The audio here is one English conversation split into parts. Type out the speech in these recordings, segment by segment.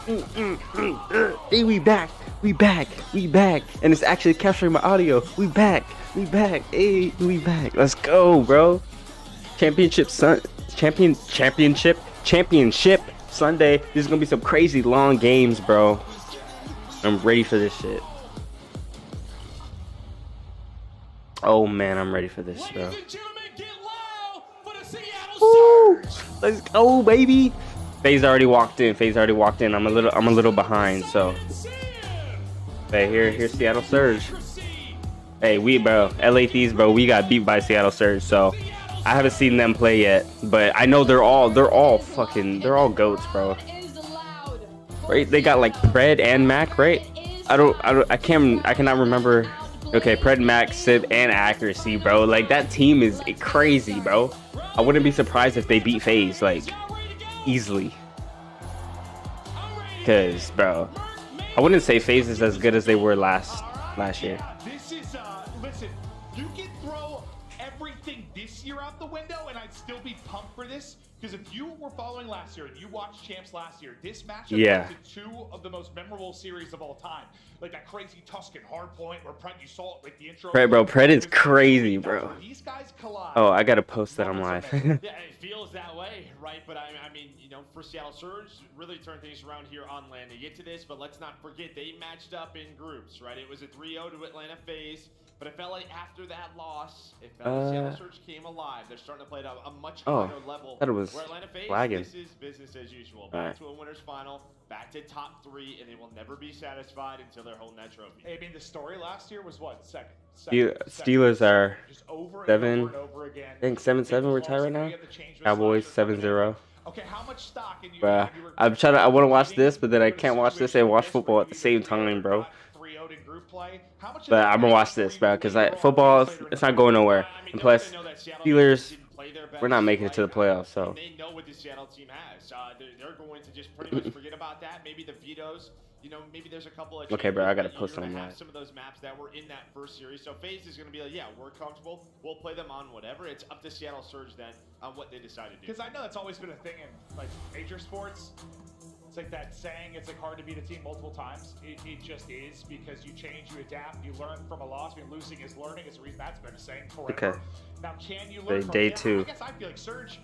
Hey, we back. We back. We back. And it's actually capturing my audio. We back. We back. Hey, we back. Let's go, bro. Championship Sunday. This is gonna be some crazy long games, bro. I'm ready for this shit. Oh man, I'm ready for this, bro. Woo! Let's go, baby. FaZe already walked in. I'm a little behind, so. Hey, here's Seattle Surge. Hey, bro, LA Thieves, bro, we got beat by Seattle Surge, so I haven't seen them play yet, but I know they're all goats, bro. Right? They got like Pred and Mac, right? I cannot remember. Okay, Pred, Mac, Sib, and Accuracy, bro. Like, that team is crazy, bro. I wouldn't be surprised if they beat FaZe, like, easily. Because, bro, I wouldn't say FaZe is as good as they were last year. This is, listen, you can throw everything this year out the window, and I'd still be pumped for this. Because if you were following last year and you watched Champs last year, this matchup led to two of the most memorable series of all time. Like that crazy Tuscan Hardpoint where Pred, you saw it, like the intro. Pred, bro, Pred is crazy, bro. These guys collide. Oh, I gotta post that on live. Yeah, it feels that way, right? But I mean, you know, for Seattle Surge, really turned things around here on land to get to this. But let's not forget, they matched up in groups, right? It was a 3-0 to Atlanta FaZe. But it felt like after that loss, it felt like Seattle Surge came alive. They're starting to play at a much higher level. That was where Atlanta FaZe, flagging. this is business as usual. Back to a winner's final, back to top 3, and they will never be satisfied until they're holding that trophy. I mean, the story last year was what? Second. Steelers are just over 7. and over again. I think 7-7 we're tied right now. Cowboys 7-0. Okay, how much stock in you? Bruh, I want to watch this, but then I can't watch this and watch football at the same time, bro. But I'm gonna watch this, bro, because football, it's not going nowhere. And plus, Steelers, we're not making it to the playoffs, so. They know what the Seattle team has. They're going to just pretty much forget about that. Maybe the vetoes. You know, maybe there's a couple of. Okay, bro, I gotta post on that. that. Some of those maps that were in that first series. So FaZe is gonna be like, yeah, we're comfortable. We'll play them on whatever. It's up to Seattle Surge then on what they decide to do. Because I know that's always been a thing in like major sports. It's like that saying, it's like hard to beat a team multiple times. It just is, because you change, you adapt, you learn from a loss. I mean, losing is learning. It's a reason that's been a saying forever. Okay. Now, can you learn from Day it? 2. I guess I feel like Surge,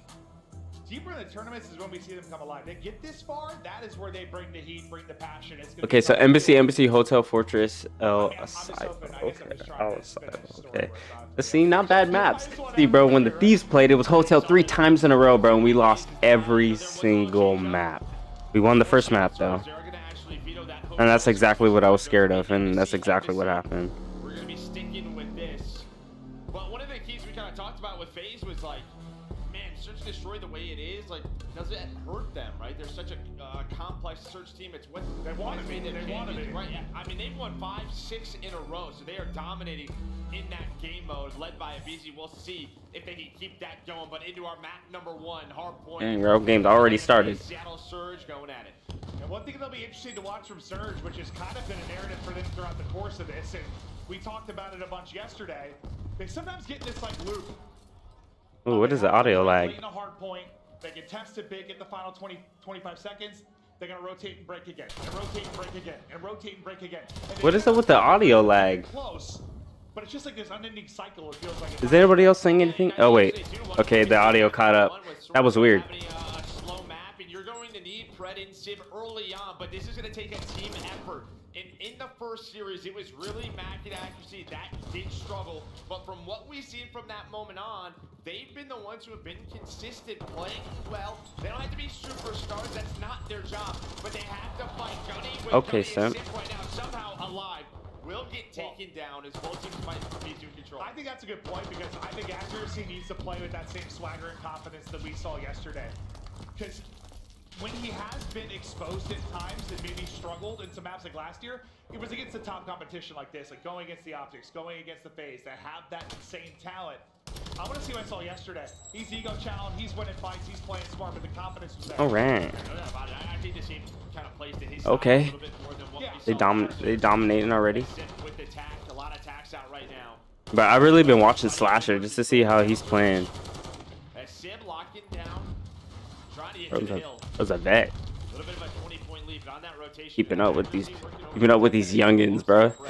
deeper in the tournaments is when we see them come alive. They get this far, that is where they bring the heat, bring the passion. It's Okay, so Embassy, Hotel, Fortress, Asylum. Okay. Let's see, not bad maps. See, bro, when the Thieves played, it was Hotel 3 times in a row, bro, and we lost every single map. We won the first map, though. And that's exactly what I was scared of, and that's exactly what happened. We're going to be sticking with this. But one of the keys we kind of talked about with FaZe was like, man, Search Destroy the way it is, like, does it hurt them, right? They're such a complex Search team. It's what they want to be. They want to be. Right? I mean, they've won 5, 6 in a row, so they are dominating in that game mode, led by Abizi. We'll see if they can keep that going. But into our map number 1, Hardpoint. Dang, bro, game's already started. Seattle Surge going at it. And one thing that'll be interesting to watch from Surge, which has kind of been a narrative for them throughout the course of this, and we talked about it a bunch yesterday, they sometimes get in this like loop. Ooh, what is the audio lag? In a hard point, they can test it big, get the final 20, 25 seconds. They're gonna rotate and break again, and rotate and break again, and rotate and break again. What is up with the audio lag? Close, but it's just like this unending cycle. It feels like. Is anybody else saying anything? Oh wait. Okay, the audio caught up. That was weird. Slow map, and you're going to need Pred and Sib early on, but this is going to take a team effort. And in the first series, it was really Mac and Accuracy that did struggle. But from what we've seen from that moment on, they've been the ones who have been consistent, playing well. They don't have to be superstars. That's not their job. But they have to fight. Johnny with okay, Johnny Sam. and Sib right now, somehow alive, will get taken down as both teams might be in control. I think that's a good point, because I think Accuracy needs to play with that same swagger and confidence that we saw yesterday. Because when he has been exposed at times and maybe struggled in some maps like last year, it was against the top competition like this, like going against the Optics, going against the FaZe, that have that insane talent. I want to see what I saw yesterday. He's ego challenged, he's winning fights, he's playing smart, but the confidence was there. All right. I think this game kind of plays to his Okay. a little bit more than what we They dominating already. with the attack, a lot of attacks out right now. But I've really been watching Slasher just to see how he's playing. As Sib locking down, trying to get That to the hill. was a bet. A little bit of a 20-point lead but on that rotation, Keeping up with these youngins, bro. We'll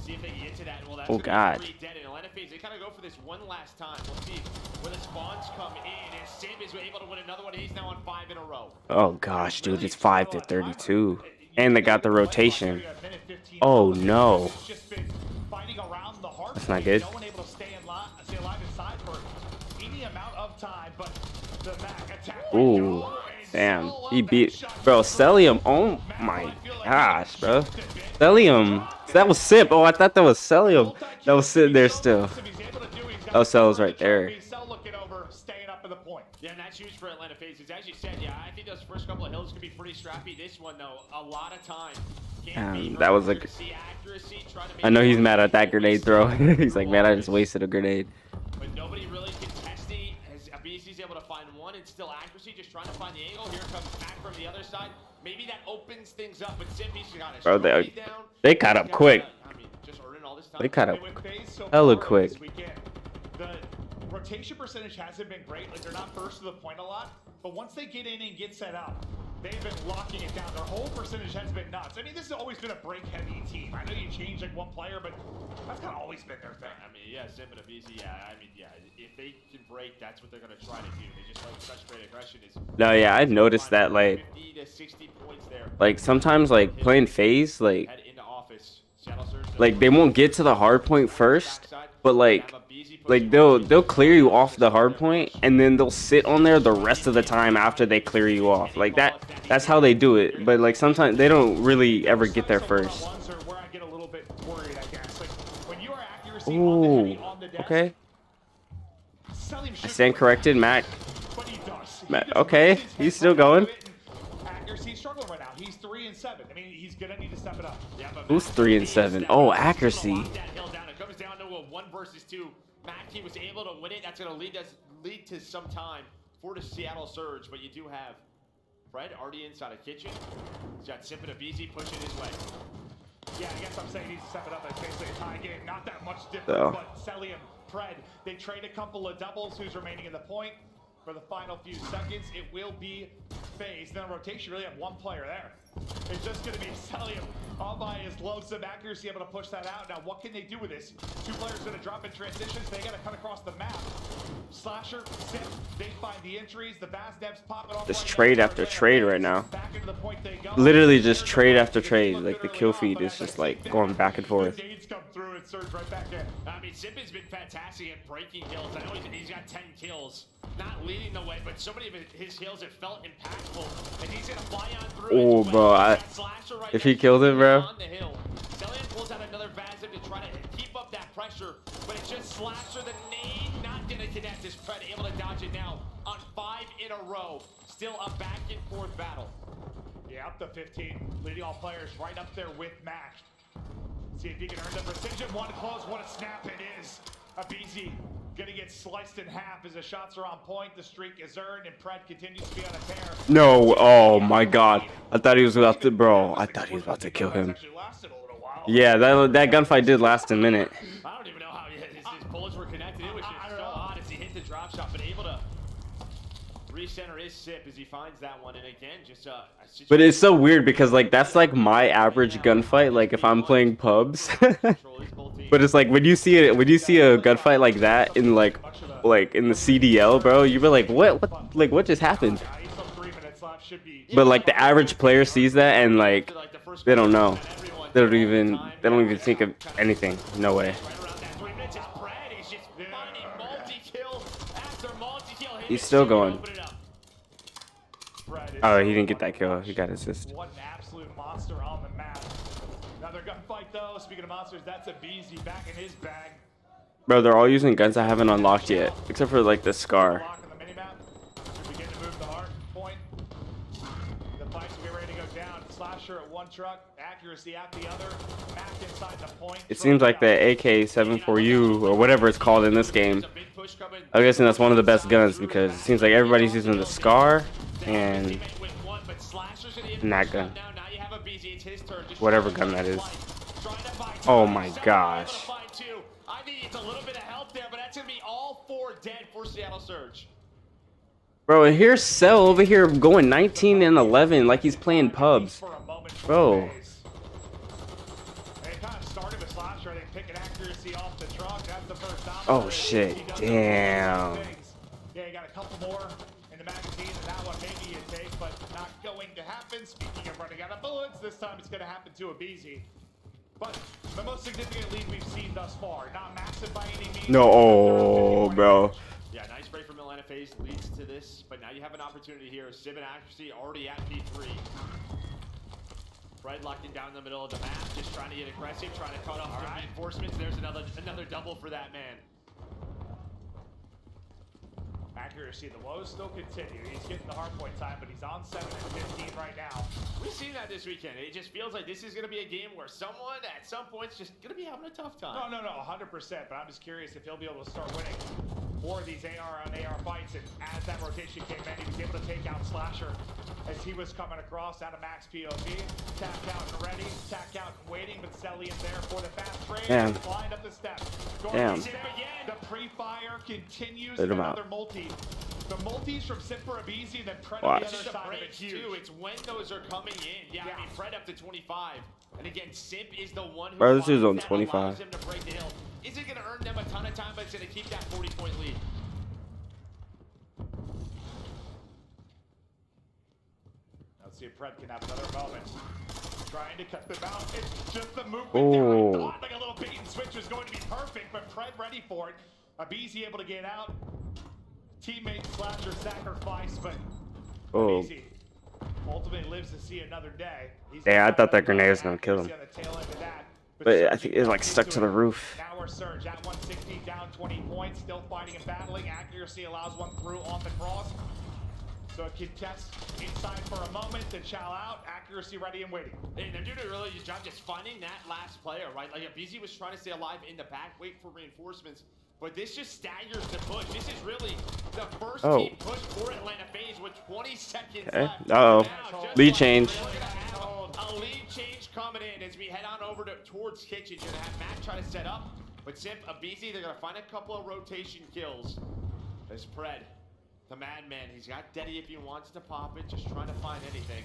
see if they can get to that. Well, that's Oh gonna be God. 3 dead. And FaZe, they kind of go for this one last time. We'll see where the spawns come in. And Sim is able to win another one. He's now on 5 in a row. Oh gosh, dude, it's 5-32, and they got the rotation. Oh no, that's not good. Ooh, damn, he beat, bro. Celium, oh my gosh, bro. Celium, that was Sip. Oh, I thought that was Celium. That was sitting there still. Oh, Cell's right there. Yeah, and that's huge for Atlanta FaZe. As you said, yeah, I think those first couple of hills could be pretty scrappy. This one, though, a lot of time. That was like, I know he's mad at that grenade throw. He's like, man, I just wasted a grenade. But nobody really contesting. As BC's able to find one and still accuracy, just trying to find the angle. Here comes Mac from the other side. Maybe that opens things up, but Simpy's got it. Bro, they caught up quick. I mean, just earning all this time. They caught up hella quick. The rotation percentage hasn't been great. Like, they're not first to the point a lot, but once they get in and get set up, they've been locking it down. Their whole percentage has been nuts. I mean, this has always been a break-heavy team. I know you change like one player, but that's kind of always been their thing. I mean, yeah, Sim and BC, yeah. I mean, yeah, if they can break, that's what they're going to try to do. They just like such great aggression. No, yeah, I've noticed that, like, 50 to 60 points there. Like sometimes, like playing FaZe, like Head into office. Seattle Surge, like they won't get to the hard point first, but like they'll clear you off the hard point and then they'll sit on there the rest of the time after they clear you off. Like that's how they do it. But like sometimes they don't really ever get there first. Ooh, okay. I stand corrected, Mac. Okay, he's still going. Accuracy struggling right now. He's 3 and 7. I mean, he's gonna need to step it up. Who's 3 and 7? Oh, accuracy. It comes down to a 1 versus 2. Mackey was able to win it. That's gonna lead to some time for the Seattle Surge. But you do have Fred already inside a kitchen. He's got Sip and BZ pushing his way. Yeah, I guess I'm saying he needs to step it up. It's basically a tie game. Not that much different, but Celium, Fred, they trade a couple of doubles. Who's remaining in the point for the final few seconds? It will be FaZe. Then rotation, really have one player there. It's just going to be Celium all by his lonesome accuracy, able to push that out. Now, what can they do with this? 2 players going to drop in transitions. They got to cut across the map. Slasher, Sip, they find the entries. The Vaz Devs popping off. Just trade after trade right now. Literally just trade after trade. Like the kill feed is just like going back and forth. I mean, Sip has been fantastic at breaking kills. I know he's got 10 kills. Not leading the way, but so many of his kills have felt impactful. And he's going to fly on through. Oh, bro. If he killed it, bro. Celium pulls out another Vazim to try to keep up that pressure, but it's just Slasher, the nade, not going to connect. Is Fred able to dodge it now on 5 in a row. Still a back and forth battle. Yeah, up to 15. Leading all players right up there with Mac. See if he can earn the precision. One close, what a snap it is. BZ gonna get sliced in half as the shots are on point. The streak is earned, and Pred continues to be on a tear. No, oh my God! I thought he was about to, bro. I thought he was about to kill him. Yeah, that gunfight did last a minute. I don't even know how his bullets were connected. It was just so odd as he hit the drop shot, but able to recenter his Sip as he finds that one. And again, just but it's so weird because like that's like my average gunfight. Like if I'm playing pubs. But it's like when you see a gunfight like that in like in the CDL, bro, you be like, what just happened? But like the average player sees that and like they don't know. They don't even think of anything. No way. He's still going. Oh, he didn't get that kill. He got assist. What an absolute monster on the map. Another gunfight though. Speaking of monsters, that's a BZ back in his bag. Bro, they're all using guns I haven't unlocked yet, except for like the Scar. Slasher at one truck, accuracy at the other, Mac inside the point. It seems like the AK-74U or whatever it's called in this game. I'm guessing that's one of the best guns because it seems like everybody's using the Scar and that gun. Whatever gun that is. Oh my gosh. I think it's a little bit of help there, but that's gonna be all 4 dead for Seattle Surge. Bro, and here's Cell over here going 19 and 11 like he's playing pubs. For a moment for Bro. FaZe. They kind of started with Slasher. They pick an accuracy off the truck. That's the first domino. Oh shit. Damn. Yeah, you got a couple more in the magazine, and that one maybe you take, but not going to happen. Speaking of running out of bullets, this time it's going to happen to a BZ. But the most significant lead we've seen thus far. Not massive by any means. No, oh, bro. Yeah, nice break from Atlanta FaZe leads to this, but now you have an opportunity here. Sim and accuracy already at P3. Fred locking down in the middle of the map, just trying to get aggressive, trying to cut off the reinforcements. There's another double for that man. Accuracy, the woes still continue. He's getting the hardpoint time, but he's on 7 and 15 right now. We've seen that this weekend. It just feels like this is going to be a game where someone at some point is just going to be having a tough time. No, 100%, but I'm just curious if he'll be able to start winning more of these AR on AR fights, and as that rotation came in, he was able to take out Slasher as he was coming across out of max POV. Tapped out and ready, tapped out and waiting, but Selly is there for the fast trade. Damn. Flying up the steps. Damn. The pre-fire continues. Let him Another out. multi. The multis from Sim for a BZ, and then Fred Watch. on the It's other just a side of break it. too. Huge. It's when those are coming in. Yeah, I mean, Fred up to 25. And again, Simp is the one who Bro, this dude's on finds that 25. allows him to break the hill. Is it going to earn them a ton of time, but it's going to keep that 40-point lead? Let's see if Fred can have another moment. Trying to cut them out. It's just the movement Oh. there. I thought like a little bait and switch was going to be perfect, but Fred ready for it. A BZ able to get out. Teammate Slasher sacrifice, but Oh. BZ ultimately lives to see another day. Yeah, I thought that grenade was gonna kill him. On the tail end of that, But I think it like stuck to the roof. Now we're Surge at 160, down 20 points, still fighting and battling. Accuracy allows one through on the cross. So it contests inside for a moment, then chow out. Accuracy ready and waiting. Hey, they're doing a really good job just finding that last player, right? Like, BZ was trying to stay alive in the back, wait for reinforcements. But this just staggers the push. This is really the first team push for Atlanta FaZe with 20 seconds left. Uh-oh. Now, just Lead like change. we're gonna have a lead change coming in as we head on over towards kitchen. You're gonna have Matt try to set up, but Simp, a BZ, they're gonna find a couple of rotation kills. There's Pred, the madman. He's got Deddy if he wants to pop it, just trying to find anything.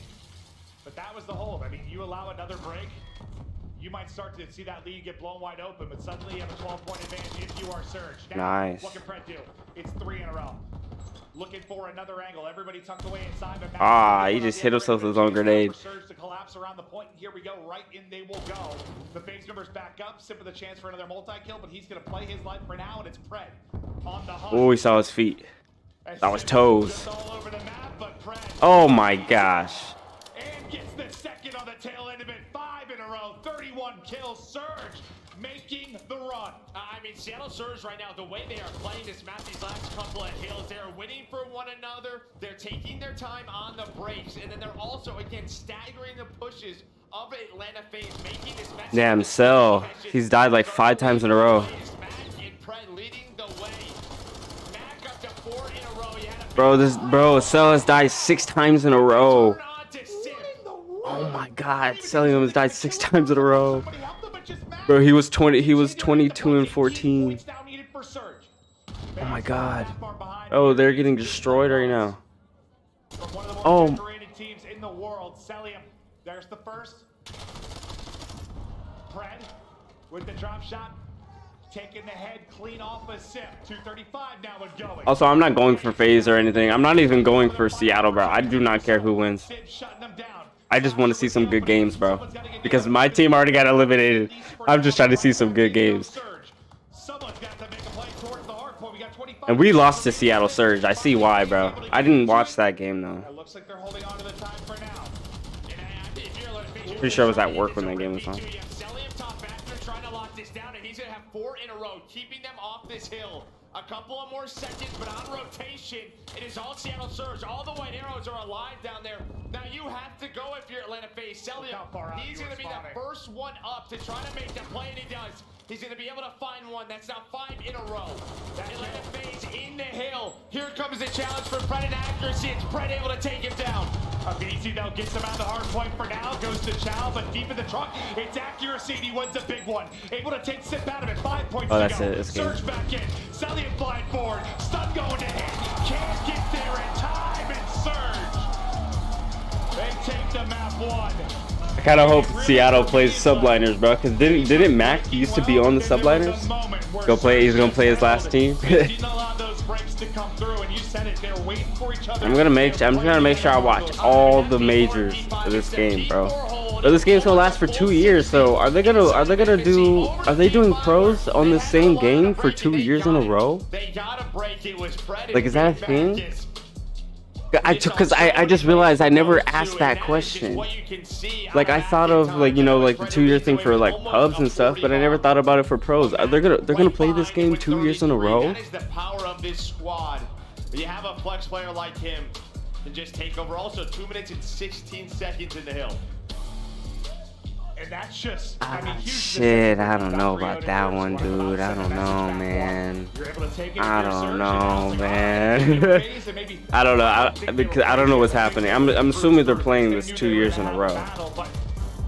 But that was the hold. I mean, you allow another break, you might start to see that lead get blown wide open, but suddenly you have a 12-point advantage if you are Surge. Now, Nice. what can Pred do? It's 3 in a row. Looking for another angle. Everybody tucked away inside. But He just hit himself with his own grenade. Surge to collapse around the point, and here we go. Right in they will go. The FaZe numbers back up. Simp with a chance for another multi-kill, but he's going to play his life for now, and it's Pred on the hunt. Oh, we saw his feet. That was toes. Just all over the map, but Pred Oh my gosh. and gets the second on the tail end of it. 5 in a row, 31 kills. Surge making the run. I mean, Seattle Surge right now, the way they are playing this map these last couple of hills, they're winning for one another. They're taking their time on the breaks, and then they're also, again, staggering the pushes of Atlanta FaZe, making this match. Damn, Cell. He's died like 5 times in a row. Mac and Pred leading the way. Mac up to 4 in a row. You had a Bro, Cell has died 6 times in a row. turn on to Simp. Oh my god, Cell has died 6 times in a row. Somebody help them, but just Mac. Bro, he was 22 and 14. Points now needed for Surge. Oh my god. That far behind. Oh, they're getting destroyed right now. From one of the most Oh. decorated teams in the world, Celium. There's the first. Pred with the drop shot, taking the head clean off a Simp. 235 now and going. Also, I'm not going for FaZe or anything. I'm not even going for Seattle, bro. I do not care who wins. Simp shutting them down. I just want to see some good games, bro. Because my team already got eliminated. I'm just trying to see some good games. Someone's got to make a play towards the hard point. We got 25. And we lost to Seattle Surge. I see why, bro. I didn't watch that game, though. It looks like they're holding on to the time for now. Pretty sure I was at work when that game was on. Celium top factor trying to lock this down, and he's going to have 4 in a row, keeping them off this hill. A couple of more seconds, but on rotation, it is all Seattle Surge. All the white arrows are alive down there. Now you have to go if you're Atlanta FaZe. Celium, he's going to be the first one up to try to make the play, and he does. He's going to be able to find one. That's now 5 in a row. Atlanta FaZe in the hill. Here comes the challenge for Fred and accuracy. It's Fred able to take him down. Easy though, gets him out of the hard point for now, goes to Chow, but deep in the truck, it's accuracy, and he wins a big one. Able to take Sip out of it, 5 points to that's go. it, Surge back in, Sally flying forward, Stun going to hit, can't get there in time, and Surge. They take the map 1. I kind of hope Seattle plays Subliners, bro. Cause didn't Mac used to be on the Subliners? He's gonna play his last team. I'm gonna make sure I watch all the majors of this game, bro. But this game's gonna last for 2 years, so are they doing pros on the same game for 2 years in a row? Like, is that a thing? I just realized I never asked that question. Like, I thought of, like, you know, like the 2-year thing for like pubs and stuff, but I never thought about it for pros. They're gonna play this game 2 years in a row. That is the power of this squad. You have a flex player like him to just take over. Also 2 minutes and 16 seconds in the hill. And that's just, I mean, shit, I don't know about that one, dude. I don't know, man. I don't know, man. I don't know, because I don't know what's happening. I'm assuming they're playing this 2 years in a row.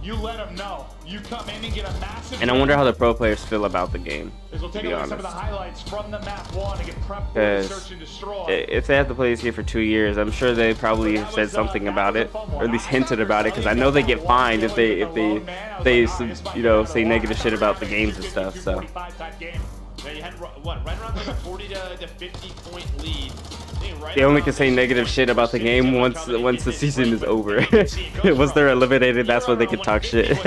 You let them know. You come in and get a massive. And I wonder how the pro players feel about the game. We'll take a look at some of the highlights from the map 1 and get prepped for the search and destroy. If they have to play this game for 2 years, I'm sure they probably said something about it, or at least hinted about it, because I know they get fined if they you know, say negative shit about the games and stuff. So. Yeah, you had what, right around like a 40 to 50 point lead. They only can say negative shit about the game once the season is over. Once they're eliminated, that's when they can talk shit.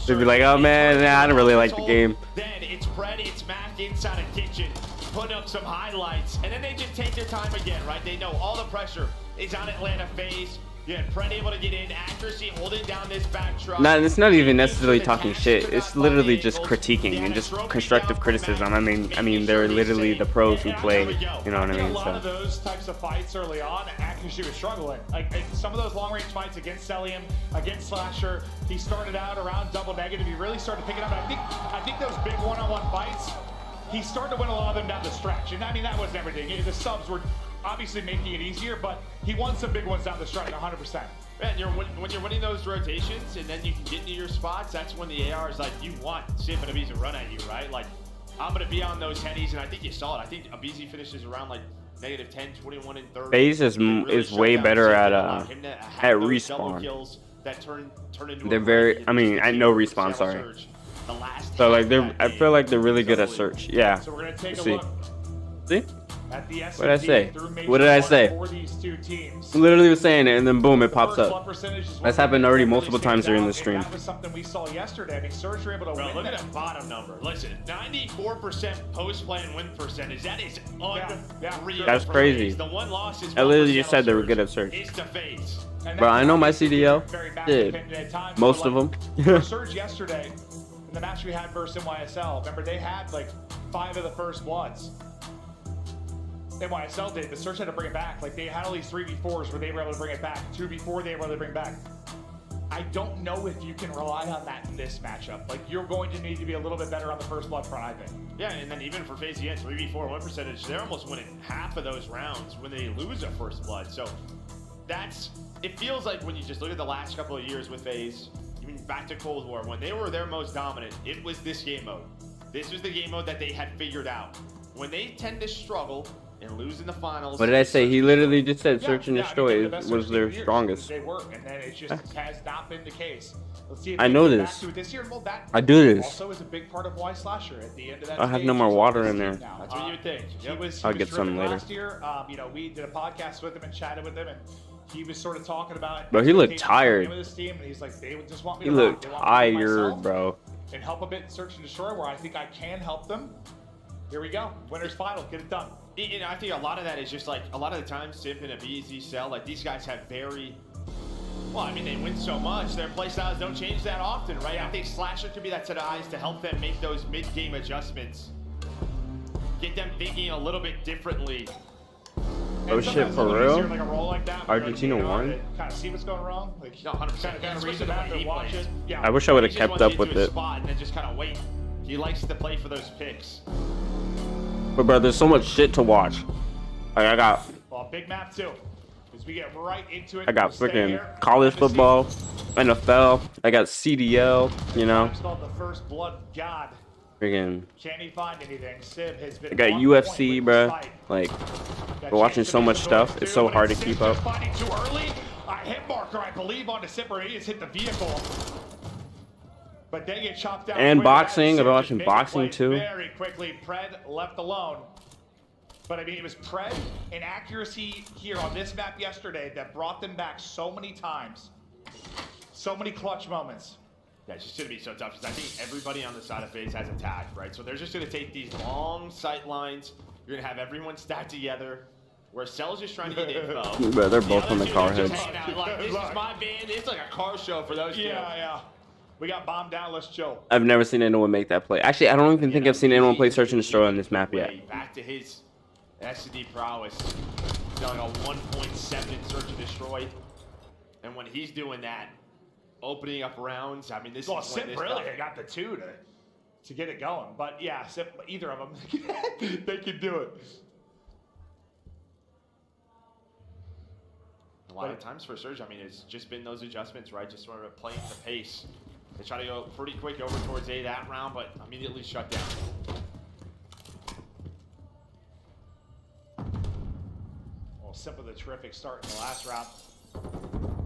They'd be like, oh man, nah, I don't really like the game. Then it's Fred, it's Mac inside a kitchen, put up some highlights, and then they just take their time again, right? They know all the pressure is on Atlanta FaZe. Yeah, Fred able to get in, accuracy holding down this back truck. No, it's not even necessarily talking shit. It's literally just critiquing and just constructive criticism. I mean, they're literally the pros who play. You know what I mean? A lot of those types of fights early on, accuracy was struggling. Like some of those long-range fights against Celium, against Slasher, he started out around double negative. He really started picking up. I think those big one-on-one fights, he started to win a lot of them down the stretch. And I mean, that wasn't everything. The subs were obviously making it easier, but he won some big ones down the stretch, 100%. And when you're winning those rotations, and then you can get into your spots, that's when the AR is like, you want Sif and Abizi to run at you, right? Like, I'm going to be on those headies, and I think you saw it. I think Abizi finishes around like -10, 21, and 30. FaZe is way better at respawn. They're very, I mean, I know respawn, sorry. So like I feel like they're really good at search. Yeah. So we're going to take a see. look. See? At the What did I say? What did I say? For these two teams. Literally was saying it, and then boom, it pops up. That's That's happened already multiple times during the stream. That was something we saw yesterday. I mean, Surge were able to win. Look at the bottom number. Listen, 94% post-play and win percentage. That is unreal. That's crazy. The one loss is I literally just said they were good at search. It's the FaZe. Bro, I know my CDL. Did most of them. Surge yesterday in the match we had versus NYSL. Remember, they had like 5 of the first bloods. NYSL did, but Surge had to bring it back. Like, they had all these 3v4s where they were able to bring it back. 2v4 they were able to bring back. I don't know if you can rely on that in this matchup. Like, you're going to need to be a little bit better on the first blood front, I think. Yeah, and then even for FaZe, 3v4 win percentage, they're almost winning half of those rounds when they lose a first blood. So it feels like when you just look at the last couple of years with FaZe, even back to Cold War, when they were their most dominant, it was this game mode. This was the game mode that they had figured out. When they tend to struggle and lose in the finals. What did I say? He literally just said search and destroy was their strongest. They were, and then it just has not been the case. Let's see if I know this. This year, well, that I do this. Also is a big part of why Slasher at the end of that. I have no more water in there. That's what you would think. I'll get some later. Last year, you know, we did a podcast with him and chatted with him, and he was sort of talking about. Bro, he looked tired. With this team, and he's like, they would just want me. He looked tired, bro. And help a bit in search and destroy, where I think I can help them. Here we go. Winners final. Get it done. And I think a lot of that is just like, a lot of the times, Sip and Abizi, Cell, like these guys have very, well, I mean, they win so much, their play styles don't change that often, right? I think Slasher could be that set of eyes to help them make those mid-game adjustments. Get them thinking a little bit differently. Oh shit, for real? Like a roll like that, Argentina won? Kind of see what's going wrong. Like, no, 100%. Kind of read the map and watch it. Yeah. I wish I would have kept up with it. Spot and then just kind of wait. He likes to play for those picks. But bro, there's so much shit to watch. Like I got Well, big map too. As we get right into it. I got we'll stay freaking here. college Behind the football, scenes. NFL. I got CDL. You know, It's called the First Blood God. freaking. Can he find anything? Sib has been I got on UFC, point with bro. the fight. Like Got we're watching chance to so be much the stuff. goal It's so too, hard but to keep Sib up. just fighting too early. A hit marker, I believe, onto Sipper. He just hit the vehicle. But they get chopped down. And quick. boxing. Sib I've been just watching making boxing plays too. Very quickly, Pred left alone. But I mean, it was Pred and accuracy here on this map yesterday that brought them back so many times. So many clutch moments. Yeah, it's just going to be so tough because I think everybody on the side of FaZe has a tag, right? So they're just going to take these long sight lines. You're going to have everyone stacked together. Where Cell's just trying to get info. Bro, they're both on the other car two are just heads. hanging out like, this is my band. It's like a car show for those two. Yeah. We got bombed down. Let's chill. I've never seen anyone make that play. Actually, I don't even think I've seen anyone play Search and Destroy on this map yet. Back to his SD prowess. He's got like a 1.7 in Search and Destroy. And when he's doing that, opening up rounds, I mean, this Well, is when Sip this really stuff- got the two to get it going. But yeah, Sip, either of them, they can do it. A lot of times for Surge, I mean, it's just been those adjustments, right? Just sort of playing the pace. They try to go pretty quick over towards A that round, but immediately shut down. Well, Sip with a terrific start in the last round.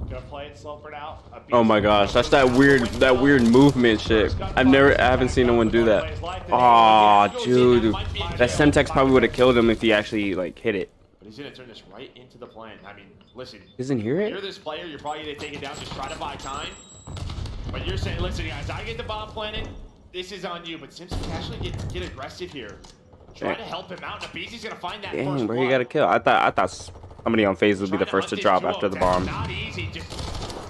Gonna play it slow for now. Oh my gosh, that's that weird movement shit. I haven't seen no one do that. Aw, dude, that Semtex probably would have killed him if he actually like hit it. But he's gonna turn this right into the plan. I mean, listen. Doesn't hear You're it? this player, you're probably gonna take it down, just try to buy time. But you're saying, listen guys, I get the bomb planted, this is on you. But Simpson can actually get aggressive here. Try to help him out, and Abizi's gonna find that first Dang, bro, blood. he got a kill. I thought somebody on FaZe would be the Trying first to hunt this drop duo. after the That's bomb. Not easy, just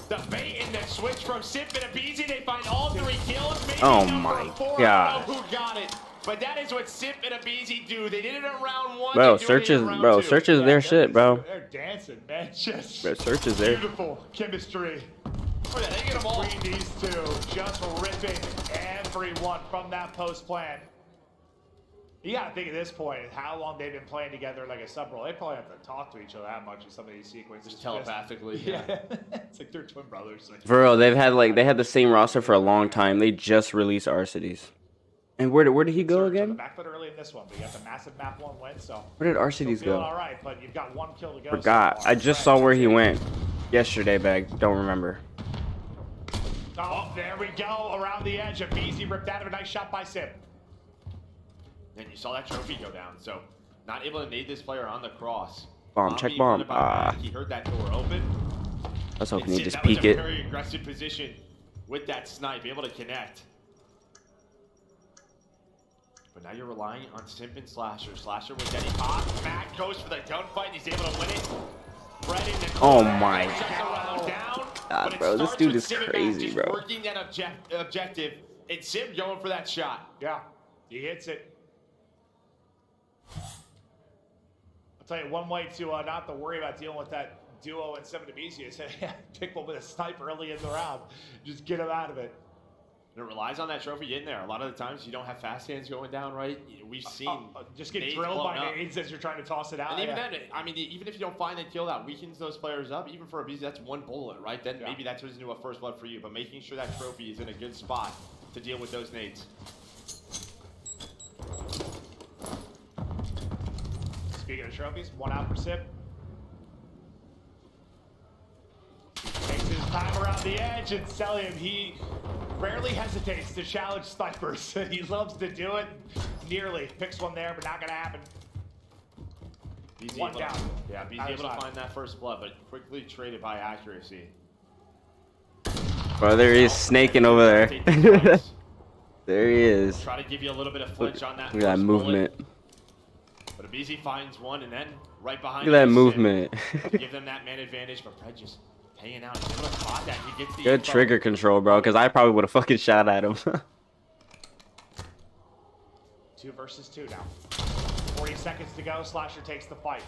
the bait and the switch from Sip and Abizi. They find all three kills. Maybe Oh number my 4. God. I don't know who got it. But that is what Sip and Abizi do. They did it in round 1. Bro, they do Search it is in round 2. Search is their shit, bro. They're dancing, man. Just Bro, Search is there. beautiful chemistry Oh, yeah, they get them all. between these two. Just ripping everyone from that post plan. You gotta think at this point how long they've been playing together like a sub role. They probably have to talk to each other that much in some of these sequences. Just telepathically. Yeah, it's like they're twin brothers. Like, For real, they had the same roster for a long time. They just released RCDs. And where did he go Surge on the again? back foot early in this one, but you got the massive map 1 win, so Where did still RCDs feeling go? all right, but you've got 1 kill to go. Forgot. so far. I just saw where he went yesterday, bag. Don't remember. Oh, there we go around the edge. Abizi ripped out of a nice shot by Sip. And you saw that trophy go down. So not able to nade this player on the cross. Bomb, check Omni bomb. went about back. He heard that door open. I was hoping And he'd Sid, just that was peek a it. very aggressive position with that snipe, able to connect. But now you're relying on Simp and Slasher. Slasher with Denny pop. Matt goes for the gunfight. He's able to win it. Fred in the Oh corner. my Shuts the round down. God, But it bro, this starts dude with is Sim and Matt crazy, just bro. working that objective. And Sim going for that shot. Yeah, he hits it. I'll tell you one way to not have to worry about dealing with that duo and 7 Abizi is pick one with a snipe early in the round. Just get him out of it. And it relies on that trophy in there. A lot of the times you don't have fast hands going down, right? We've seen Just get nades drilled blown by up. nades as you're trying to toss it out. And even yeah. then, I mean, even if you don't find that kill, that weakens those players up. Even for Abizi, that's 1 bullet, right? Then Yeah. maybe that turns into a first blood for you. But making sure that trophy is in a good spot to deal with those nades. Speaking of trophies, 1 out for Sip. Takes his time around the edge and sell him. He rarely hesitates to challenge snipers. He loves to do it. Nearly picks one there, but not gonna happen. He's One able down. Yeah, he's Other able to side. find that first blood, but quickly traded by accuracy. Bro, there he is snaking over there. Take the points. There he is. Try to give you a little bit of flinch on that. Look at that first bullet. movement. But Abizi finds one, and then right behind. Look at that him is Sim. movement. Give them that man advantage, but Pred just hanging out. He's able to spot that. He gets the Good info. trigger control, bro, because I probably would have fucking shot at him. 2 versus 2 now. 40 seconds to go. Slasher takes the fight.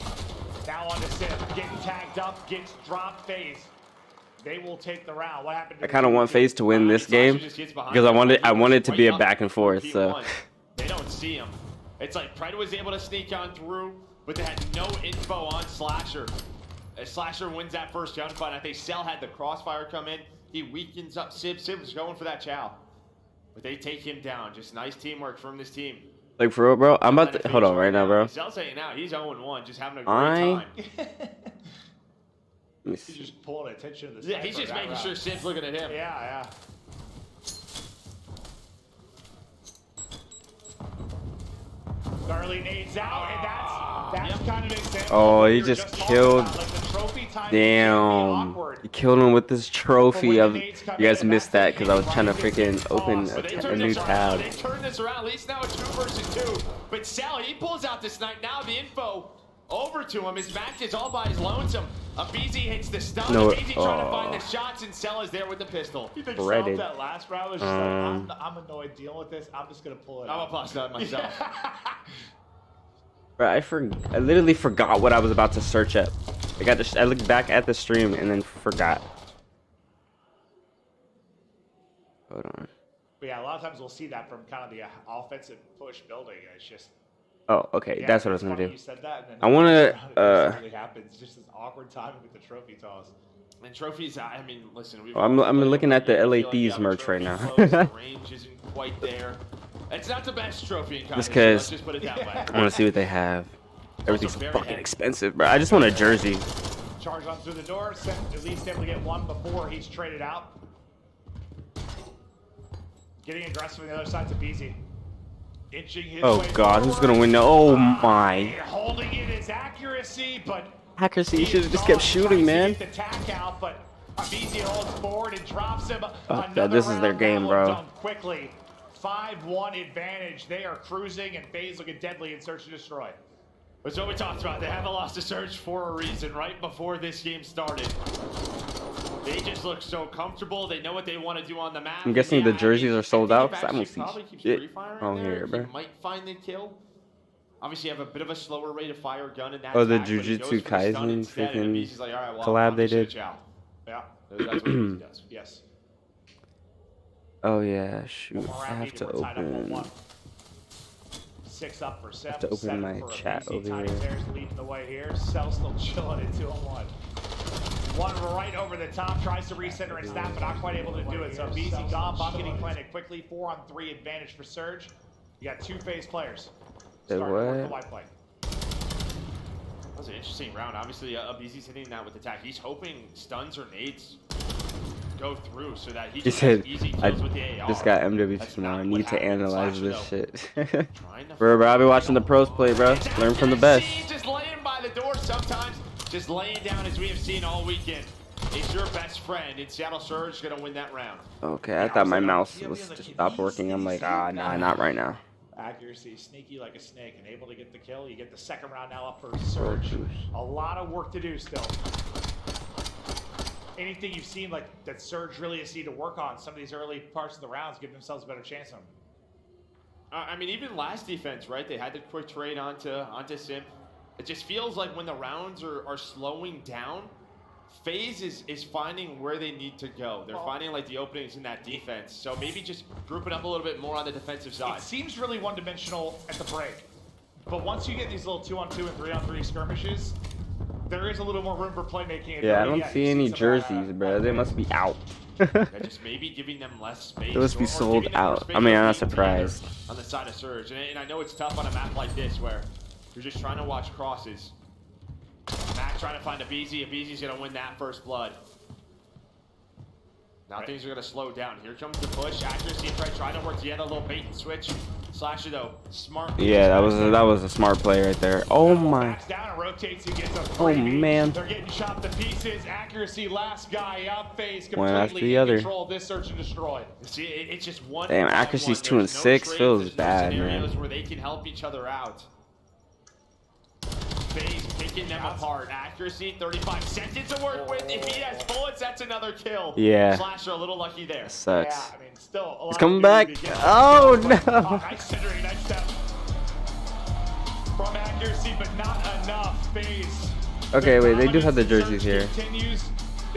Now on to Sip. Getting tagged up. Gets dropped. FaZe. they will take the round. What happened? I kind of want FaZe to win this game because I want it to be a back and forth. So they don't see him. It's like Pred was able to sneak on through, but they had no info on Slasher. Slasher wins that first gunfight. I think Cell had the crossfire come in. He weakens up Sib. Sib was going for that chow. But they take him down. Just nice teamwork from this team. like for real, bro. I'm about to hold on right now, bro. Cell's saying now he's 0-1, just having a great time. He's just pulling attention to the Yeah, he's just making sure Sib's looking at him. Yeah. Early nades out, and that's kind of an example. Oh, he just killed. Damn, he killed him with this trophy. You guys missed that because I was trying to freaking open a new tab. They turn this around. At least now a 2 versus 2. But Sal, he pulls out the snipe. Now the info over to him. His match is all by his lonesome. BZ hits the stun. BZ trying to find the shots, and Cell is there with the pistol. You think Cell that last round was just like, I'm annoyed dealing with this. I'm just gonna pull it. I'm a bust out myself. Bro, I literally forgot what I was about to search up. I looked back at the stream and then forgot. Hold on. But yeah, a lot of times we'll see that from kind of the offensive push building. It's just. Oh, okay. That's what I was gonna do. You said that, and then I wanna. Really happens. Just this awkward timing with the trophy toss. And trophies, I mean, listen. I'm looking at the LA Thieves merch right now. The range isn't quite there. It's not the best trophy in just because just put it that way. I want to see what they have. Everything's fucking expensive, bro. I just want a jersey. Charge on through the door. At least able to get one before he's traded out. Getting aggressive on the other side to BZ. Inching his oh way God, forward. Who's gonna win now? Oh my. Holding in his accuracy, but accuracy. You should have just kept shooting, man. The tack out, but BZ holds forward and drops him. This is their game, bro. Quickly. 5-1 advantage. They are cruising, and FaZe looking deadly in Search and Destroy. That's what we talked about. They haven't lost a Search for a reason. Right before this game started, they just look so comfortable. They know what they want to do on the map. I'm guessing the jerseys are sold out. I don't see shit on here, bro. He might find the kill. Obviously, you have a bit of a slower rate of fire gun in that. Oh, the Jujutsu Kaisen freaking collab they did. Yeah, that's what he does. Yes. Oh yeah, shoot. I have to open. 6 up for 7. I have to open my chat over here. Leading the way here. Cell still chilling at 2-1. One right over the top, tries to recenter and snap, but not quite able to do it. So BZ gone, bomb getting planted quickly. 4-on-3 advantage for Surge. You got 2 FaZe players. What? The white play. That was an interesting round. Obviously, BZ's hitting that with attack. He's hoping stuns or nades go through so that he just has easy kills with the AR. Just got MWC now. I need to analyze this shit. bro, I'll be watching the pros play, bro. Learn from the best. Just laying by the door sometimes. Just laying down as we have seen all weekend. Is your best friend in Seattle Surge going to win that round? Okay, I thought my mouse was just stopped working. I'm like, nah, not right now. Accuracy, sneaky like a snake, and able to get the kill. You get the second round now up for Surge. A lot of work to do still. Anything you've seen like that Surge really has seen to work on, some of these early parts of the rounds give themselves a better chance on them. I mean, even last defense, right? They had the quick trade onto Simp. It just feels like when the rounds are slowing down, FaZe is finding where they need to go. They're finding like the openings in that defense. So maybe just group it up a little bit more on the defensive side. It seems really one-dimensional at the break. But once you get these little 2-on-2 and 3-on-3 skirmishes, there is a little more room for playmaking. Yeah, I don't see any jerseys, bro. They must be out. Just maybe giving them less space. They must be sold out. I mean, I'm not surprised. On the side of Surge. And I know it's tough on a map like this where you're just trying to watch crosses. Mac trying to find a BZ. A BZ's going to win that first blood. Now things are going to slow down. Here comes the push. Accuracy and trying to work together. A little bait and switch. Slasher though, smart. Yeah, that was a smart play right there. Oh my. Backs down and rotates. He gets a oh man. They're getting chopped to pieces. Accuracy, last guy out. FaZe one after completely the other. in control of this Search and Destroy. See, it's just one. Damn, accuracy's 2 and 6 feels bad, scenarios man. Where they can help each other out. FaZe picking them apart. Accuracy, 35 seconds to work with. If he has bullets, that's another kill. Yeah. Slasher a little lucky there. That sucks. Yeah, I mean, still a lot He's coming back. Oh no. Nice centering, nice step from accuracy, but not enough. FaZe. Okay, wait, they do have the jerseys here. Continues.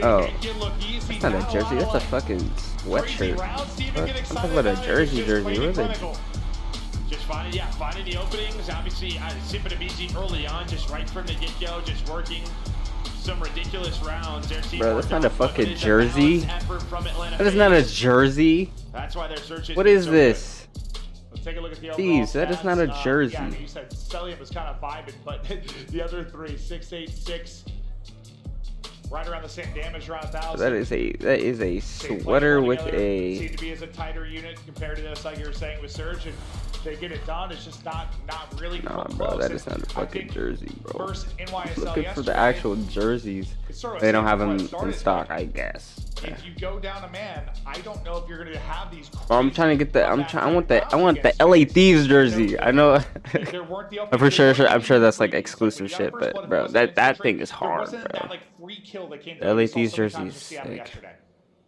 Oh, make it look easy. that's not a Now jersey. That's a like fucking crazy sweatshirt. rounds to even What? get I'm excited talking about a about it. jersey It's just jersey. plain What are they? clinical. Just finding the openings. Obviously, Simba easy early on, just right from the get-go, just working some ridiculous rounds. Bro, that's not a fucking jersey. That is not a jersey. That's why their search What is this? Let's take a look at the overall Thieves, that is not a stats. jersey. Yeah, you said Celium was kind of vibing, but the other three, 686, right around the same damage, around 1,000. That is a sweater with a. Seem to be as a tighter unit compared to this, like you were saying with Surge, and they get it done. It's just not really Nah, close. bro, that is And not a I fucking think jersey, bro. First NYSL Looking for the yesterday, actual jerseys. it's sort of They don't have before them it started, in stock, like, I guess. if you go down a man, I don't know if you're going to have these. Bro, I'm trying to get the. I want the against LA FaZe. Thieves jersey. I know. There weren't the I'm for sure. I'm sure that's like openings. exclusive Like, shit, when you got but the bro, first one, that it thing is there hard, wasn't bro. that like free kill that came. The LA we saw Thieves so many jersey times is from Seattle sick. yesterday.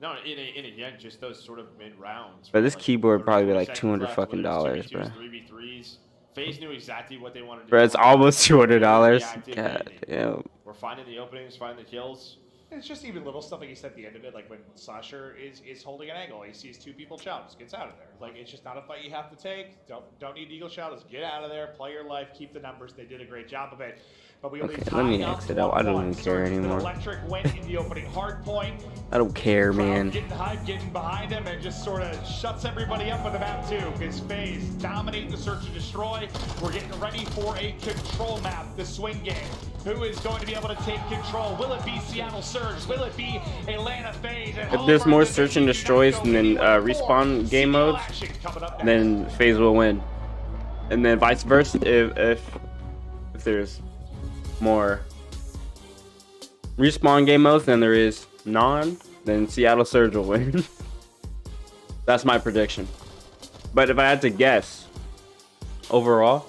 No, and again, just those sort of mid rounds. But this like keyboard 30, probably be 40 like seconds $200 left, fucking whether it's dollars, 2v2s, bro. 3v3s. FaZe knew exactly what they wanted to do. Bro, it's almost $200. Reactive, God they damn. We're finding the openings, finding the kills. It's just even little stuff like you said at the end of it, like when Slasher is holding an angle, he sees two people shout, just gets out of there. Like it's just not a fight you have to take. Don't need Eagle shout, just get out of there, play your life, keep the numbers. They did a great job of it. But we only Okay, let me exit out. I don't even care anymore. Electric went in the opening Hardpoint. I don't care, Crowd man. Getting hype, getting behind him, and just sort of shuts everybody up on the map too. Because FaZe dominate the search and destroy. We're getting ready for a control map, the swing game. Who is going to be able to take control? Will it be Seattle Surge? Will it be Atlanta FaZe? If there's more search and destroys and then respawn game modes, then FaZe will win. And then vice versa, if there's more respawn game modes than there is non, then Seattle Surge will win. That's my prediction. But if I had to guess, overall,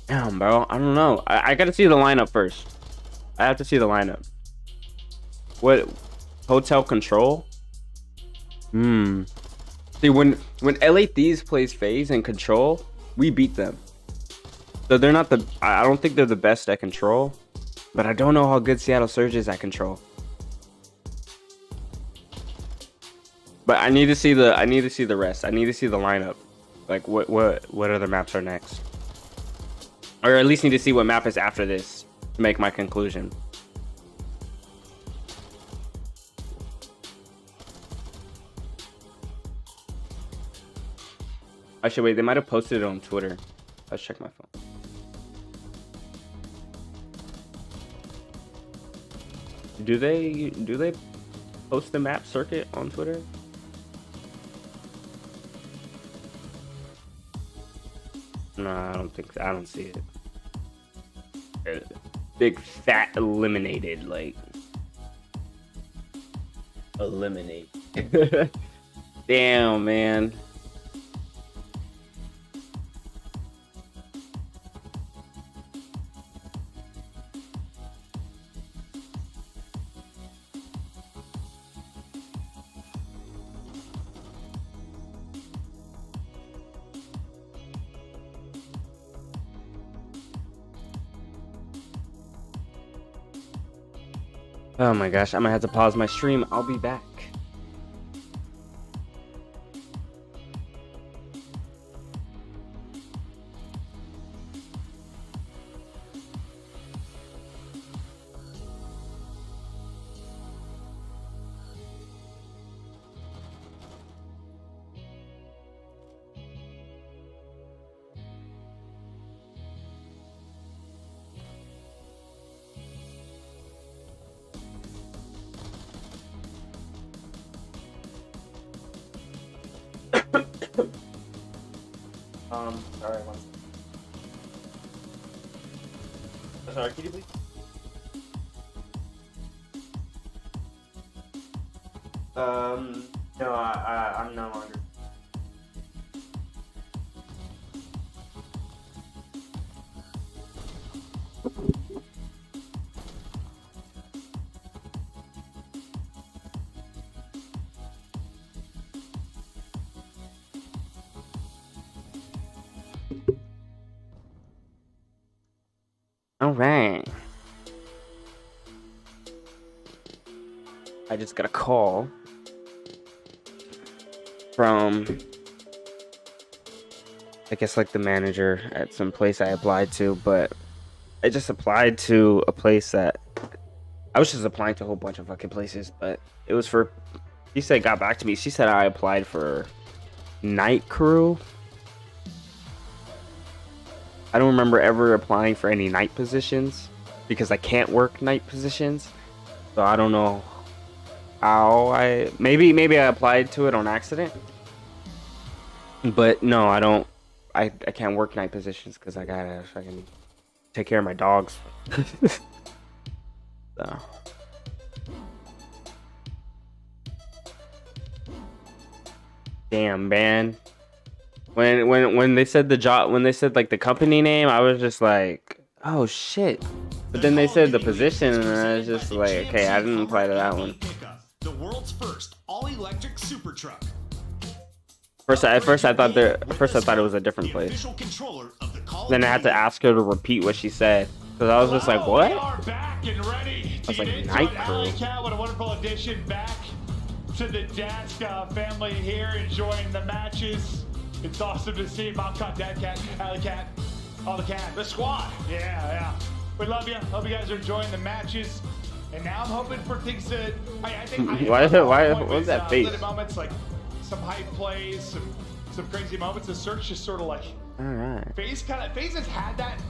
damn, bro, I don't know. I gotta see the lineup first. I have to see the lineup. What hotel control? See, when LA Thieves plays FaZe and control, we beat them. So they're not the. I don't think they're the best at control, but I don't know how good Seattle Surge is at control. But I need to see the. I need to see the rest. I need to see the lineup. Like what other maps are next, or at least need to see what map is after this to make my conclusion. Actually, wait. They might have posted it on Twitter. Let's check my phone. Do they post the map circuit on Twitter? No, I don't think so. I don't see it. Big fat eliminated, like eliminate. Damn, man. Oh my gosh, I might have to pause my stream. I'll be back. Sorry, one second. Sorry, can you please? No, I'm no longer. All right. I just got a call from, I guess, like the manager at some place I applied to, but I just applied to a place that I was just applying to a whole bunch of fucking places, but it was for, she said, got back to me. She said I applied for night crew. I don't remember ever applying for any night positions because I can't work night positions. So I don't know how maybe I applied to it on accident. But no, I don't. I can't work night positions because I gotta fucking take care of my dogs. So. Damn, man. When they said the job, when they said like the company name, I was just like, oh shit. But then they said the position, and I was just like, okay, I didn't apply to that one. The world's first all-electric super truck. At first I thought it was a different place. Then I had to ask her to repeat what she said, because I was just like, what? We are back and ready to I was like, get into night it. crew. What a wonderful addition back to the desc family here, enjoying the matches. It's awesome to see Mom Cat, Dad Cat, Alley Cat, all the cat, the squad. Yeah. We love you. Hope you guys are enjoying the matches. And now I'm hoping for things to. I think. Why was that face? Moments like some hype plays, some crazy moments. The search just sort of like. All right. FaZe has had that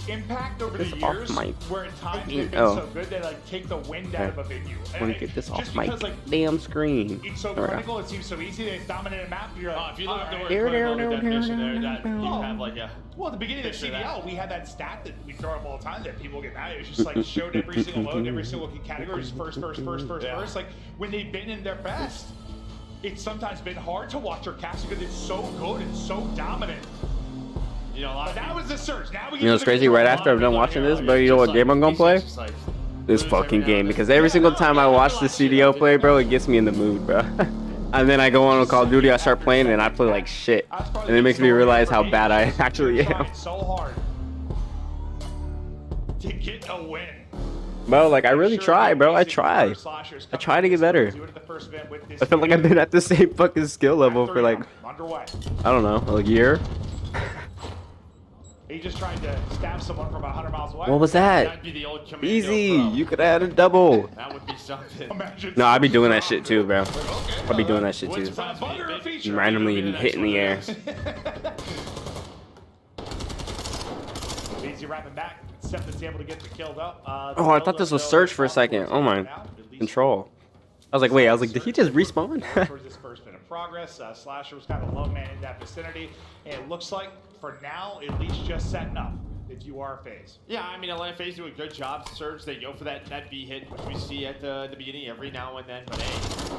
impact over the This years, off mic. where at times they've been so good they like take the wind out of a venue. I want to get this off Just my because, like, damn screen. it's so critical, it seems so easy. They dominate a map. You're like, If you look at the word Here, clinical, there, the definition there, there, that you there. have like a. well, at the beginning of the Picture that. CDL, we had that stat that we throw up all the time that people get mad at. It was just like showed every single mode, every single category, just first. Like when they've been in their best, it's sometimes been hard to watch their cast because it's so good and so dominant. You know, a lot But of that people- was the search. Now we You know what's crazy? Right after I'm done watching this, bro, you know what game I'm gonna play? This fucking game, because every single time I watch the CDO play, bro, it gets me in the mood, bro. And then I go on with Call of Duty, I start playing, and I play like shit. And it makes me realize how bad I actually am. So hard to get a win. Bro, like I really try, bro. I try. I try to get better. I feel like I've been at the same fucking skill level for like, underway. I don't know, a year. He just tried to stab someone from 100 miles away. What was that? That'd be the old commando Easy. pro. You could have had a double. That would be something. Imagine No, I'd be doing that shit too, bro. Okay, I'd be doing that shit too. It's a butter or feature. Randomly hitting the air. Easy wrapping back. Seth is able to get the kill though. Oh, I thought this was Surge for a second. Oh my. Control. I was like, wait, did he just respawn? Towards this first bit of progress, Slasher was kind of a low man in that vicinity, and it looks like for now, at least just setting up. If you are FaZe. Yeah, I mean, Atlanta FaZe do a good job. Surge, they go for that B hit, which we see at the beginning every now and then. But hey,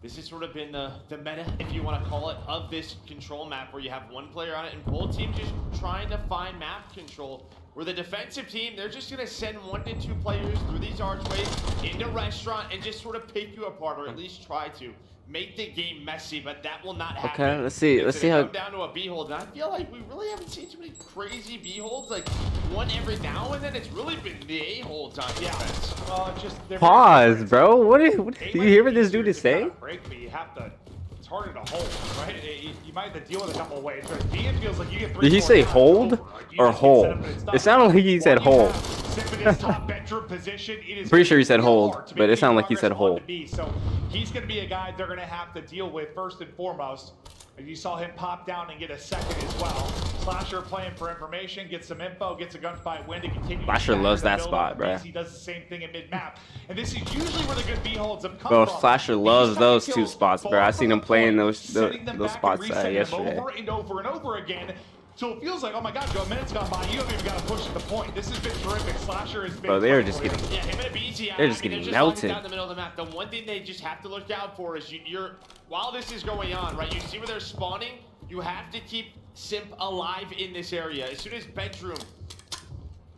this has sort of been the meta, if you want to call it, of this control map where you have one player on it and both teams just trying to find map control. Where the defensive team, they're just going to send 1 to 2 players through these archways into restaurant and just sort of pick you apart, or at least try to. Make the game messy, but that will not happen. Okay, let's see. Let's see how. Come down to a B hold, and I feel like we really haven't seen too many crazy B holds. Like one every now and then. It's really been the A holds on defense. Well, just Pause, bro. What do you hear what this dude is saying? Break me. You have to. It's harder to hold, right? You might have to deal with it a couple of ways. Right? B, it feels like you get 3, Did he 4 say guys hold over. Like, you or just get set hole? up and it's done. It sounded like he said While you hole. have Sip in his top bedroom position, it is Pretty sure he said really hold, hard to but make it sounded like he progress said on hole. to B. So he's going to be a guy they're going to have to deal with first and foremost. And you saw him pop down and get a second as well. Slasher playing for information, gets some info, gets a gunfight win to continue. Slasher loves that spot, bro. He does the same thing in mid-map. And this is usually where the good B holds have come Bro, from. Slasher He's loves trying to those kill 2 spots, bro. far I seen from him the playing point, those setting them back and spots resetting them yesterday. over and over again. So it feels like, oh my god, Joe, minutes gone by, you haven't even got to push at the point. This has been terrific. Slasher has been. Bro, they are just getting. Yeah, him and a BT. They're just getting melted. Down the middle of the map. The one thing they just have to look out for is you're while this is going on, right? You see where they're spawning. You have to keep Simp alive in this area. As soon as bedroom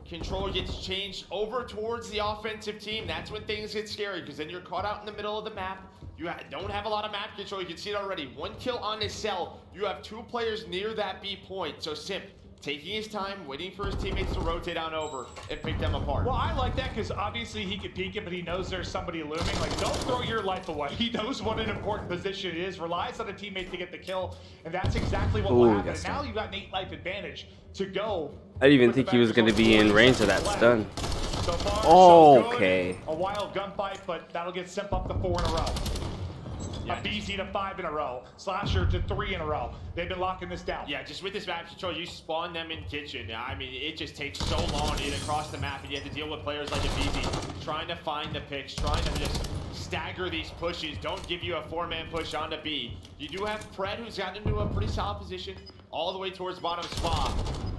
control gets changed over towards the offensive team, that's when things get scary, because then you're caught out in the middle of the map. You don't have a lot of map control. You can see it already. 1 kill on his cell. You have 2 players near that B point. So Simp, taking his time, waiting for his teammates to rotate on over and pick them apart. Well, I like that because obviously he could peek it, but he knows there's somebody looming. Like, don't throw your life away. He knows what an important position it is, relies on a teammate to get the kill, and that's exactly what will happen. And now you've got an 8 life advantage to go. I didn't even think he was going to be in range of that stun. So far, Oh, so good. okay. A wild gunfight, but that'll get Simp up to 4 in a row. Yeah, A BZ to 5 in a row. Slasher to 3 in a row. They've been locking this down. Yeah, just with this map control, you spawn them in kitchen. I mean, it just takes so long to get across the map, and you have to deal with players like a BZ, trying to find the picks, trying to just stagger these pushes. Don't give you a 4-man push onto B. You do have Pred, who's gotten into a pretty solid position, all the way towards bottom spot.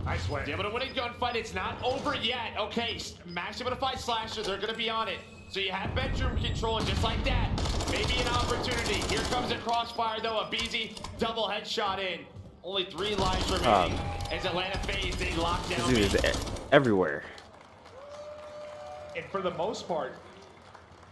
Nice win. Able to win a gunfight. It's not over yet. Okay, Max able to fight Slasher. They're going to be on it. So you have bedroom control, and just like that, maybe an opportunity. Here comes a crossfire, though. A BZ double headshot in. Only 3 lives remaining. As Atlanta FaZe, they lock down. This is everywhere. And for the most part,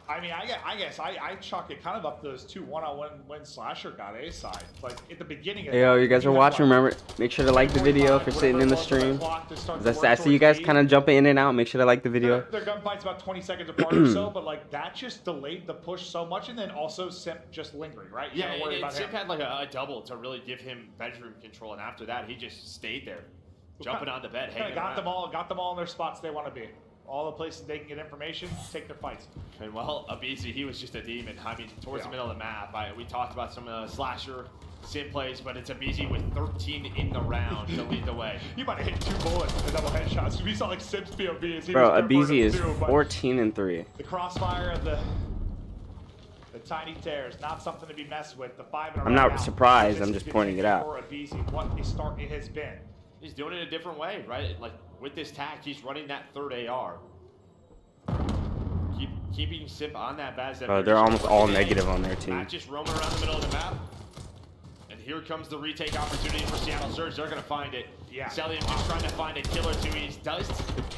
I mean, I guess I chalk it kind of up to those 2 one-on-one when Slasher got A side. Like at the beginning of Hey, yo, you guys are watching. Remember, make sure to like the video if you're sitting in the stream. I see you guys kind of jumping in and out. Make sure to like the video. Their gunfight's about 20 seconds apart or so, but like that just delayed the push so much, and then also Simp just lingering, right? Yeah, and Simp had like a double to really give him bedroom control, and after that, he just stayed there, jumping on the bed, hanging got around. them all in their spots they want to be. All the places they can get information, take their fights. And well, Abizi, he was just a demon. I mean, towards the middle of the map, we talked about some Slasher Sim plays, but it's Abizi with 13 in the round to lead the way. You might have hit 2 bullets with the double headshots. We saw like Sim's POV. Bro, Abizi is 14-3. The crossfire of the tiny tears, not something to be messed with. The 5 in a row. I'm not now. surprised. This I'm is just pointing it out. For Abizi, what a start it has been. He's doing it a different way, right? Like with this tack, he's running that 3rd AR. Keeping Simp on that bad. Bro, they're almost all negative on their team. Not just roaming around the middle of the map. And here comes the retake opportunity for Seattle Surge. They're going to find it. Yeah. Cellium just trying to find a kill or 2. He does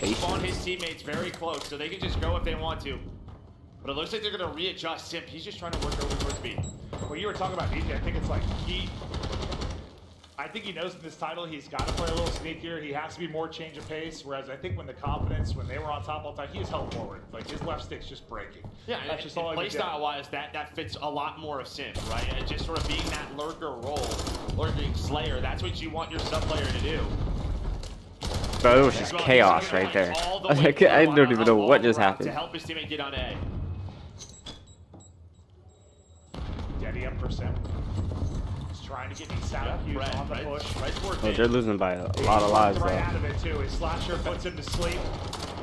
spawn his teammates very close, so they can just go if they want to. But it looks like they're going to readjust Simp. He's just trying to work over towards B. Well, you were talking about BJ. I think it's like I think he knows in this title he's got to play a little sneakier. He has to be more change of pace. Whereas I think when the confidence, when they were on top all the time, he was held forward. Like his left stick's just breaking. Yeah, that's just all. Play style wise, that fits a lot more of Simp, right? And just sort of being that lurker role, lurking slayer. That's what you want your sub player to do. Bro, it was just chaos right there. I don't even know what just happened. To help his teammate get on A. Daddy up for Simp. Trying to get these sound cues on the push. Oh, they're losing by a lot of lives, right though. out of it too. His Slasher puts him to sleep.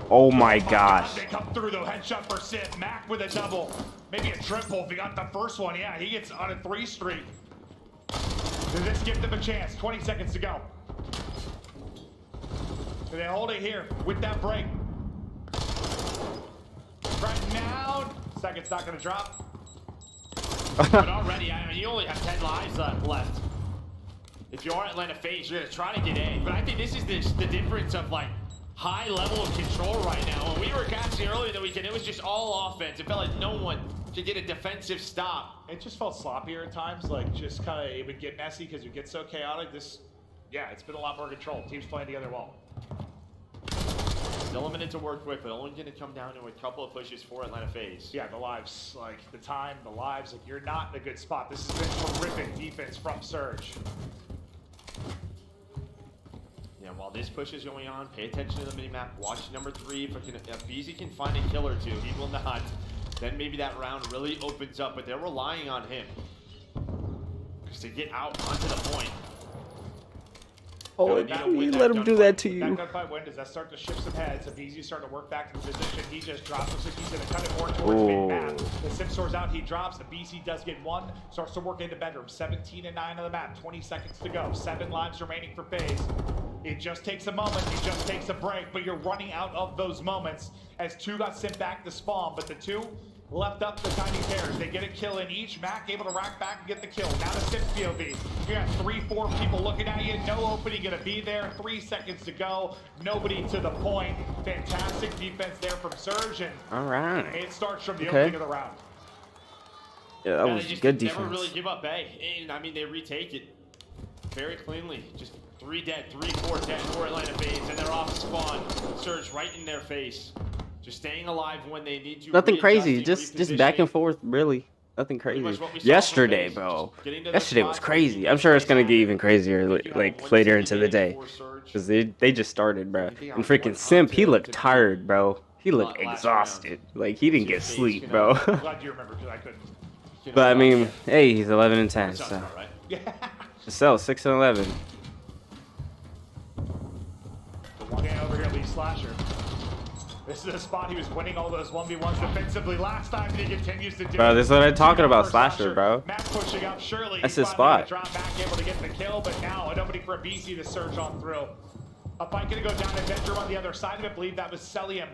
Oh my gosh. They come through though. Headshot for Simp. Mac with a double. Maybe a triple if he got the first one. Yeah, he gets on a 3 streak. Does this give them a chance? 20 seconds to go. Do they hold it here with that break? Right now. Second's not going to drop. But already, I mean, you only have 10 lives left. If you are Atlanta FaZe, you're going to try to get A. But I think this is the difference of, like, high level of control right now. When we were casting earlier in the weekend, it was just all offense. It felt like no one could get a defensive stop. It just felt sloppier at times. Like, just kind of, it would get messy because it would get so chaotic. Yeah, it's been a lot more control. Teams playing together well. Still a minute to work with, but only going to come down to a couple of pushes for Atlanta FaZe. Yeah, the lives, like the time, the lives, like you're not in a good spot. This has been terrific defense from Surge. Yeah, while this push is going on, pay attention to the minimap. Watch number 3. If BZ can find a kill or 2, he will not. Then maybe that round really opens up, but they're relying on him to get out onto the point. Oh, you let him do that to you. That gunfight win, does that start to shift some heads? If Easy starting to work back into position, he just drops. Looks like he's going to cut it more towards mid-map. The Simp soars out, he drops. The BC does get 1, starts to work into bedroom. 17 and 9 on the map, 20 seconds to go. 7 lives remaining for FaZe. It just takes a moment, it just takes a break, but you're running out of those moments as 2 got sent back to spawn, but the 2 left up the tiny tears. They get a kill in each. Mac able to rack back and get the kill. Now the Simp POV. You got 3-4 people looking at you. No opening gonna be there. 3 seconds to go. Nobody to the point. Fantastic defense there from Surge. And all right. it starts from the opening of the round. Yeah, that was good defense. Never really give up A. And I mean, they retake it very cleanly. Just 3 dead, 3, 4 dead for Atlanta FaZe, and they're off spawn. Surge right in their face. Just staying alive when they need to. Nothing crazy. Readjusting, Just back and repositioning. forth, really. Nothing Pretty much crazy. what we saw from Yesterday, FaZe, bro. just getting to those Yesterday was spots, crazy. making I'm sure it's those gonna plays get even happen. crazier, You have like one later city into the day, before Surge. because they just started, bro. Anything And on freaking one Simp, he onto looked the tired, bro. He looked last exhausted. Like he didn't See get if FaZe sleep, can, bro. I'm glad you remember because I couldn't. But I mean, hey, he's 11 and 10, That sounds so about right. Yeah. Sell 6 and 11. The one guy over here leads Slasher. This is a spot he was winning all those 1v1s defensively last time, and he continues to do Bro, it. this is what I'm talking about, For Slasher, bro. Matt pushing up, surely That's he's his finally spot. gonna drop back, able to get the kill, but now nobody for a BC to surge on through. A fight gonna go down to Bedroom on the other side of it. I believe that was Celium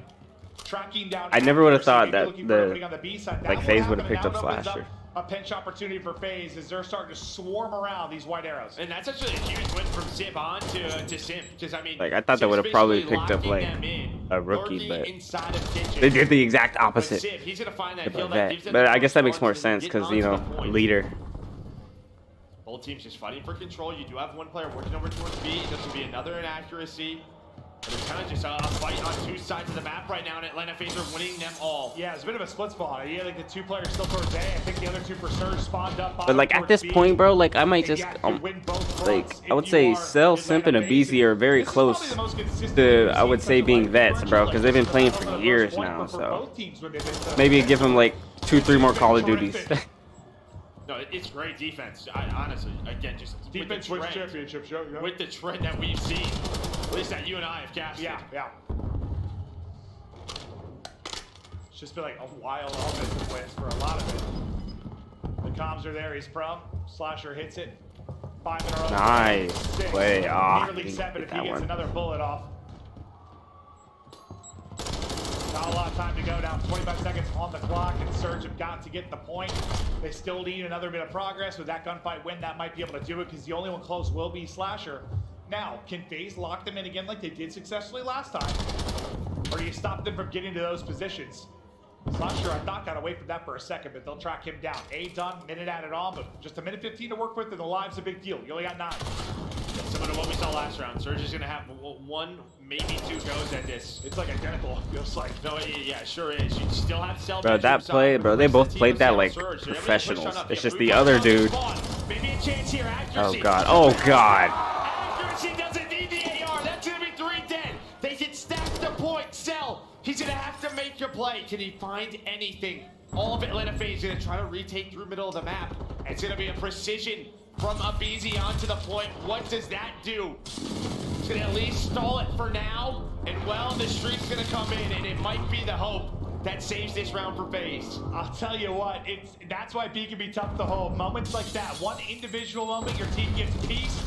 tracking down. I never would have thought Accuracy, that looking for opening on the B side. That like will FaZe happen, would have and picked up now it opens Slasher. A pinch opportunity for FaZe as they're starting to swarm around these white arrows. And that's actually a huge win from Simp on to Simp, because I mean, Like, I thought they Simp's would have probably basically picked up, locking like, them in, a rookie, lurking but inside of kitchens. They did the exact But opposite. Simp, he's gonna find that But kill that gives them But the I guess that makes first more charge sense to get because, you onto know, the point. leader. Both teams just fighting for control. You do have one player working over towards B. This will be another inaccuracy. But it's kind of just a fight on 2 sides of the map right now, and Atlanta FaZe are winning them all. Yeah, it's a bit of a split spawn. Yeah, like the 2 players still towards A. I think the other 2 for Surge spawned up. But like at this point, bro, like I might just like I would say Cell, Simp, and Abizi are very close to, I would say, being vets, bro, because they've been playing for years now. So maybe give them like 2-3 more Call of Duties. No, it's great defense. Honestly, again, just Defense with wins the trend, championships, yeah. with the trend that we've seen, at least that you and I have casted. Yeah. It's just been like a wild offensive wins for a lot of it. The comms are there. He's pro. Slasher hits it. 5 in a row. Nice 6. play. Nearly Didn't 7 get if he that gets one. another bullet off. Not a lot of time to go. Now 25 seconds on the clock, and Surge have got to get the point. They still need another bit of progress. With that gunfight win, that might be able to do it, because the only one close will be Slasher. Now, can FaZe lock them in again like they did successfully last time? Or do you stop them from getting to those positions? Slasher, I thought, got away from that for a second, but they'll track him down. A done, minute added on, but just a minute 15 to work with, and the live's a big deal. You only got 9. Similar to what we saw last round, Surge is going to have 1, maybe 2 goes at this. It's like identical, it feels like. No, yeah, sure is. You still have to sell. Bro, that play, bro, they both played that like professionals. It's just the other dude. Maybe a chance here. Oh god. Oh god. Accuracy doesn't need the AR. That's going to be 3 dead. They can stack the point. Sell. He's going to have to make your play. Can he find anything? All of Atlanta FaZe is going to try to retake through middle of the map. It's going to be a precision from Abizi onto the point. What does that do? It's going to at least stall it for now. And well, the streak's going to come in, and it might be the hope that saves this round for FaZe. I'll tell you what, that's why B can be tough to hold. Moments like that, one individual moment, your team gets peace.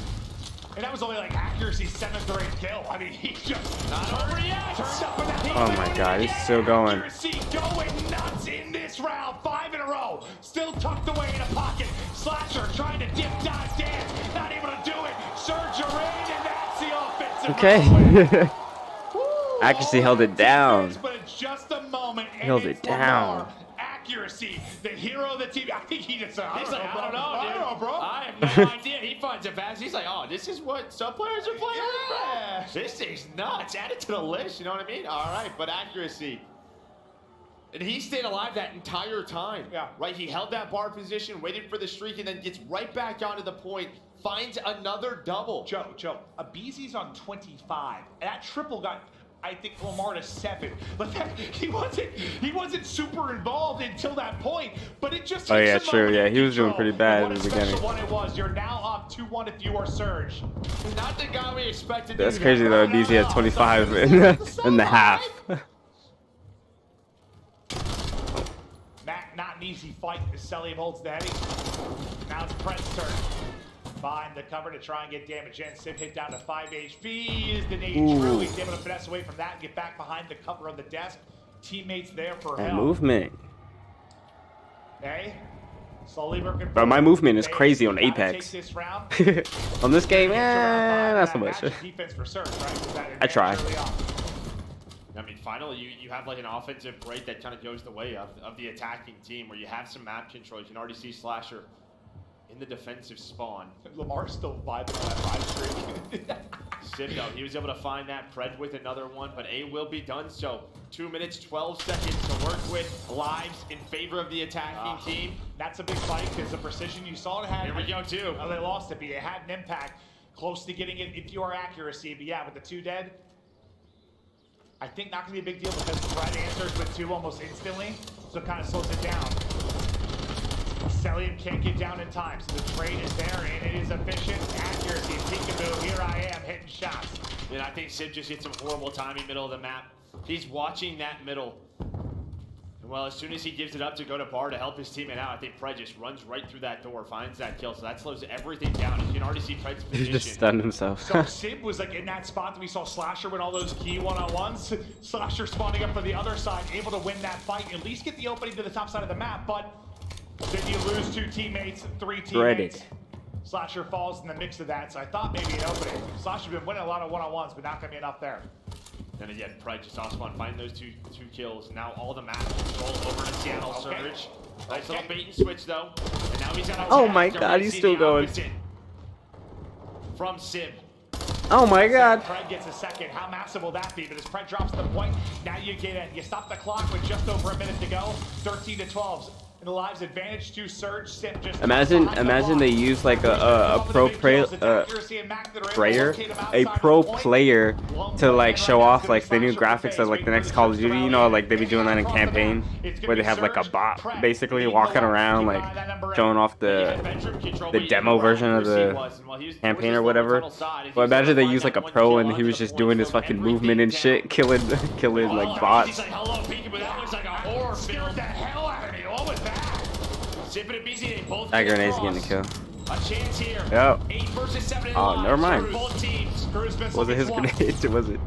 And that was only like accuracy's 7th or 8th kill. I mean, he just Not over yet. turned up with that. He's Oh my doing God, it he's again. still going. Accuracy going nuts in this round. 5 in a row. Still tucked away in a pocket. Slasher trying to dip, dive, dance. Not able to do it. Surge are in, and that's the offensive. Okay. Woo! Accuracy held it down. But it's just a moment. And Held it it's Lamar. down. Accuracy, the hero of the team. I think he just said, He's like, I don't know, dude. I don't know, bro. I have no idea. He finds it fast. He's like, oh, this is what some players are playing with, bro. Yeah. This thing's nuts. Add it to the list, you know what I mean? All right, but accuracy. And he stayed alive that entire time. Yeah. Right? He held that bar position, waited for the streak, and then gets right back onto the point, finds another double. Joe, Abizi's on 25. That triple got, I think, Lamar to 7. But that, he wasn't super involved until that point. But it just Oh, takes yeah, a true, moment yeah, to he was doing control. pretty bad And in the what a special beginning. one it was. You're now up 2-1 if you are Surge. Not the guy we expected. That's to do crazy that. though. BZ had 25 in the half. Matt, not an easy fight as Celium holds the heading. Now it's Brent's turn. Behind the cover to try and get damage in. Sim hit down to 5 HP. Is the nade true? He's able to finesse away from that and get back behind the cover of the desk. Teammates there for And help. movement. Okay. Slowly working. Bro, my movement is crazy on Gotta Apex. take this round. On this game, Around not five, so much. match defense for Surge, right? 'Cause that I try. advantage early on. I mean, finally, you have like an offensive break that kind of goes the way of the attacking team, where you have some map control. You can already see Slasher in the defensive spawn. Lamar's still vibing on that 5 streak. Sim, though, he was able to find that Pred with another one, but A will be done. So 2 minutes, 12 seconds to work with. Lives in favor of the attacking team. That's a big fight because the precision you saw it had. Here we go, too. Oh, they lost it, but it had an impact. Close to getting it if your accuracy. But yeah, with the 2 dead, I think not going to be a big deal because Pred answers with 2 almost instantly. So it kind of slows it down. Celium can't get down in time, so the trade is there, and it is efficient. Accuracy, peekaboo, here I am, hitting shots. And I think Sim just hit some horrible timing middle of the map. He's watching that middle. And well, as soon as he gives it up to go to Bar to help his teammate out, I think Pred just runs right through that door, finds that kill, so that slows everything down. You can already see Pred's position. He just stunned himself. So Sim was like in that spot that we saw Slasher win all those key one-on-ones. Slasher spawning up for the other side, able to win that fight, at least get the opening to the top side of the map, but then you lose 2 teammates, 3 teammates. Slasher falls in the mix of that, so I thought maybe an opening. Slasher's been winning a lot of one-on-ones, but not gonna be enough there. And again, Pred just awesome on finding those two kills. Now all the map control over to Seattle Surge. Nice little bait and switch though. And now he's on Oh my god, he's still going. From Sim. Oh my god. Pred gets a second. How massive will that be? But as Pred drops the point, now you get in. You stop the clock with just over a minute to go. 13 to 12. And the lives advantage to Surge. Sim just Imagine they use like a pro player to like show off like the new graphics of like the next Call of Duty. You know, like they be doing that in campaign where they have like a bot basically walking around like showing off the demo version of the campaign or whatever. But imagine they use like a pro and he was just doing his fucking movement and shit, killing like bots. That grenade's getting a kill. A chance here. Yep. 8 versus 7 Oh, never mind. Both teams. Was it his grenade? Was it?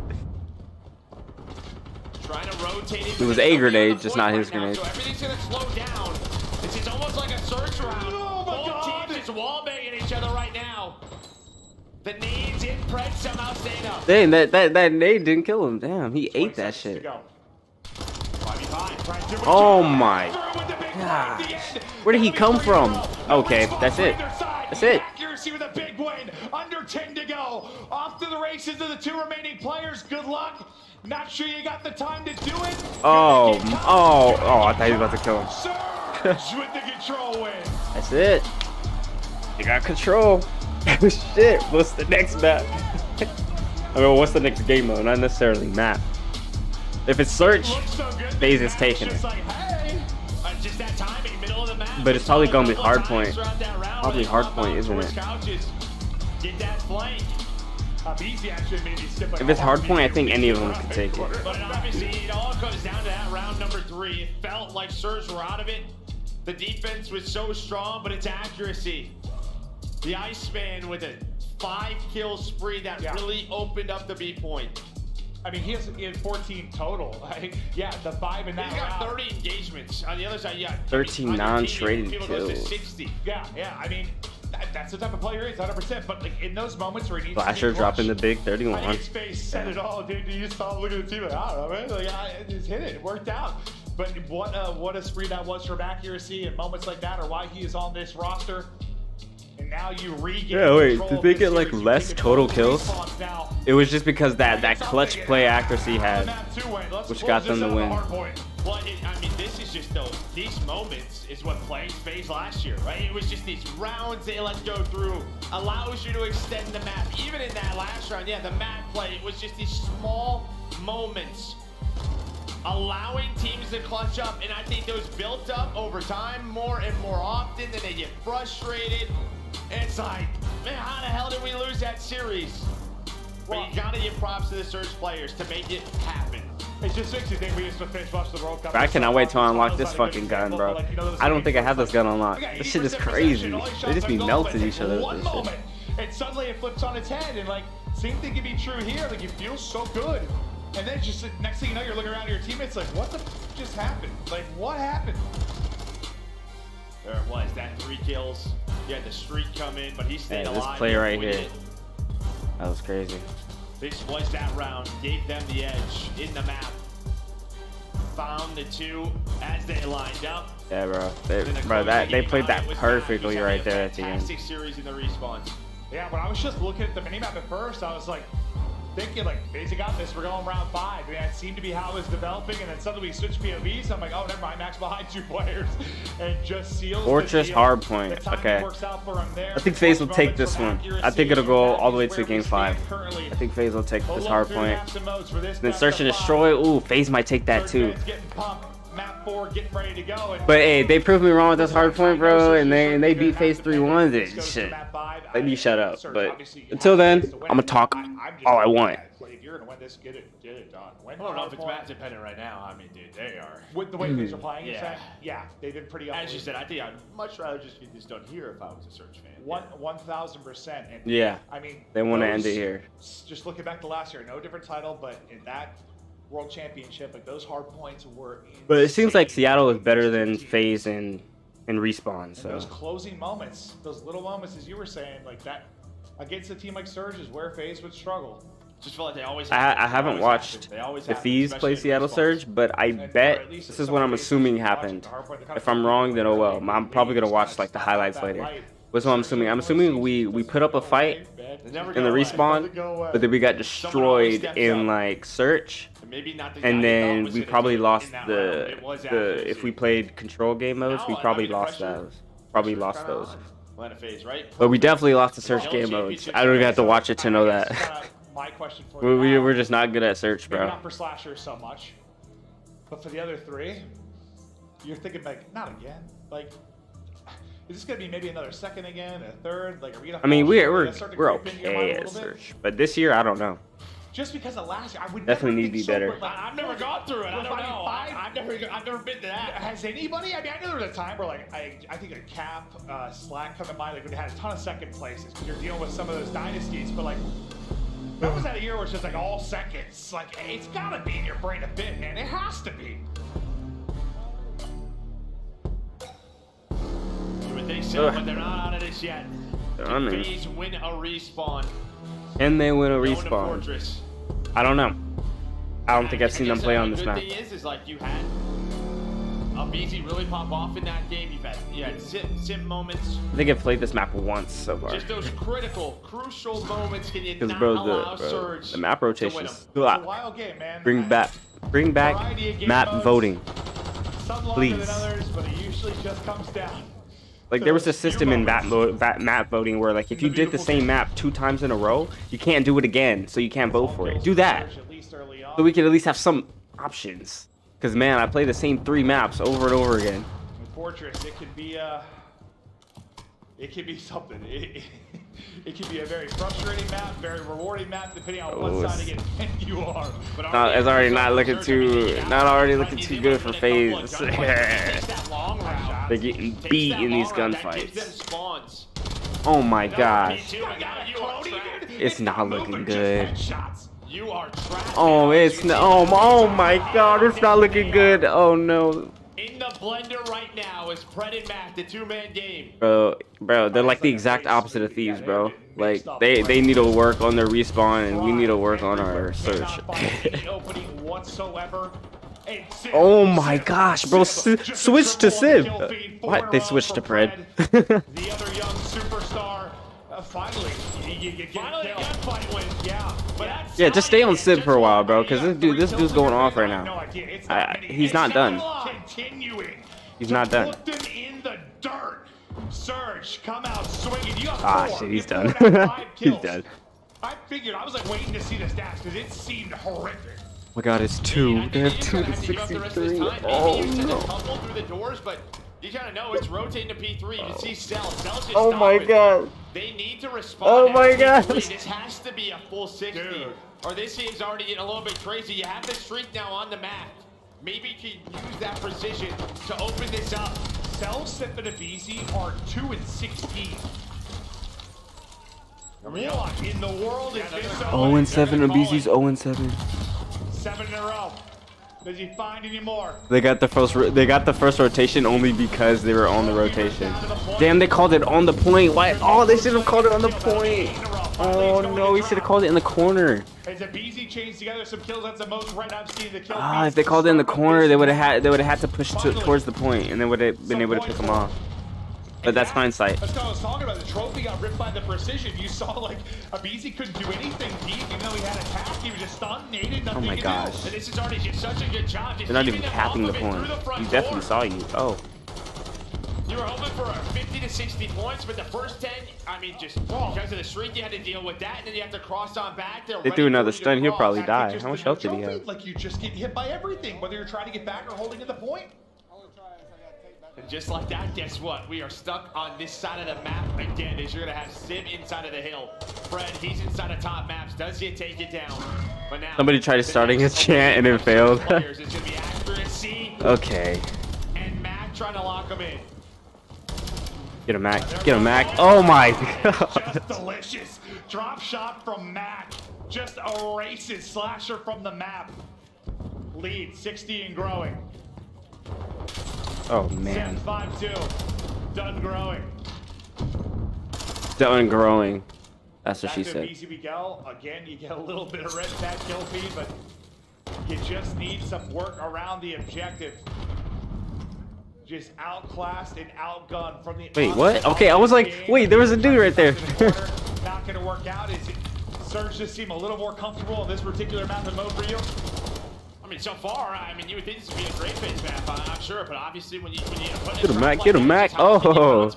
Trying to rotate it was a grenade, just not his grenade. So everything's gonna slow down. This is almost like a search round. Both teams just wallbanging each other right now. The nades in Pred somehow staying up. Dang, that nade didn't kill him. Damn, he ate that shit. Oh my gosh. Where did he come from? Okay, that's it. That's it. Accuracy with a big win. Under 10 to go. Off to the races of the 2 remaining players. Good luck. Not sure you got the time to do it. Oh, I thought he was about to kill him. Surge with the control win. That's it. You got control. Shit, what's the next map? I mean, what's the next game mode? Not necessarily map. If it's search, FaZe is taking it. Just that timing, middle of the map. But it's probably gonna be Hardpoint. Probably Hardpoint, isn't it? Get that flank. If it's Hardpoint, I think any of them can take it. But obviously, it all comes down to that round number 3. It felt like Surge were out of it. The defense was so strong, but it's accuracy. The Iceman with a 5-kill spree that really opened up the B point. I mean, he has 14 total. Like, yeah, the 5 in that He's got round. 30 engagements. On the other side, 13 non-traded kills. 60. Yeah, I mean, that's the type of player he is, 100%. But like in those moments where he needs Slasher to be dropping the big I 31. think his face said it all, dude. You saw him look at the team like, I don't know, man. Like, I just hit it. It worked out. But what a spree that was from accuracy and moments like that are why he is on this roster. And now you regain did they get like less total kills? It was just because that clutch play accuracy had, which got them the win. Well, I mean, this is just these moments is what playing FaZe last year, right? It was just these rounds they let go through, allows you to extend the map. Even in that last round, the map play, it was just these small moments allowing teams to clutch up, and I think those built up over time more and more often. Then they get frustrated. And it's like, man, how the hell did we lose that series? Well, you gotta give props to the Surge players to make it happen. It just makes you think we used to finish watching the World Cup. I cannot wait to unlock this fucking gun, bro. I don't think I have this gun unlocked. This shit is crazy. They just be melting each other with this shit. And suddenly it flips on its head, and like, same thing can be true here. Like, you feel so good. And then just next thing you know, you're looking around at your teammates like, what the f just happened? Like, what happened? There it was, that 3 kills. You had the streak come in, but he stayed alive. This play right here. That was crazy. This was that round. Gave them the edge in the map. Found the 2 as they lined up. Yeah, bro. They played that perfectly right there at the end. Fantastic series in the respawns. Yeah, when I was just looking at the minimap at first, I was like thinking like, FaZe got this. We're going round 5. And that seemed to be how it was developing. And then suddenly we switched POVs. I'm like, oh, never mind. Max behind 2 players and just seals. Fortress Hardpoint. Okay. I think FaZe will take this one. I think it'll go all the way to game 5. I think FaZe will take this Hardpoint. Then Search and Destroy. Ooh, FaZe might take that too. Map 4 getting ready to go. But hey, they proved me wrong with this Hardpoint, bro, and they beat FaZe 3-1. Then shit. Let me shut up. But until then, I'm gonna talk all I want. If you're gonna win this, get it done. I don't know if it's map dependent right now. I mean, dude, they are. With the way FaZe are playing, Yeah. yeah, they've been pretty. As you said, I think I'd much rather just get this done here if I was a Search fan. 1000%. And Yeah. I mean, They want to end it here. Just looking back to last year, no different title, but in that World Championship, like those hard points were. But it seems like insane. Seattle is better than FaZe in Respawn. And So those closing moments, those little moments, as you were saying, like that against a team like Surge is where FaZe would struggle. Just feel like they always. I haven't watched the FaZe play Seattle Surge, but I bet this is what I'm assuming happened. If I'm wrong, then oh well. I'm probably gonna watch like the highlights later. What's what I'm assuming? I'm assuming we put up a fight in the Respawn, but then we got destroyed in like Search. And then we probably lost the if we played control game modes, we probably lost those. Probably lost those. But we definitely lost the Search game modes. I don't even have to watch it to know that. My question for you. We're just not good at Search, Maybe bro. not for slashers so much, but for the other 3, you're thinking like, not again. Like, is this gonna be maybe another second again, a third? Like, are we gonna? I mean, we're okay okay at Search, but this year I don't know. Just because of last year, I would Definitely never need to be think so, better. but, like, I've never gone through it. I don't know. I've never been to that. Has anybody? I mean, I know there was a time where like I think a Cap, Slack come to mind, like when they had a ton of second places because you're dealing with some of those dynasties, but like. That was that a year where it's just like all seconds. Like, it's gotta be in your brain a bit, man. It has to be. You would think so, but they're not out of this yet. I mean, FaZe win a respawn. can they win a Going to Respawn? Fortress. I don't know. I don't think I've seen them play on this map. The good thing is like you had a BZ really pop off in that game. You had sim moments. I think I've played this map once so far. Just those critical, crucial moments can you Because not bro, allow the Surge map to win rotations. them. It's a wild game, man. Bring back Variety of game map modes. voting. Some longer please. than others, but it usually just comes down. Like there was a system in map voting where like if you did the same map 2 times in a row, you can't do it again, so you can't vote for it. Do that, At least early on. so we could at least have some options. Cause man, I play the same 3 maps over and over again. With Fortress, it could be something. It could be a very frustrating map, very rewarding map, depending on what side of it you are. But It's already not looking too good for FaZe. They're getting beat in these gunfights. Oh my gosh, it's not looking good. Oh, it's not. Oh my God, it's not looking good. Oh no. In the blender right now is Pred and Mac, the 2-man game. Bro, they're like the exact opposite of Thieves, bro. Like they need to work on their respawn and we need to work on our search. Oh my gosh, bro, switch to Civ. What? They switched to Pred. The other young superstar, finally, you get a gunfight win. Yeah, but that's Yeah, just stay on Civ for a while, bro, because this dude's going off right now. He's not done. He's not done. Put them in the dirt. Surge, come out swinging. You got 4. Ah, shit, he's You done. poured out 5 He's kills. done. I figured, I was like waiting to see the stats because it seemed horrific. Oh my God, it's 2. They have 2 to 63. Oh no. Through the doors, but you gotta know it's rotating to P3. You can see Cell's just Oh my stopping. God. They need to respond. Oh at my P3. God. This has to be a full 60. Dude. Or this game's already getting a little bit crazy. You have the streak now on the map. Maybe you can use that precision to open this up. Cell, Sip, and Abizi are 2 and 16. What in the world has been so 0 and 7. Abizi's 0 and 7. 7 in a row. Does he find any more? They got the first rotation only because they were on the rotation. Damn, they called it on the point. Why? Oh, they should have called it on the point. Oh no, he should have called it in the corner. As a BZ chains together some kills, that's the most right now I'm seeing the kill. Ah, if they called it in the corner, they would have had to push towards the point, and they would have been able to pick him off. But that's hindsight. That's what I was talking about. The trophy got ripped by the precision. You saw like Abizi couldn't do anything deep, even though he had attack. He was just stunned, naded, nothing Oh my to gosh. do. And this is already just such a good job. They're not even capping the point. He definitely saw you. Oh. You were hoping for 50 to 60 points, but the first 10, I mean, just because of the streak, you had to deal with that, and then you have to cross on back. They threw another stun, he'll probably die. How much health did he have? Like you just get hit by everything, whether you're trying to get back or holding at the point. And just like that, guess what? We are stuck on this side of the map again, as you're going to have Sim inside of the hill. Fred, he's inside of top maps. Does he take it down? But now, Somebody tried starting his chant and it failed. It's going to be accuracy. Okay. And Mac trying to lock him in. Get him, Mac. Get him, Mac. Oh my god. Just delicious. Drop shot from Mac. Just erases Slasher from the map. Lead 60 and growing. Oh man. 5-2. Done growing. Done growing. That's what she Back to said. BC Miguel. Again, you get a little bit of red fat kill feed, but you just need some work around the objective. Just outclassed and outgunned from the. Wait, what? Okay, I was like, wait, there was a dude right there. Not going to work out. Is it? Surge just seem a little more comfortable in this particular map and mode for you? I mean, so far, I mean, you would think this would be a great FaZe map, I'm sure, but obviously when you put Get him, Mac. Get him, Mac. Oh.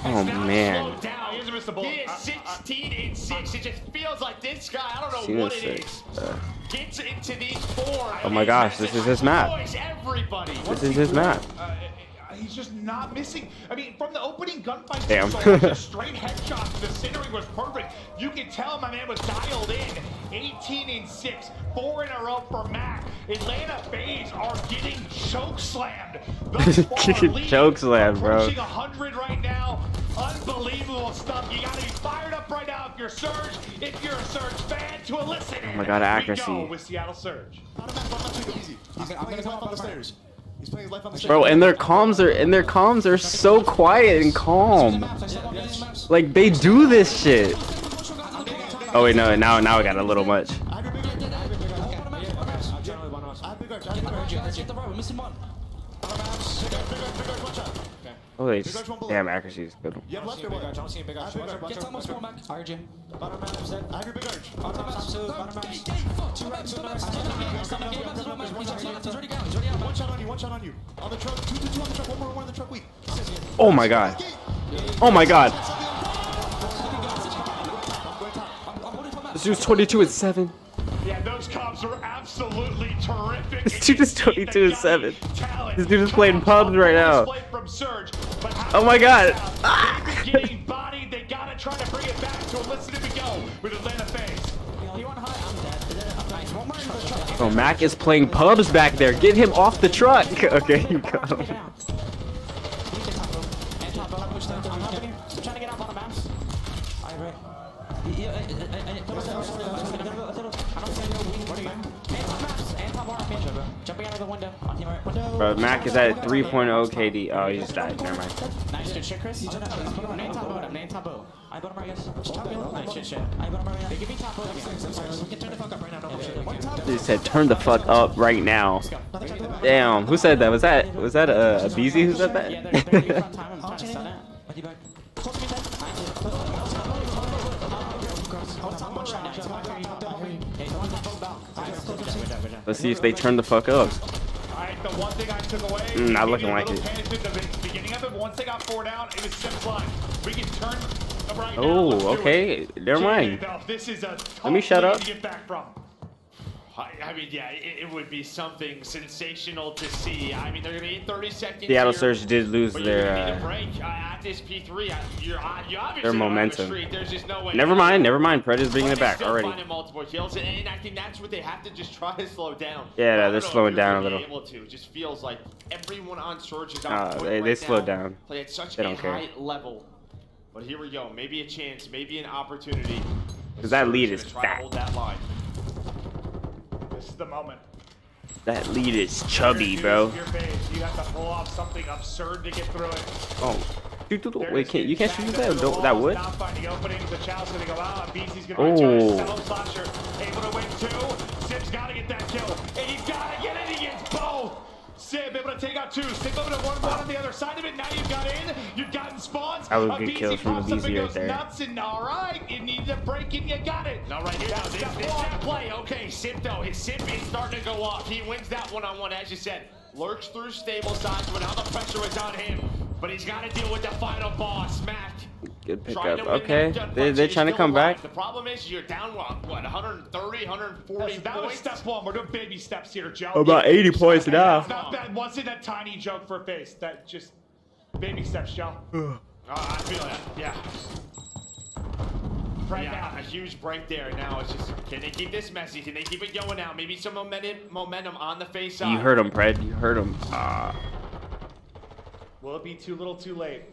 Oh man. He is 16 and 6. It just feels like this guy, I don't know what it is. Gets into these four. Oh my gosh, this is his map. Everybody. This is his map. He's just not missing. I mean, from the opening gunfight, Damn. just straight headshots. The centering was perfect. You can tell my man was dialed in. 18 and 6, 4 in a row for Mac. Atlanta FaZe are getting choke slammed. Getting choke slammed, bro. Approaching 100 right now. Unbelievable stuff. You got to be fired up right now if you're Surge. If you're a Surge fan, to elicit it. Oh my god, accuracy. We go with Seattle Surge. I'm gonna come up on the stairs. He's playing his life on the stairs. Bro, and their comms are so quiet and calm. Like they do this shit. Oh wait, no, now I got a little much. Holy damn, accuracy is good. You have left or what? I don't see a big arch. Get Thomas more, Mac. RJ. Bottom map, set. I have your big arch. Bottom map, two. Bottom map. Two racks, two racks. He's already down. He's already out. One shot on you. One shot on you. On the truck. Two on the truck. One more on the truck. Wait. Oh my god. Oh my god. This dude's 22 and 7. Yeah, those comps are absolutely terrific. This dude is 22 and 7. This dude is playing pubs right now. Oh my god. Getting bodied, they gotta try to bring it back. So listen to me go with Atlanta FaZe. Oh, Mac is playing pubs back there. Get him off the truck. Okay, you go. Jumping out of the window. Bro, Mac is at 3.0 KD. Oh, he just died. Never mind. Nice good shit, Chris. Name top boat. Name top boat. I bottom right, guys. Nice shit, shit. I bottom right. They give me top boat again. We can turn the fuck up right now. No, He said, "Turn the fuck up right now." Damn, who said that? Was that a BZ who said that? Yeah, they're front time. I'm trying to stun it. Let's see if they turn the fuck up. Alright, the one thing I took away. Not looking like it. At the beginning of it, once they got 4 down, it was Sim's line. We can turn right now. Oh, Let's do okay. it. Never mind. This is a Let me shut tough up. lead to get back from. I mean, yeah, it would be something sensational to see. I mean, they're going to need 30 seconds. Seattle here, Surge did lose but you're gonna need their a break at this P3. You obviously their don't have a momentum. streak. There's just no way. Never mind. Pred is bringing But it back they're still already. finding multiple kills, and I think that's what they have to just try to slow down. Yeah, I don't they're know if slowing you're down a gonna be little. Able to. It just feels like everyone on Surge is on point They right slowed now, down. Play at such They a don't care. high level. But here we go. Maybe a chance. Maybe an opportunity. Because that Surge lead gonna is try to fat. hold that line. This is the moment. That lead is chubby, bro. Your phase. You have to pull off something absurd to get through it. Oh, Shoot through the wait, can't you can't shoot through that wood? Not finding openings. The child's gonna go out. BC's gonna Oh. return. Settle Slasher able to win 2. Sib's gotta get that kill. And he's gotta get it against both. Sib able to take out 2. Sib able to 1-1 on the other side of it. Now you've got in. You've gotten spawns. That was a good kill from the pops up and BZ right goes there. nuts, and all right, it needs a break and you got it. Now right here, now, That's this step is one. that play. Okay, Sip though, his Sip is starting to go off. He wins that one-on-one, as you said. Lurks through stable sides, but now the pressure is on him. But he's got to deal with the final boss, Mac. Good Trying pickup. to win Okay, that gunfight, they're so he's trying to still come alive. back. The problem is you're down, what, 130, 140 That was points? step 1. We're doing baby steps here, Joe. About 80 points now. That wasn't a tiny joke for FaZe. That just baby steps, Joe. Oh, I feel that, yeah. Right Yeah, now. a huge break there. Now it's just, can they keep this messy? Can they keep it going now? Maybe some momentum on the face side. You heard him, Pred. You heard him. Will it be too little too late?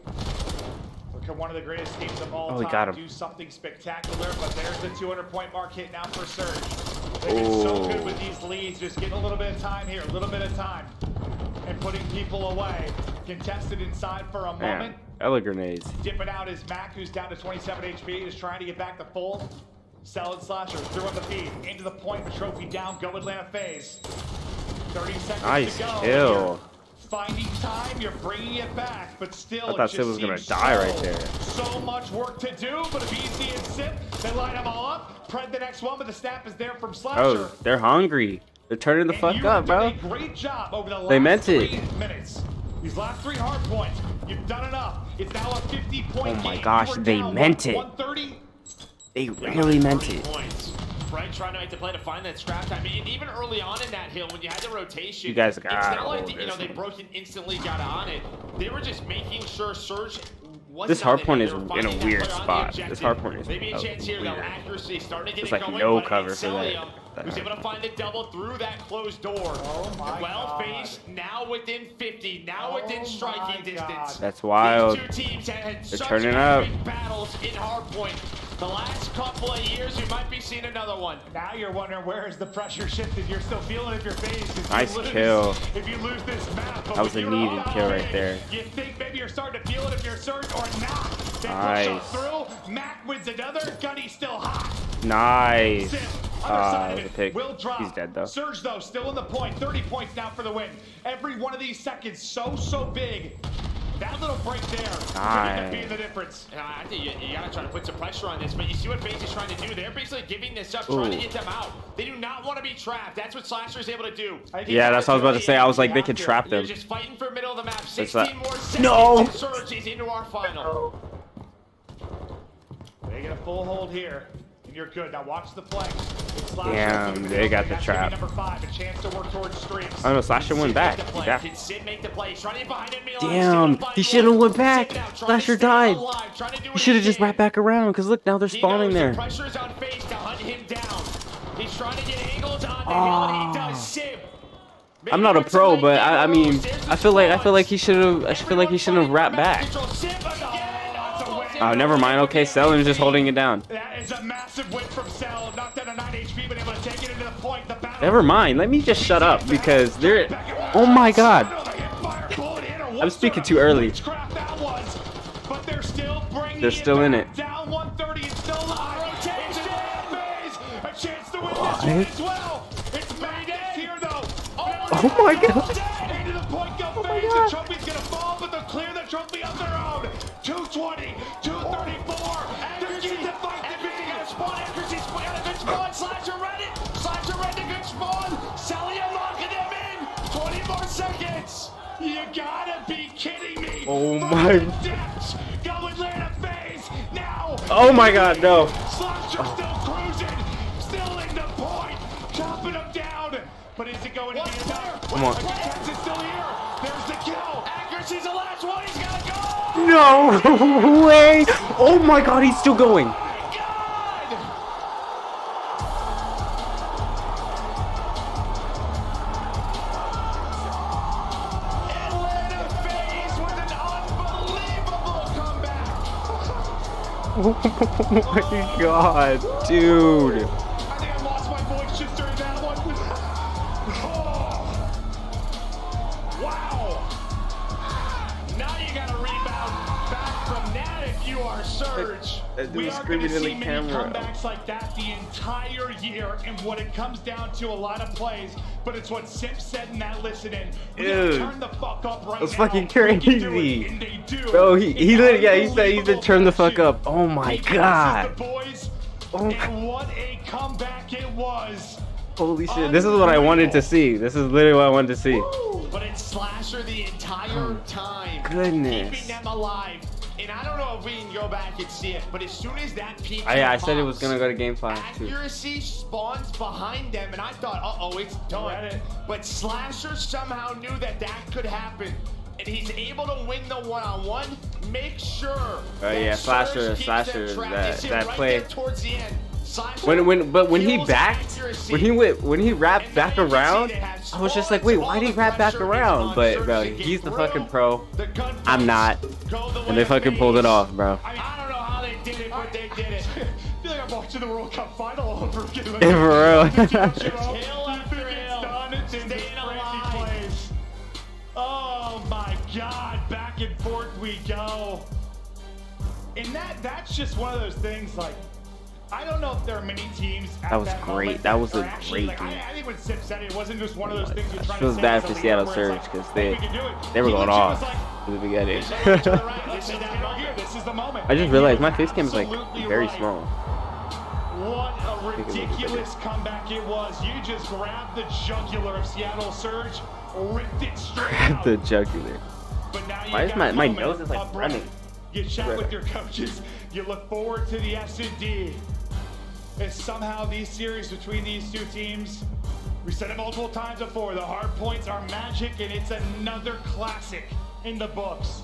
Can one of the greatest teams of all he time got him. do something spectacular? But there's the 200-point mark hit now for Surge. They've been so good with these leads, just getting a little bit of time here, a little bit of time, and putting people away. Contested inside for a moment. Man, Ella grenades. Dipping out is Mac, who's down to 27 HP, is trying to get back to full. Solid Slasher through on the feed, into the point, the trophy down, go Atlanta FaZe. 30 seconds Nice to go. kill. You're finding time, you're bringing it back, but still, I thought it Sid just was gonna seems die right there. So much work to do, but if BC and Sip, they line them all up. Pred the next one, but the snap is there from Slasher. Oh, they're hungry. They're turning the And fuck you up, have bro. done a great job over the last They meant 3 it. minutes. These last 3 hard points, you've done enough. It's now a 50-point Oh my game. gosh, You were they down, meant it. 130. They really meant 30 it. points. Fred trying to make the play to find that scrap time. And even early on in that hill, when you had the rotation, You guys it's gotta not like hold they this. broke and instantly got on it. They were just making sure Surge wasn't This on hard it. point They is were in finding a that weird player on the spot. objective. This hard point is Maybe a chance here, though. weird. Accuracy starting to get There's it like going. no but cover it's for that. Celium who's able to find the double through that closed door. Oh my well, God. FaZe now within 50, now Oh within my striking distance. God. That's wild. These 2 teams had such turning up. epic battles in Hardpoint. The last couple of years, we might be seeing another one. Now you're wondering where is the pressure shifted. You're still feeling if your FaZe. Nice kill. If you lose this map, but That was when a you're needed all kill in, right there. You think maybe you're starting to feel it if you're Surge or not. They Nice. push on through. Mac wins another. Gunny's still hot. Nice. Sim, other side of The it, pick. will drop. He's dead though. Surge though, still in the point. 30 points now for the win. Every one of these seconds so big. That little break there could end up being the difference. I think you gotta try to put some pressure on this, but you see what FaZe is trying to do. They're basically giving this up, trying to get them out. They do not want to be trapped. That's what Slasher is able to do. Yeah, that's what I was about to say. I was like, they could trap You're them. just fighting for middle of the map. It's 16 more seconds. No! And Surge is into our final. They get a full hold here, and you're good. Now watch the flank. It's Slasher Damn, through the they middle. got the That's gonna be trap. Number 5, a chance to work towards streaks. Oh no, Slasher went back. Make the play. Yeah. Can Sid make the play? He's trying to get behind enemy lines. Damn, Still he find should have one. went back. Sid now trying to Slasher stay died. alive, trying to do He what should have just can. wrapped back around, because look, now they're He spawning knows there. The pressure is on FaZe to hunt him down. He's trying to get angles on the hill, and he does. Sib. Maybe I'm not a with pro, some but I mean, moves, there's the I feel like spawns. he should have. I feel like he shouldn't have wrapped back. Sib again. Oh, never mind. Okay, Selen's just holding it down. That is a massive win from Cell. Knocked down to 9 HP, but able to take it into the point. The battle. Never mind. Let me just shut up because they're. Oh my God. I'm speaking too early. Crap that was, but they're still bringing They're still in back. it. Down 130 and still alive. Rotation. A chance to win this What? one as well. It's Magnus here though. Oh my God. Into the point go Oh my FaZe. God. The trophy's gonna fall, but they'll clear the trophy of their own. 220, 234. They're getting to fight the Accuracy got a big. spawn. Accuracy got a good spawn. Slasher read it. Slasher read the good spawn. Sally unlocking them in. 20 more seconds. You gotta be kidding me. Oh From my- the depths, go Atlanta FaZe now. Oh my God, no. Slasher still cruising, still in the point, chopping them down. But is it going to be enough? Come on. The contest is still here. There's the kill. Accuracy's the last one. He's gotta go. No way. Oh my God, he's still going. My God. Atlanta FaZe with an unbelievable comeback. Oh my God, dude. I think I lost my voice just during that one. Oh. Wow. Now you gotta rebound back Surge. That dude We was are going screaming to in see the many camera. comebacks like that the entire year, and what it comes down to a lot of plays, but it's what Simp said in that listen-in. We gotta Dude, turn the fuck up right that's now. fucking We can do crazy. it, and they do. Bro, he It's literally, yeah, he said unbelievable turn the fuck passion. up. Oh my He passes god. the boys, Oh. and what a comeback it was. Holy shit. This is what I wanted to see. This is literally what I wanted to see. But it's Slasher the entire time. Goodness. Keeping them alive. And I don't know if we can go back and see it, but as soon as that peak I said it was gonna go to game 5 too. accuracy spawns behind them, and I thought, uh-oh, it's done. Read it. But Slasher somehow knew that that could happen. And he's able to win the one-on-one. Make sure. Oh that yeah, Surge Slasher, keeps them trapped. that You see that right play. there towards the end. Slasher When he kills backed, accuracy. when he wrapped And back now you can see around, they have I was just like, spawns, wait, why all did he the wrap back pressure is around? on But Surge bro, to get he's the through. fucking pro. The gunfights I'm not, go the way and they of fucking pulled it FaZe. off, bro. I I don't know how they did it, but they did it. I feel like I'm watching the World Cup final all over again. For real. Hill after hill. Done it in Staying crazy alive. plays. Oh my God, back and forth we go. And that's just one of those things, like, I don't know if there are many teams at That was that great. moment That was are a actually, great like, game. I think when Sip said it, it wasn't just one of those things you're I trying feels to say bad as a for leader Seattle where it's Surge like, because hey, we can do it. they were He going legit off was like, in the beginning. this is the right, this is that here, this is the moment. I just And realized he my was face cam is like absolutely very right. small. What a it a little bit ridiculous comeback it was. You just grabbed the jugular of Seattle Surge, ripped it straight out. The jugular. But now you Why is got my a moment nose is like of breath. running? You chat Right. with your coaches. You look forward to the S&D. As somehow these series between these two teams, we said it multiple times before, the hard points are magic, and it's another classic in the books.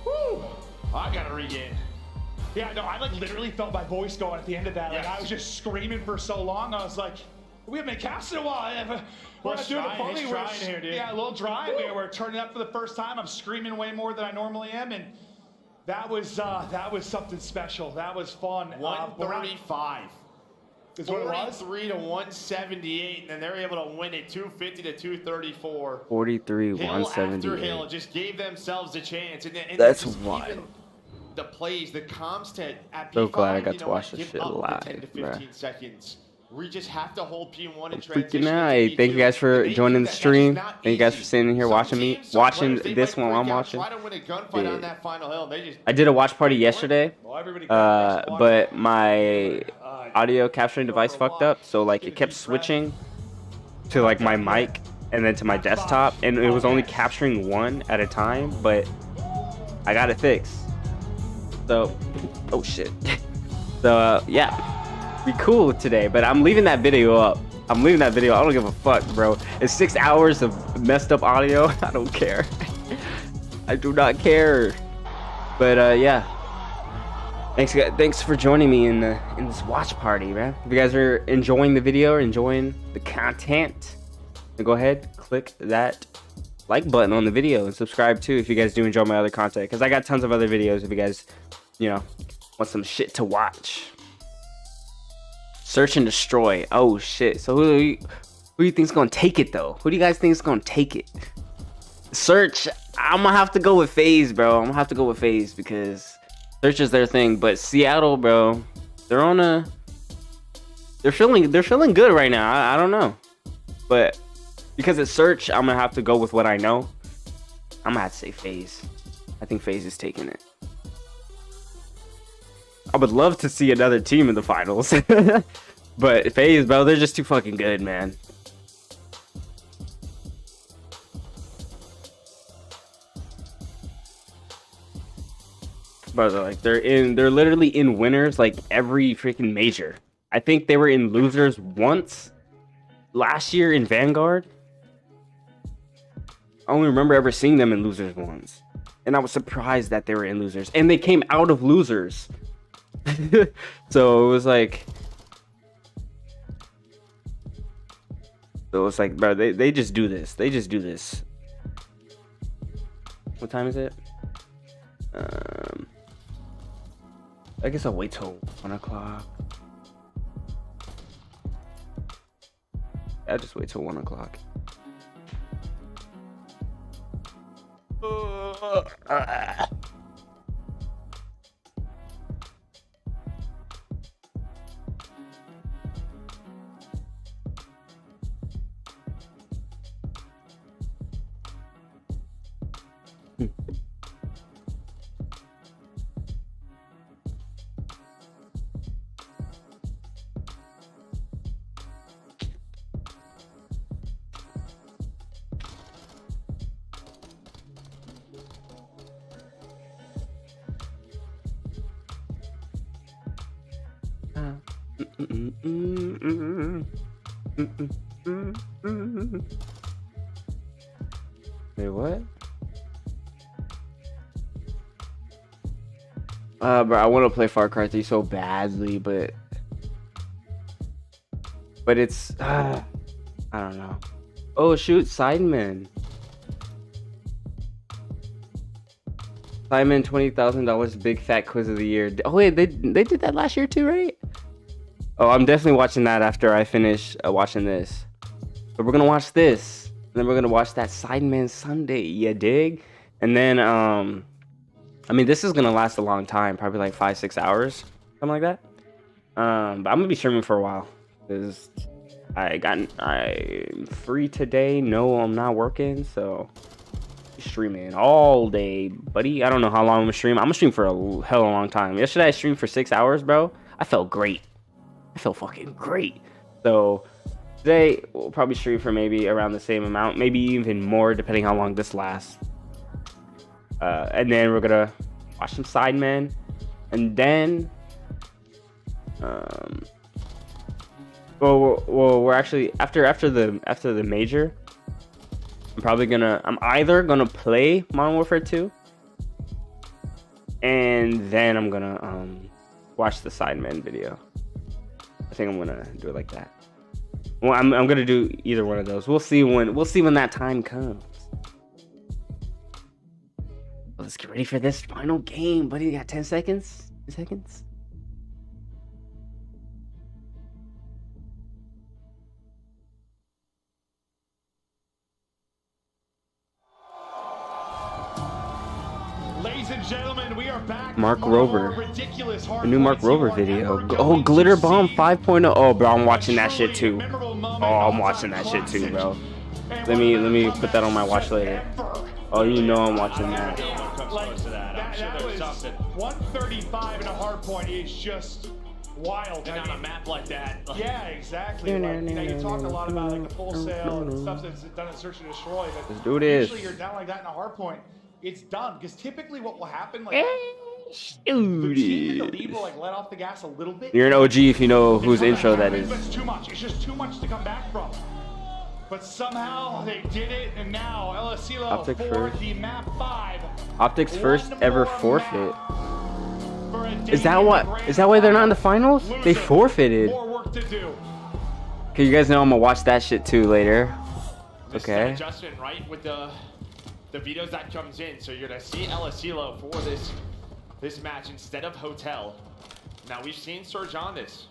Woo! I gotta regain. Yeah, no, I like literally felt my voice going at the end of that. Like Yes. I was just screaming for so long. I was like, we haven't cast in a while. We're not doing it trying, funny. it's We're trying here, dude. Yeah, a little dry. We're turning up for the first time. I'm screaming way more than I normally am, and that was something special. That was fun. 135. Is what it was. 43 to 178, and then they're able to win it 250 to 234. 43, Hill after Hill 178. just gave themselves a chance, and That's just wild. even the plays, the comms to at So P5, glad I got you to know watch what, this give shit up the live, 10 to bruh. 15 seconds. We just have to hold P1 and Freaking transition out. into Hey, thank you P2. guys for And they joining knew the that that is stream. not Thank you guys for easy. sitting here Some watching me, teams, some watching players, they this might one while I'm freak out, watching. Try to win a gunfight Yeah. on that final hill. They just I did a watch party yesterday, Well, everybody got this but my audio capturing device fucked up, so like it kept switching to like my mic and then to my desktop, and it was only capturing one at a time, but I got it fixed. So, oh shit. So yeah, be cool today, but I'm leaving that video up. I'm leaving that video. I don't give a fuck, bro. It's 6 hours of messed up audio. I don't care. I do not care. But yeah. Thanks for joining me in this watch party, man. If you guys are enjoying the video or enjoying the content, then go ahead, click that like button on the video and subscribe too if you guys do enjoy my other content, because I got tons of other videos if you guys, you know, want some shit to watch. Search and destroy. Oh shit. So who do you think's gonna take it though? Who do you guys think is gonna take it? Search. I'm gonna have to go with FaZe, bro. I'm gonna have to go with FaZe because Search is their thing. But Seattle, bro, they're feeling good right now. I don't know, but because it's Search, I'm gonna have to go with what I know. I'm gonna have to say FaZe. I think FaZe is taking it. I would love to see another team in the finals. But FaZe, bro, they're just too fucking good, man. Bro, they're literally in winners like every freaking major. I think they were in losers once last year in Vanguard. I only remember ever seeing them in losers once. And I was surprised that they were in losers. And they came out of losers. So it was like, bro, they just do this. They just do this. What time is it? I guess I'll wait till 1 o'clock. I'll just wait till 1 o'clock. Wait, what? Bro, I want to play Far Cry 3 so badly, but it's I don't know. Oh shoot, Sidemen. Sidemen, $20,000 big fat quiz of the year. Oh wait, they did that last year too, right? Oh, I'm definitely watching that after I finish watching this. But we're gonna watch this, and then we're gonna watch that Sidemen Sunday. You dig? And then I mean, this is gonna last a long time, probably like 5-6 hours, something like that. But I'm gonna be streaming for a while because I'm free today. No, I'm not working, so streaming all day, buddy. I don't know how long I'm gonna stream. I'm gonna stream for a hell of a long time. Yesterday I streamed for 6 hours, bro. I felt great. I felt fucking great. So today we'll probably stream for maybe around the same amount, maybe even more, depending how long this lasts. And then we're gonna watch some Sidemen, and then well, we're actually after the major, I'm either gonna play Modern Warfare 2, and then I'm gonna watch the Sidemen video. I think I'm gonna do it like that. Well, I'm gonna do either one of those. We'll see when that time comes. Let's get ready for this final game, buddy. You got 10 seconds? 10 seconds? Ladies and gentlemen, we are back. Mark for Rover. Ridiculous A new Mark Rover video. Oh, Glitter Bomb 5.0. Oh, bro, I'm watching that shit too. Oh, I'm watching that shit too, bro. Let me put that on my watch later. Oh, you know I'm watching that. That was 135 and a hardpoint is just wild. And on a map like that. Yeah, exactly. Like, you talk a lot about like the full sale and stuff that's done in Search and Destroy, but let's do this. usually you're down like that in a hardpoint, it's done. Because typically what will happen, like the Dude. team in the lead will like let off the gas a little bit. You're an OG if you know whose intro that is. But it's too much. It's just too much to come back from. But somehow they did it, and now LSCLO Optic for first. the map 5. Optics first One ever more forfeit. map for a Is day that in why? the grand Is that why they're not in the final. finals? They Loser. forfeited. More work to do. Okay, you guys know I'm gonna watch that shit too later. This Okay. adjustment, right, with the videos that comes in. So you're gonna see LSCLO for this match instead of Hotel. Now we've seen Surge on this.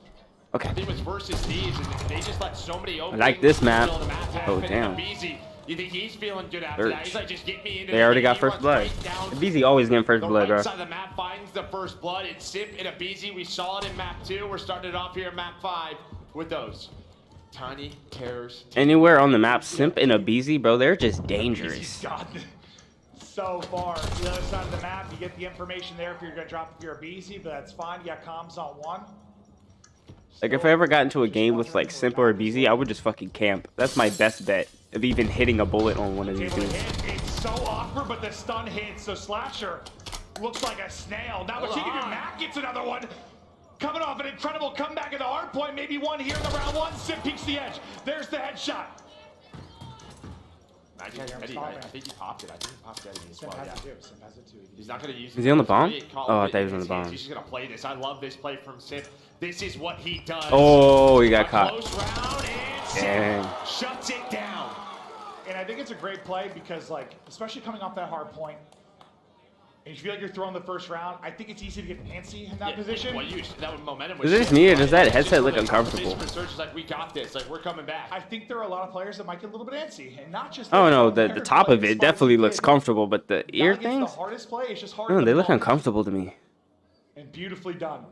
Okay. I think it was versus these, and they just let so many open. like this map. Oh, Oh damn. damn. You think he's feeling good after that? Search. He's like, just get me into They the already game. got He first runs blood. right down BZ always getting first the blood, right bro. side of the map finds the first blood. It's Simp and a BZ. We saw it in map 2. We're starting it off here in map 5 with those. Tiny Terrors. Anywhere on the map, Simp and a BZ, bro, they're just dangerous. He's gotten so far. The other side of the map, you get the information there if you're going to drop if you're a BZ, but that's fine. You got comms on 1. Like, if I ever got into a game with, like, Simp or a BZ, I would just fucking camp. That's my best bet of even hitting a bullet on one of these Able to dudes. hit. It's so awkward, but the stun hits. So Slasher looks like a snail. Now what she can do, Mac gets another one. Coming off an incredible comeback at the hard point. Maybe one here in the round 1. Sim peeks the edge. There's the headshot. I think he popped it. I think he popped Eddie as well. Yeah. Sim has it too. He's not going to use it. Is he on the bomb? Call Oh, I it thought he was on the in his bomb. hands. He's just going to play this. I love this play from Simp. This is what he does. Oh, he got A caught. close round, and Simp Dang. shuts it down. And I think it's a great play because, like, especially coming off that hard point, and you feel like you're throwing the first round, I think it's easy to get antsy in that position. Well, that momentum Is was it just so me, or high. does that It's headset just look when the uncomfortable? conversation with Surge is like, we got this. Like, we're coming back. I think there are a lot of players that might get a little bit antsy, and not just. Oh no, the the top of it definitely looks comfortable, but the ear It's things, the hardest play. It's just hard. no, to they look block. uncomfortable to me. And beautifully done.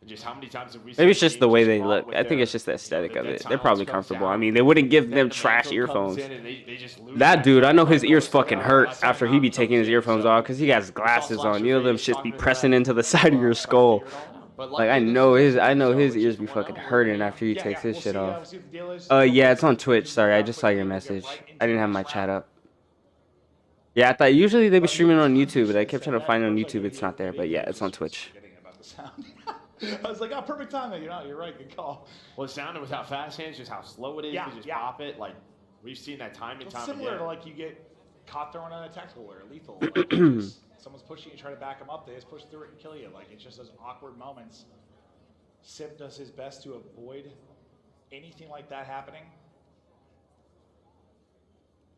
Just how many times have we Maybe it's seen just the teams way they fall look. with I think their- it's just the aesthetic of their it. They're probably talents comfortable. comes I out. mean, they wouldn't give Then them the trash mental comes earphones. in and they just lose That dude, I know his ears So, fucking hurt after he be taking his earphones off because he has glasses on. You know them shits be pressing into the side of your skull. But Like I know his ears be fucking hurting after he takes his shit off. We'll see what the deal is. Yeah, it's on Twitch. Sorry, I just saw your message. I didn't have my chat up. Yeah, I thought usually they be streaming on YouTube, but I kept trying to find it on YouTube. It's not there, but yeah, it's on Twitch. Forgetting about the sound. I was like, oh, perfect timing. You're right. Good call. Well, it sounded without fast hands, just how slow it is to just pop it. Like, we've seen that time and time similar again. to like you get caught throwing on a tactical or lethal. Someone's pushing you, try to back them up. They just push through it and kill you. Like, it's just those awkward moments. Sip does his best to avoid anything like that happening.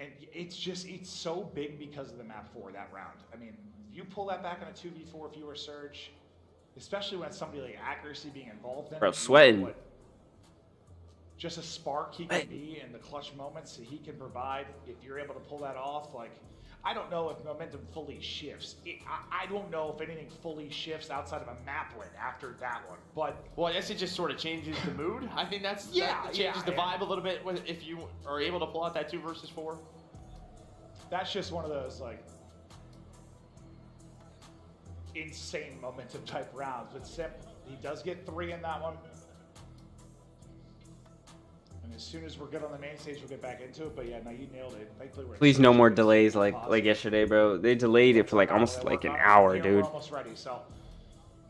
And it's so big because of the map 4 that round. I mean, you pull that back on a 2v4 if you were Surge, especially when somebody like accuracy being involved in Bro, it. sweating. Just a spark he can be in the clutch moments that he can provide. If you're able to pull that off, like, I don't know if momentum fully shifts. I don't know if anything fully shifts outside of a map win after that one. But well, I guess it just sort of changes the mood. I think that changes the vibe a little bit if you are able to pull out that 2 versus 4. That's just one of those like insane momentum type rounds. But Sip, he does get 3 in that one. And as soon as we're good on the main stage, we'll get back into it. But yeah, no, you nailed it. Thankfully, Please no more delays like yesterday, bro. They delayed it for like almost like an hour, dude. We're almost ready, so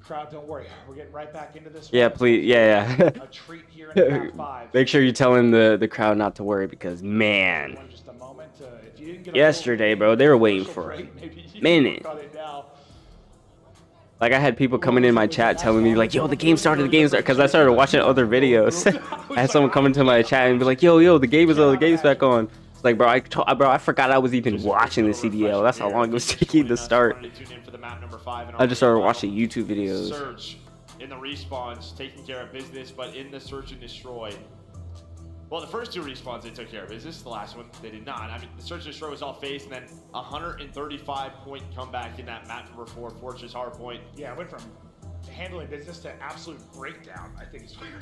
crowd, don't worry. We're getting right back into this. Yeah, please. Yeah. A treat here in the top 5. Make sure you're telling the crowd not to worry because, man, Just a moment, if you didn't get a yesterday, bro, they were waiting for a minute. Like, I had people coming in my chat telling me, like, yo, the game started, because I started watching other videos. I had someone come into my chat and be like, yo, the game's back on. It's like, bro, I forgot I was even watching the CDL. That's how long it was taking to start. I just started watching YouTube videos. Surge in the respawns, taking care of business, but in the search and destroy. Well, the first 2 respawns, they took care of business. The last one, they did not. I mean, the search and destroy was all FaZe, and then 135-point comeback in that map number 4, Fortress Hardpoint. Yeah, it went from handling business to absolute breakdown, I think is what you're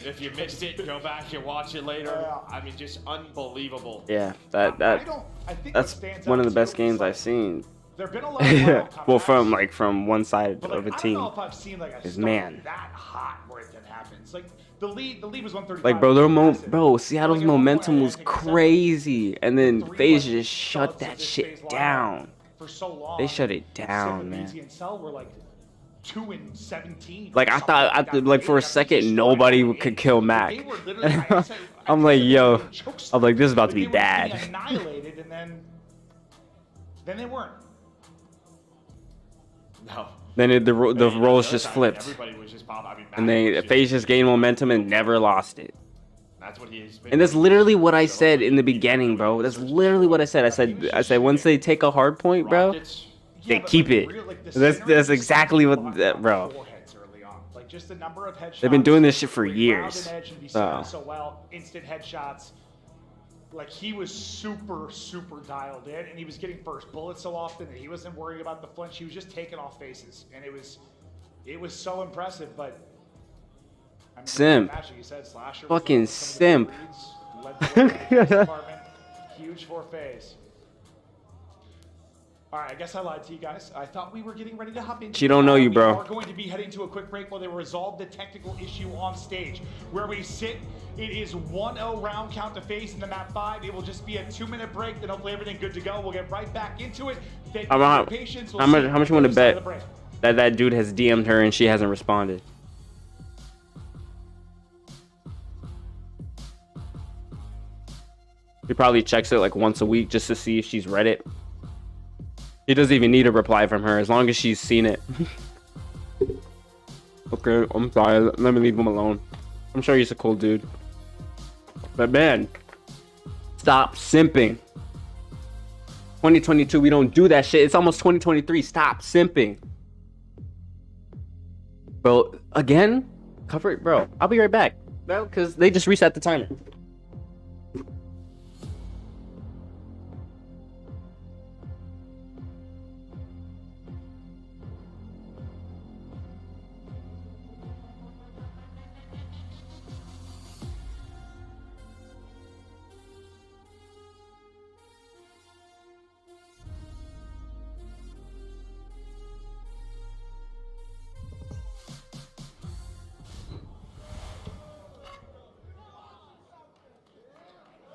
If you missed it, go back and watch it later. I mean, just unbelievable. Yeah, that's one of the best games I've seen. There've been a lot of well, from one side but, of a I team. don't know if I've seen like a man, that hot where it happens. Like the lead was 135. Like, bro, Seattle's momentum was crazy, and then FaZe just shut that shit down. For so long, they shut it down, man. Were like 2 and 17. Like, I thought, like, for a second, nobody could kill Mac. I'm like, yo, I'm like, this is about to be bad. Annihilated, and then they weren't. No. Then the roles just flipped. Everybody was just popping. I mean, and FaZe just gained momentum and never lost it. That's what he's been. And that's literally what I said in the beginning, bro. That's literally what I said. I said once they take a hard point, bro, they keep it. That's exactly what, bro. Like, just the number of headshots. They've been doing this shit for years. So well, instant headshots. Like, he was super dialed in, and he was getting first bullets so often that he wasn't worrying about the flinch. He was just taking off faces, and it was so impressive. But I mean, simp, you said Slasher fucking simp. Huge for FaZe. All right, I guess I lied to you guys. I thought we were getting ready to hop into. She don't know you, bro. We are going to be heading to a quick break while they resolve the technical issue on stage. Where we sit, it is 1-0 round count to FaZe in the map 5. It will just be a 2-minute break, then hopefully everything good to go. We'll get right back into it. Thank you for your patience. How much you want to bet that dude has DM'd her and she hasn't responded? He probably checks it like once a week just to see if she's read it. He doesn't even need a reply from her as long as she's seen it. Okay, I'm sorry. Let me leave him alone. I'm sure he's a cool dude. But man, stop simping. 2022, we don't do that shit. It's almost 2023. Stop simping. Bro, again? Cover it, bro. I'll be right back. Bro, because they just reset the timer.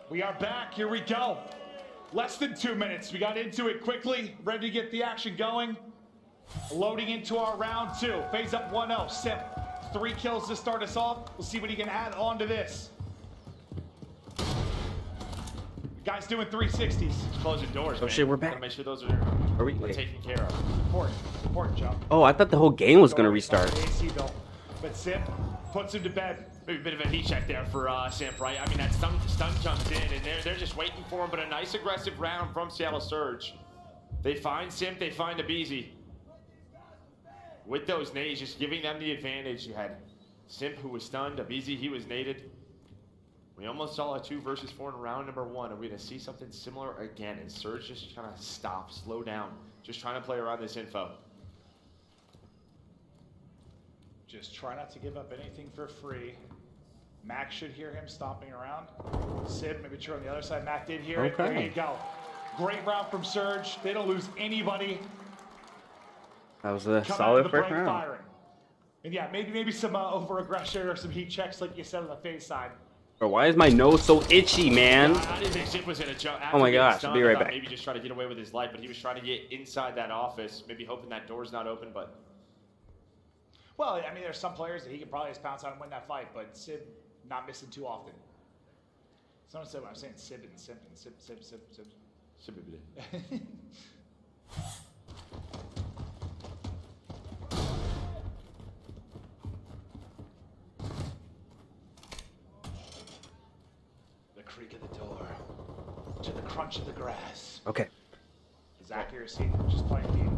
We are back. Here we go. Less than 2 minutes. We got into it quickly. Ready to get the action going. Loading into our round 2. FaZe up 1-0. Simp. 3 kills to start us off. We'll see what he can add on to this. Guy's doing 360s. Closing doors. Oh man. shit, we're back. Gotta make sure those are we taken care of. Important jump. Oh, I thought the whole game was gonna restart. AC built. But Simp puts him to bed. Maybe a bit of a heat check there for Simp, right? I mean, that stun comes in, and they're just waiting for him. But a nice aggressive round from Seattle Surge. They find Simp, they find Abizi. With those nades, just giving them the advantage. You had Simp, who was stunned. Abizi, he was naded. We almost saw a 2 versus 4 in round number 1. Are we going to see something similar again? And Surge just kind of stop, slow down, just trying to play around this info. Just try not to give up anything for free. Mac should hear him stomping around. Sid, maybe true on the other side. Mac did hear it. There you go. Great round from Surge. They don't lose anybody. That was a Come solid out of the first break round. firing. And yeah, maybe some over-aggression or some heat checks like you said on the FaZe side. Bro, why is my nose so itchy, man? I didn't think Simp was going to jump. Oh my gosh, I'll I'll be right back. Maybe just try to get away with his life, but he was trying to get inside that office, maybe hoping that door's not open, but... Well, I mean, there's some players that he could probably just pounce on and win that fight, but Sib not missing too often. Someone said when I'm saying Sib and Simp and Sib. The creak of the door to the crunch of the grass. Okay. His accuracy, just playing deep.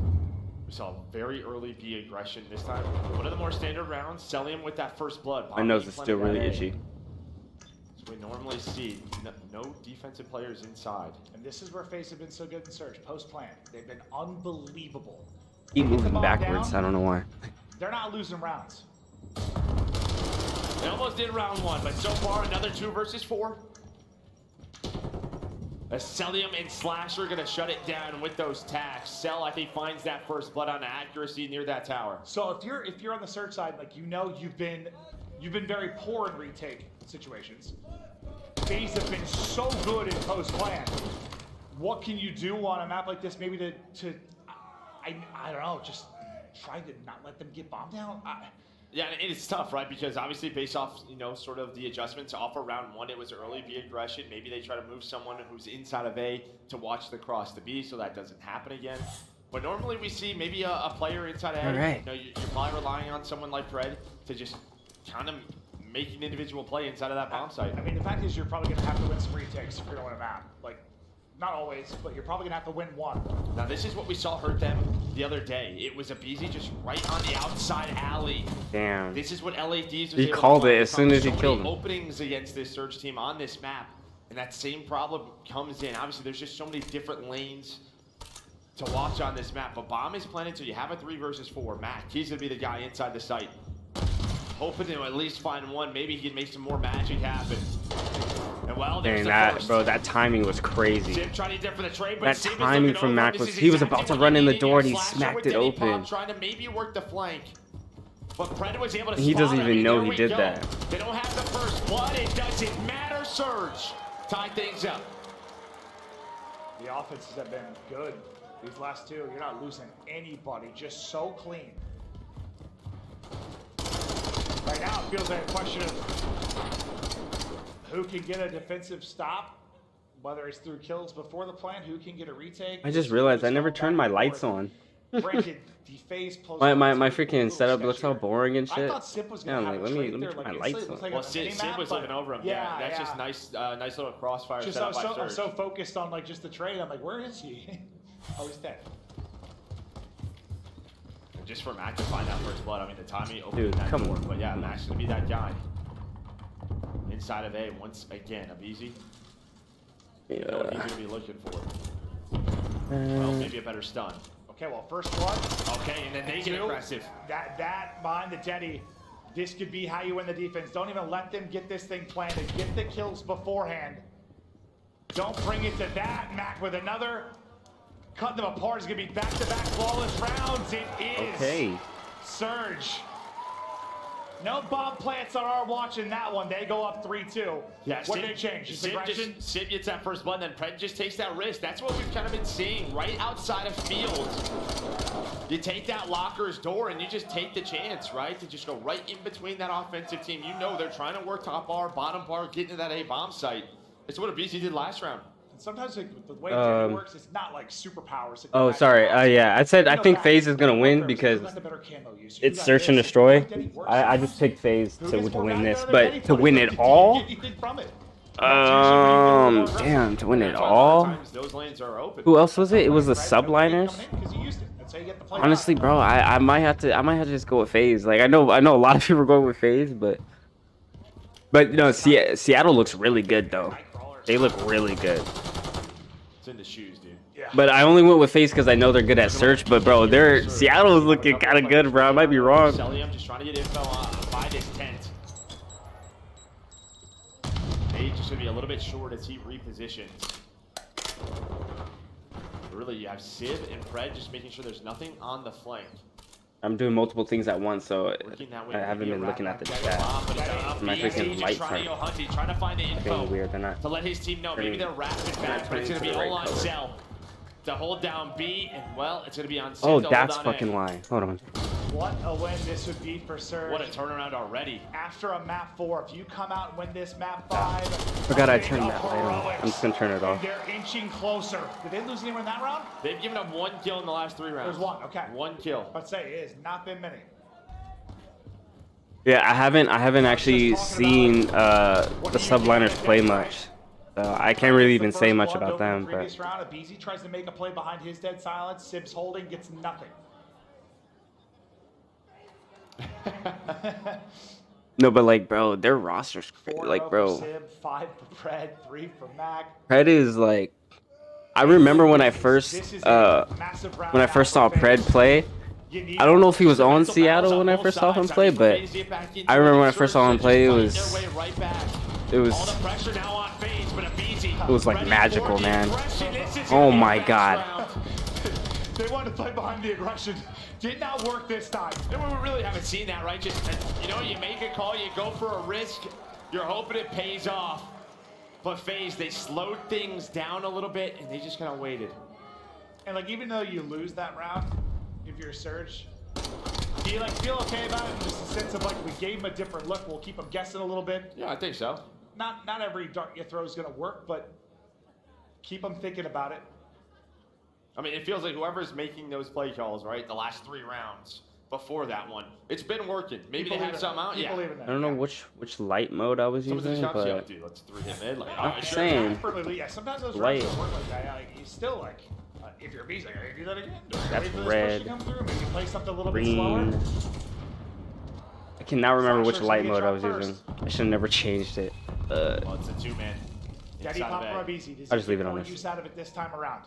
We saw very early B aggression this time. One of the more standard rounds, Celium with that first blood. My nose is still really itchy. So we normally see no defensive players inside. And this is where FaZe have been so good in Surge. Post-plan, they've been unbelievable. Keep Get the moving ball backwards. down. I don't know why. They're not losing rounds. They almost did round 1, but so far another 2 versus 4. Celium and Slash are gonna shut it down with those tags. Cell, I think, finds that first blood on accuracy near that tower. So if you're on the Surge side, like you've been very poor in retake situations. FaZe have been so good in post-plan. What can you do on a map like this? Maybe to I don't know, just try to not let them get bombed down. Yeah, and it's tough, right? Because obviously based off, sort of the adjustments off of round 1, it was early B aggression. Maybe they try to move someone who's inside of A to watch the cross to B so that doesn't happen again. But normally we see maybe a player inside of A. All right. You're probably relying on someone like Fred to just kind of make an individual play inside of that bomb site. I mean, the fact is you're probably gonna have to win some retakes if you're gonna win a map. Like, not always, but you're probably gonna have to win one. Now this is what we saw hurt them the other day. It was Abizi just right on the outside alley. Damn. This is what LADs was He able called to it as soon as he so killed many him. openings against this Surge team on this map, and that same problem comes in. Obviously, there's just so many different lanes to watch on this map. But bomb is planted, so you have a 3 versus 4. Mac, he's gonna be the guy inside the site, hoping to at least find one. Maybe he can make some more magic happen. And well, there's Dang, the first. bro, that timing was crazy. Simp tried to get there for the trade, but That Simp is timing looking from over. Mac This was, is he was exactly about to what run he in the needed. door and he Slasher smacked with it Denny open. Pop, trying to maybe work the flank. But Pred was able to He doesn't spot even him, know and he there did we go. that. They don't have the first blood. It doesn't matter. Surge tie things up. The offenses have been good. These last 2, you're not losing anybody. Just so clean. Right now, it feels like a question of who can get a defensive stop, whether it's through kills before the plan, who can get a retake. I just realized I never turned my lights on. Granted, the FaZe My freaking setup looks all boring and I shit. thought Simp was Yeah, gonna I'm have like, a let me trait there, turn my like, lights it looks on. like Well, a Sid mini-map, was but- looking over him. Yeah, That's just nice little crossfire Just setup by I'm Surge. so focused on like just the trade. I'm like, where is he? Oh, he's dead. Just for Mac to find that first blood. I mean, the timing opened Dude, that come door. on. But yeah, Mac's gonna be that guy. Inside of A, once again, Abizi. You know what he's gonna be looking for. Well, maybe a better stun. Okay, well, first blood. Okay, and then they get 2, aggressive. That behind the Denny. This could be how you win the defense. Don't even let them get this thing planted. Get the kills beforehand. Don't bring it to that. Mac with another. Cut them apart. It's gonna be back-to-back flawless rounds. It is. Okay. Surge. No bomb plants on our watch in that one. They go up 3-2. Yeah, What did they change? Just aggression? Sib gets that first blood, and then Pred just takes that risk. That's what we've kind of been seeing right outside of field. You take that locker's door, and you just take the chance, right? To just go right in between that offensive team. You know they're trying to work top bar, bottom bar, get into that A-bomb site. It's what BZ did last round. And sometimes like, the way it works, it's not like superpowers. Oh, sorry. Yeah, I said I think FaZe is gonna win because it's search and destroy. I just picked FaZe to win this, but to win it all. Damn, to win it all. Those lanes are open. Who else was it? It was the Subliners. Honestly, bro, I might have to just go with FaZe. Like I know a lot of people are going with FaZe, but you know, Seattle looks really good though. They look really good. It's in the shoes, dude. Yeah. But I only went with FaZe because I know they're good at search. But bro, Seattle is looking kind of good, bro. I might be wrong. I'm just trying to get info by this tent. Age is going to be a little bit short as he repositions. Really, you have Sib and Fred just making sure there's nothing on the flank. I'm doing multiple things at once, so I haven't been looking at the chat. My freaking lights are trying to find the info weird. They're not to let his team know maybe they're rapid back, but it's going to be all on Cell to hold down B, and well, it's going to be on Sid. Oh, that's fucking why. Hold on. What a win this would be for Surge. What a turnaround already. After a map 4, if you come out and win this map 5, Forgot I turned that light on. I'm just gonna turn it off. They're inching closer. Did they lose anyone in that round? They've given up 1 kill in the last 3 rounds. There's 1, okay. 1 kill. I'd say it has not been many. Yeah, I haven't actually seen the Subliners play much. So I can't really even say much about them. But round, BZ tries to make a play behind his dead silence. Sib's holding, gets nothing. no, but like, bro, their roster's like, bro. Sib, 5 for Pred, 3 for Mac. Pred is like, I remember when I first saw Pred play. I don't know if he was on Seattle when I first saw him play, but I remember when I first saw him play, it was like magical, man. Oh my god. They wanted to play behind the aggression. Did not work this time. And we really haven't seen that, right? Just, you know, you make a call, you go for a risk, you're hoping it pays off. But FaZe, they slowed things down a little bit, and they just kind of waited. And like, even though you lose that round, if you're Surge, do you like feel okay about it? Just a sense of like, we gave him a different look, we'll keep him guessing a little bit. Yeah, I think so. Not every dart you throw is gonna work, but keep them thinking about it. I mean, it feels like whoever's making those play calls, right, the last 3 rounds before that one, it's been working. Maybe they have something out. Yeah. I don't know which light mode I was using, but dude, let's 3-hit mid. Like, not the same. Yeah, sometimes those Light. rounds don't work like that. Like, you still like, if you're BZ, like, do that again. That's red, play something a little bit green. slower. I cannot remember which light mode I was using. I should have never changed it. Well, it's a 2-man. Daddy Papa BZ. I'll just leave it on this. Use out of it this time around.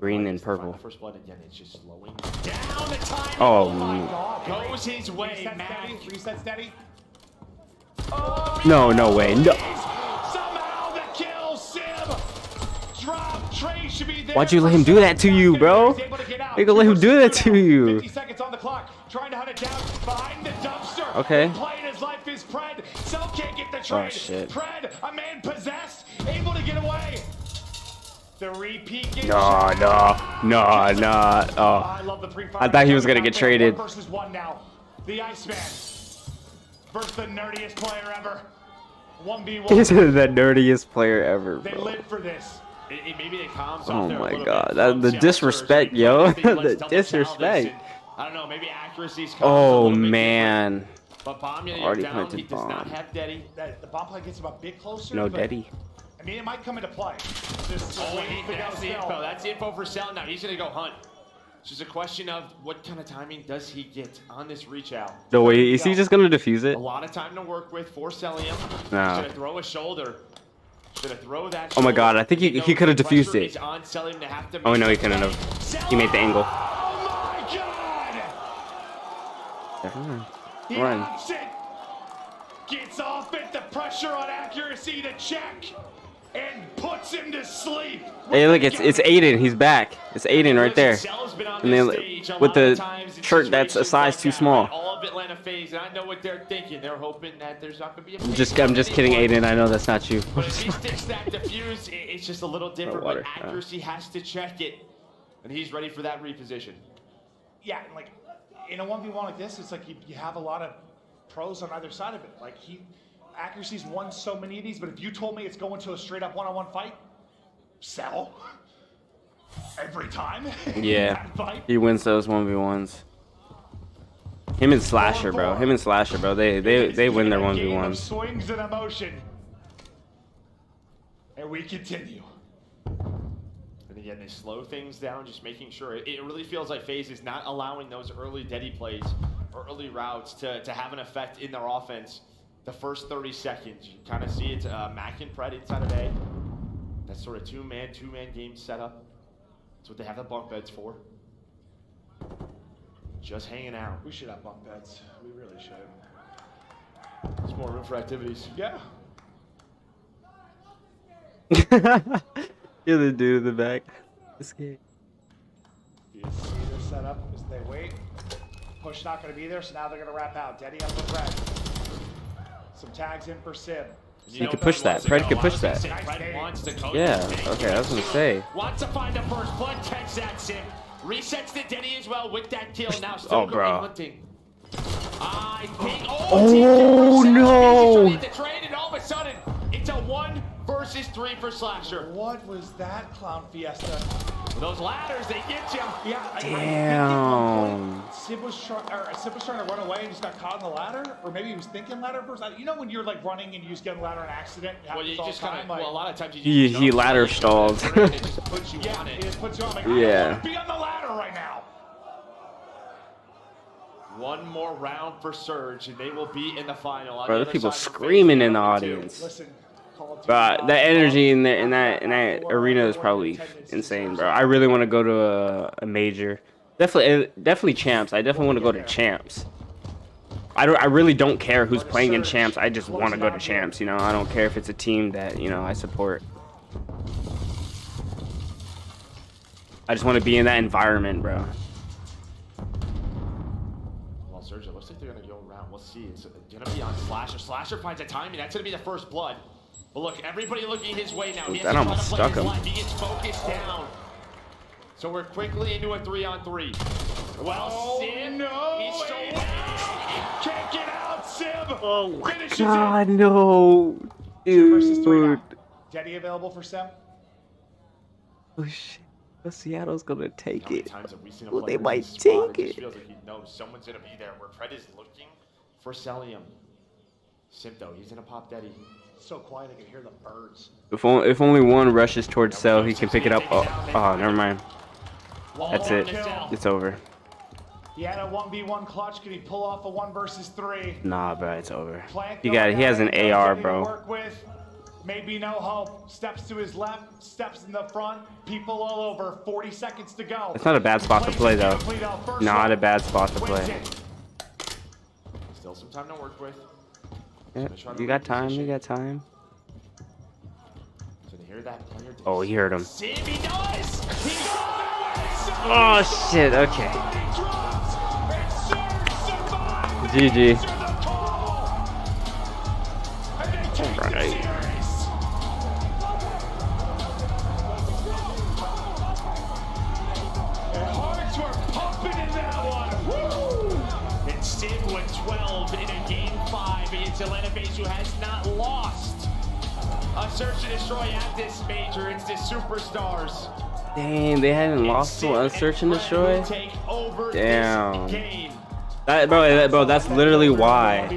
Green and purple. First blood again, it's just slowing down the time. Oh my God. Goes his way, man. Reset steady. No way. No. Somehow the kill, Sib. Drop. Trey should be there. Why'd you let him do that to you, bro? You gonna let him do that to you? 50 seconds on the clock. Trying to hunt it down behind the dumpster. Okay. Playing his life is Pred. Cell can't get the trade. Oh shit. Pred, a man possessed, able to get away. The repeat gets No. Oh. I love the I thought he was gonna get traded. 1 versus 1 now. The Iceman versus the nerdiest player ever. 1v1. He's the nerdiest player ever, They bro. live for this. Maybe they calm Oh my god, the disrespect, yo. The disrespect. I don't know, maybe accuracy's Oh man. But bomb, Already down. planted He does not bomb. have Deddy. The bomb play gets him a bit closer. No but, daddy. I mean, it might come into play. Just That's the info. That's the info for Cell now. He's going to go hunt. It's just a question of what kind of timing does he get on this reach out. No way, is he just gonna defuse it? A lot of time to work with for Celium. No. Should have throw a shoulder. Should have throw that. Oh my god, I think he could have diffused it. On Celium to have to Oh no, he couldn't have. He made the angle. Oh my god! He Run. opts it. Gets off it. The pressure on accuracy to check. and puts him to sleep. Hey, look, it's Aiden. He's back. It's Aiden right there. And then with the shirt that's a size too small. All of Atlanta FaZe, and I know what they're thinking. They're hoping that there's not going to be a I'm just kidding, Aiden. I know that's not you. But if he sticks that defuse, it's just a little different. water, But accuracy has to check it, and he's ready for that reposition. Yeah, and like in a 1v1 like this, it's like you have a lot of pros on either side of it. Like accuracy's won so many of these, but if you told me it's going to a straight up one-on-one fight, sell every time. Yeah, he wins those 1v1s. Him and Slasher, bro. Him and Slasher, bro. They win their 1v1s. Swings and emotion, and we continue. And again, they slow things down, just making sure. It really feels like FaZe is not allowing those early deady plays or early routes to have an effect in their offense. The first 30 seconds, you kind of see it. Mac and Pred inside of A. That sort of two-man game setup. That's what they have the bunk beds for. Just hanging out. We should have bunk beds. We really should. There's more room for activities. Yeah. You're the dude in the back. Escape. You see their setup as they wait. Push not going to be there, so now they're going to wrap out. Daddy up with Red. Some tags in for Sim. You can push that. Pred could push that. Pred wants to go. Yeah, okay, I was gonna say. Wants to find the first blood, catch that Sim. Resets the Denny as well with that kill. Now still going hunting. I think. Oh no! The trade, and all of a sudden, it's a 1 versus 3 for Slasher. What was that, Clown Fiesta? Those ladders, they get you. Yeah. Damn. Sid was trying to run away and just got caught on the ladder, or maybe he was thinking ladder first. You know when you're like running and you just get on the ladder in an accident. Well, you just kind of. Well, a lot of times you just He ladder stalled. It just puts you on it. It just puts you on. Like, Yeah. I want to be on the ladder right now. One more round for Surge, and they will be in the final. Bro, there's people screaming in the audience. Listen. But the energy in that arena is probably insane, bro. I really want to go to a major. Definitely champs. I definitely want to go to champs. I really don't care who's playing in champs. I just want to go to champs. You know, I don't care if it's a team that I support. I just want to be in that environment, bro. Well, Surge, it looks like they're gonna go around. We'll see. It's gonna be on Slasher. Slasher finds a timing. That's gonna be the first blood. But look, everybody looking his way now. He has That to try almost to play stuck his him. life. He gets focused down. So we're quickly into a 3-on-3. Well, Sim, he's so can't get out, Sim. Oh my Finishes God, it. no, Versus 3 dude. now. Daddy available for Sim? Oh shit. Seattle's gonna take How many it. times have we seen a Well, they player in might this spot? take It just it. feels like he knows someone's gonna be there. Where Pred is looking for Celium. Sim though, he's gonna pop Daddy. So quiet, I can hear the birds. If only one rushes towards Cell, he can pick it up. Oh, never mind. That's it. It's over. He had a 1v1 clutch. Can he pull off a 1 versus 3? Nah, bro, it's over. Plant He has an going AR, to bro. work with. Maybe no hope. Steps to his left, steps in the front. People all over. 40 seconds to go. It's not a bad spot to play, though. Not a bad spot to play. Still some time to work with. Yeah, you got time. You got time. So to hear that player. Oh, he heard him. Sim, he does. He Oh shit. Okay. GG. Alright. Hearts were pumping in that one. Woo! And Sim with 12 in a game 5 against Atlanta FaZe, who has not lost a search and destroy at this major. It's the superstars. Dang, they hadn't lost to a search and destroy. Damn. Bro, that's literally why.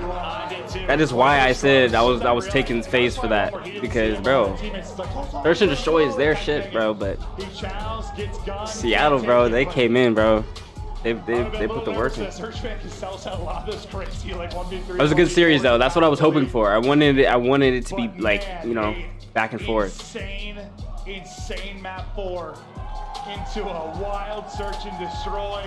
That is why I said I was taking FaZe for that, because bro, search and destroy is their shit, bro. But Seattle, bro, they came in, bro. They put the work in. It was a good series though. That's what I was hoping for. I wanted it to be like, back and forth. Insane map 4 into a wild search and destroy.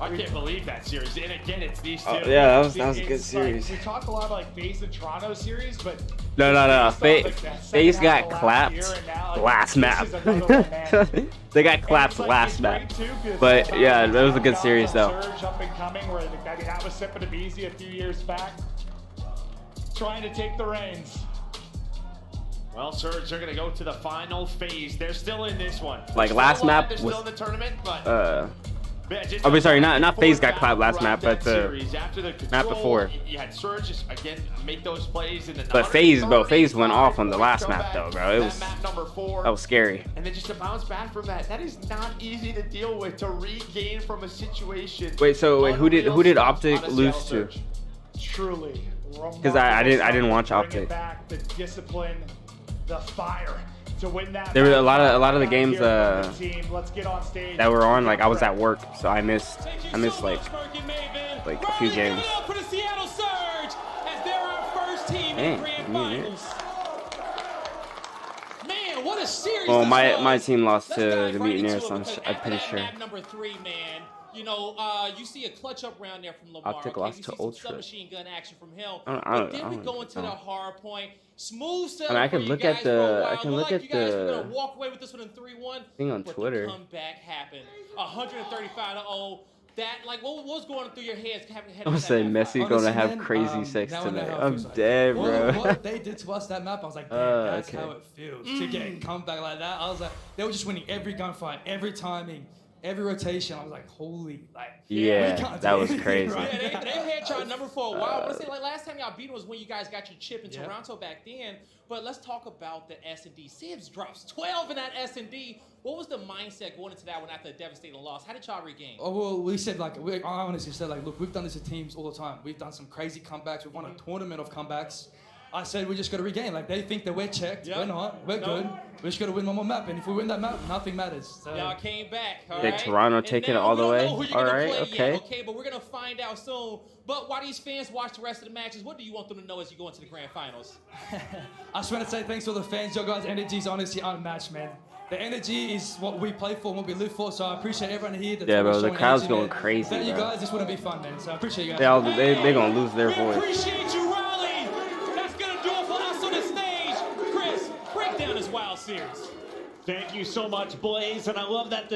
I can't believe that series. And again, it's these two. Oh, yeah, that was a good It's like, series. we talk a lot about like FaZe and Toronto series, but No. based on, like, that FaZe second half got of clapped year and now, like, last this map. is another one, man. They got And clapped it's like, last it's map. great, too, because But it's yeah, about that was a good Down, series though. Surge up and coming, where I mean that was sipping him easy a few years back, trying to take the reins. Well, Surge, they're going to go to the final phase. They're still in this one. Like, They're last still alive, map they're was- still in the tournament, but yeah, just Oh, sorry, not before FaZe got battle clapped last throughout map, but that the series, after the map control, before. You had Surge just again make those plays, and then But FaZe, bro, FaZe went 135 off on the last points map comeback. though, bro. It That was map number 4. that was scary. And then just to bounce back from that, that is not easy to deal with, to regain from a situation. Wait, so wait, who did Unreal stuff Optic out of lose Seattle to? Surge. Truly. Because I didn't watch Bringing Optic. back the discipline, the fire to win that. There were a match. lot of the Back games here from the team. Let's get on stage. that were on. Like I was at work, so I missed like a few games. Give it up for the Seattle Surge as they're our first team in the Grand Finals. Man, what a series! Well, this my was. team lost Let's to dive the right into Mutineers, it, so because I'm after pretty that sure. map number 3, man. You know, you see a clutch up round there from Lamar. Optic Okay, lost we to see some Ultra. submachine gun action from him. I But don't then we go into the know. hard point. Smooth setup I mean, I for could you look guys at for a the- while. I can Looked look like at you guys were the gonna walk away with this one in 3-1. thing on But Twitter. the comeback happened. 135-0. That, like, what was going through your heads? I was saying Messi gonna Honestly, have man, crazy sex now I know tonight. how it I'm feels like. dead, bro. What they did to us that map, I was like, damn, that's okay. how it feels to get come back like that. I was like, they were just winning every gunfight, every timing, every rotation. I was like, holy, like, Yeah, we can't that do was anything, crazy. right? Yeah, they had y'all number for a while. I want to say, like, last time y'all beat them was when you guys got your chip in Yeah. Toronto back then. But let's talk about the S&D. Sibs drops 12 in that S&D. What was the mindset going into that one after a devastating loss? How did y'all regain? Oh, well, we said, like, I honestly said, like, look, we've done this to teams all the time. We've done some crazy comebacks. We've won a tournament of comebacks. I said we just got to regain. Like, they think that we're checked. Yeah. We're not. We're No. good. We just got to win one more map. And if we win that map, nothing matters. So, Y'all came back, all Did right? Toronto And take it now all the we don't way? know who you're All gonna right, play okay. Yet, okay, but we're going to find out soon. But while these fans watch the rest of the matches, what do you want them to know as you go into the grand finals? I just want to say thanks to all the fans. Your guys' energy is honestly unmatched, man. The energy is what we play for and what we live for, so I appreciate everyone here. That's Yeah, bro, always the showing crowd's energy, going man. crazy, Without you bro. guys, this wouldn't be fun, man, so I appreciate you guys. They gonna lose their We voice. appreciate you, Riley. That's going to do it for us on the stage. Chris, break down this wild series. Thank you so much, Blaze, and I love that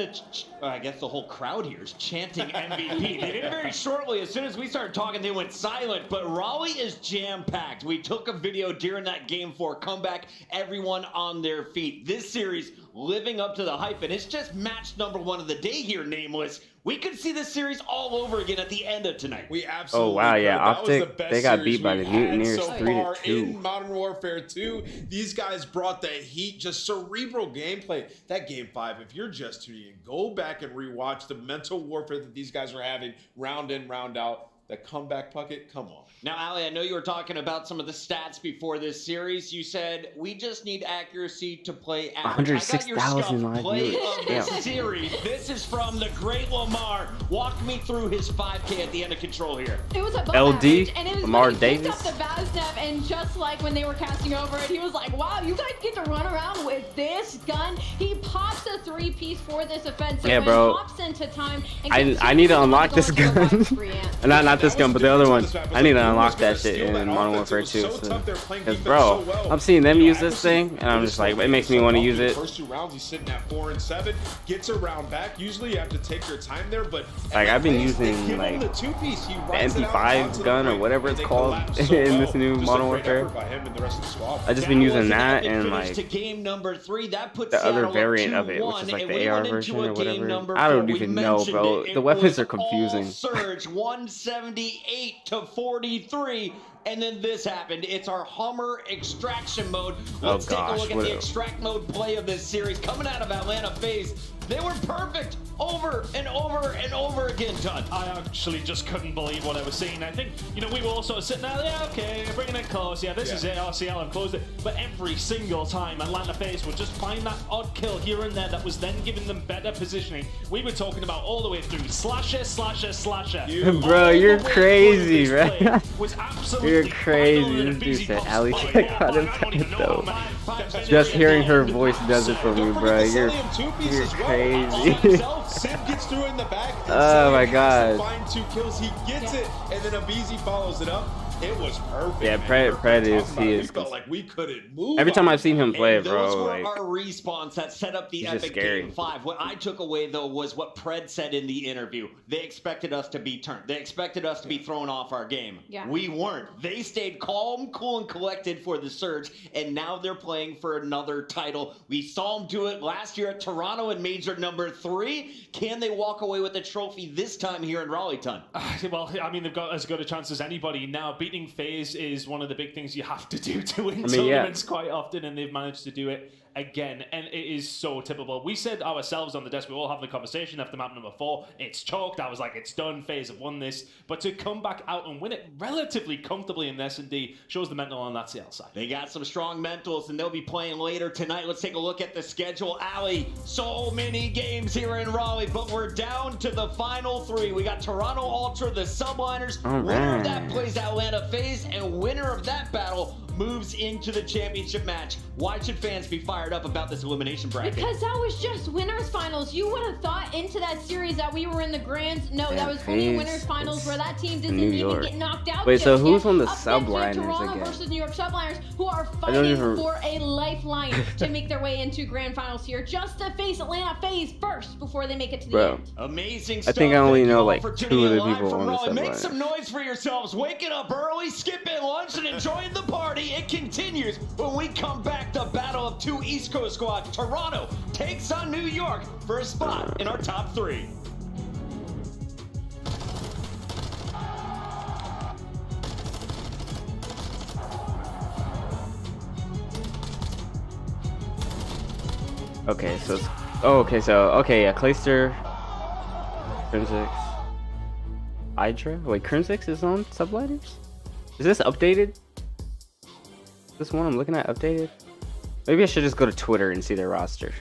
I guess the whole crowd here is chanting MVP. They did it very shortly. As soon as we started talking, they went silent, but Raleigh is jam-packed. We took a video during that Game 4 comeback, everyone on their feet. This series living up to the hype, and it's just match number 1 of the day here, Nameless. We could see this series all over again at the end of tonight. We absolutely wow, yeah, could. That was the Optic, best they got series beat by we've the had Mutineers so 3-2. far in Modern Warfare 2. These guys brought the heat, just cerebral gameplay. That Game 5, if you're just tuning in, go back and rewatch the mental warfare that these guys were having round in, round out. The comeback bucket, come on. Now, Ali, I know you were talking about some of the stats before this series. You said, we just need accuracy to play average. 106,000 live play viewers. of this Yeah. series. This is from the great Lamar. Walk me through his 5K at the end of Control here. It was above LD, average, and it was Lamar when he picked Davis. up the Vaznev, and just like when they were casting over it, he was like, wow, you guys get to run around with this gun. He pops a 3-piece for this offensive. Yeah, and bro. hops into time and I continues need to to unlock go this into a gun. wide spree ant. Not this gun, but the other one. I need to unlock that shit Steal in that Modern offense. It Warfare was 2. so tough. They were playing Because, defense bro, so well. I'm seeing them use this Accuracy, thing, and I'm just like, it makes me want to use it. First 2 rounds, he's sitting at 4 and 7. Gets a round back. Usually, you have to take your time there, but Like, I've been they using, give him like, the 2-piece. He the rides it out MP5 onto the gun or ring, whatever and it's they called collapse so in this well. new Just a Modern great Warfare. effort by him and the rest of the squad. I just That been was using an that epic and finish like to game number 3. That puts the other Seattle up variant of it, which 2-1, is like and the we AR went version into or a game whatever. number I don't 4. even We know, mentioned bro. it. The It weapons was are confusing. all Surge 178 to 43, and then this happened. It's our Hummer extraction mode. Let's take a gosh, look at what the a- extract mode play of this series coming out of Atlanta FaZe. They were perfect over and over and over again, Todd. I actually just couldn't believe what I was seeing. I think, you know, we were all sort of sitting there, yeah, okay, bringing it close, yeah, this is it, RCL, and closed it. But every single time Atlanta FaZe would just find that odd kill here and there that was then giving them better positioning. We were talking about all the way through slasher, slasher, slasher. Bro, All you're the way crazy, through this bro. play was absolutely You're crazy. vital in a This dude busy said box Ali Oh, play. got him I don't even know though. how many- Just hearing her voice does it for me, Don't bro. forget the You're Cillian 2-piece as well. crazy. Himself Sim gets through in the back. Oh my God. Find 2 kills. He gets it, and then Abizi follows it up. It was perfect. Yeah, man. Pred is Talking about he it, is. We felt like we couldn't move. Every time on I've seen him play, And those bro, were like our respawns that set up the he's just epic scary. game 5. What I took away though was what Pred said in the interview. They expected us to be turned. They expected us to be thrown off our game. Yeah. We weren't. They stayed calm, cool, and collected for the surge, and now they're playing for another title. We saw them do it last year at Toronto in Major number 3. Can they walk away with the trophy this time here in Raleighton? Well, I mean, they've got as good a chance as anybody. Now, beating FaZe is one of the big things you have to do to win tournaments quite often, and they've managed to do it again, and it is so typical. We said ourselves on the desk, we all having the conversation after map number 4, it's chalked. I was like, it's done, FaZe have won this, but to come back out and win it relatively comfortably in S&D shows the mental on that CL side. They got some strong mentals, and they'll be playing later tonight. Let's take a look at the schedule. Ali, so many games here in Raleigh, but we're down to the final 3. We got Toronto Ultra, the Subliners. Winner of that plays Atlanta FaZe, and winner of that battle moves into the championship match. Why should fans be fired up about this elimination bracket? Because that was just winners finals. You would have thought into that series that we were in the grands. No, that was only winners finals where that team didn't even get knocked out. Wait, so who's on the Up next, we have Subliners Toronto again? versus New York Subliners, who are fighting for a lifeline to make their way into grand finals here, just to face Atlanta FaZe first before they make it to the end. Amazing I stuff. think I only Thank you know all like for 2 tuning of the in live people from on the Raleigh. Make Subliners. some noise for yourselves. Waking up early, skipping lunch, and enjoying the party. It continues when we come back. The battle of 2 East Coast squads. Toronto takes on New York for a spot in our top 3. Okay, so it's, okay, yeah, Clayster, Crimsix, Hydra. Wait, Crimsix is on Subliners? Is this updated? This one I'm looking at updated? Maybe I should just go to Twitter and see their roster.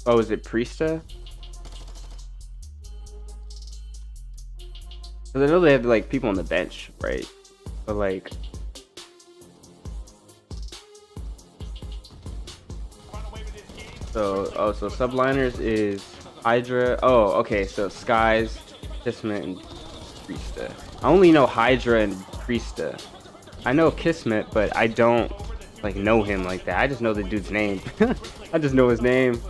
Oh, is it Priesta? Because I know they have like people on the bench, right? But like, so Subliners is Hydra. Oh, okay, so Skies, Kismet, and Priesta. I only know Hydra and Priesta. I know Kismet, but I don't like know him like that. I just know the dude's name. I just know his name.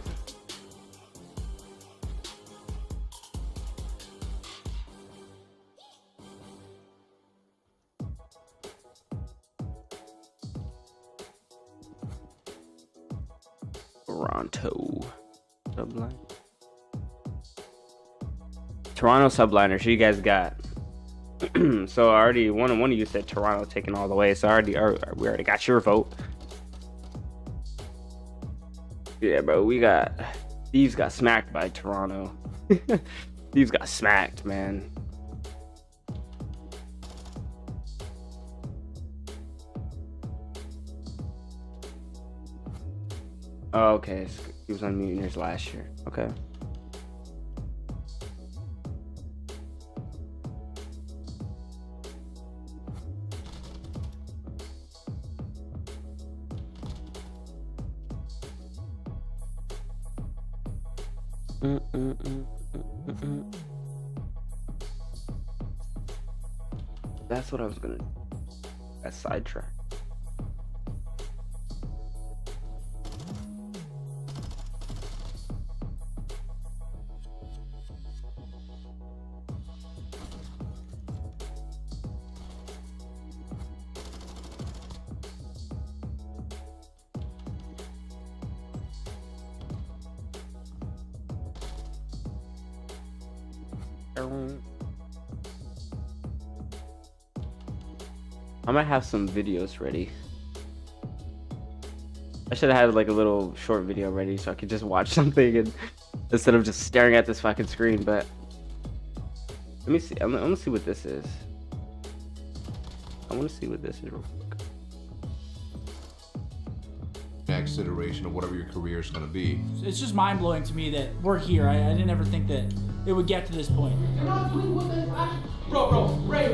Toronto Subliners, who you guys got? So already one of you said Toronto taking all the way, so we already got your vote. Yeah, bro, Thieves got smacked by Toronto. Thieves got smacked, man. Oh, okay, so he was on Mutineers last year. Okay. That's what I was gonna. That sidetrack. I might have some videos ready. I should have had like a little short video ready so I could just watch something and instead of just staring at this fucking screen, but Let me see. I'm gonna see what this is. I want to see what this is real quick. Next iteration of whatever your career is going to be. It's just mind-blowing to me that we're here. I didn't ever think that it would get to this point. Bro, Ray.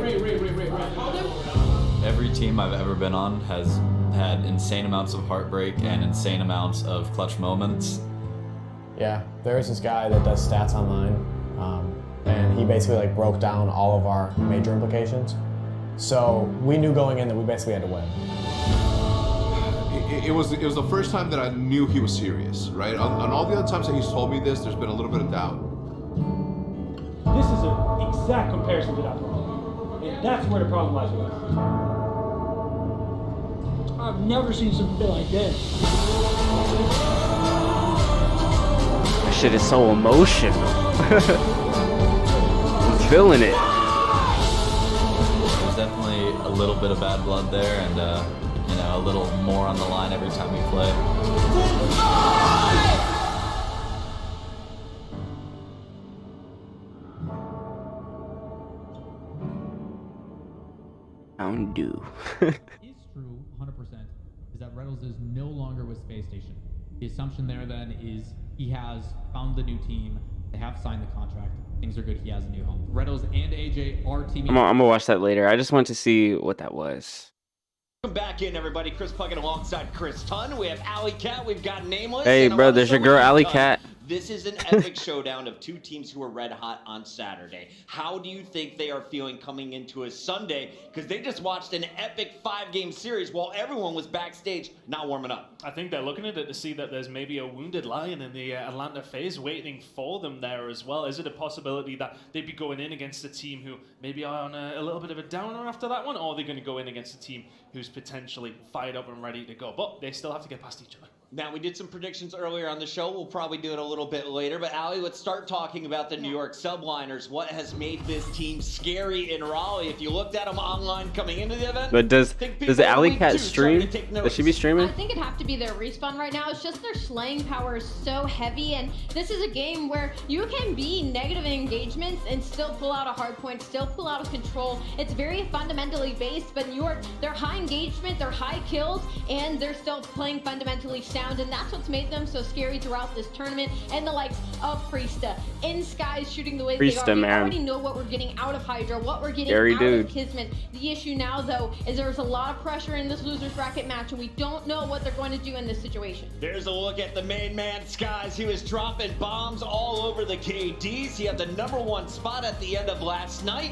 Every team I've ever been on has had insane amounts of heartbreak and insane amounts of clutch moments. Yeah, there is this guy that does stats online, and he basically like broke down all of our major implications. So we knew going in that we basically had to win. It was the first time that I knew he was serious, right? On all the other times that he's told me this, there's been a little bit of doubt. This is an exact comparison to that problem. And that's where the problem lies with us. I've never seen something like this. That shit is so emotional. I'm feeling it. There's definitely a little bit of bad blood there, and you know, a little more on the line every time we play. Undo. Is true 100% is that Reynolds is no longer with Space Station. The assumption there then is he has found the new team, they have signed the contract, things are good, he has a new home. Reynolds and AJ are teaming. I'm gonna watch that later. I just want to see what that was. Welcome back in, everybody. Chris Puckett alongside Chris Tunn. We have Alley Cat. We've got Nameless. Hey, and bro, there's your girl, Alley Cat. This is an epic showdown of two teams who are red hot on Saturday. How do you think they are feeling coming into a Sunday? Because they just watched an epic 5-game series while everyone was backstage not warming up. I think they're looking at it to see that there's maybe a wounded lion in the Atlanta FaZe waiting for them there as well. Is it a possibility that they'd be going in against a team who maybe are on a little bit of a downer after that one? Or are they going to go in against a team who's potentially fired up and ready to go? But they still have to get past each other. Now, we did some predictions earlier on the show. We'll probably do it a little bit later. But, Allie, let's start talking about the New York Subliners. What has made this team scary in Raleigh? If you looked at them online coming into the event... But does Alley Cat stream? Does she be streaming? I think it'd have to be their respawn right now. It's just their slaying power is so heavy. And this is a game where you can be negative in engagements and still pull out a hard point, still pull out a control. It's very fundamentally based. But New York, they're high engagement, they're high kills, and they're still playing fundamentally sound. And that's what's made them so scary throughout this tournament. And the likes of Priesta in Skies shooting the way they are. We already know what we're getting out of Hydra, what we're getting out of Kismet. The issue now, though, is there's a lot of pressure in this losers bracket match, and we don't know what they're going to do in this situation. There's a look at the main man, Skies. He was dropping bombs all over the KDs. He had the #1 spot at the end of last night.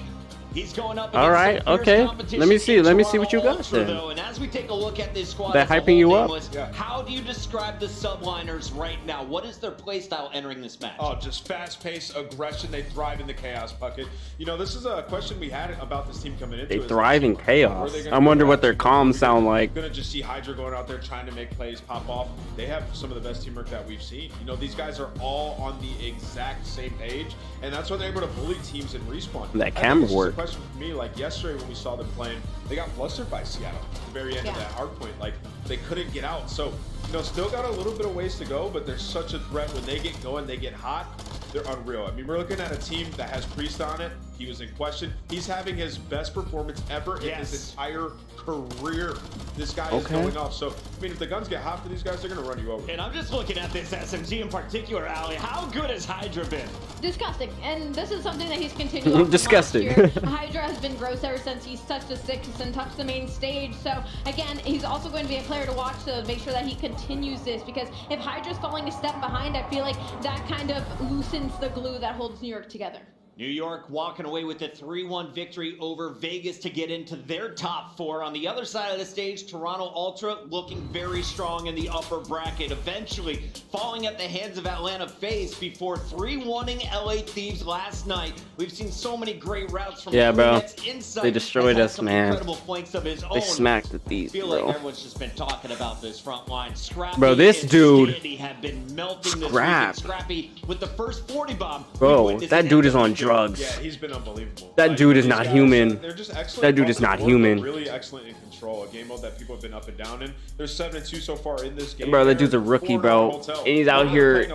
He's going up against Alright, okay. Let me see what you got then. And as we take a look at this squad, they're hyping you up. How do you describe the Subliners right now? What is their play style entering this match? Oh, just fast-paced aggression. They thrive in the chaos bucket. You know, this is a question we had about this team coming into it. They thrive in chaos. I wonder what their comms sound like. Gonna just see Hydra going out there trying to make plays pop off. They have some of the best teamwork that we've seen. You know, these guys are all on the exact same page, and that's why they're able to bully teams and respawn. That camera work. Question for me, like yesterday when we saw them playing, they got flustered by Seattle at the very end of that hardpoint. Like, they couldn't get out. So, you know, still got a little bit of ways to go, but they're such a threat. When they get going, they get hot. They're unreal. I mean, we're looking at a team that has Priest on it. He was in question. He's having his best performance ever in his entire career. This guy is going off. So, I mean, if the guns get hot for these guys, they're going to run you over. And I'm just looking at this SMG in particular, Allie. How good has Hydra been? Disgusting. And this is something that he's continued. Disgusting. Hydra has been gross ever since he's touched the 6 and touched the main stage. So, again, he's also going to be a player to watch to make sure that he continues this. Because if Hydra's falling a step behind, I feel like that kind of loosens the glue that holds New York together. New York walking away with a 3-1 victory over Vegas to get into their top 4. On the other side of the stage, Toronto Ultra looking very strong in the upper bracket, eventually falling at the hands of Atlanta FaZe before 3-1ing LA Thieves last night. We've seen so many great routes from inside. They destroyed us, man. They smacked the Thieves, I feel like everyone's just been talking about this front line. Scrappy, bro, this dude, have been melting this weekend. Scrappy with the first 40 bomb. Bro, that dude is on drugs. drugs. Yeah, he's been unbelievable. That dude is these not guys, human. They're just excellent. That dude is not human. Really excellent in control. A game mode that people have been up and down in. They're 7-2 so far in this game. Bro, that dude's a rookie, bro. And he's out here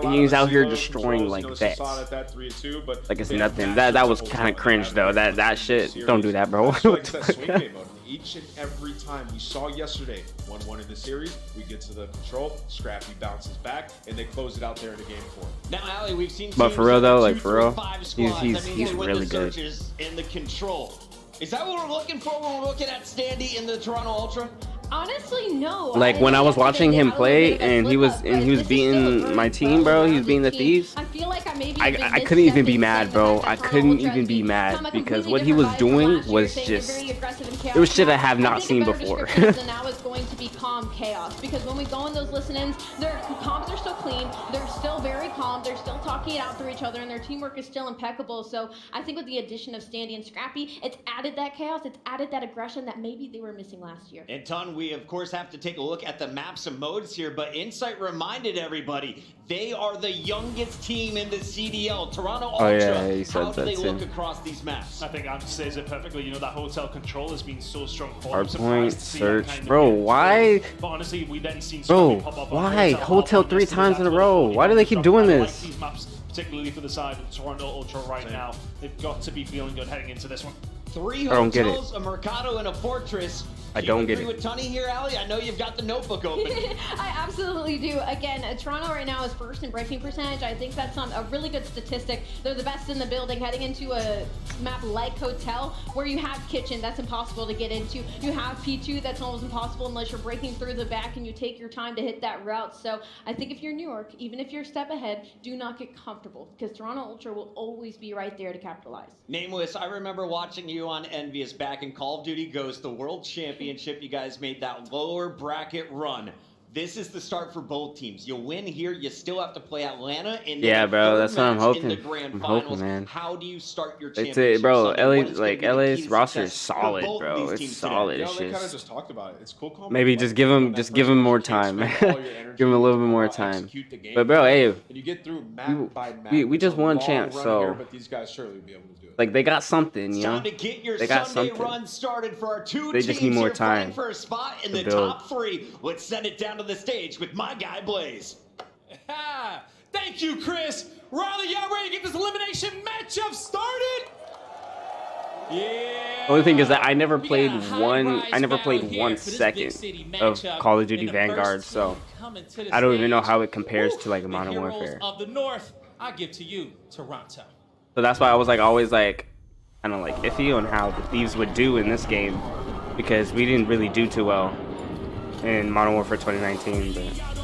destroying like that. Like it's nothing. That was kind of cringe though. That shit. Don't do that, bro. Each and every time we saw yesterday, 1-1 in the series, we get to the control, Scrappy bounces back, and they close it out there in the game 4. Now, Ali, we've seen. But for real though, like for real, he's really good. In the control. Is that what we're looking for when we're looking at Standy in the Toronto Ultra? Honestly, no. Like when I was watching him play and he was beating my team, bro. He was beating the Thieves. I feel like I couldn't even be mad, bro. I couldn't even be mad because what he was doing was just it was shit I have not seen before. And now it's going to be calm chaos because when we go in those listen-ins, their comms are still clean. They're still very calm. They're still talking it out through each other, and their teamwork is still impeccable. So I think with the addition of Standy and Scrappy, it's added that chaos. It's added that aggression that maybe they were missing last year. And Ton, we of course have to take a look at the maps and modes here, but Insight reminded everybody they are the youngest team in the CDL. Toronto Ultra. Oh yeah, he said how do that they too. look across these maps? I think Ant says it perfectly. You know, that hotel control has been so strong for them. Hardpoint, Surprised to see that search, kind of bro. game. Why? But honestly, we then seen Bro, Scrappy pop up on why hotel Hardpoint 3 yesterday. times in a That's row? what Why do they keep doing I like this? these maps, particularly for the side of Toronto Ultra right now. They've got to be feeling good heading into this one. 3 I don't get it. hotels, a Mercado, and a Fortress. I don't get you it. agree with Tunny here, Ali? I know you've got the notebook open. I absolutely do. Again, Toronto right now is first in breaking percentage. I think that's a really good statistic. They're the best in the building. Heading into a map like Hotel, where you have Kitchen, that's impossible to get into. You have P2, that's almost impossible unless you're breaking through the back and you take your time to hit that route. So I think if you're New York, even if you're a step ahead, do not get comfortable because Toronto Ultra will always be right there to capitalize. Nameless, I remember watching you on Envious back in Call of Duty Ghost, the World Championship. You guys made that lower bracket run. This is the start for both teams. You win here, you still have to play Atlanta, and Yeah, bro, that's what I'm hoping. in the grand I'm finals. hoping, man. How do you start your It's championship? it, bro. Sunday? LA, What is like gonna be the LA's key to roster is success for solid, both bro. these It's teams solid. today? It's They kind of just just talked about it. It's cool. maybe just give him more time. Give him a little bit more time. But bro, hey, and you get through map by map. we just It's a won long champs, run so here, but these guys surely will be able to do it. like they got something, you know. Time to get your They got Sunday something. run started for our two They teams just need more here fighting time for a spot in to the build. top 3. Let's send it down to the stage with my guy Blaze. Thank you, Chris. Riley, y'all ready to get this elimination matchup started? Yeah. Only thing is that I never played got a one. high-rise I never battle played here 1 for this second big city of matchup. Call of Duty And the Vanguard, first so team coming to the I don't even know stage. how it compares Woo! to like The Modern heroes Warfare. of the North, I give to you, Toronto. So that's why I was like always like kind of like iffy on how the Thieves would do in this game because we didn't really do too well in Modern Warfare 2019. But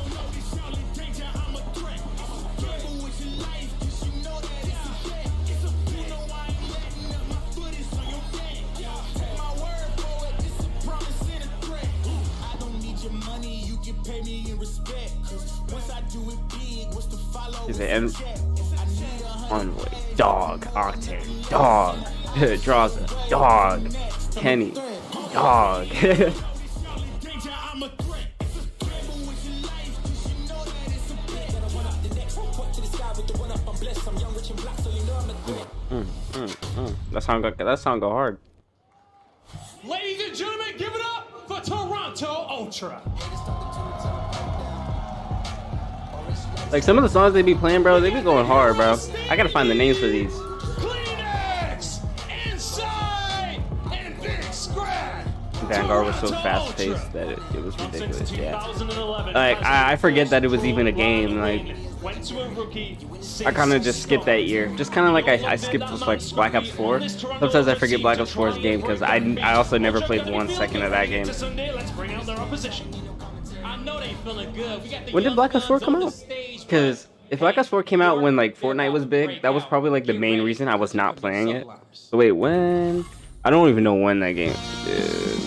is it end? Onway, dog, Octane, dog, Draza, dog, Kenny, dog. That song go hard. Ladies and gentlemen, give it up for Toronto Ultra. Like some of the songs they be playing, bro, they be going hard, bro. I gotta find the names for these. Climax, Inside, and Big Scratch. Vanguard was so fast paced that it was ridiculous. Yeah. 2011. Like I forget that it was even a game. Like Went to a rookie. I kind of just skipped that year. Just kind of like I skipped like Black Ops 4. Sometimes I forget Black Ops 4's game because I also never played 1 second of that game. Let's bring out their opposition. I know they feeling good. We got the When did young Black Ops 4 guns come on the out? stage, Because if Black Ops 4 came out when like Fortnite was big, that was probably like the main reason I was not playing it. So wait, when? I don't even know when that game. Dude.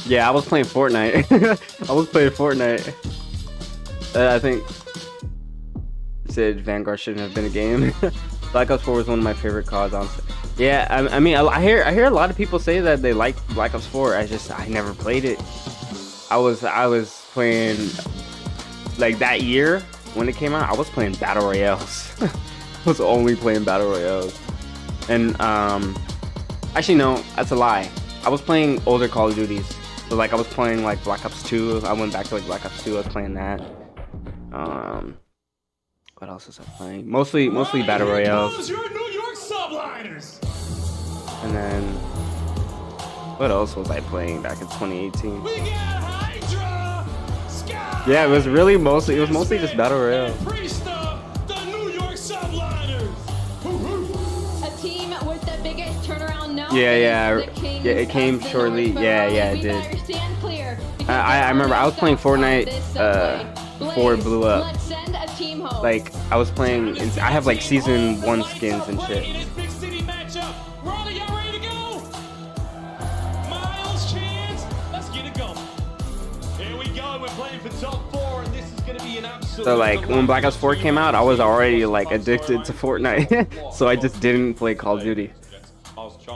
Yeah, I was playing Fortnite. I was playing Fortnite. I think said Vanguard shouldn't have been a game. Black Ops 4 was one of my favorite CODs, honestly. Yeah, I mean, I hear a lot of people say that they like Black Ops 4. I never played it. I was playing like that year when it came out. I was playing battle royales. I was only playing battle royales. And actually no, that's a lie. I was playing older Call of Duties. So like I was playing like Black Ops 2. I went back to like Black Ops 2. I was playing that. What else was I playing? Mostly battle royales. Your New York Subliners. And then what else was I playing back in 2018? We got Hydra. Sky. Yeah, it was mostly just battle royale. The New York Subliners. A team with the biggest turnaround now. Yeah, it came shortly. Yeah, it did. I remember I was playing Fortnite before it blew up. Like I was playing, I have like season 1 skins and shit. Big city matchup. Raleigh, y'all ready to go? Miles, Chance, let's get it going. Here we go. We're playing for top 4, and this is gonna be an absolute. So like when Black Ops 4 came out, I was already like addicted to Fortnite, so I just didn't play Call of Duty.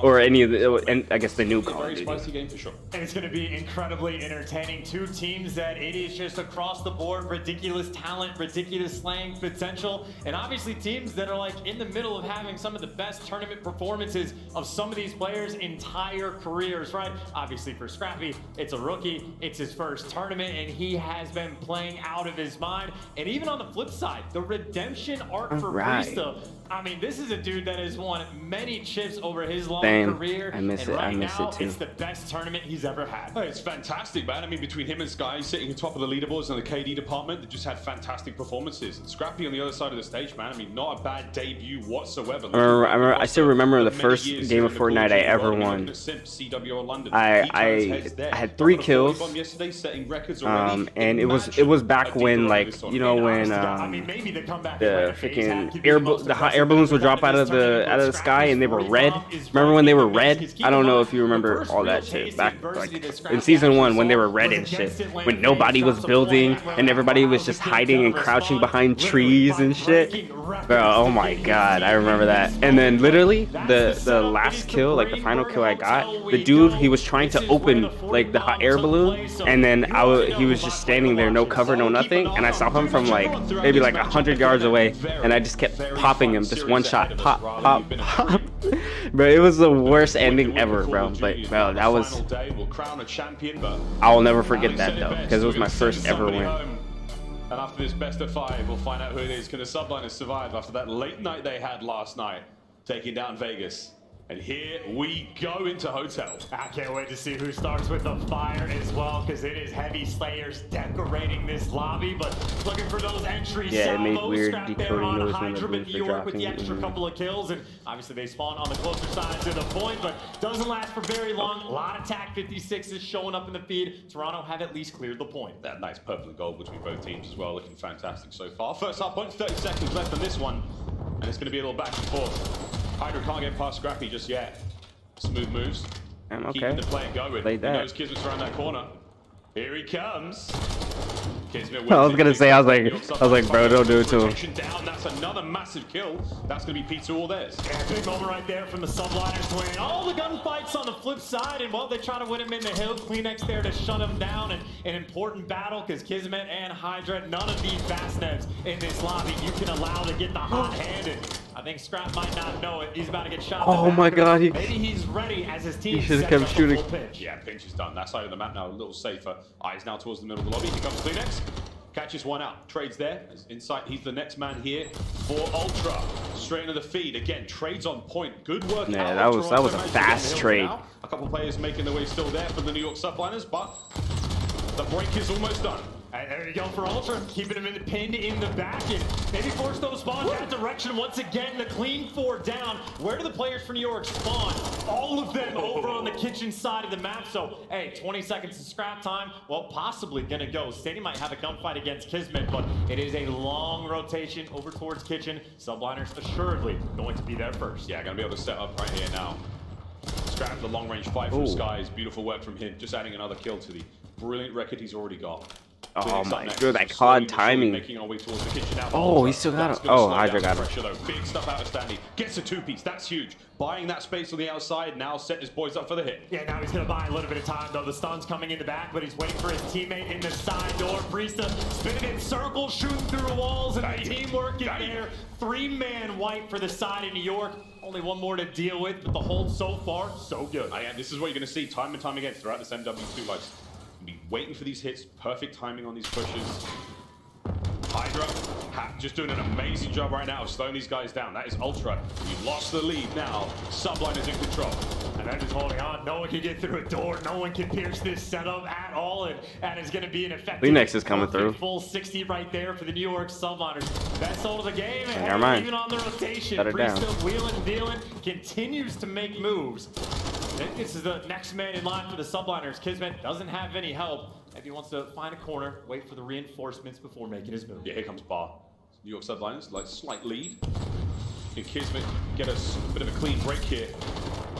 Or any of the, and I guess the new Call of Duty. Game for sure. And it's going to be incredibly entertaining. Two teams that it is just across the board, ridiculous talent, ridiculous slaying potential, and obviously teams that are like in the middle of having some of the best tournament performances of some of these players' entire careers, right? Obviously for Scrappy, it's a rookie, it's his first tournament, and he has been playing out of his mind. And even on the flip side, the redemption arc for Freesta. I mean, this is a dude that has won many chips over his long career. I miss and it. right I miss now, it too. It's the best tournament he's ever had. Oh, it's fantastic, man. I mean, between him and Sky sitting on top of the leaderboards in the KD department, they just had fantastic performances. And Scrappy on the other side of the stage, man. I mean, not a bad debut whatsoever. I still remember the first game of Fortnite I ever won. I had 3 kills. And it was back when, like, you know, when the freaking the hot air balloons would drop out of the sky and they were red. Remember when they were red? I don't know if you remember all that shit back like in season 1 when they were red and shit, when nobody was building and everybody was just hiding and crouching behind trees and shit. Bro, oh my god, I remember that. And then literally the last kill, like the final kill I got, the dude, he was trying to open like the hot air balloon, and then he was just standing there, no cover, no nothing, and I saw him from like maybe like 100 yards away, and I just kept popping him, just one shot, pop, pop, pop. Bro, it was the worst ending ever, bro. But bro, that was, I will never forget that though, because it was my first ever win. And after this best of 5, we'll find out who it is. Can the Subliners survive after that late night they had last night, taking down Vegas? And here we go into Hotel. I can't wait to see who starts with the fire as well, because it is Heavy Slayers decorating this lobby, but looking for those entries. Yeah, it made weird Scrap decoding there on noise when the Hydra, but balloons New were York with the dropping. extra couple of kills, and obviously they spawn on the closer side to the point, but doesn't last for very long. A lot of TAC 56s showing up in the feed. Toronto have at least cleared the point. That nice purple and gold between both teams as well, looking fantastic so far. First Hardpoint, 30 seconds left on this one, and it's going to be a little back and forth. Hydra can't get past Scrappy just yet. Smooth moves. Keeping the play going. He knows Kismet's around that corner. Here he comes. Kismet I was gonna say, I was like, bro, don't do it to him. Down. That's another massive kill. That's gonna be P2 all theirs. Yeah, big moment right there from the Subliners winning all the gunfights on the flip side, and well, they try to win him in the hill. Climax there to shut him down, and an important battle because Kismet and Hydra, none of these fastnets in this lobby you can allow to get the hot hand. And I think Scrap might not know it. He's about to get shot. Oh my god, maybe he's ready as his team. He should have kept shooting. Yeah, Pinch is done. That side of the map now a little safer. Eyes now towards the middle of the lobby. Here comes Climax. Catches one out. Trades there. Inside, he's the next man here for Ultra. Straight into the feed. Again, trades on point. Good work. Yeah, that was a fast trade. A couple players making their way still there for the New York Subliners, but the break is almost done. And there you go for Ultra, keeping him pinned in the back, and maybe force those spawns that direction once again. The clean 4 down. Where do the players for New York spawn? All of them over on the kitchen side of the map. So, hey, 20 seconds of scrap time. Well, possibly gonna go. Stadium might have a gunfight against Kismet, but it is a long rotation over towards kitchen. Subliners assuredly going to be there first. Yeah, gonna be able to set up right here now. Scrap the long range fight from Skies. Beautiful work from him. Just adding another kill to the brilliant record he's already got. Oh my god, that COD timing. Oh, he still got it. Oh, Hydra got him. Big stuff out of Standy. Gets a two-piece. That's huge. Buying that space on the outside. Now set his boys up for the hit. Yeah, now he's going to buy a little bit of time, though. The stun's coming in the back, but he's waiting for his teammate in the side door. Priesta spinning in circles, shooting through walls, and the teamwork is there. 3-man wipe for the side of New York. Only one more to deal with, but the hold so far, so good. And this is what you're going to see time and time again throughout this MW2 lives. Be waiting for these hits, perfect timing on these pushes. Hydra just doing an amazing job right now of slowing these guys down. That is Ultra. You lost the lead now. Subliners in control. And they're just holding on. No one can get through a door. No one can pierce this setup at all. And it's going to be an effective climax is coming through. Full 60 right there for the New York Subliners. That's all of the game. Never mind. Even on the rotation, Shut it down. Priesta wheeling and dealing continues to make moves. I think this is the next man in line for the Subliners. Kismet doesn't have any help. Maybe he wants to find a corner, wait for the reinforcements before making his move. Yeah, here comes Bar. New York Subliners, like slight lead. Can Kismet get us a bit of a clean break here?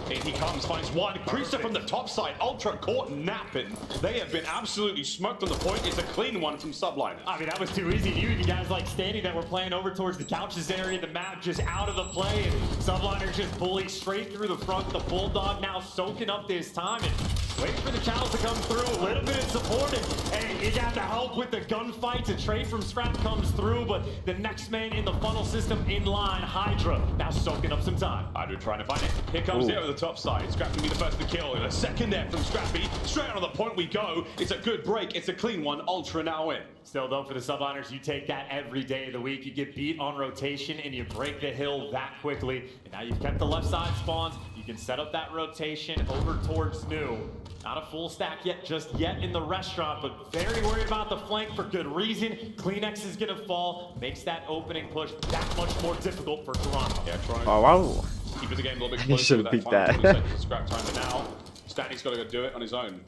In he comes, finds one. Priesta from the top side. Ultra caught napping. They have been absolutely smoked on the point. It's a clean one from Subliners. I mean, that was too easy. You guys like standing that were playing over towards the couches area. The map just out of the play. And Subliners just bully straight through the front. The Bulldog now soaking up this time. And waiting for the cows to come through. A little bit of support. And hey, you got the help with the gunfights. A trade from Scrap comes through. But the next man in the funnel system in line, Hydra, now soaking up some time. Hydra trying to find it. Here comes the other top side. Scrap can be the first to kill. And a second there from Scrappy. Straight on the point we go. It's a good break. It's a clean one. Ultra now in. Still though, for the Subliners, you take that every day of the week. You get beat on rotation and you break the hill that quickly. And now you've kept the left side spawns. You can set up that rotation over towards New. Not a full stack yet, just yet in the restaurant, but very worried about the flank for good reason. Kleenex is gonna fall, makes that opening push that much more difficult for Toronto. Yeah, trying wow. Keep the game a little bit He closer should with have that picked final that. 20 seconds of Scrap time, but now Stanley's got to go do it on his own.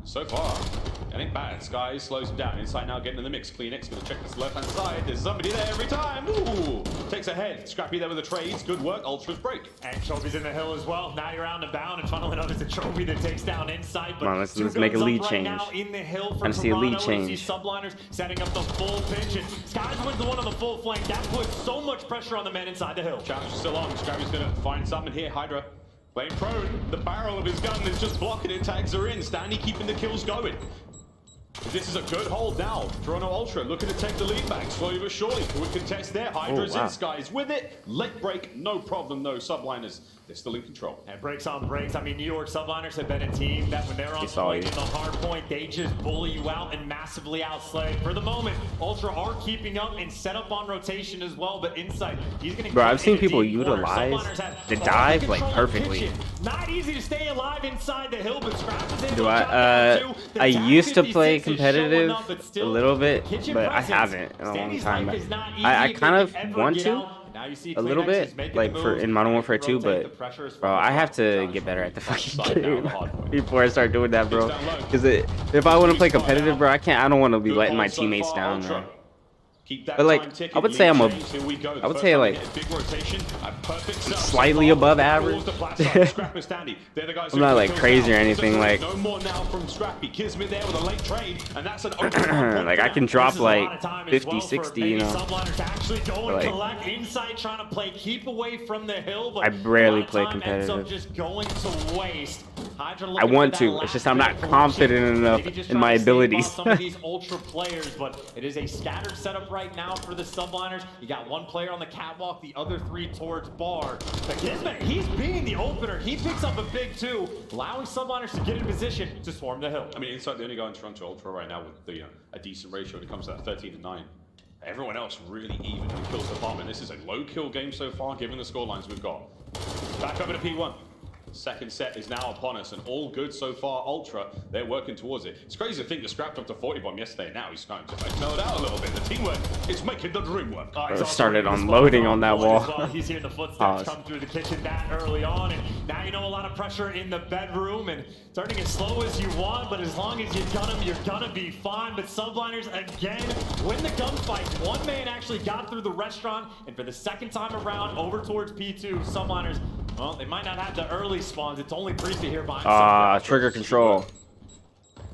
So far, it ain't bad. Sky slows him down. Inside now getting in the mix. Kleenex going to check this left-hand side. There's somebody there every time. Ooh, takes a head. Scrappy there with the trades. Good work. Ultra's break. And Trophy's in the hill as well. Now you're out and bound, and funnily enough, it's a Trophy that takes down inside. But come on, let's make a lead change. Now in the hill for Trying to see a lead Toronto. change. Subliners setting up the full pinch, and Skies wins the one on the full flank. That puts so much pressure on the men inside the hill. Challenge is still on. Scrappy's going to find something here. Hydra playing prone. The barrel of his gun is just blocking it. Tags are in. Stanley keeping the kills going. This is a good hold now. Toronto Ultra looking to take the lead back slowly but surely. Good contest there. Hydra's in, Skies with it. Late break, no problem, no Subliners. They're still in control. And breaks on breaks. I mean, New York Subliners have been a team that when they're on point in the hard point, they just bully you out and massively outslay. For the moment, Ultra are keeping up and set up on rotation as well, but inside, he's going to bro, I've seen people utilize the dive like perfectly. Not easy to stay alive inside the hill, but Scrap is able Do to I used to play competitive a little bit, but I haven't in a long time. I kind of want to a little bit, like in Modern Warfare 2, but bro, I have to get better at the fucking game before I start doing that, bro. Because if I want to play competitive, bro, I don't want to be letting my teammates down, bro. But like, I would say like slightly above average. I'm not like crazy or anything. Like, like I can drop like 50, 60, you know. But like, I barely play competitive. I want to. It's just I'm not confident enough in my abilities. Some of these ultra players, but it is a scattered setup right now for the Subliners. You got one player on the catwalk, the other three towards bar. But Kismet, he's being the opener. He picks up a big two, allowing Subliners to get in position to swarm the hill. I mean, inside the only guy in Toronto Ultra right now with the a decent ratio when it comes to that 13-9. Everyone else really even in kills department. This is a low kill game so far, given the scorelines we've got. Back over to P1. Second set is now upon us, and all good so far. Ultra, they're working towards it. It's crazy to think the Scrap jumped to 40 bomb yesterday. Now he's kind of just mellowed out a little bit. The teamwork is making the dream work. Started unloading on that wall. Well. He's hearing the footsteps come through the kitchen that early on, and now you know a lot of pressure in the bedroom, and starting as slow as you want, but as long as you gun him, you're gonna be fine. But Subliners again win the gunfight. One man actually got through the restaurant, and for the second time around, over towards P2, Subliners, well, they might not have the early spawns. It's only Priesta here behind. Trigger control.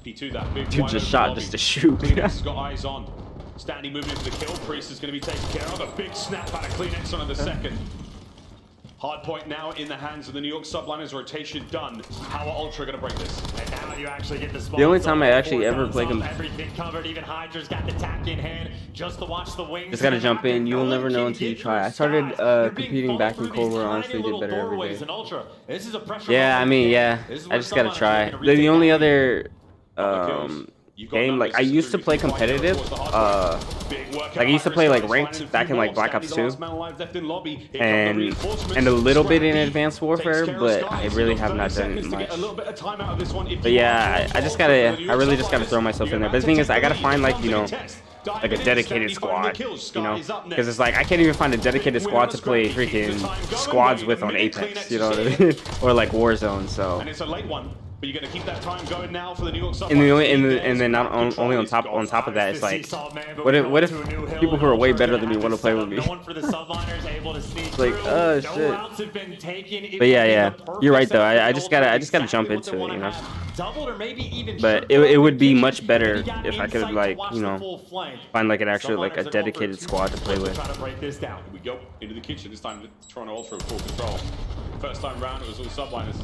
P2, that big Dude wide just open shot lobby. just to shoot. Climax has got eyes on. Standy moving into the kill. Priest is going to be taken care of. A big snap out of Climax on the second. Hardpoint now in the hands of the New York Subliners. Rotation done. How are Ultra going to break this? And now you actually get the The only time I actually ever played him. Everything covered, even Hydra's got the tack in hand just to watch the wings. Just gotta jump in. You will never know until you try. I started competing back in Cold War. Honestly, did better every day. This is a pressure Yeah, I mean, yeah. I just gotta try. The only other game, like I used to play competitive. Like I used to play like ranked back in like Black Ops 2, and a little bit in Advanced Warfare, but I really have not done it much. But yeah, I really just gotta throw myself in there. But the thing is, I gotta find like, you know, like a dedicated squad, you know, because it's like I can't even find a dedicated squad to play freaking squads with on Apex, you know what I mean, or like Warzone. So. And it's a late one. But you're going to keep that time going now for the New York Subliners. And then not only on top of that, it's like, what if people who are way better than me want to play with me? It's like, oh shit. But yeah, you're right though. I just gotta jump into it, you know. But it would be much better if I could, like, you know, find like an actual, like a dedicated squad to play with. Here we go into the kitchen. This time Toronto Ultra full control. First time round it was all Subliners.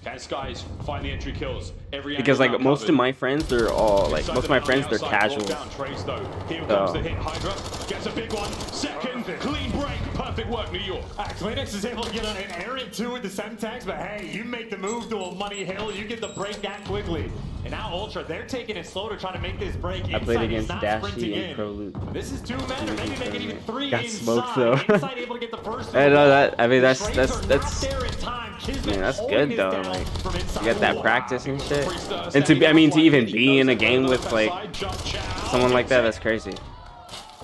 Can Skies find the entry kills? Because like most of my friends, they're all like they're casuals. Here comes the hit. Hydra gets a big one. Second clean break. Perfect work, New York. Climax is able to get an errant 2 with the Semtex, but hey, you make the move to a money hill, you get the break that quickly. And now Ultra, they're taking it slow to try to make this break. I played against Dashy and Proloop. This is 2 men, or maybe make it even 3 got inside. smoked though. Inside able to get the first I know that. I mean that's good though. Like you get that practice and shit. And to even be in a game with like someone like that, that's crazy.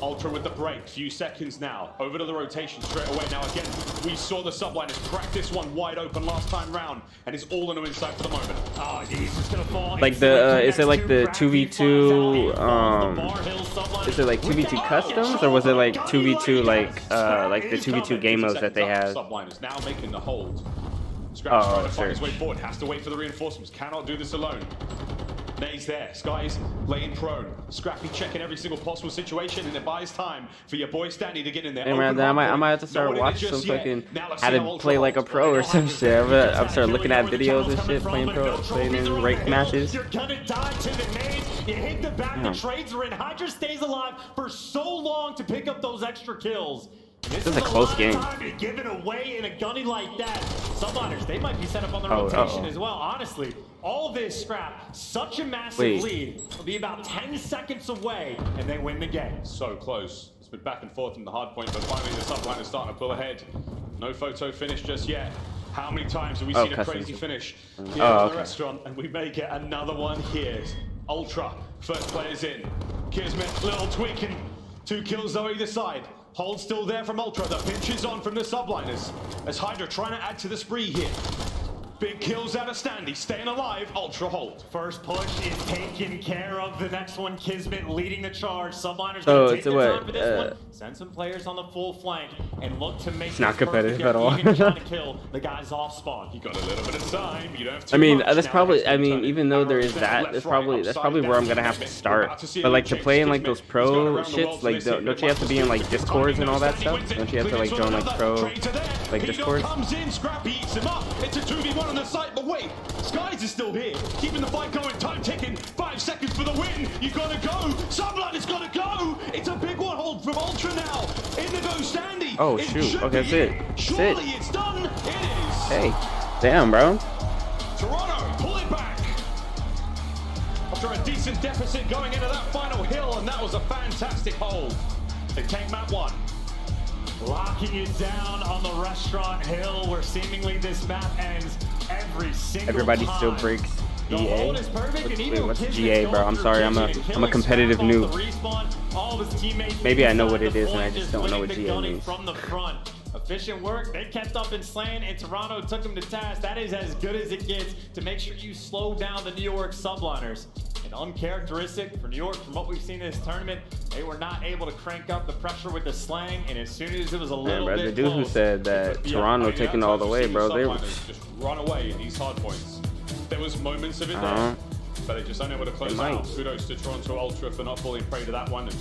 Ultra with the break, few seconds now. Over to the rotation straight away. Now again, we saw the Subliners crack this one wide open last time round, and it's all in the inside for the moment. Oh, he's just gonna fall. Like the is it like the 2v2 is it like 2v2 customs, or was it like 2v2 like the 2v2 game modes that they have? Subliners now making the hold. Scraps trying to find his way forward, has to wait for the reinforcements, cannot do this alone. Nays there, Skies laying prone. Scrappy checking every single possible situation, and it buys time for your boy Standy to get in there. Hey man, I might have to start watching some fucking how to play like a pro or some shit. I'm start looking at videos and shit, playing in ranked matches. You're gonna die to the nades. You hit the back, the trades are in. Hydra stays alive for so long to pick up those extra kills. This is a close game. Given away in a gunny like that. Subliners, they might be set up on the rotation as well. Honestly, all this scrap, such a massive lead, will be about 10 seconds away, and they win the game. So close. It's been back and forth from the hard point, but finally the Subliners starting to pull ahead. No photo finish just yet. How many times have we seen a crazy finish here in the restaurant? And we may get another one here. Ultra, first players in. Kismet, little tweaking. 2 kills though either side. Hold still there from Ultra. The pinch is on from the Subliners. As Hydra trying to add to the spree here. Big kills out of Standy, staying alive, Ultra hold. First push is taken care of. The next one, Kismet leading the charge. Subliners gonna take their time for this one. Send some players on the full flank and look to make it's not competitive at all. Trying to kill the guys off spawn. You got a little bit of time. You don't have to. I mean, that's probably. I mean, even though there is that, that's probably where I'm gonna have to start. But like to play in like those pro shits, like don't you have to be in like Discords and all that stuff? Don't you have to like join like pro like Discords? Comes in, Scrappy eats him up. It's a 2v1 on the site, but wait, Skies is still here, keeping the fight going. Time ticking. 5 seconds for the win. You gotta go. Subliners gotta go. It's a big one hold from Ultra now. In the go, Standy. Oh shoot! Okay, that's it. Surely it's done. It is. Hey, damn, bro. Toronto, pull it back. After a decent deficit going into that final hill, and that was a fantastic hold. They take map 1. Locking it down on the restaurant hill, where seemingly this map ends every single Everybody time. still breaks GA. What's GA, bro? I'm sorry, I'm a competitive noob. Maybe I know what it is, and I just don't know what GA means. From the front. Efficient work, they kept up and slaying, and Toronto took them to task. That is as good as it gets to make sure you slow down the New York Subliners. And uncharacteristic for New York, from what we've seen in this tournament, they were not able to crank up the pressure with the slang, and as soon as it was a little bit the dude who said that Toronto taking all the way, bro, they were just run away in these hard points. There was moments of it there. but they just unable to close out. Kudos to Toronto Ultra for not falling prey to that one. And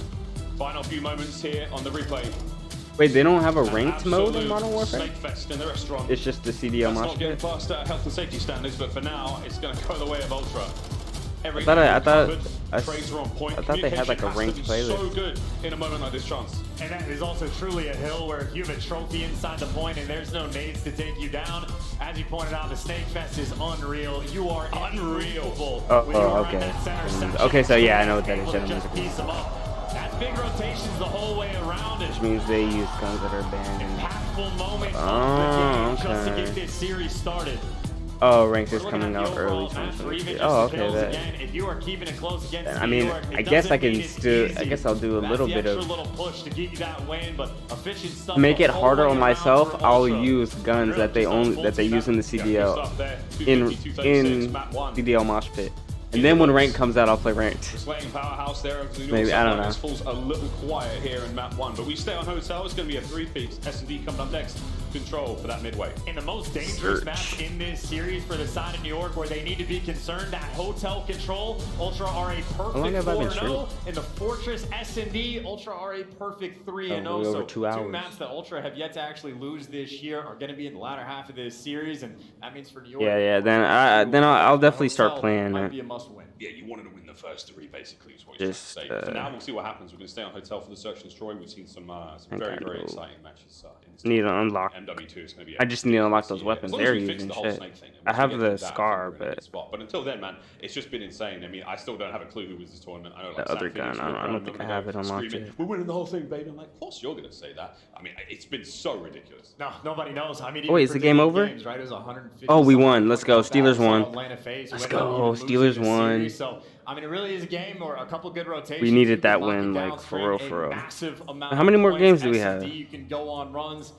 final few moments here on the replay. Wait, they don't have a ranked mode in Modern Warfare? Snake fest in the restaurant. It's just the CDL That's mosh not getting pit? past health and safety standards, but for now, it's going to go the way of Ultra. I thought they had like a ranked playlist. So good in a moment like this, Chance. And that is also truly a hill where if you have a trophy inside the point and there's no nades to take you down, as you pointed out, the Snake Fest is unreal. You are unreal. Okay. Okay, so yeah, I know what that is. That's big rotations the whole way around. Which means they use guns that are banned. Impactful moments of the game just to get this series started. Oh, ranked is coming out early 2023. Oh, okay. That. If you are keeping it close against I mean, I guess I can still. I guess I'll do a little bit of. Make it harder on myself. I'll use guns that they use in the CDL in CDL mosh pit. And then when rank comes out, I'll play ranked. Maybe, I don't know. Falls a little quiet here in map 1, but we stay on Hotel. It's going to be a 3-piece. S&D coming up next. Control for that midway. And the most dangerous map in this series for the side of New York, where they need to be concerned, that Hotel Control. Ultra are a perfect 4-0 in the Fortress S&D. Ultra are a perfect 3-0. So 2 maps that Ultra have yet to actually lose this year are going to be in the latter half of this series, and that means for New York. Yeah. Then I'll definitely start playing it. Win. Yeah, you wanted to win the first 3, basically, is what you're saying. For now, we'll see what happens. We're going to stay on Hotel for the Search and Destroy. We've seen some very, very exciting matches. Need to unlock. MW2 is going to be. I just need to unlock those weapons they're using. Shit. I have the Scar, but until then, man, it's just been insane. I mean, I still don't have a clue who wins this tournament. I know, the other gun. I don't think I have it unlocked yet. We're winning the whole thing, baby. I'm like, of course you're going to say that. I mean, it's been so ridiculous. No, nobody knows. I mean, wait, is the game over? Games, right? It was 150. Oh, we won. Let's go. Steelers won. Let's go. Steelers won. So, I mean, it really is a game or a couple good rotations. We needed that win, like, for real. How many more games do we have? You can go on runs.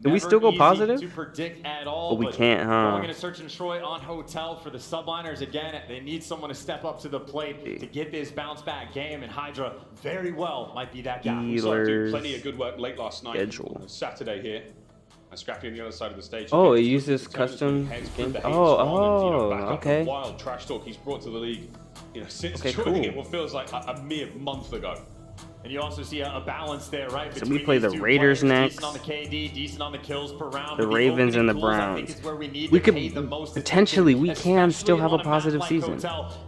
Do we still go positive? To predict at all, but we can't, huh? Going to Search and Destroy on Hotel for the Subliners again. They need someone to step up to the plate to get this bounce back game, and Hydra very well might be that guy. Plenty of good work late last night. Saturday here. Scrappy on the other side of the stage. Oh, it uses custom game. Okay. Wild trash talk he's brought to the league. Since joining it, what feels like a mere month ago. And you also see a balance there, right? So we play the Raiders next. Decent on the KD, decent on the kills per round. The Ravens and the Browns. We could potentially, we can still have a positive season.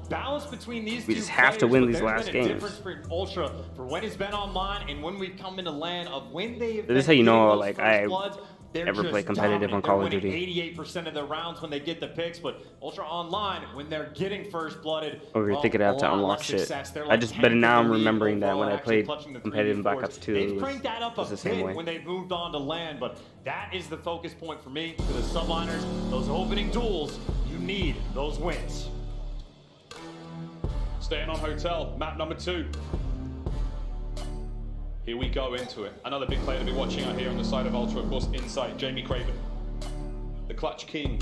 Balance between these we just have to win these last games. Difference for Ultra for when it's been online and when we've come into land of when they've. This is how you know, like I ever play competitive on Call of Duty. 88% of the rounds when they get the picks, but Ultra Online when they're getting first blooded. Or you're thinking I have to unlock shit. But now I'm remembering that when I played competitive in Black Ops 2, it was the same way. When they moved on to land, but that is the focus point for me, for the Subliners. Those opening duels, you need those wins. Staying on Hotel, map number 2. Here we go into it. Another big player to be watching out here on the side of Ultra, of course, Insight, Jamie Craven. The clutch king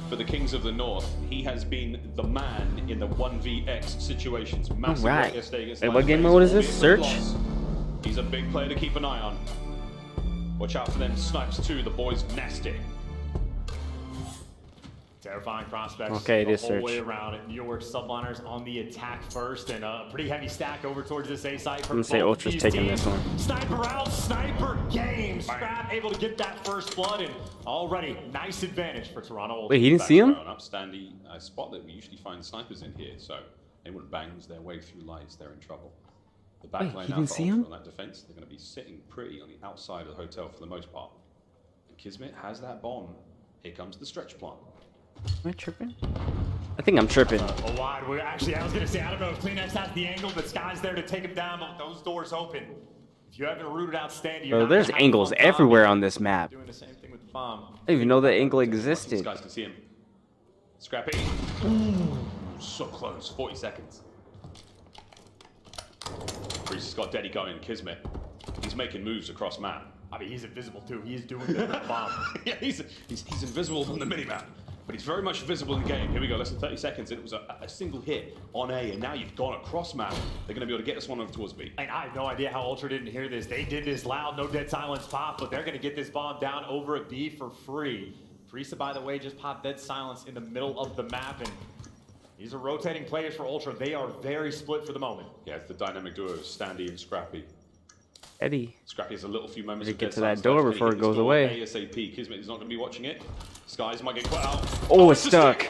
for the Kings of the North. He has been the man in the 1vx situations. Massive right. Hey, what game mode is this? Search? He's a big player to keep an eye on. Watch out for them snipes too, the boys nasty. Terrifying prospects. Okay, it is the whole Search. way around. New York Subliners on the attack first, and a pretty heavy stack over towards this A site. I'm gonna say Ultra's taking this one. Sniper out, sniper game. Scrap able to get that first blood, and already nice advantage for Toronto Ultra. Wait, he didn't see him? An upstanding spot that we usually find snipers in here, so anyone bangs their way through lights, they're in trouble. The back line now for Ultra on that defense, they're going to be sitting pretty on the outside of the hotel for the most part. And Kismet has that bomb. Here comes the stretch plant. Am I tripping? I think I'm tripping. Wide. Actually, I was going to say, I don't know if Climax has the angle, but Sky's there to take him down. Those doors open. If you haven't rooted out Standy, Bro, there's angles everywhere on this map. Doing the same thing with the bomb. I didn't even know that angle existed. These guys can see him. Scrappy. Ooh, so close. 40 seconds. Breeze has got Deddy going. Kismet. He's making moves across map. I mean, he's invisible too. He's doing the bomb. Yeah, he's invisible on the minimap. But he's very much visible in game. Here we go, less than 30 seconds, and it was a single hit on A, and now you've gone across map. They're going to be able to get this one over towards B. And I have no idea how Ultra didn't hear this. They did this loud, no dead silence pop, but they're going to get this bomb down over at B for free. Frieza, by the way, just popped dead silence in the middle of the map, and These are rotating players for Ultra. They are very split for the moment. Yeah, it's the dynamic duo of Standy and Scrappy. Eddie. Scrappy has a little few moments of get dead to that silence door left. before Can he it hit goes this door away. ASAP. Kismet is not going to be watching it. Skies might get caught out. Oh, it's stuck.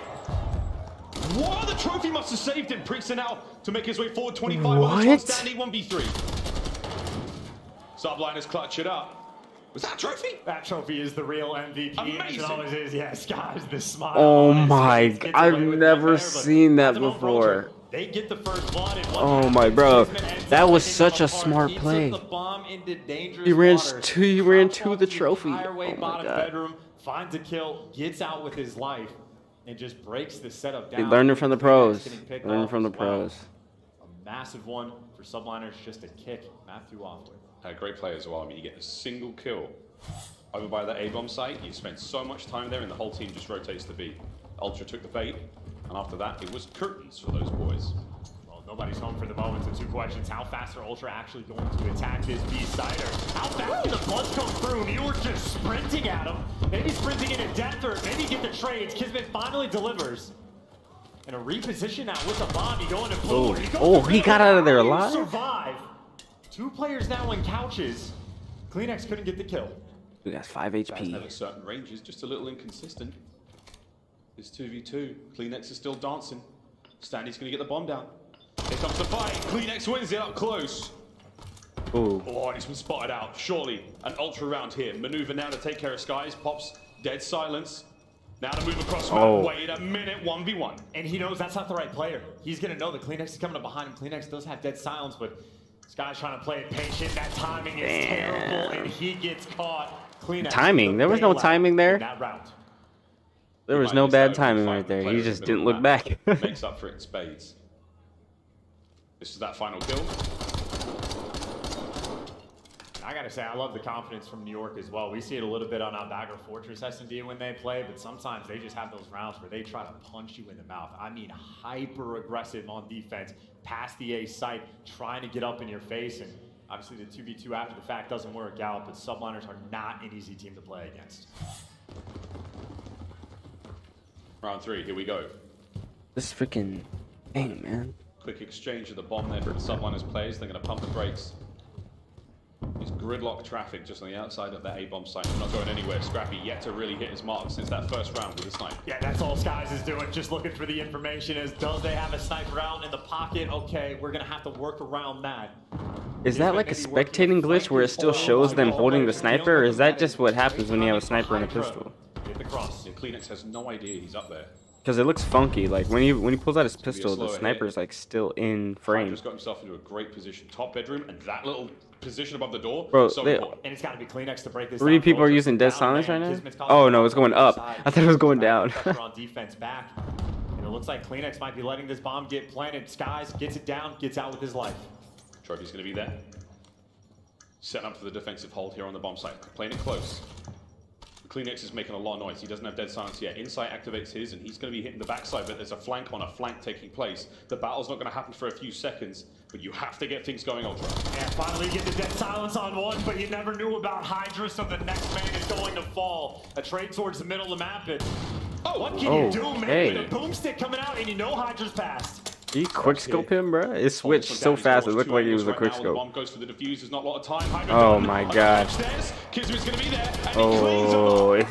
What? The trophy must have saved him. Priester now to make his way forward. 25 on What? this one. Standy 1v3. Subliners clutch it up. Was that a trophy? That trophy is the real MVP. Amazing. It always is. Yeah, Skies, the smile. Oh on his my! face, gets I've away with never one there, but seen that that's an overall before. trophy. They get the first blood. And Oh my, bro, that was such a smart play. The bomb into dangerous He ran waters. to the trophy. Entire way Oh my bottom god! bedroom, finds a kill, gets out with his life, and just breaks the setup They down. learned it from the pros. Getting picked Learned off from the as well. pros. A massive one for Subliners just to kick Matthew off with. Great play as well. I mean, you get a single kill over by that A-bomb site. You spend so much time there, and the whole team just rotates to B. Ultra took the bait, and after that, it was curtains for those boys. Well, nobody's home for the moment, so 2 questions. How fast are Ultra actually going to attack this B side? Or how fast can the clutch come through? New York just sprinting at him. Maybe sprinting into depth, or maybe get the trades. Kismet finally delivers. And a reposition now with the bomb. You go into blue. He got out of there alive? Survive. 2 players now in couches. Kleenex couldn't get the kill. We got 5 Faz HP. have at certain ranges, just a little inconsistent. It's 2v2. Kleenex is still dancing. Standy's gonna get the bomb down. Here comes the fight. Kleenex wins it up close. Ooh. Oh, he's been spotted out. Surely an Ultra round here. Maneuver now to take care of Skies. Pops dead silence. Now to move across map. Oh. Wait a minute, 1v1. And he knows that's not the right player. He's gonna know that Kleenex is coming up behind him. Kleenex does have dead silence, but this guy's trying to play it patient. That timing is terrible, and he gets caught. Kleenex. Timing? There was no timing there. In that round. There was no bad timing right there. He just didn't look back. Makes up for it in spades. This is that final kill. I gotta say, I love the confidence from New York as well. We see it a little bit on Albagger Fortress S&D when they play, but sometimes they just have those rounds where they try to punch you in the mouth. I mean, hyper aggressive on defense, past the A site, trying to get up in your face, and obviously the 2v2 after the fact doesn't work out, but Subliners are not an easy team to play against. Round 3, here we go. This freaking thing, man. Quick exchange of the bomb there for the Subliners players. They're going to pump the brakes. It's gridlock traffic just on the outside of that A-bomb site. We're not going anywhere. Scrappy yet to really hit his mark since that first round with the snipe. Yeah, that's all Skies is doing, just looking for the information is, does they have a sniper out in the pocket? Okay, we're going to have to work around that. Is that like a spectating glitch where it still shows them holding the sniper, or is that just what happens when you have a sniper and a pistol? Hit the cross. And Kleenex has no idea he's up there. Because it looks funky. Like when he pulls out his pistol, the sniper's like still in frame. Just got himself into a great position. Top bedroom, and that little position above the door. Bro, so they, important. And it's got to be Kleenex to break this 3 down. people are using dead silence right now? Oh no, it's going up. I thought it was going down. Pressure on defense back. And it looks like Kleenex might be letting this bomb get planted. Skies gets it down, gets out with his life. Trophy's going to be there. Setting up for the defensive hold here on the bomb site. Playing it close. Kleenex is making a lot of noise. He doesn't have dead silence yet. Insight activates his, and he's going to be hitting the backside, but there's a flank on a flank taking place. The battle's not going to happen for a few seconds, but you have to get things going, Ultra. Yeah, finally get the dead silence on one, but you never knew about Hydra, so the next man is going to fall. A trade towards the middle of the map, and what can you do, man? With a boomstick coming out, and you know Hydra's passed. Did you quick scope him, bro? It switched so fast, it looked like it was a quick The scope. bomb goes for the defuse. There's not a lot of time. Oh my god. Kismet's going to be there, and Oh, if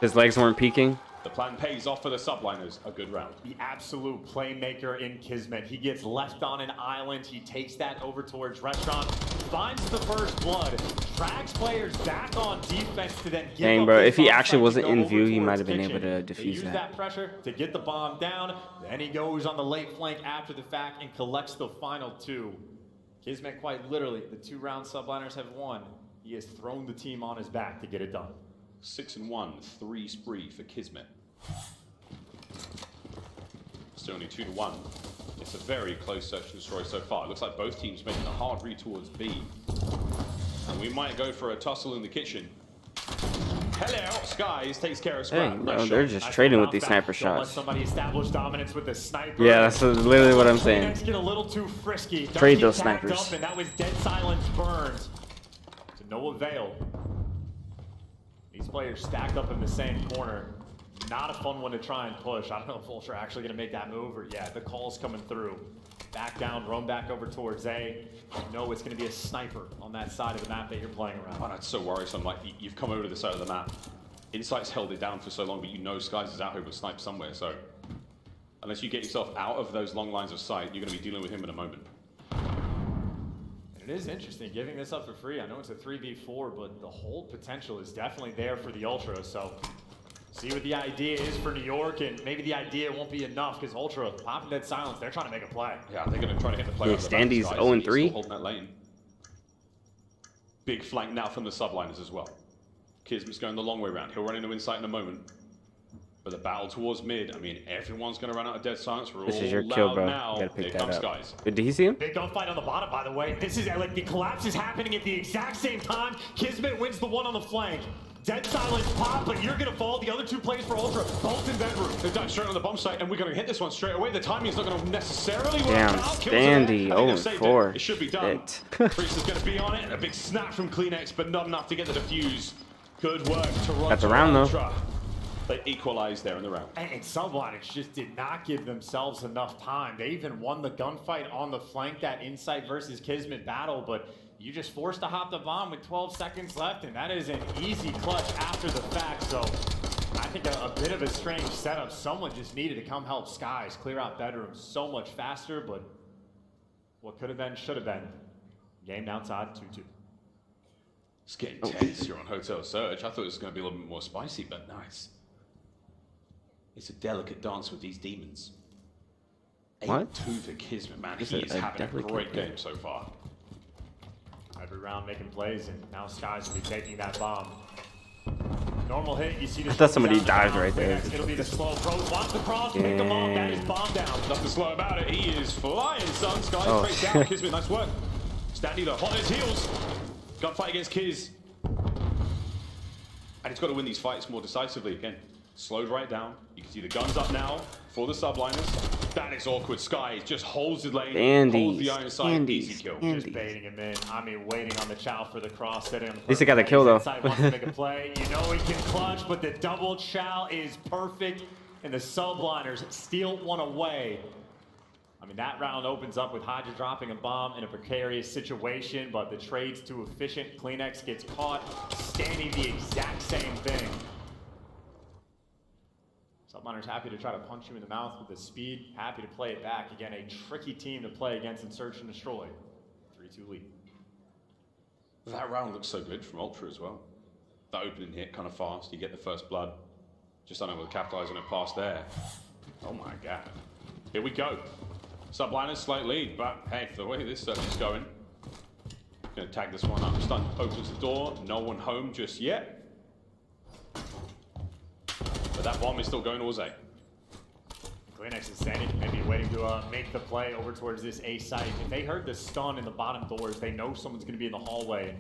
his legs weren't peeking. the plan pays off for the Subliners. A good round. The absolute playmaker in Kismet. He gets left on an island. He takes that over towards restaurant, finds the first blood, drags players back on defense to then give Dang, up bro, this if he bomb actually site to wasn't go in over view, he towards might have been able Kitchen. to They defuse use that. that pressure to get the bomb down. Then he goes on the late flank after the fact and collects the final 2. Kismet, quite literally, the 2-round Subliners have won. He has thrown the team on his back to get it done. 6-1, 3 spree for Kismet. Still only 2-1. It's a very close search and destroy so far. It looks like both teams making a hard read towards B. And we might go for a tussle in the kitchen. Hello, Skies takes care of Scrap. Dang, bro, they're just trading with these sniper Don't let shots. somebody establish dominance with the sniper. Yeah, that's literally what I'm saying. Kleenex get a little too frisky. Trade Don't those get tacked snipers. Up, and that was dead silence burns to no avail. These players stacked up in the same corner. Not a fun one to try and push. I don't know if Ultra are actually going to make that move or yeah, the call's coming through. Back down, roam back over towards A. You know it's going to be a sniper on that side of the map that you're playing around. Oh, that's so worrisome. Like, you've come over to the side of the map. Insight's held it down for so long, but you know Skies is out here with Snipe somewhere, so unless you get yourself out of those long lines of sight, you're going to be dealing with him in a moment. It is interesting giving this up for free. I know it's a 3v4, but the hold potential is definitely there for the Ultra. So see what the idea is for New York, and maybe the idea won't be enough because Ultra popping dead silence. They're trying to make a play. Yeah, they're going to try to hit the play. Yeah, Standy's 0-3. Holding that lane. Big flank now from the Subliners as well. Kismet's going the long way around. He'll run into Insight in a moment. But the battle towards mid, I mean, everyone's going to run out of dead silence. We're This all is your loud kill, bro. now. You gotta pick Here that comes up. Skies. Did he see him? Big gunfight on the bottom, by the way. This is like the collapse is happening at the exact same time. Kismet wins the one on the flank. Dead silence pop, but you're gonna fall. The other two plays for Ultra, both in bedroom. They dive straight on the bomb site, and we're gonna hit this one straight away. The timing's not gonna necessarily work Damn, out. Standy, 0-4. It should be done. Shit. Priest is gonna be on it, and a big snap from climax, but not enough to get the defuse. Good work, Toronto. That's a round, though. Ultra. They equalized there in the round. And Subliners just did not give themselves enough time. They even won the gunfight on the flank, that Insight versus Kismet battle, but you just forced to hop the bomb with 12 seconds left, and that is an easy clutch after the fact. So I think a bit of a strange setup. Someone just needed to come help Skies clear out bedrooms so much faster, but what could have been, should have been. Game now tied 2-2. It's getting tense here on Hotel Surge. I thought it was going to be a little bit more spicy, but nice. It's a delicate dance with these demons. What? 8-2 for Kismet, man. Is He it is a having a delicate great game? game so far. Every round making plays, and now Skies will be taking that bomb. Normal hit, you see the I thought somebody down, dived down, right there. next, it'll be the slow approach. Watch the cross, pick him off, that is bomb down. Nothing slow about it. He is flying, son. Skies Oh, straight down. Kismet, nice work. Standy though, hot on his heels. Gunfight against Kiz. And he's got to win these fights more decisively again. Slowed right down. You can see the guns up now for the Subliners. That is awkward. Sky just holds the lane, holds the iron sight, easy kill. Just baiting him in. I mean, waiting on the chow for the cross, setting on the At least he got the kill, though. Wants to make a play. You know he can clutch, but the double chow is perfect, and the Subliners steal one away. I mean, that round opens up with Hydra dropping a bomb in a precarious situation, but the trade's too efficient. Kleenex gets caught, standing the exact same thing. Subliners happy to try to punch you in the mouth with the speed, happy to play it back. Again, a tricky team to play against in Search and Destroy. 3-2 lead. That round looks so good from Ultra as well. That opening hit kind of fast. You get the first blood. Just unable to capitalize on it past there. Oh my god. Here we go. Subliners slight lead, but hey, for the way this search is going, gonna tag this one up. Stun opens the door. No one home just yet. But that bomb is still going towards A. Kleenex is standing, maybe waiting to make the play over towards this A site. If they heard the stun in the bottom doors, they know someone's going to be in the hallway. And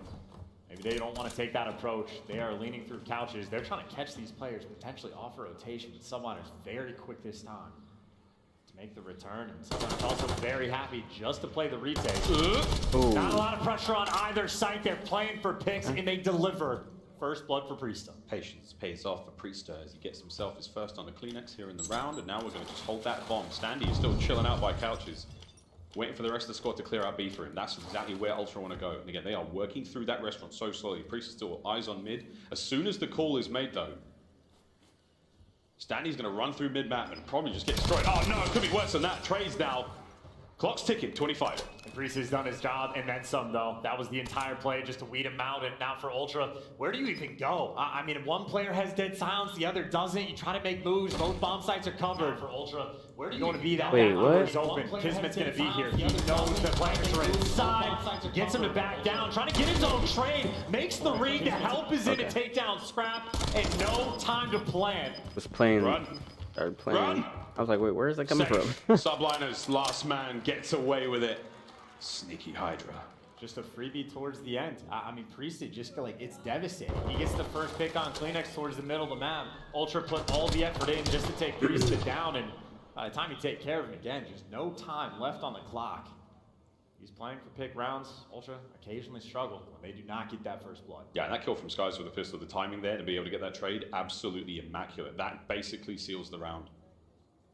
maybe they don't want to take that approach. They are leaning through couches. They're trying to catch these players, potentially off a rotation. But Subliners very quick this time to make the return. And Subliners also very happy just to play the retake. Not a lot of pressure on either site. They're playing for picks, and they deliver. First blood for Priesta. Patience pays off for Priesta as he gets himself his first on the Kleenex here in the round, and now we're going to just hold that bomb. Standy is still chilling out by couches, waiting for the rest of the squad to clear out B for him. That's exactly where Ultra want to go. And again, they are working through that restaurant so slowly. Priesta still eyes on mid. As soon as the call is made, though, Standy's going to run through mid-map and probably just get destroyed. Oh no, it could be worse than that. Trades now. Clock's ticking, 25. Priest has done his job and then some, though. That was the entire play just to weed him out. And now for Ultra, where do you even go? I mean, if one player has dead silence, the other doesn't. You try to make moves. Both bomb sites are covered. For Ultra, where do you want to be? That door is open. Kismet's going to be here. He knows the players are inside. Gets him to back down. Trying to get his own trade. Makes the read to help is in to take down Scrap. And no time to plan. Was playing. Run. Started playing. Run. I was like, wait, where is that coming Safe. from? Subliners, last man gets away with it. Sneaky Hydra. Just a freebie towards the end. I mean, Priest just like, it's devastating. He gets the first pick on Kleenex towards the middle of the map. Ultra put all the effort in just to take Priest down, and by the time you take care of him again, just no time left on the clock. He's playing for pick rounds. Ultra occasionally struggle when they do not get that first blood. Yeah, and that kill from Skies with the pistol, the timing there to be able to get that trade, absolutely immaculate. That basically seals the round.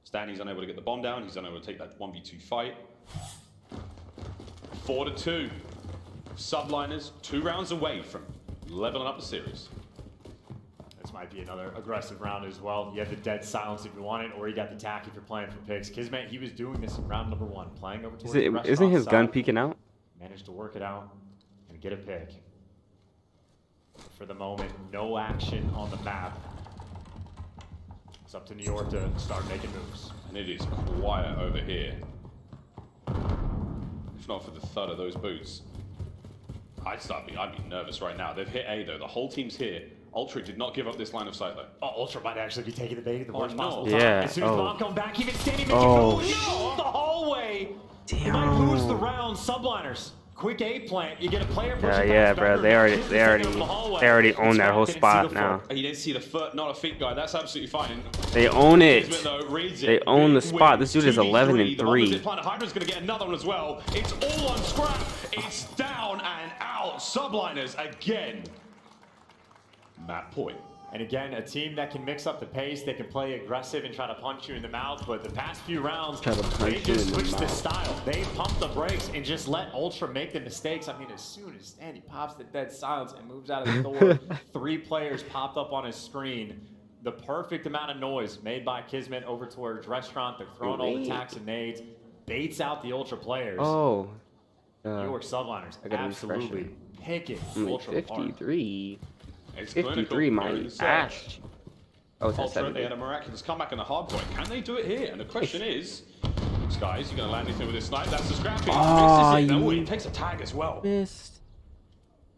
Stanley's unable to get the bomb down. He's unable to take that 1v2 fight. 4-2. Subliners 2 rounds away from leveling up the series. This might be another aggressive round as well. You have the dead silence if you want it, or you got the tack if you're playing for picks. Kismet, he was doing this in round number 1, playing over towards the restaurant Isn't his gun side. peeking out? Managed to work it out and get a pick. For the moment, no action on the map. It's up to New York to start making moves. And it is quiet over here. If not for the thud of those boots. I'd be nervous right now. They've hit A though, the whole team's here. Ultra did not give up this line of sight though. Oh, Ultra might actually be taking the bait at the worst possible no. time. Yeah, As soon as the oh. bomb come back, even standing there, Oh, no, the hallway. They might lose the round. Subliners. Quick A plant. You get a player pushing Yeah, past bro. Becker. They already own that whole spot now. He didn't see the foot, not a feet guy. That's absolutely fine. They own it. Kismet, though, reads it. They own the Big spot. win. This dude is 2v3. 11-3. Hydra's going to get another one as well. It's all on scrap. It's down and out. Subliners again. Map point. And again, a team that can mix up the pace, they can play aggressive and try to punch you in the mouth, but the past few rounds, they just switched the style. They pumped the brakes and just let Ultra make the mistakes. I mean, as soon as Stanley pops the dead silence and moves out of the door, 3 players popped up on his screen. The perfect amount of noise made by Kismet over towards restaurant. They're throwing all the attacks and nades, baits out the Ultra players. Oh. New York Subliners absolutely picking Ultra apart. 53. It's 53, my ass. Oh, it's Ultra, at they had a miraculous comeback on the hard point. Can they do it here? And the question is, Skies, you going to land anything with this snipe? That's the scrappy. Oh, Misses it. No, he takes a tag as well. Missed.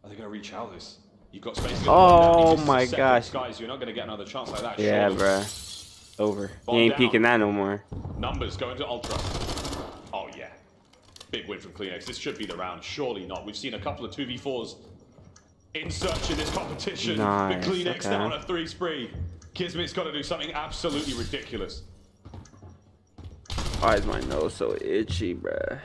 Are they going to reach out this? You've got space to get Oh the ball my down. gosh. Skies, you're not going to get another chance like that. Yeah, surely. bruh. Over. Bomb He ain't down. peeking that no more. Numbers going to Ultra. Oh, yeah. Big win from CleanX. This should be the round. Surely not. We've seen a couple of 2v4s in search of this competition. Nice, But CleanX okay. down a 3 spree. Kismet's got to do something absolutely ridiculous. Why is my nose so itchy, bruh?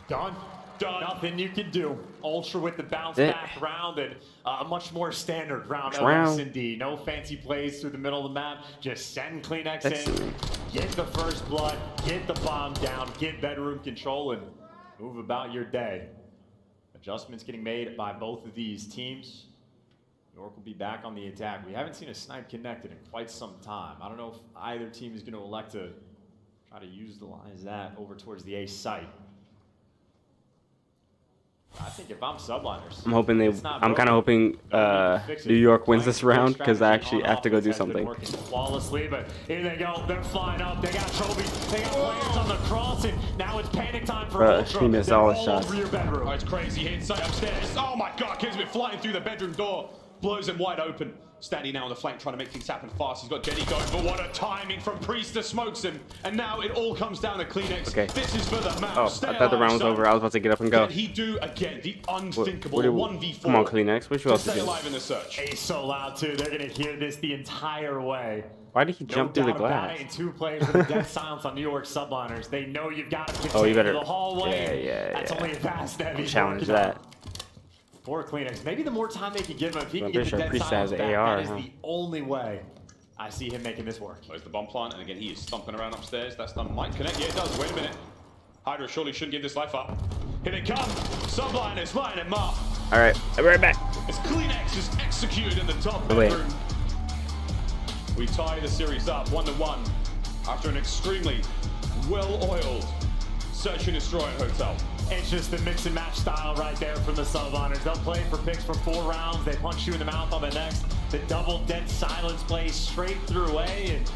Done. Nothing you can do. Ultra with the bounce It. back round and a much more standard round of Round. S&D. No fancy plays through the middle of the map. Just send CleanX That's in, get the first blood, get the bomb down, get bedroom control, and move about your day. Adjustments getting made by both of these teams. New York will be back on the attack. We haven't seen a snipe connected in quite some time. I don't know if either team is going to elect to try to utilize that over towards the A site. I think if I'm Subliners, I'm hoping I'm kind of hoping New York wins this round because I actually have to go do something. Working flawlessly, but here they go. They're flying up. They got trophies. They got players on the cross, and now it's panic time for Ultra. He missed They're all his all shots. over your bedroom. Oh, it's crazy. Hit inside upstairs. Oh my God, Kismet flying through the bedroom door. Blows him wide open. Standing now on the flank, trying to make things happen fast. He's got Jenny going, but what a timing from Priester, smokes him. And now it all comes down to CleanX. Okay. This is for the map. Oh, Stay I thought the round was alive, over. I was about to get up and go. Can he do again the unthinkable What do- 1v4? Come on, CleanX. What you to else to stay do? alive in the search. He's so loud too. They're gonna hear this the entire way. Why did he jump through the doubt about glass? it, and 2 players with a dead silence on New York Subliners. They know you've got to Oh, you continue better. the hallway. Yeah. That's only a fast that he's Challenge working on. that. For CleanX, maybe the more time they can give him, if he can I'm get pretty the sure dead Priest silence has back, AR, that is huh? the only way I see him making this work. There's the bomb plant, and again, he is stomping around upstairs. That's done. Might connect. Yeah, it does. Wait a minute. Hydra surely shouldn't give this life up. Here they come. Subliners, line and mark. All right, I'll be right back. As CleanX is executed in the top Oh, wait. bedroom. We tie the series up 1-1 after an extremely well-oiled search and destroy at hotel. It's just the mix and match style right there from the Subliners. They'll play for picks for 4 rounds. They punch you in the mouth on the next. The double dead silence plays straight through A. And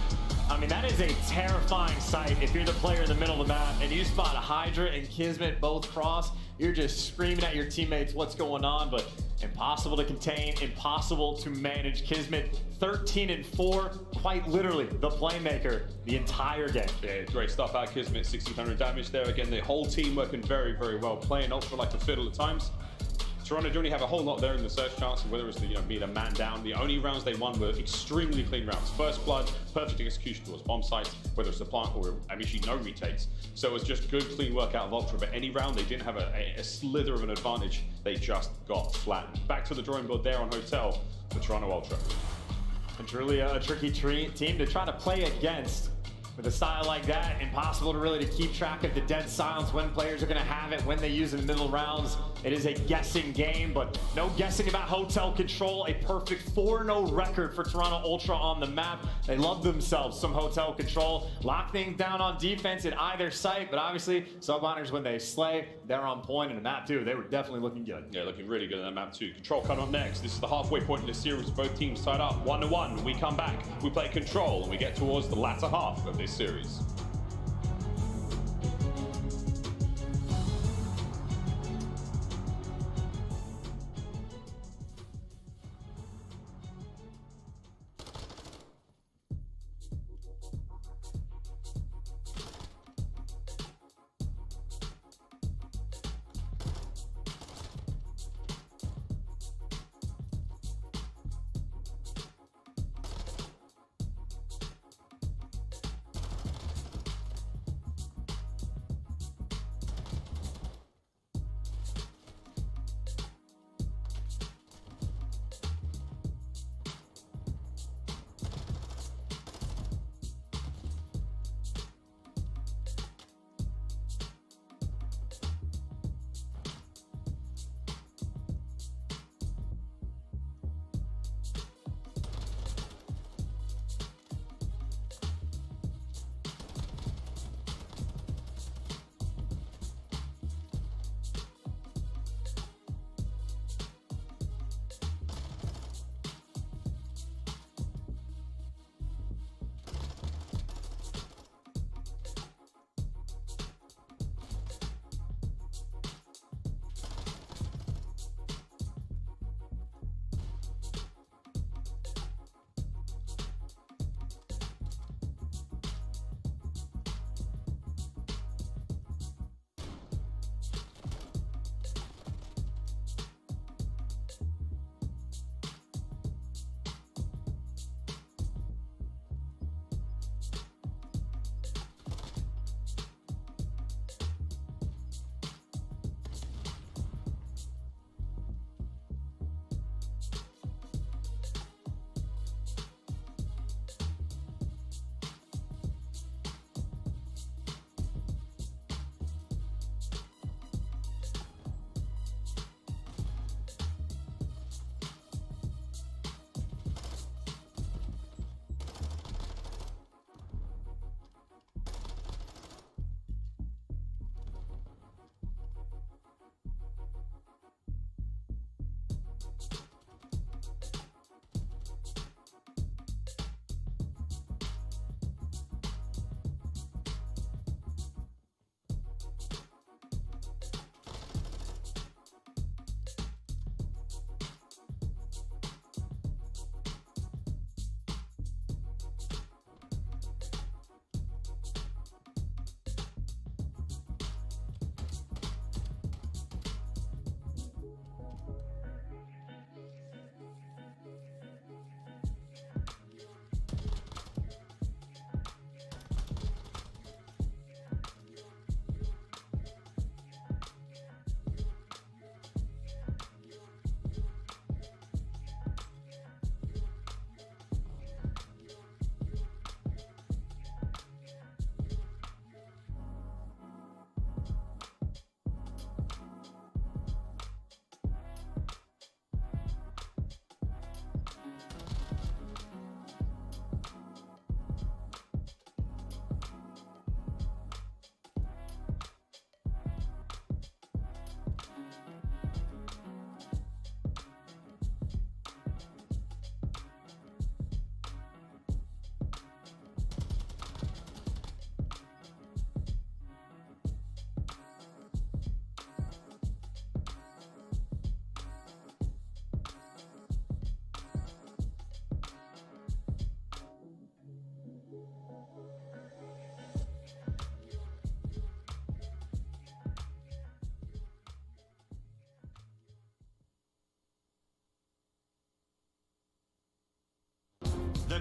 I mean, that is a terrifying sight. If you're the player in the middle of the map and you spot a Hydra and Kismet both cross, you're just screaming at your teammates what's going on, but impossible to contain, impossible to manage. Kismet 13-4, quite literally the playmaker the entire game. Yeah, great stuff out of Kismet, 1600 damage there. Again, the whole team working very, very well, playing Ultra like a fiddle at times. Toronto don't really have a whole lot there in the search chance, whether it was the, being a man down. The only rounds they won were extremely clean rounds. First blood, perfect execution towards bomb sites, whether it's the plant or Amishi, no retakes. So it was just good, clean work out of Ultra. But any round, they didn't have a slither of an advantage. They just got flattened. Back to the drawing board there on Hotel for Toronto Ultra. And truly a tricky team to try to play against. With a style like that, impossible to really keep track of the dead silence, when players are going to have it, when they use it in the middle rounds. It is a guessing game, but no guessing about Hotel Control. A perfect 4-0 record for Toronto Ultra on the map. They love themselves some Hotel Control. Lock things down on defense at either site, but obviously Subliners, when they slay, they're on point. In the map too, they were definitely looking good. Yeah, looking really good in that map too. Control coming up next. This is the halfway point in the series. Both teams tied up 1-1. We come back, we play Control, and we get towards the latter half of this series.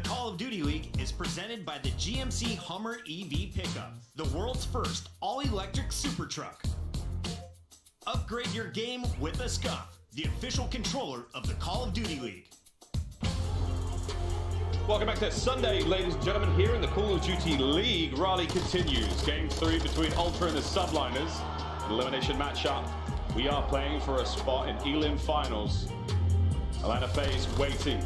Call of Duty League is presented by the GMC Hummer EV Pickup, the world's first all-electric super truck. Upgrade your game with a Scuff, the official controller of the Call of Duty League. Welcome back to Sunday, ladies and gentlemen, here in the Call of Duty League. Rally continues. Game 3 between Ultra and the Subliners. Elimination matchup. We are playing for a spot in Elim Finals. Atlanta FaZe waiting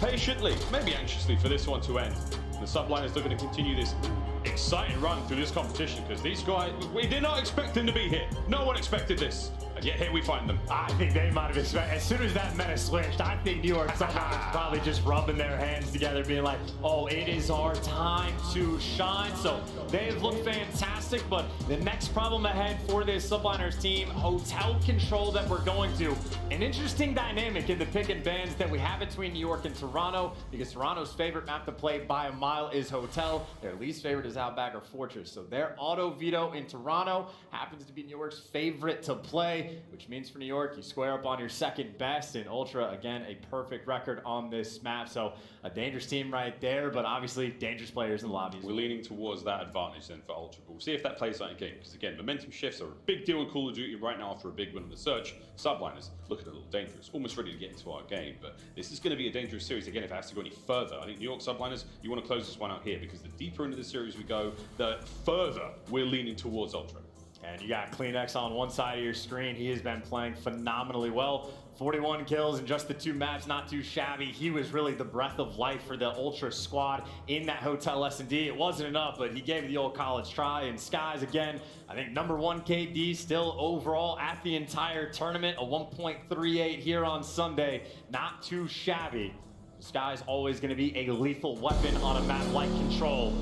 patiently, maybe anxiously, for this one to end. The Subliners looking to continue this exciting run through this competition, because these guys, we did not expect them to be here. No one expected this. And yet here we find them. I think they might have expected, as soon as that meta switched, I think New York Subliners probably just rubbing their hands together, being like, oh, it is our time to shine. So they've looked fantastic, but the next problem ahead for this Subliners team, hotel control that we're going to. An interesting dynamic in the pick and bans that we have between New York and Toronto, because Toronto's favorite map to play by a mile is hotel. Their least favorite is Outback or Fortress. So their auto veto in Toronto happens to be New York's favorite to play, which means for New York, you square up on your second best. And Ultra, again, a perfect record on this map. So a dangerous team right there, but obviously dangerous players in the lobby. We're leaning towards that advantage then for Ultra. We'll see if that plays out in game, because again, momentum shifts are a big deal in Call of Duty right now after a big win on the Search. Subliners looking a little dangerous, almost ready to get into our game, but this is going to be a dangerous series again if it has to go any further. I think New York Subliners, you want to close this one out here, because the deeper into the series we go, the further we're leaning towards Ultra. And you got climax on one side of your screen. He has been playing phenomenally well. 41 kills in just the 2 maps, not too shabby. He was really the breath of life for the Ultra squad in that hotel S&D. It wasn't enough, but he gave the old college try. And Skies, again, I think #1 KD still overall at the entire tournament. A 1.38 here on Sunday. Not too shabby. Skies always going to be a lethal weapon on a map like Control.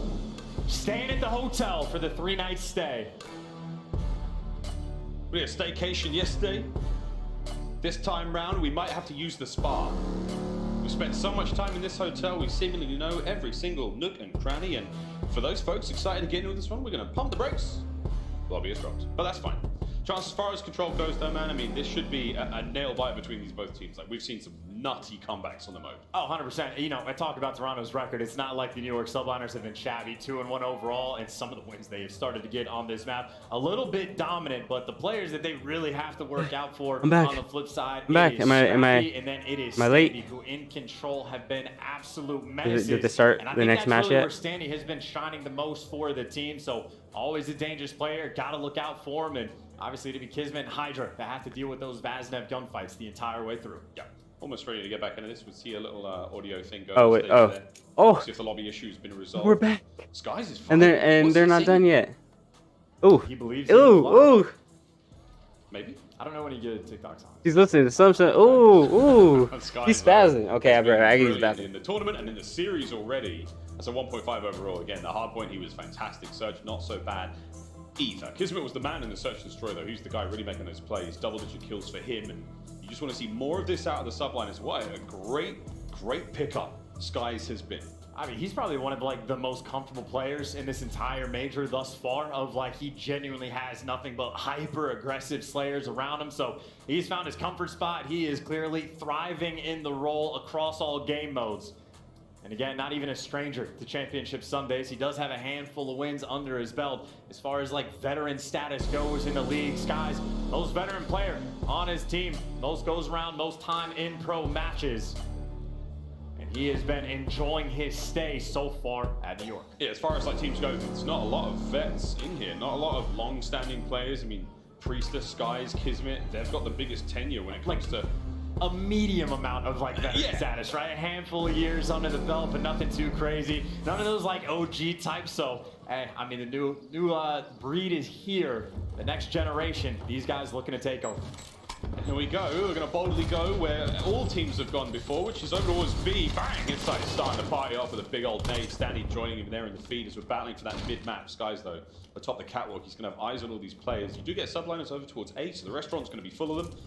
Staying at the hotel for the 3-night stay. We had a staycation yesterday. This time round, we might have to use the spa. We spent so much time in this hotel, we seemingly know every single nook and cranny, and for those folks excited to get into this one, we're going to pump the brakes. Lobby is dropped, but that's fine. Chance, as far as Control goes though, man, I mean, this should be a nail bite between these both teams. Like, we've seen some nutty comebacks on the mode. Oh, 100%. You know, I talk about Toronto's record. It's not like the New York Subliners have been shabby. 2-1 overall, and some of the wins they have started to get on this map. A little bit dominant, but the players that they really have to work out for on the flip side, I'm back. Am I and then it is late? Standy, who in Control have been absolute menaces. Did they start the next match really yet? Where Standy has been shining the most for the team, so always a dangerous player. Got to look out for him, and obviously to be Kismet and Hydra that have to deal with those Vaznev gunfights the entire way through. Yeah. Almost ready to get back into this. We'll see a little audio thing go. Oh, wait, See if the lobby issue has been resolved. We're back. Skies is fine. And they're not done yet. Ooh. He believes. Ooh. Maybe. I don't know when he get TikToks on. He's listening to something. Ooh. He's spazzing. Okay, I get he's spazzing. In the tournament and in the series already. That's a 1.5 overall. Again, the Hardpoint, he was fantastic. Search, not so bad either. Kismet was the man in the Search and Destroy, though. He's the guy really making those plays. Double-digit kills for him, and you just want to see more of this out of the Subliners. What a great pickup Skies has been. I mean, he's probably one of like the most comfortable players in this entire major thus far. Of like, he genuinely has nothing but hyper aggressive slayers around him. So he's found his comfort spot. He is clearly thriving in the role across all game modes. And again, not even a stranger to Championship Sundays. He does have a handful of wins under his belt. As far as like veteran status goes in the league, Skies, most veteran player on his team. Most goes around, most time in pro matches. And he has been enjoying his stay so far at New York. Yeah, as far as like teams go, there's not a lot of vets in here. Not a lot of long-standing players. I mean, Priestess, Skies, Kismet, they've got the biggest tenure when it comes to a medium amount of like veteran status, right? A handful of years under the belt, but nothing too crazy. None of those like OG types. So, hey, I mean, the new breed is here. The next generation, these guys looking to take over. And here we go. We're going to boldly go where all teams have gone before, which is over towards B. Bang! Inside, starting to party off with a big old nade. Standy joining him there in the feed as we're battling for that mid-map. Skies, though, atop the catwalk. He's going to have eyes on all these players. You do get Subliners over towards A, so the restaurant's going to be full of them.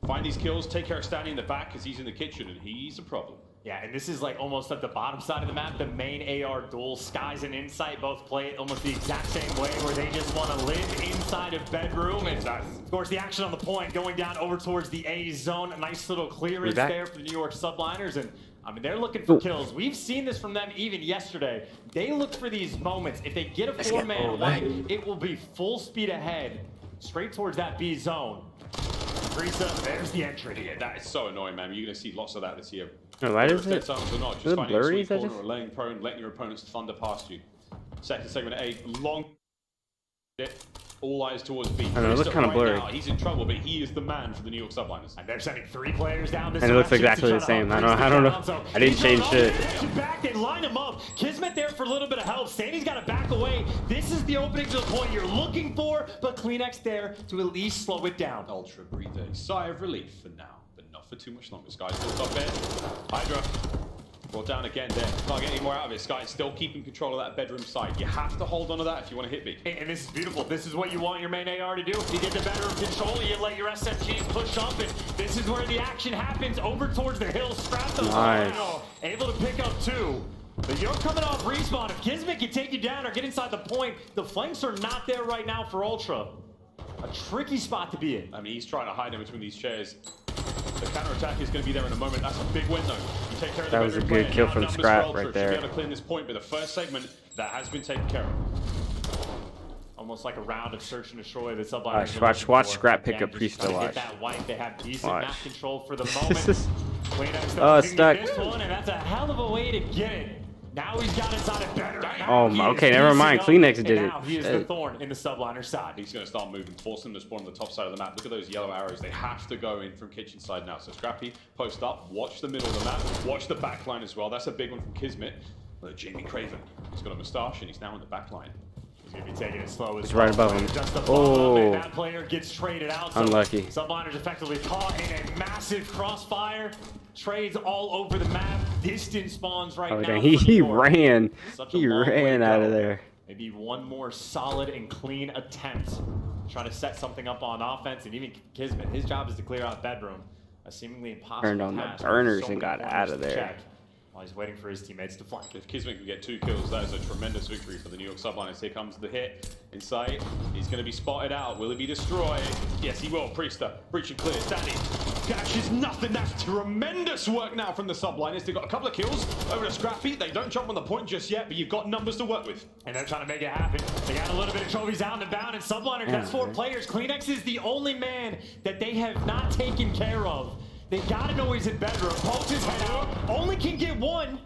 Find these kills, take care of Standy in the back because he's in the kitchen and he's a problem. Yeah, and this is like almost at the bottom side of the map, the main AR duel. Skies and Insight both play it almost the exact same way, where they just want to live inside of bedroom. And of course, the action on the point going down over towards the A zone. A nice little clearance there for the New York Subliners. And I mean, they're looking for kills. We've seen this from them even yesterday. They look for these moments. If they get a 4-man one, it will be full speed ahead, straight towards that B zone. Risa, there's the entry. Yeah, that is so annoying, man. You're going to see lots of that this year. Why does Whether it? it's dead zones or not, Is just it finding a blurry? sweet Is that corner or laying prone, letting your opponents thunder past you. Second segment A, long. All eyes towards B. I know, it looks kind of blurry. Now, he's in trouble, but he is the man for the New York Subliners. And they're sending 3 players down this And it looks direction exactly to the try to same. help I don't know. So I didn't he's change going shit. all back, they line him up. Kismet there for a little bit of help. Sandy's got to back away. This is the opening to the point you're looking for, but Kleenex there to at least slow it down. Ultra breathe a sigh of relief for now, but not for too much longer. Sky's still top bed. Hydra brought down again there. Can't get any more out of it. Sky's still keeping control of that bedroom side. You have to hold on to that if you want to hit B. And this is beautiful. This is what you want your main AR to do. If you get the bedroom control, you let your SMGs push up, and this is where the action happens over towards the hill. Scrap the able to pick up 2. But you're coming off respawn. If Kismet can take you down or get inside the point, the flanks are not there right now for Ultra. A tricky spot to be in. I mean, he's trying to hide in between these chairs. The counter-attack is going to be there in a moment. That's a big win, though. You take care of the That was a bedroom good player. kill Now from numbers Scrap for Ultra. right Should there. be able to clean this point, but the first segment, that has been taken care of. Almost like a round of search and destroy. The Subliners. Watch Scrap pick up Priesta. Watch. That white. They have decent Watch. map control for the moment. It's stuck. This one, and that's a hell of a way to get it. Now he's got inside it better. Okay, never mind. Kleenex did it. Now he is the thorn in the Subliner side. He's going to start moving, forcing them to spawn on the top side of the map. Look at those yellow arrows. They have to go in from kitchen side now. So Scrappy, post up, watch the middle of the map, watch the back line as well. That's a big one from Kismet. Jamie Craven. He's got a moustache and he's now in the back line. He's going to be taking it slow as He's well. right above him. Just above Oh. him, and that player gets traded out. So Unlucky. Subliners effectively caught in a massive crossfire. Trades all over the map. Distant spawns right now. Dang. He ran. Such a He long way ran to out go. of there. Maybe one more solid and clean attempt. Trying to set something up on offense. And even Kismet, his job is to clear out bedroom. A seemingly impossible Turned on the task. burners So and many got corners out of to there. check while he's waiting for his teammates to flank. If Kismet can get 2 kills, that is a tremendous victory for the New York Subliners. Here comes the hit. In sight. He's going to be spotted out. Will he be destroyed? Yes, he will. Priesta, breach and clear. Standing. Catches nothing. That's tremendous work now from the Subliners. They've got a couple of kills over to Scrappy. They don't jump on the point just yet, but you've got numbers to work with. And they're trying to make it happen. They got a little bit of trophies out and about, and Subliners, that's 4 players. Kleenex is the only man that they have not taken care of. They gotta know he's in bedroom. Pokes his head out. Only can get 1.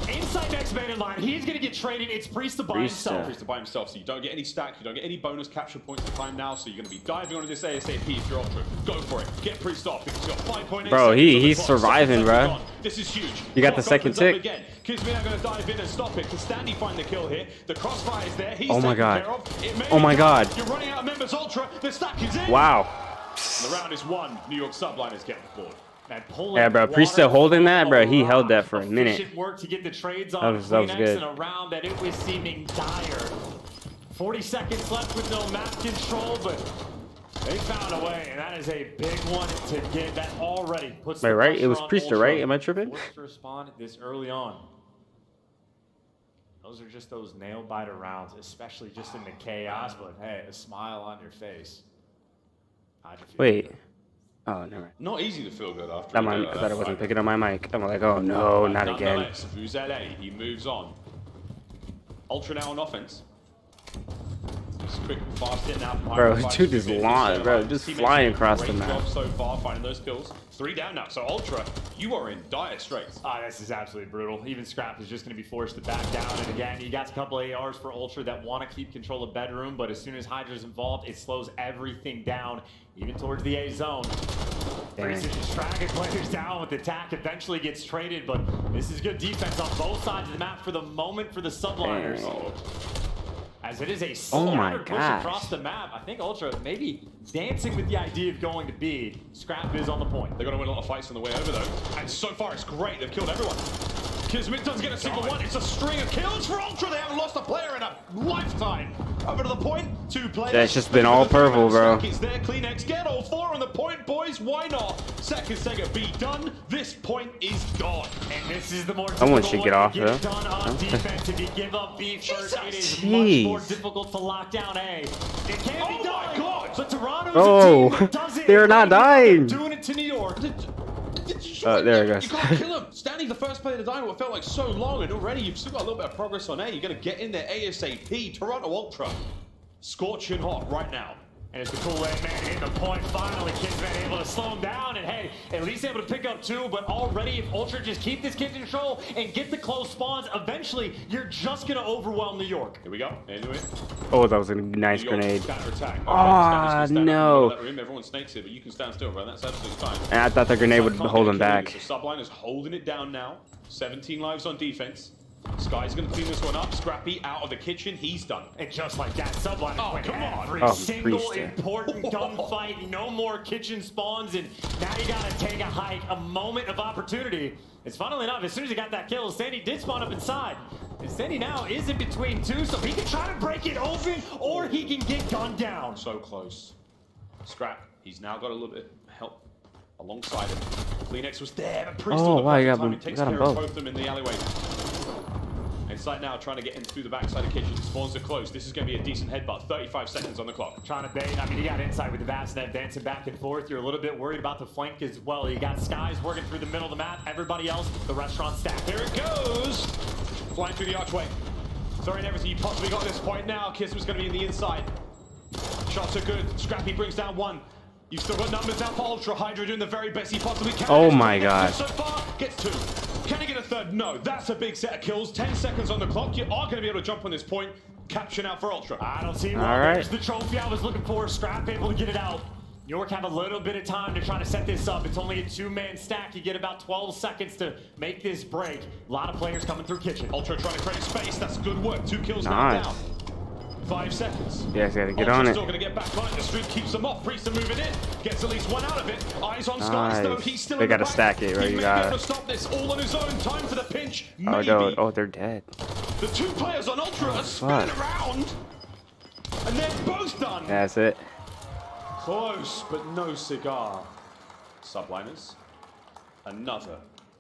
Inside next man in line. He's gonna get traded. It's Priesta by himself. Priesta by himself, so you don't get any stack, you don't get any bonus capture points to climb now, so you're gonna be diving onto this ASAP if you're Ultra. Go for it. Get Priest off because you've got 5.8 Bro, he's seconds on the clock. surviving, bro. This is huge. You got the Clock second opens up tick. Again. Kismet are gonna dive in and stop it. Can Standy find the kill here? The crossfire is there. He's Oh my taken God. care of. It may Oh my be God. You're running out of members Ultra. The stack is in. Wow. The round is won. New York Subliners get the board. Yeah, bro. Priesta holding that, bro. He held that for a minute. Efficient work to get the trades on That was good. in a round that it was seeming dire. 40 seconds left with no map control, but they found a way, and that is a big one to get. That already puts Wait, the right? It was pressure on Priesta, Ultra. right? Am I tripping? Forced to respond this early on. Those are just those nail biter rounds, especially just in the chaos, but hey, a smile on your face. How'd you feel? Wait. Oh, never mind. Not easy to feel good after. I thought I wasn't picking up my mic. I'm like, oh no, not again. Nonetheless, Fuzele, he moves on. Ultra now on offense. Just quick, fast in now. Bro, dude is long, bro, just flying across the map. Great job so far finding those kills. 3 down now. So Ultra, you are in dire straits. This is absolutely brutal. Even Scrap is just going to be forced to back down. And again, you got a couple of ARs for Ultra that want to keep control of bedroom, but as soon as Hydra's involved, it slows everything down, even towards the A zone. Priest is just dragging players down with attack, eventually gets traded, but this is good defense on both sides of the map for the moment for the Subliners. As it is a slaughter push across the map. I think Ultra maybe dancing with the idea of going to B. Scrap is on the point. They're going to win a lot of fights on the way over, though. And so far, it's great. They've killed everyone. Kismet doesn't get a single one. It's a string of kills for Ultra. They haven't lost a player in a lifetime. Over to the point. 2 players. That's just been all purple, bro. It's there. Kleenex get all 4 on the point, boys. Why not? Second Sega B done. This point is gone. And this is the more Someone should get off, though. done on defense. If you give up B first, it is much Jeez. more difficult to lock down A. It can be done. My God. But Toronto's Oh, a team that does it. they're not dying. Doing it to New York. Oh, there it goes. You can't kill him. Standing the first play of the die, what felt like so long, and already you've still got a little bit of progress on A. You're going to get in there ASAP. Toronto Ultra, scorching hot right now. And it's the Kool-Aid man hitting the point. Finally, Kid's been able to slow him down. And hey, at least able to pick up 2. But already, if Ultra just keep this kid in control and get the close spawns, eventually, you're just going to overwhelm New York. Here we go. Into it. Oh, that was a nice grenade. Ah, no. Everyone snakes it, but you can stand still, bro. That's absolutely fine. And I thought the grenade would hold him back. So Subliners holding it down now. 17 lives on defense. Sky's gonna clean this one up. Scrappy out of the kitchen. He's done. And just like that, Subliners win come on. every Oh, single Priest. important gunfight. No more kitchen spawns, and now you gotta take a hike, a moment of opportunity. It's funnily enough, as soon as he got that kill, Sandy did spawn up inside. And Sandy now is in between 2, so he can try to break it open, or he can get gunned down. So close. Scrap. He's now got a little bit of help alongside him. Kleenex was there, but Priest Oh, on the wow, you perfect got time. them- He takes got them care of both. both of them in the alleyway. Inside now, trying to get in through the backside of the kitchen. Spawns are close. This is going to be a decent headbutt. 35 seconds on the clock. Trying to bait. I mean, you got inside with the Vastnet dancing back and forth. You're a little bit worried about the flank as well. You got Skies working through the middle of the map. Everybody else, the restaurant stack. Here it goes. Flying through the archway. Throwing everything you possibly got at this point now. Kiss was going to be in the inside. Shots are good. Scrappy brings down 1. You've still got numbers now for Ultra. Hydra doing the very best he possibly can. Oh my God. So far, gets 2. Can he get a 3rd? No. That's a big set of kills. 10 seconds on the clock. You are going to be able to jump on this point. Capture now for Ultra. I don't see All why. right. There's the trophy I was looking for. Scrap able to get it out. New York have a little bit of time to try to set this up. It's only a 2-man stack. You get about 12 seconds to make this break. A lot of players coming through kitchen. Ultra trying to create space. That's good work. 2 kills Nice. now down. 5 seconds. You guys gotta get Ultra's on it. still going to get back on it. The streak keeps them off. Priest are moving in. Gets at least 1 out of it. Eyes on Skies, though. Nice. He's still They in the gotta back. stack it, right? He You may gotta- be able to stop this all on his own. Time for the pinch. Oh, Maybe. no. Oh, they're dead. The 2 players on Ultra are spinning around. And they're both done. That's it. Close, but no cigar. Subliners. Another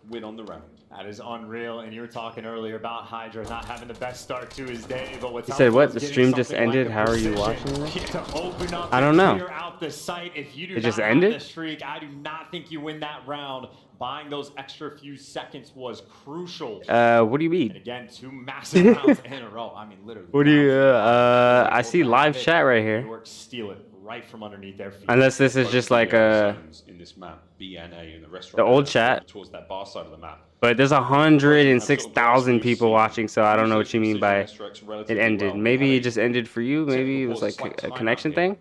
win on the round. That is unreal. And you were talking earlier about Hydra not having the best start to his day, but what's You said what? The stream just ended? How are you watching this? To open up I don't and know. clear out the site. If you do It not just have ended? the streak, I do not think you win that round. Buying those extra few seconds was crucial. What do you And mean? again, 2 massive rounds in a row. I mean, literally. What do you, I see live chat right New here. York steal it right from underneath their feet. Unless this is just like a, in this map, BNA in the restaurant. the old chat. Towards that bar side of the map. But there's 106,000 people watching, so I don't know what you mean by it ended. Maybe it just ended for you. Maybe it was like a connection thing.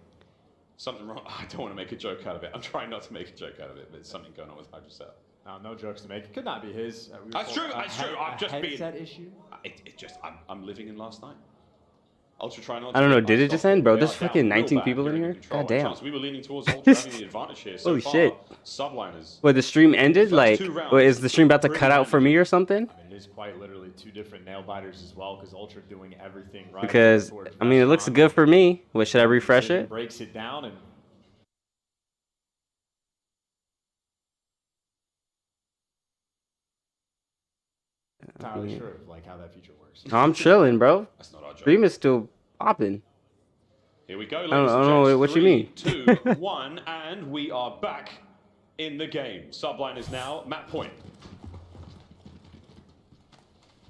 Something wrong. I don't want to make a joke out of it. I'm trying not to make a joke out of it, but there's something going on with Hydra Cell. No jokes to make. It could not be his. That's true. That's true. I'm just being. Headset issue. It just. I'm living in last night. Ultra trying not. I don't know. to Did it just end, bro? They There's are down fucking real 19 bad. people in They're here. control. God damn. Chance. We were leaning towards Ultra having the advantage here. So Holy far, shit. Subliners. Wait, the stream ended? First Like, 2 rounds, wait, is the stream about to cut out for me or something? I mean, it is quite literally 2 different nail biters as well, because Ultra doing everything right. Because, I mean, it looks good for me. What, should I refresh it? Breaks it down and. Entirely sure of like how that feature works. No, I'm chilling, bro. That's not our job. Stream is still popping. Here we go, I ladies don't and know gents. what you mean. 3, 2, 1, and we are back in the game. Subliners now, map point.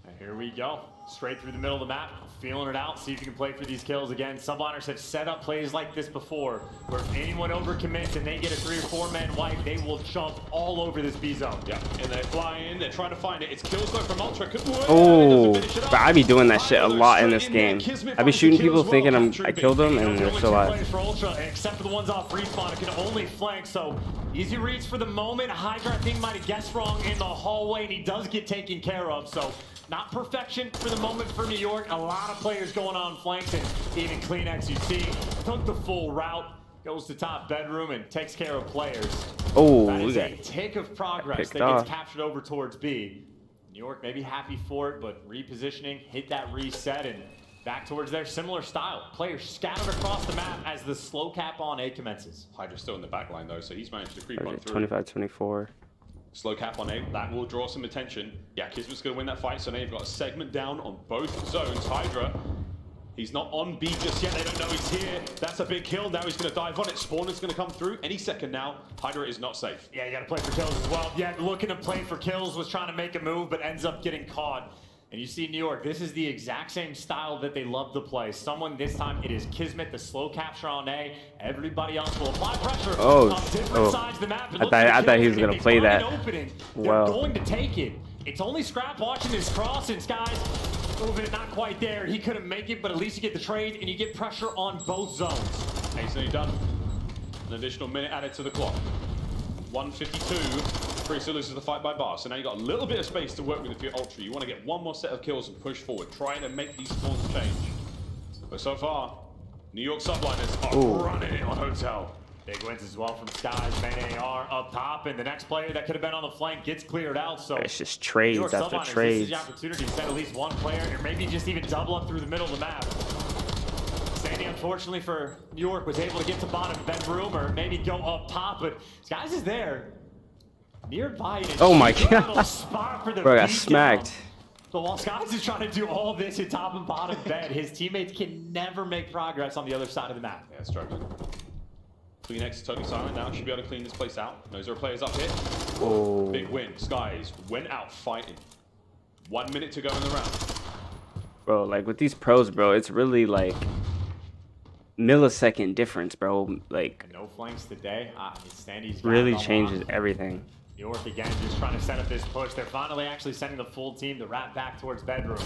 And here we go. Straight through the middle of the map, feeling it out, see if you can play for these kills again. Subliners have set up plays like this before, where if anyone overcommits and they get a 3 or 4 man wipe, they will jump all over this B zone. Yeah, and they fly in, they're trying to find it. It's kills though from Ultra. Oh, but I be doing that shit a lot in this game. I be shooting people thinking I killed them and they're still alive. For Ultra, except for the ones off respawn, it can only flank, so easy reads for the moment. Hydra, I think, might have guessed wrong in the hallway, and he does get taken care of, so not perfection for the moment for New York. A lot of players going on flanks, and even Kleenex, you see, took the full route, goes to top bedroom, and takes care of players. Oh, that is we a got tick of progress picked that gets off. captured over towards B. New York may be happy for it, but repositioning, hit that reset, and back towards their similar style. Players scattered across the map as the slow cap on A commences. Hydra's still in the back line though, so he's managed to creep on through. 25-24. Slow cap on A, that will draw some attention. Yeah, Kismet's gonna win that fight, so now you've got a segment down on both zones. Hydra He's not on B just yet. They don't know he's here. That's a big kill. Now he's going to dive on it. Spawner's going to come through any second now. Hydra is not safe. Yeah, you got to play for kills as well. Yeah, looking to play for kills, was trying to make a move, but ends up getting caught. And you see New York, this is the exact same style that they love to play. Someone, this time it is Kismet, the slow capture on A. Everybody else will apply pressure on different sides of the map. I thought he was going to play that. They're going to take it. It's only Scrap watching this cross, and Sky's moving it not quite there. He couldn't make it, but at least you get the trade, and you get pressure on both zones. Okay, so you're done. An additional minute added to the clock. 152. Freezer loses the fight by bar. So now you got a little bit of space to work with if you're Ultra. You want to get one more set of kills and push forward, trying to make these spawns change. But so far, New York Subliners are running it on Hotel. Big wins as well from Skies, main AR up top, and the next player that could have been on the flank gets cleared out. So it's just trades after trades. This is the opportunity to send at least one player, or maybe just even double up through the middle of the map. Sandy, unfortunately for New York, was able to get to bottom bedroom, or maybe go up top, but Skies is there nearby. Oh my god! Spot for the bro, got smacked. So while Skies is trying to do all this at top and bottom bed, his teammates can never make progress on the other side of the map. Yeah, struggling. Climax is totally silent now. Should be able to clean this place out. Knows there are players up here. Oh. Big win. Skies went out fighting. 1 minute to go in the round. Bro, like with these pros, bro, it's really like millisecond difference, bro. Like and no flanks today. Sandy's really changes everything. New York again just trying to set up this push. They're finally actually sending the full team to wrap back towards bedroom.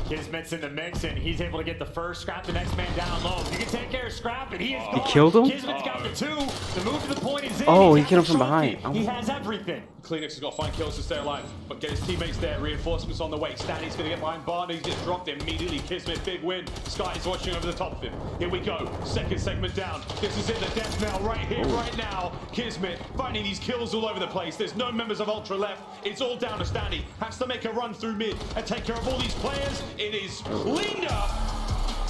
Kismet's in the mix, and he's able to get the first. Scrap the next man down low. You can take care of Scrap, and he is gone. He killed him? Kismet's got the two. The move to the point is in. Oh, he killed him from behind. He has everything. Climax has got to find kills to stay alive, but get his teammates there. Reinforcements on the way. Stanley's going to get behind Barney. He gets dropped immediately. Kismet, big win. Sky's watching over the top of him. Here we go. Second segment down. This is it. The death knell right here, right now. Kismet finding these kills all over the place. There's no members of Ultra left. It's all down to Stanley. Has to make a run through mid and take care of all these players. It is Linda.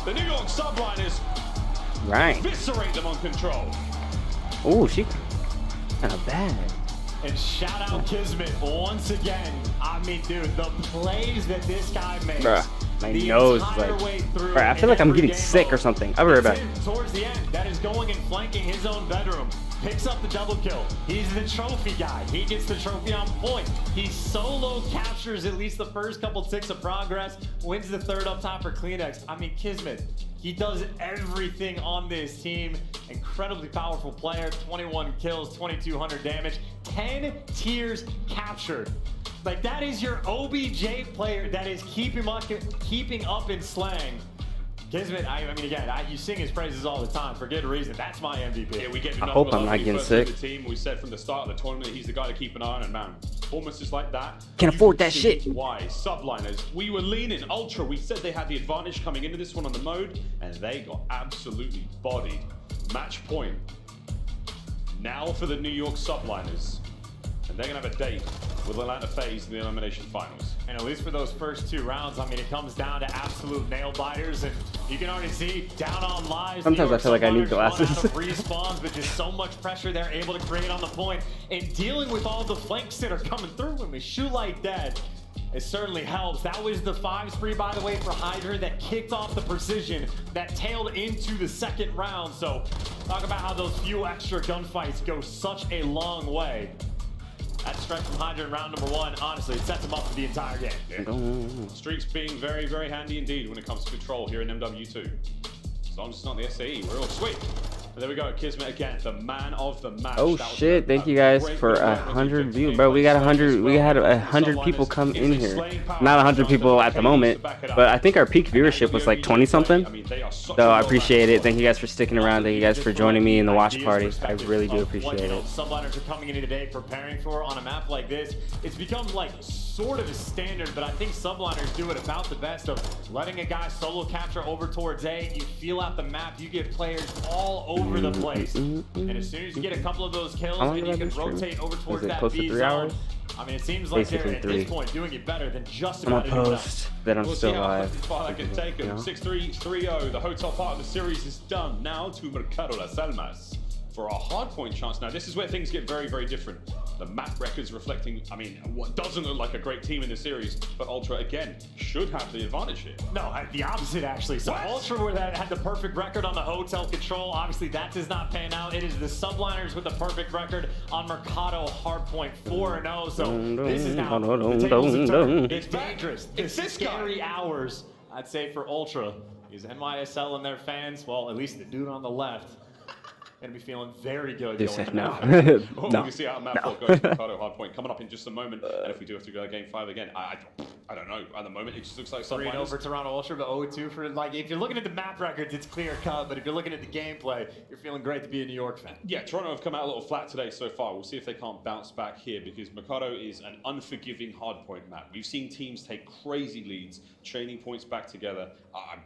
The New York Subliners eviscerate them on control. Oh, she kind of bad. And shout out Kismet once again. I mean, dude, the plays that this guy makes. Bruh, my nose is like, bruh, I feel like I'm getting sick or something. I'll be right back. Towards the end, that is going and flanking his own bedroom. Picks up the double kill. He's the trophy guy. He gets the trophy on point. He solo captures at least the first couple ticks of progress. Wins the third up top for Kleenex. I mean, Kismet, he does everything on this team. Incredibly powerful player. 21 kills, 2,200 damage, 10 tiers captured. Like, that is your OBJ player that is keeping up in slang. Kismet, I mean, again, you sing his praises all the time for good reason. That's my MVP. Yeah, we get I hope I'm not getting sick. The team. We said from the start of the tournament, he's the guy to keep an eye on, and man, performances like that. Can't afford that shit. Why? Subliners, we were leaning Ultra. We said they had the advantage coming into this one on the mode, and they got absolutely bodied. Match point. Now for the New York Subliners. And they're going to have a date with Atlanta FaZe in the elimination finals. And at least for those first two rounds, I mean, it comes down to absolute nail biters, and you can already see down on lives. Sometimes I feel like I need glasses. Out of respawns, but just so much pressure they're able to create on the point, and dealing with all the flanks that are coming through when we shoot like that. It certainly helps. That was the 5 spree, by the way, for Hydra that kicked off the precision that tailed into the second round. So talk about how those few extra gunfights go such a long way. That stretch from Hydra in round number 1, honestly, it sets him up for the entire game. Yeah. Streaks being very, very handy indeed when it comes to control here in MW2. As long as it's not the SAE, we're all sweet. And there we go, Kismet again, the man of the match. Oh shit! Thank you guys for 100 views, bro. We got 100. We had 100 people come in here. Not 100 people at the moment, but I think our peak viewership was like 20 something. So I appreciate it. Thank you guys for sticking around. Thank you guys for joining me in the watch party. I really do appreciate it. Subliners are coming in today preparing for on a map like this. It's become like sort of a standard, but I think Subliners do it about the best of letting a guy solo capture over towards A. You feel out the map, you get players all over the place. And as soon as you get a couple of those kills, then you can rotate over towards that B zone. I mean, it seems like they're at this point doing it better than just about anyone else. That I'm still alive. I can take them. 6-3, 3-0. The hotel part of the series is done. Now to Mercado Las Almas. for our hardpoint chance. Now, this is where things get very, very different. The map records reflecting, I mean, what doesn't look like a great team in the series, but Ultra, again, should have the advantage here. No, the opposite, actually. So Ultra were that had the perfect record on the hotel control. Obviously, that does not pan out. It is the Subliners with the perfect record on Mercado Hardpoint 4-0. So this is now the tables have turned. It's dangerous. It's scary hours, I'd say, for Ultra. Is NYSL and their fans, well, at least the dude on the left, gonna be feeling very good. They said no. Oh, No. we can see how map goes to Mercado Hardpoint coming up in just a moment. And if we do have to go to game 5 again, I don't know. At the moment, it just looks like 3-0 for Toronto Ultra, but 0-2 for, like, if you're looking at the map records, it's clear cut. But if you're looking at the gameplay, you're feeling great to be a New York fan. Yeah, Toronto have come out a little flat today so far. We'll see if they can't bounce back here because Mercado is an unforgiving hardpoint map. We've seen teams take crazy leads, training points back together.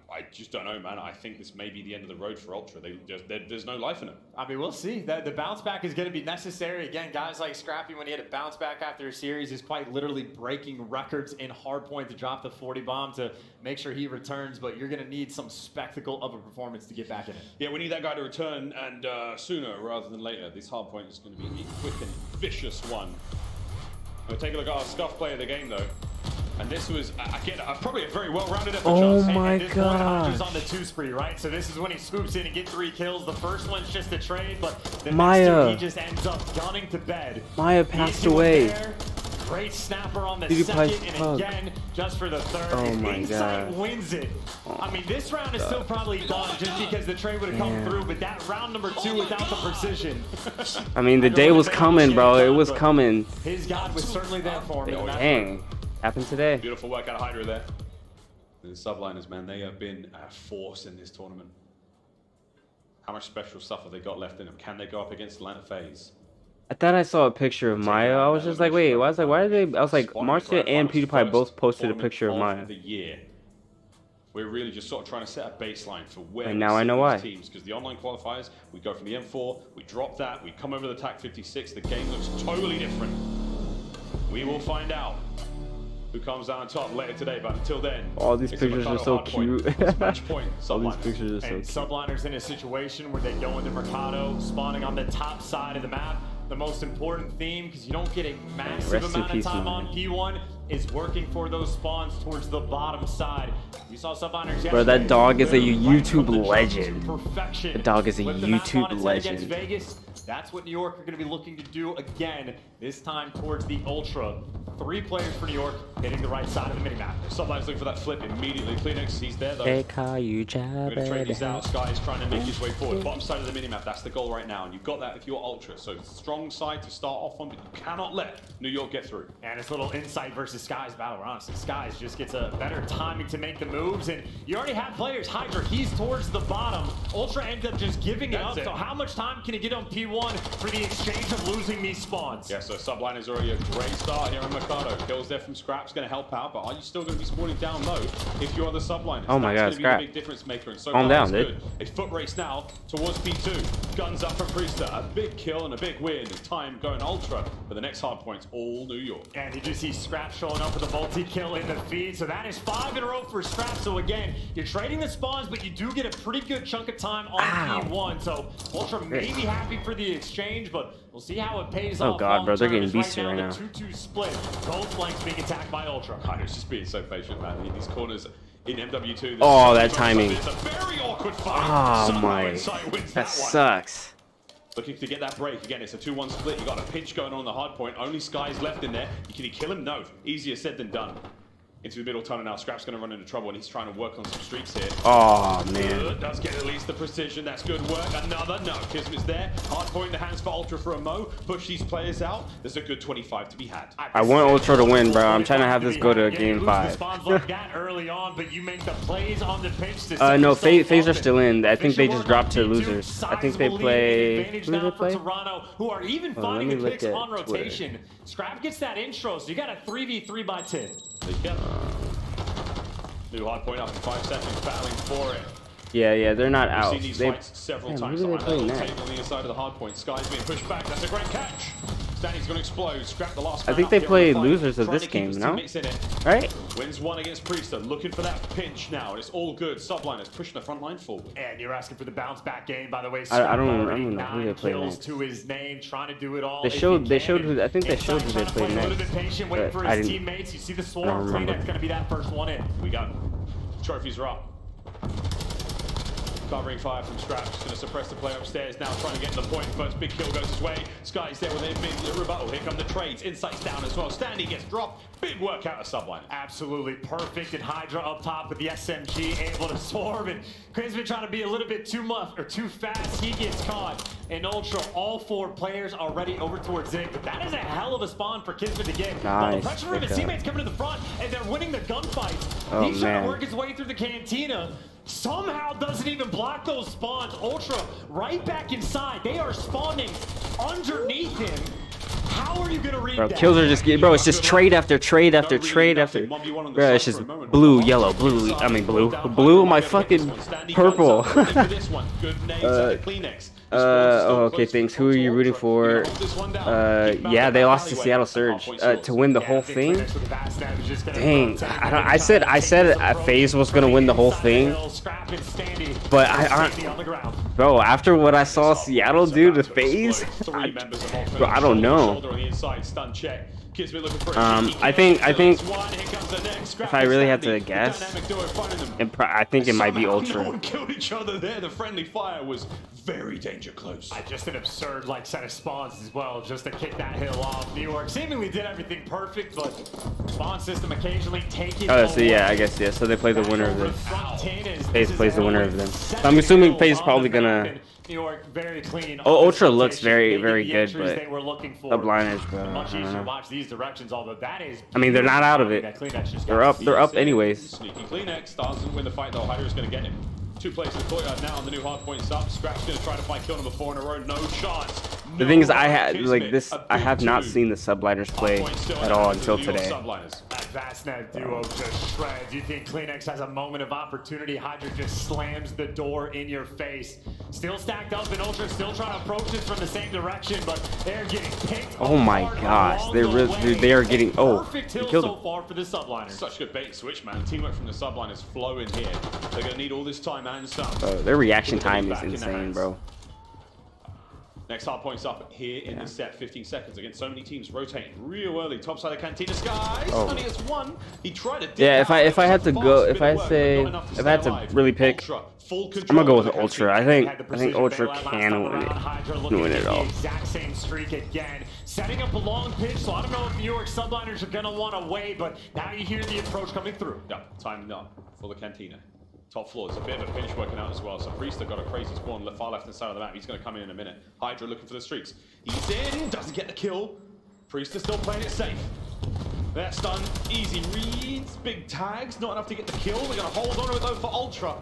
I just don't know, man. I think this may be the end of the road for Ultra. There's no life in it. I mean, we'll see. The bounce back is going to be necessary. Again, guys like Scrappy, when he had a bounce back after a series, is quite literally breaking records in hardpoint to drop the 40 bomb to make sure he returns. But you're going to need some spectacle of a performance to get back in it. Yeah, we need that guy to return, and sooner rather than later. This hardpoint is going to be a quick and vicious one. We'll take a look at our scuff play of the game, though. And this was, again, probably a very well-rounded effort. Oh my and god. on the 2 spree, right? So this is when he swoops in and gets 3 kills. The first one's just a trade, but the next 2, he just ends up gunning to bed. Maya passed away. Great snapper on the PewDiePie's second, and pug. again, just for the third. Oh my Insight god. wins it. I mean, this round is still probably done just because the trade would have come through, but that round number 2 without the precision. I mean, the day was coming, bro. It was coming. His God was certainly there for him. Dang. Happened today. Beautiful work out of Hydra there. The Subliners, man, they have been a force in this tournament. How much special stuff have they got left in them? Can they go up against Atlanta FaZe? I thought I saw a picture of Maya. I was just like, wait, why are they? I was like, Marcia and PewDiePie both posted a picture of Maya. The year. We're really just sort of trying to set a baseline for where And now I know why. teams, because the online qualifiers, we go from the M4, we drop that, we come over the TAC 56, the game looks totally different. We will find out who comes out on top later today, but until then, all these pictures are so cute. Match point. All these pictures are so And cute. Subliners in a situation where they go into Mercado, spawning on the top side of the map. The most important theme, because you don't get a massive amount of time on P1, is working for those spawns towards the bottom side. You saw Subliners yesterday. Bro, that dog is a YouTube legend. Perfection. The dog is a With the map on YouTube its head legend. Against Vegas, that's what New York are going to be looking to do again, this time towards the Ultra. 3 players for New York hitting the right side of the minimap. Subliners looking for that flip immediately. Climax, he's there though. They call you We're going to trade these out. Sky is trying to make his way forward. Bottom side of the minimap, that's the goal right now. And you've got that if you're Ultra. So strong side to start off on, but you cannot let New York get through. And it's a little Insight versus Sky's battle, where honestly Sky's just gets a better timing to make the moves. And you already have players. Hydra, he's towards the bottom. Ultra ends up just giving it up. So how much time can he get on P1 for the exchange of losing these spawns? Yeah, so Subliner's is already a great start here in Mercado. Kills there from Scrap's going to help out, but are you still going to be spawning down low if you're the Subliners? Oh my god, That's Scrap. going to be the big difference maker. And so Calm far, down, it's dude. good. A foot race now towards P2. Guns up from Priester. A big kill and a big win. And time going Ultra. But the next hard point's all New York. And you just see Scrap showing up with a multi-kill in the feed. So that is 5 in a row for Scrap. So again, you're trading the spawns, but you do get a pretty good chunk of time on P1. So Ultra may be happy for the exchange, but we'll see how it pays off. Oh god, bro, they're getting long-term. beasted right now. 2-2 split. Both flanks being attacked by Ultra. It's just being so patient, man. These corners in MW2. Oh, that timing. It's a very awkward fight. Oh Somehow my. Insight wins That one. sucks. Looking to get that break. Again, it's a 2-1 split. You got a pinch going on the hard point. Only Sky's left in there. Can he kill him? No. Easier said than done. Into the middle tunnel now. Scrap's going to run into trouble, and he's trying to work on some streaks here. Oh, man. Good. Does get at least the precision. That's good work. Another. No. Kismet's there. Hard point in the hands for Ultra for a Mo. Push these players out. There's a good 25 to be had. I want Ultra to win, bro. I'm trying to have this go to game 5. Spawns like that early on, but you make the plays on the pitch to No, FaZe are still in. I think they just dropped to losers. I think they play. Who do they play? Toronto, who are even Let finding me the look picks at on Twitter. rotation. Scrap gets that intro, so you got a 3v3 by 10. There you go. New hard point up in 5 seconds, battling for it. Yeah, they're not out. We've seen these fights several times. Who do they On play the next? table on the inside of the hard point. Sky's being pushed back. That's a great catch. Danny's gonna explode. Scrap the last. I think they play losers of this game, no? Right? Wins one against Priester, looking for that pinch now, and it's all good. Subliners pushing the front line forward. And you're asking for the bounce back game, by the way. I don't know who they played kills next. to his name, trying to do it all. They showed who I think they showed who they played A little bit next. patient, waiting for I his didn't. teammates. You see the I don't swarm. remember. Cleanup's gonna be that first one in. We go. Trophies are up. Covering fire from Scrap, just going to suppress the play upstairs now, trying to get to the point. First big kill goes his way. Sky's there with a big rebuttal. Here come the trades. Insights down as well. Standy gets dropped. Big work out of Subliner. Absolutely perfect. And Hydra up top with the SMG, able to swarm. And Crane's been trying to be a little bit too much or too fast. He gets caught. And Ultra, all 4 players already over towards Zig. But that is a hell of a spawn for Kismet to get. While the pressure of his teammates coming to the front, and they're winning the gunfights. Oh, He's trying man. to work his way through the cantina. Somehow doesn't even block those spawns. Ultra right back inside. They are spawning underneath him. How are you gonna read Bro, that? kills are just getting, bro, it's just trade after trade after trade after. Bro, it's just blue, yellow, blue, I mean blue. Blue, my fucking purple. Oh, okay, thanks. Who are you rooting for? Yeah, they lost to Seattle Surge to win the whole thing. Dang, I said FaZe was gonna win the whole thing, but bro, after what I saw Seattle do to FaZe, bro, I don't know. I think if I really had to guess, I think it might be Ultra. No one killed each other there. The friendly fire was very danger close. Just an absurd set of spawns as well, just to kick that hill off. New York seemingly did everything perfect, but spawn system occasionally taking. Oh, so yeah, I guess yeah. So they play the winner of this. FaZe plays the winner of them. So I'm assuming FaZe is probably gonna. New York very clean. Oh, Ultra looks very good, but they were looking for. Subliners, bro. Much I don't easier to know. watch these directions, although that is. I mean, they're not out of it. They're up. They're up anyways. Sneaky Kleenex starts to win the fight though. Hydra's going to get him. 2 places in the courtyard now on the new Hardpoint's up. Scrap's going to try to find kill number 4 in a row. No chance. The thing is, I have not seen the Subliners play at all until today. That Vastnet duo just shreds. You think Kleenex has a moment of opportunity? Hydra just slams the door in your face. Still stacked up, and Ultra still trying to approach this from the same direction, but they're getting picked. Oh my gosh, they are getting. Oh, perfect they hill killed so him. far for the Subliners. Such good bait and switch, man. Teamwork from the Subliners flowing here. They're going to need all this time and some. Their reaction time is insane, bro. Next Hardpoint's up here in the set. 15 seconds against so many teams rotating real early. Top side of Cantina Skies. Oh. Only has 1. He tried to. Yeah, if I had to go, if I had to really pick, I'm gonna go with Ultra. I think Ultra can win it all. Exact same streak again. Setting up a long pitch, so I don't know if New York Subliners are gonna want to wait, but now you hear the approach coming through. Yeah, timed up for the Cantina. Top floor, there's a bit of a pinch working out as well. So Priester got a crazy spawn far left hand side of the map. He's going to come in a minute. Hydra looking for the streaks. He's in, doesn't get the kill. Priester still playing it safe. That's done. Easy reads, big tags, not enough to get the kill. We're going to hold on to it though for Ultra.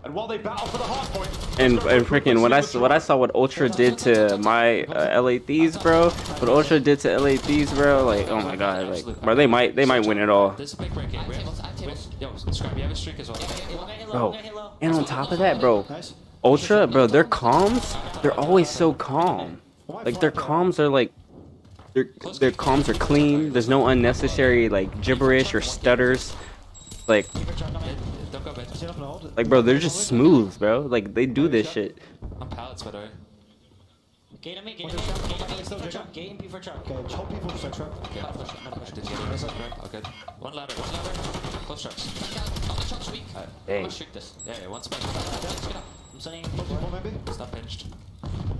And while they battle for the Hardpoint. And freaking when I saw what Ultra did to my LA Thieves, bro, what Ultra did to LA Thieves, bro, like oh my god, like bro, they might win it all. This is a big break game. Yo, Scrap, you have a streak as well. Bro, and on top of that, bro, Ultra, bro, their comms, they're always so calm. Like their comms are like, their comms are clean. There's no unnecessary like gibberish or stutters. Like, bro, they're just smooth, bro. Like they do this shit. I'm pallets, by the way. Gate on me, gate on me, gate and P for truck. Okay, hold people for truck. Okay, I'm gonna push. Did you get it? Okay. One ladder. Close trucks. On the truck's weak. I'm Dang. gonna shoot this. Yeah, one spike. Let's get up. I'm stunning people maybe. It's not pinched.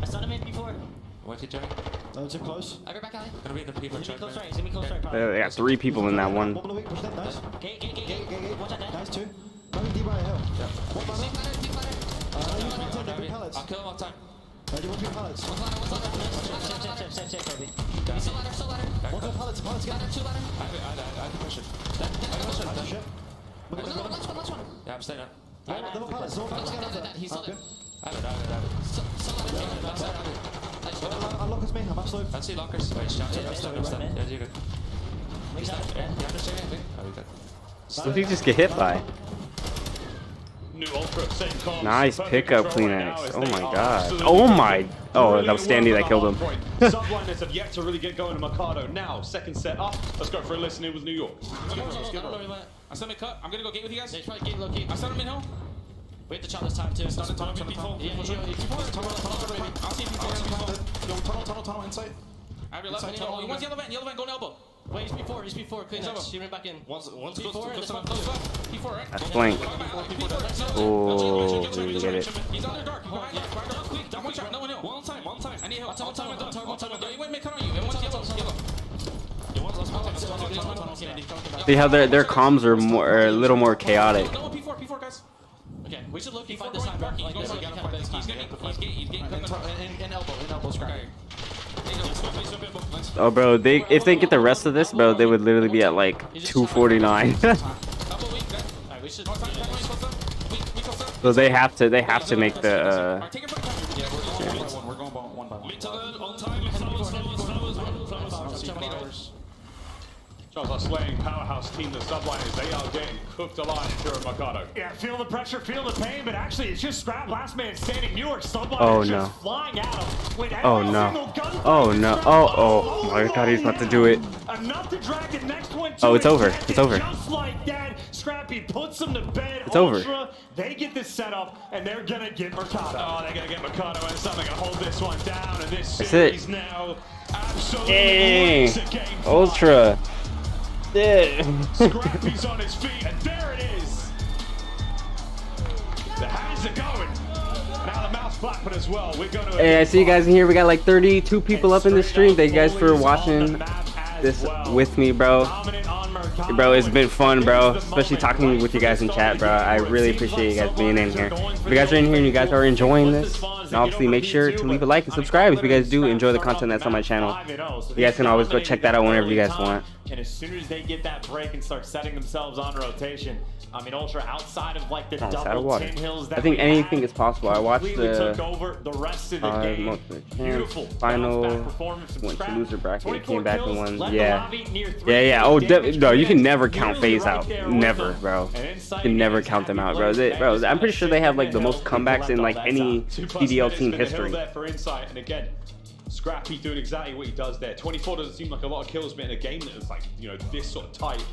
I stunned him in before. Wait, Jerry. No, too close. I go back alley. Gonna be in the P for He's truck. close right, he's gonna be close right. They got 3 people in that one. One below weak, push that, nice. Gate. Watch that dead. Nice, 2. Maybe deep right hill. Yeah. One banner. You can't take the pallets. I'll kill him on time. You want 2 pallets. Safe, baby. Still ladder. One more pallets, get Ladder, 2 ladder. I can push it. Shit. Last one. Yeah, I'm staying up. No more pallets, no more pallets, get under. He's still Okay. I have it. Unlock us me, I'm absolute. I see lockers. Wait, jump. I'm stuck. Yeah, you're good. He's not. Yeah, understand. Oh, you're good. What did he just get hit by? Nice pickup, climax. Oh my god. Oh my. Oh, that was Standy that killed him. Subliners have yet to really get going to Mikado. Now, second set up. Let's go for a listen. It was New York. I set my cut. I'm gonna go gate with you guys. Yeah, try gate low key. I set him in home. We have to chop this time too. Start tunnel, tunnel, yeah, I'll see if you can tunnel inside. I have your left. One's yellow van, go elbow. Wait, he's before, clean up. She ran back in. Once P4, this one goes left. P4, right? That's flank. Oh, we get it. He's under dark. Quick, down one shot, no one hill. One time. I need help. One time. You wait, make cut on you. Everyone's yellow. See how their comms are a little more chaotic. No, P4, guys. Okay, we should look P4 this time. He's getting in elbow scrap. Oh, bro, if they get the rest of this, bro, they would literally be at like 249. So they have to make the. We're going one by one. Charles, our slaying powerhouse team, the Subliners, they are getting cooked alive here at Mikado. Yeah, feel the pressure, feel the pain, but actually it's just Scrap, last man standing. New York Subliners oh, just flying at him. With oh no. Oh no. Oh my god, he's about to do it. Enough to drag the next one oh, it's over. It's over. Just like that, Scrappy puts them to bed. It's over. They get this set up, and they're gonna get Mikado. Oh, they're gonna get Mikado, and something to hold this one down. And this series now absolutely dang. Ultra. Yeah. Scrappy's on his feet, and there it is. The hands are going. Now the mouse clapping as well. We're going to. Hey, I see you guys in here. We got like 32 people up in the stream. Thank you guys for watching this with me, bro. Bro, it's been fun, bro. Especially talking with you guys in chat, bro. I really appreciate you guys being in here. If you guys are in here and you guys are enjoying this, then obviously make sure to leave a like and subscribe if you guys do enjoy the content that's on my channel. You guys can always go check that out whenever you guys want. And as soon as they get that break and start setting themselves on rotation, I mean, Ultra outside of like the double tin hills that I think anything is possible. I watched the took over the rest of the game. Beautiful final went to loser bracket, came back and won. Yeah. Oh, no, you can never count FaZe out. Never, bro. You can never count them out, bro. I'm pretty sure they have like the most comebacks in like any PDL team history. For insight, and again, Scrappy doing exactly what he does there. 24 doesn't seem like a lot of kills, but in a game that was like, you know, this sort of tight,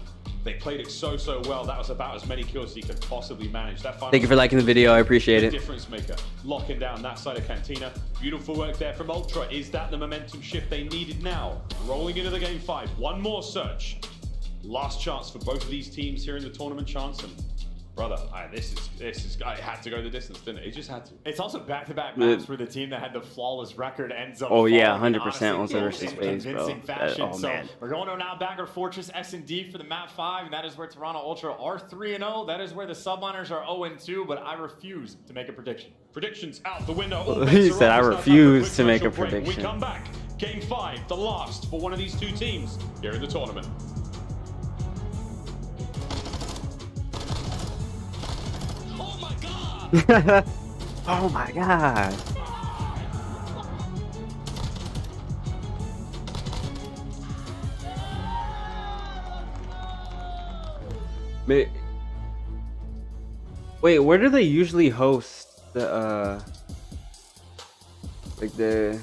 they played it so well. That was about as many kills as he could possibly manage. That Thank you for liking the video. I appreciate it. Difference maker, locking down that side of Cantina. Beautiful work there from Ultra. Is that the momentum shift they needed now? Rolling into the game 5. One more search. Last chance for both of these teams here in the tournament chance. And brother, this is. I had to go the distance, didn't it? It just had to. It's also back-to-back maps for the team that had the flawless record ends up. Oh yeah, 100% Ultra versus FaZe, bro. Oh man. We're going to now Bagger Fortress S&D for the map 5, and that is where Toronto Ultra are 3-0. That is where the Subliners are 0-2. But I refuse to make a prediction. Predictions out the window. He said, "I refuse to make a prediction." We come back, game 5, the last for one of these two teams here in the tournament. Oh my god. Wait, where do they usually host the like the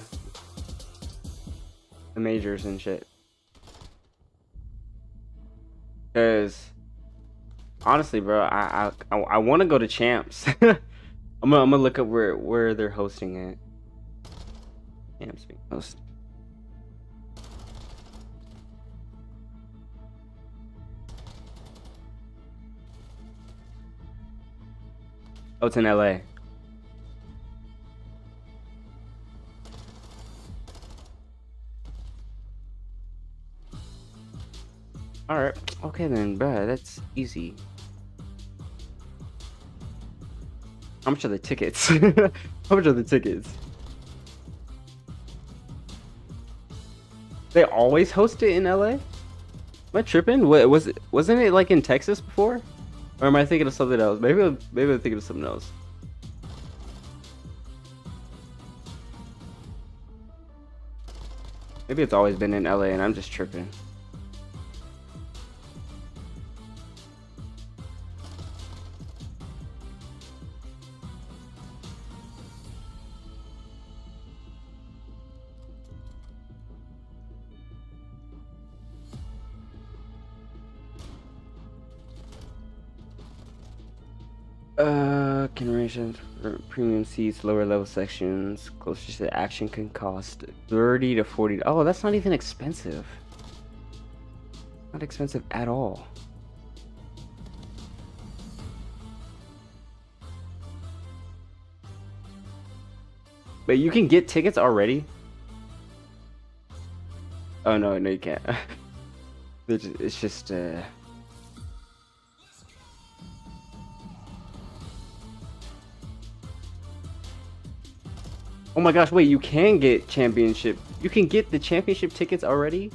majors and shit? Cause honestly, bro, I want to go to Champs. I'm gonna look up where they're hosting it. Champs being hosted. Oh, it's in LA. All right. Okay then, bro. That's easy. How much are the tickets? How much are the tickets? They always host it in LA? Am I tripping? What was it? Wasn't it like in Texas before? Or am I thinking of something else? Maybe I'm thinking of something else. Maybe it's always been in LA and I'm just tripping. Generations, premium seats, lower level sections, closer to the action can cost 30 to 40. Oh, that's not even expensive. Not expensive at all. But you can get tickets already? Oh no, you can't. It's just oh my gosh, wait, you can get championship. You can get the championship tickets already?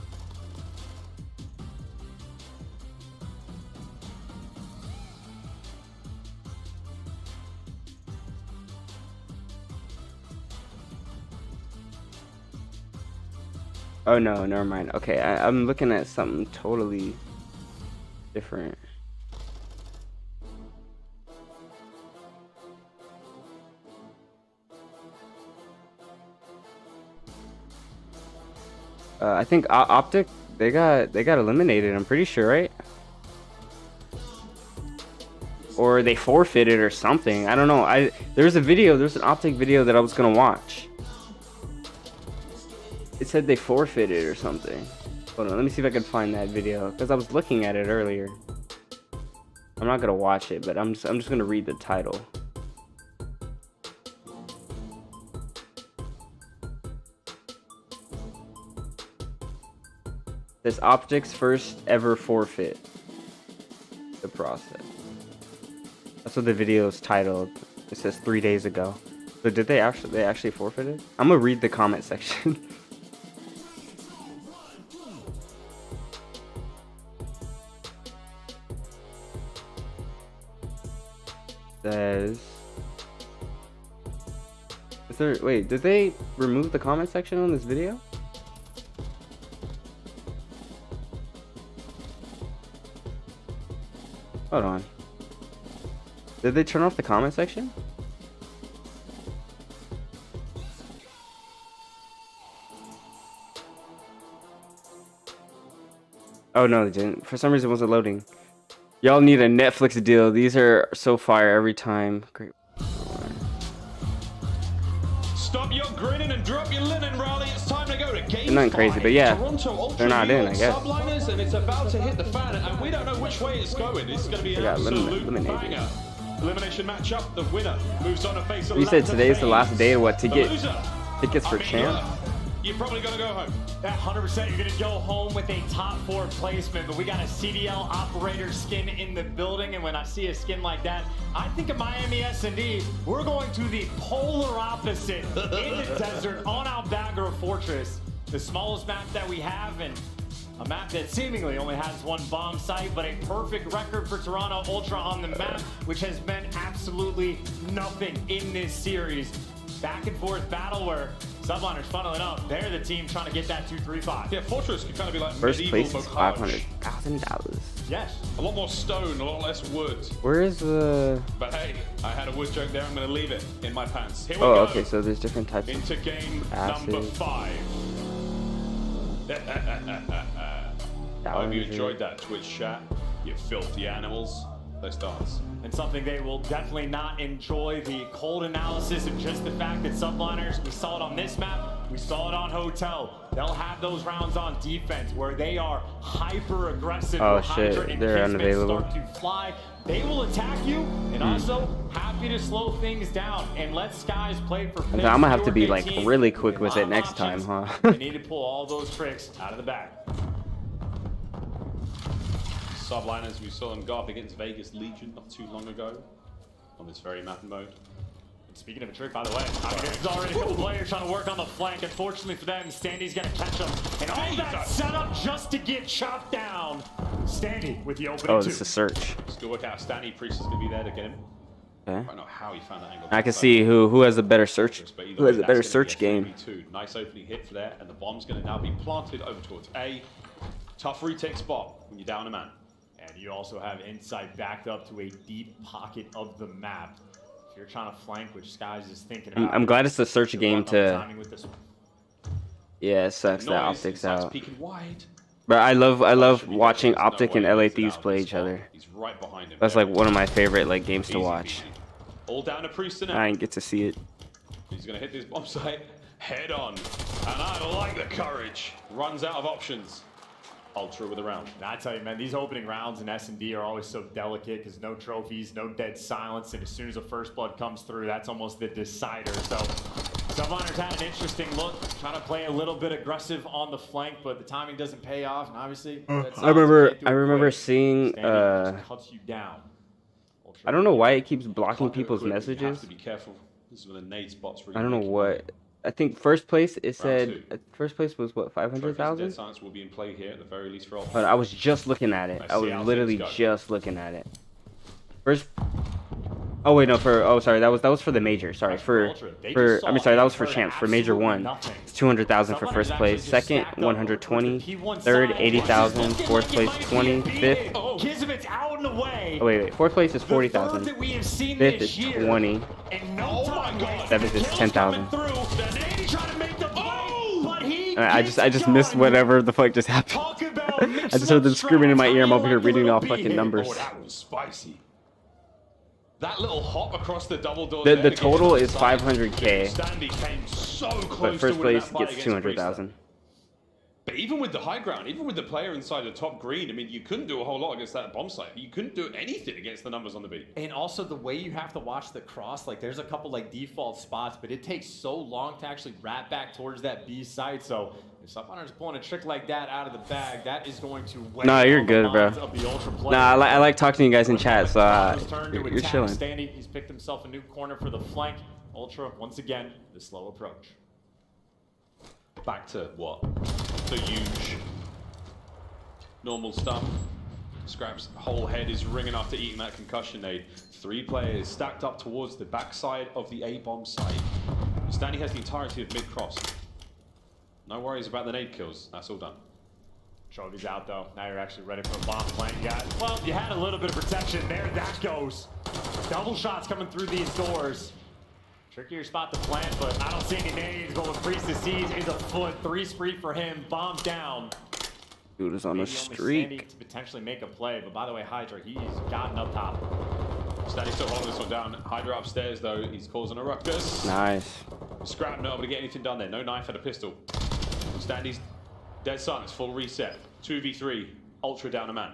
Oh no, never mind. Okay, I'm looking at something totally different. I think Optic they got eliminated. I'm pretty sure, right? Or they forfeited or something. I don't know. There's an Optic video that I was gonna watch. It said they forfeited or something. Hold on, let me see if I can find that video because I was looking at it earlier. I'm not gonna watch it, but I'm just gonna read the title. This Optic's first ever forfeit. The process. That's what the video is titled. It says 3 days ago. So did they actually forfeited? I'm gonna read the comment section. Says. Wait, did they remove the comment section on this video? Hold on. Did they turn off the comment section? Oh no, they didn't. For some reason it wasn't loading. Y'all need a Netflix deal. These are so fire every time. Great. Stop your grinning and drop your linen, Raleigh. It's time to go to game. They're nothing crazy, but yeah, they're not in, I guess. Subliners, and it's about to hit the fan, and we don't know which way it's going. It's going to be an absolute banger. Elimination matchup. The winner moves on to face. You said today's the last day to get tickets for champ. You're probably going to go home. That 100%, you're going to go home with a top 4 placement, but we got a CDL operator skin in the building, and when I see a skin like that, I think of Miami S&D. We're going to the polar opposite in the desert on Albagra Fortress, the smallest map that we have, and a map that seemingly only has 1 bomb site, but a perfect record for Toronto Ultra on the map, which has been absolutely nothing in this series. Back and forth battle where Subliners funneling up. They're the team trying to get that 2-3-5. Yeah, Fortress could kind of be like first medieval place is Bocage. $500,000. Yes, a lot more stone, a lot less wood. Where is the? But hey, I had a wood joke there. I'm going to leave it in my pants. Here we Oh, go. okay. So there's different types. Into game acid. number 5. I hope you enjoyed that Twitch chat, you filthy animals. Let's dance. And something they will definitely not enjoy, the cold analysis of just the fact that Subliners, we saw it on this map, we saw it on Hotel. They'll have those rounds on defense where they are hyper aggressive. Oh shit, they're unavailable. Start to fly. They will attack you, and also happy to slow things down and let Skies play for picks. I'm gonna have to be like really quick with it next time, huh? They need to pull all those tricks out of the bag. Subliners, we saw them go up against Vegas Legion not too long ago on this very map mode. And speaking of a trick, by the way, there's already a couple players trying to work on the flank. Unfortunately for them, Standy's going to catch them. And all that setup just to get chopped down. Standy with the opening 2. Oh, this is Search. Still work out. Standy Priest is going to be there to get him. Okay. I don't know how he found that angle. I can see who has a better search. Who has a better search game. Nice opening hit for there, and the bomb's going to now be planted over towards A. Tough retake spot when you're down a man. And you also have insight backed up to a deep pocket of the map. If you're trying to flank, which Skies is thinking about. I'm glad it's a search game to. Yeah, it sucks that Optics out. But I love watching Optic and LA Thieves play each other. He's right behind him. That's like one of my favorite like games to watch. All down to Priest and I didn't get to see it. He's gonna hit this bomb site head on, and I like the courage. Runs out of options. Ultra with a round. And I tell you, man, these opening rounds in S&D are always so delicate because no trophies, no dead silence, and as soon as the first blood comes through, that's almost the decider. So Subliners had an interesting look, trying to play a little bit aggressive on the flank, but the timing doesn't pay off, and obviously I remember seeing cuts you down. I don't know why it keeps blocking people's messages. You have to be careful. This is where the nade spots. I don't know what. I think first place, it said first place was what, 500,000? Dead Silence will be in play here at the very least for all. But I was just looking at it. I was literally just looking at it. First. Oh wait, no. Sorry, that was for the major. Sorry, sorry, that was for champs. For major 1, it's 200,000 for first place. Second, 120. Third, 80,000. Fourth place, 20. Fifth. Kismet's out and away. Oh wait. Fourth place is 40,000. Fifth is 20. Seventh is 10,000. I just missed whatever the fuck just happened. I just heard them screaming in my ear. I'm over here reading all fucking numbers. Oh, that was spicy. That little hop across the double door. The total is 500K. Standy came so close, but first place gets 200,000. But even with the high ground, even with the player inside the top green, I mean, you couldn't do a whole lot against that bomb site. You couldn't do anything against the numbers on the B. And also the way you have to watch the cross, like there's a couple like default spots, but it takes so long to actually wrap back towards that B site. So if Subliners pulling a trick like that out of the bag, that is going to weigh Nah, you're on good, the bro. minds of the Ultra players. Nah, I like talking to you guys in chat, so you're chilling. Standy, he's picked himself a new corner for the flank. Ultra, once again, the slow approach. Back to what? The huge normal stuff. Scrap's whole head is ringing after eating that concussion nade. 3 players stacked up towards the backside of the A-bomb site. Standy has the entirety of mid-cross. No worries about the nade kills. That's all done. Chovy's out though. Now you're actually ready for a bomb plant. Well, you had a little bit of protection. There that goes. Double shots coming through these doors. Trickier spot to plant, but I don't see any nades. But what Priest sees is a foot. 3 spree for him. Bomb down. Dude is on a streak. To potentially make a play, but by the way, Hydra, he's gotten up top. Standy still holding this one down. Hydra upstairs though, he's causing a ruckus. Nice. Scrap not able to get anything done there. No knife at a pistol. Standy's dead silence, full reset. 2v3, Ultra down a man.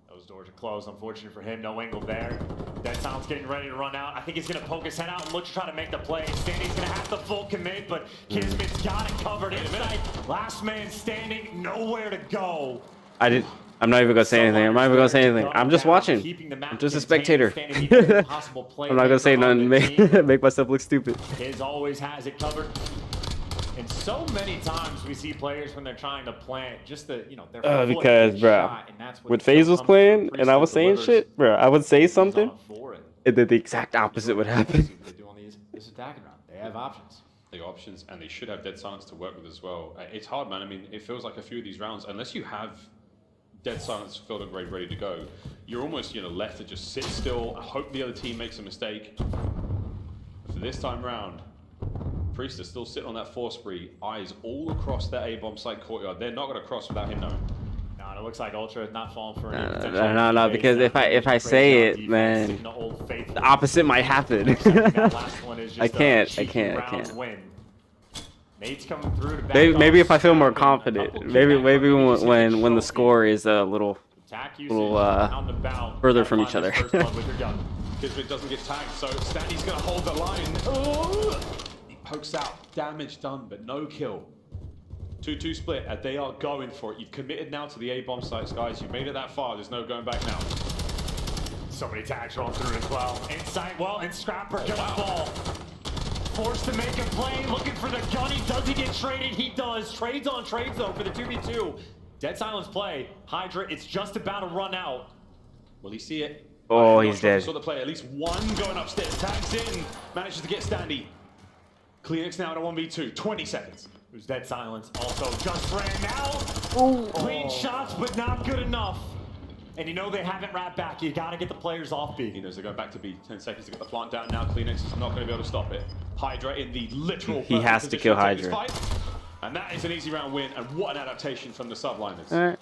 Those doors are closed, unfortunate for him. No angle there. Dead silence getting ready to run out. I think he's gonna poke his head out and look to try to make the play. Standy's gonna have to full commit, but Kismet's got it covered inside. Last man standing, nowhere to go. I'm not even gonna say anything. I'm not even gonna say anything. I'm just watching. I'm just a spectator. I'm not gonna say nothing. Make myself look stupid. His always has it covered. And so many times we see players when they're trying to plant just the, their because, bro, when FaZe was playing and I was saying shit, bro, I would say something, and then the exact opposite would happen. This attacking round, they have options. They got options, and they should have dead silence to work with as well. It's hard, man. I mean, it feels like a few of these rounds, unless you have dead silence filled and ready to go, you're almost left to just sit still, hope the other team makes a mistake. For this time round, Priest is still sitting on that 4 spree, eyes all across that A-bomb site courtyard. They're not going to cross without him knowing. No, it looks like Ultra is not falling for any No, because if I say it, man, the opposite might happen. I can't. Nate's coming through to maybe if I feel more confident. Maybe when the score is a little further from each other. Kismet doesn't get tagged, so Standy's going to hold the line. He pokes out, damage done, but no kill. 2-2 split, and they are going for it. You've committed now to the A-bomb sites, guys. You've made it that far. There's no going back now. So many tags rolling through as well. Inside, and Scrapper gonna fall. Forced to make a play, looking for the gunny. Does he get traded? He does. Trades on trades, though, for the 2v2. Dead silence play. Hydra, it's just about to run out. Will he see it? Oh, he's dead. Saw the play. At least one going upstairs. Tags in. Manages to get Standy. Climax now at a 1v2. 20 seconds. Who's dead silence. Also just ran out. Clean shots, but not good enough. And they haven't wrapped back. You got to get the players off B. He knows they're going back to B. 10 seconds to get the plant down now. Climax is not going to be able to stop it. Hydra in the literal. He has to kill Hydra. And that is an easy round win, and what an adaptation from the Subliners. All right.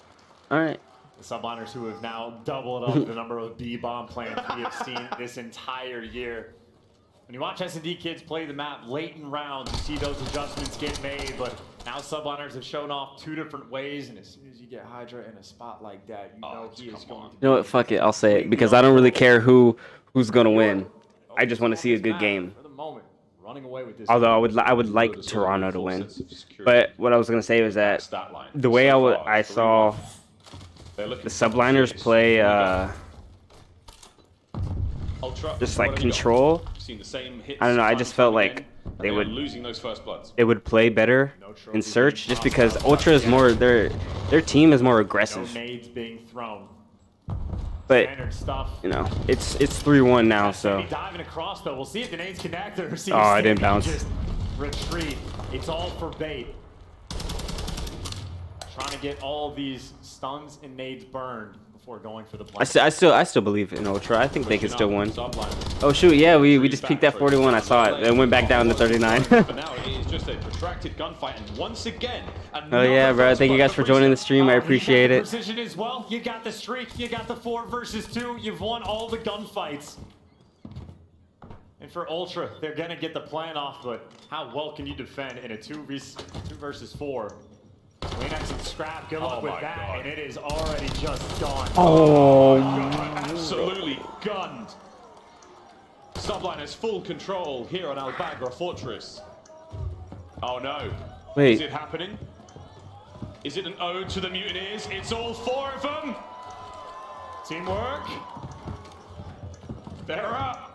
All right. The Subliners who have now doubled up the number of B-bomb plants we have seen this entire year. When you watch S&D kids play the map late in rounds, you see those adjustments get made, but now Subliners have shown off 2 different ways, and as soon as you get Hydra in a spot like that, you know he is going to... You know what? Fuck it. I'll say it because I don't really care who's gonna win. I just want to see a good game. For the moment, running away with this. Although I would like Toronto to win. But what I was gonna say was that the way I saw the Subliners play just like control. I don't know. I just felt like they would losing those first bloods. It would play better in search just because Ultra is more their team is more aggressive. No nades being thrown. But you know, it's 3-1 now, so. Diving across though, we'll see if the nades connect or see. Oh, I didn't bounce. Just retreat. It's all for bait. Trying to get all these stuns and nades burned before going for the plant. I still believe in Ultra. I think they can still win. Oh shoot, yeah, we just peaked at 41. I saw it. It went back down to 39. But now it is just a protracted gunfight, and once again. Oh yeah, bro. Thank you guys for joining the stream. I appreciate it. Precision as well. You got the streak. You got the 4 versus 2. You've won all the gunfights. And for Ultra, they're gonna get the plan off, but how well can you defend in a 2 versus 4? Climax and Scrap, good luck with that, and it is already just gone. Oh, absolutely gunned. Subliners full control here on Albagra Fortress. Oh no. Wait. Is it happening? Is it an ode to the Mutineers? It's all 4 of them. Teamwork. They're up.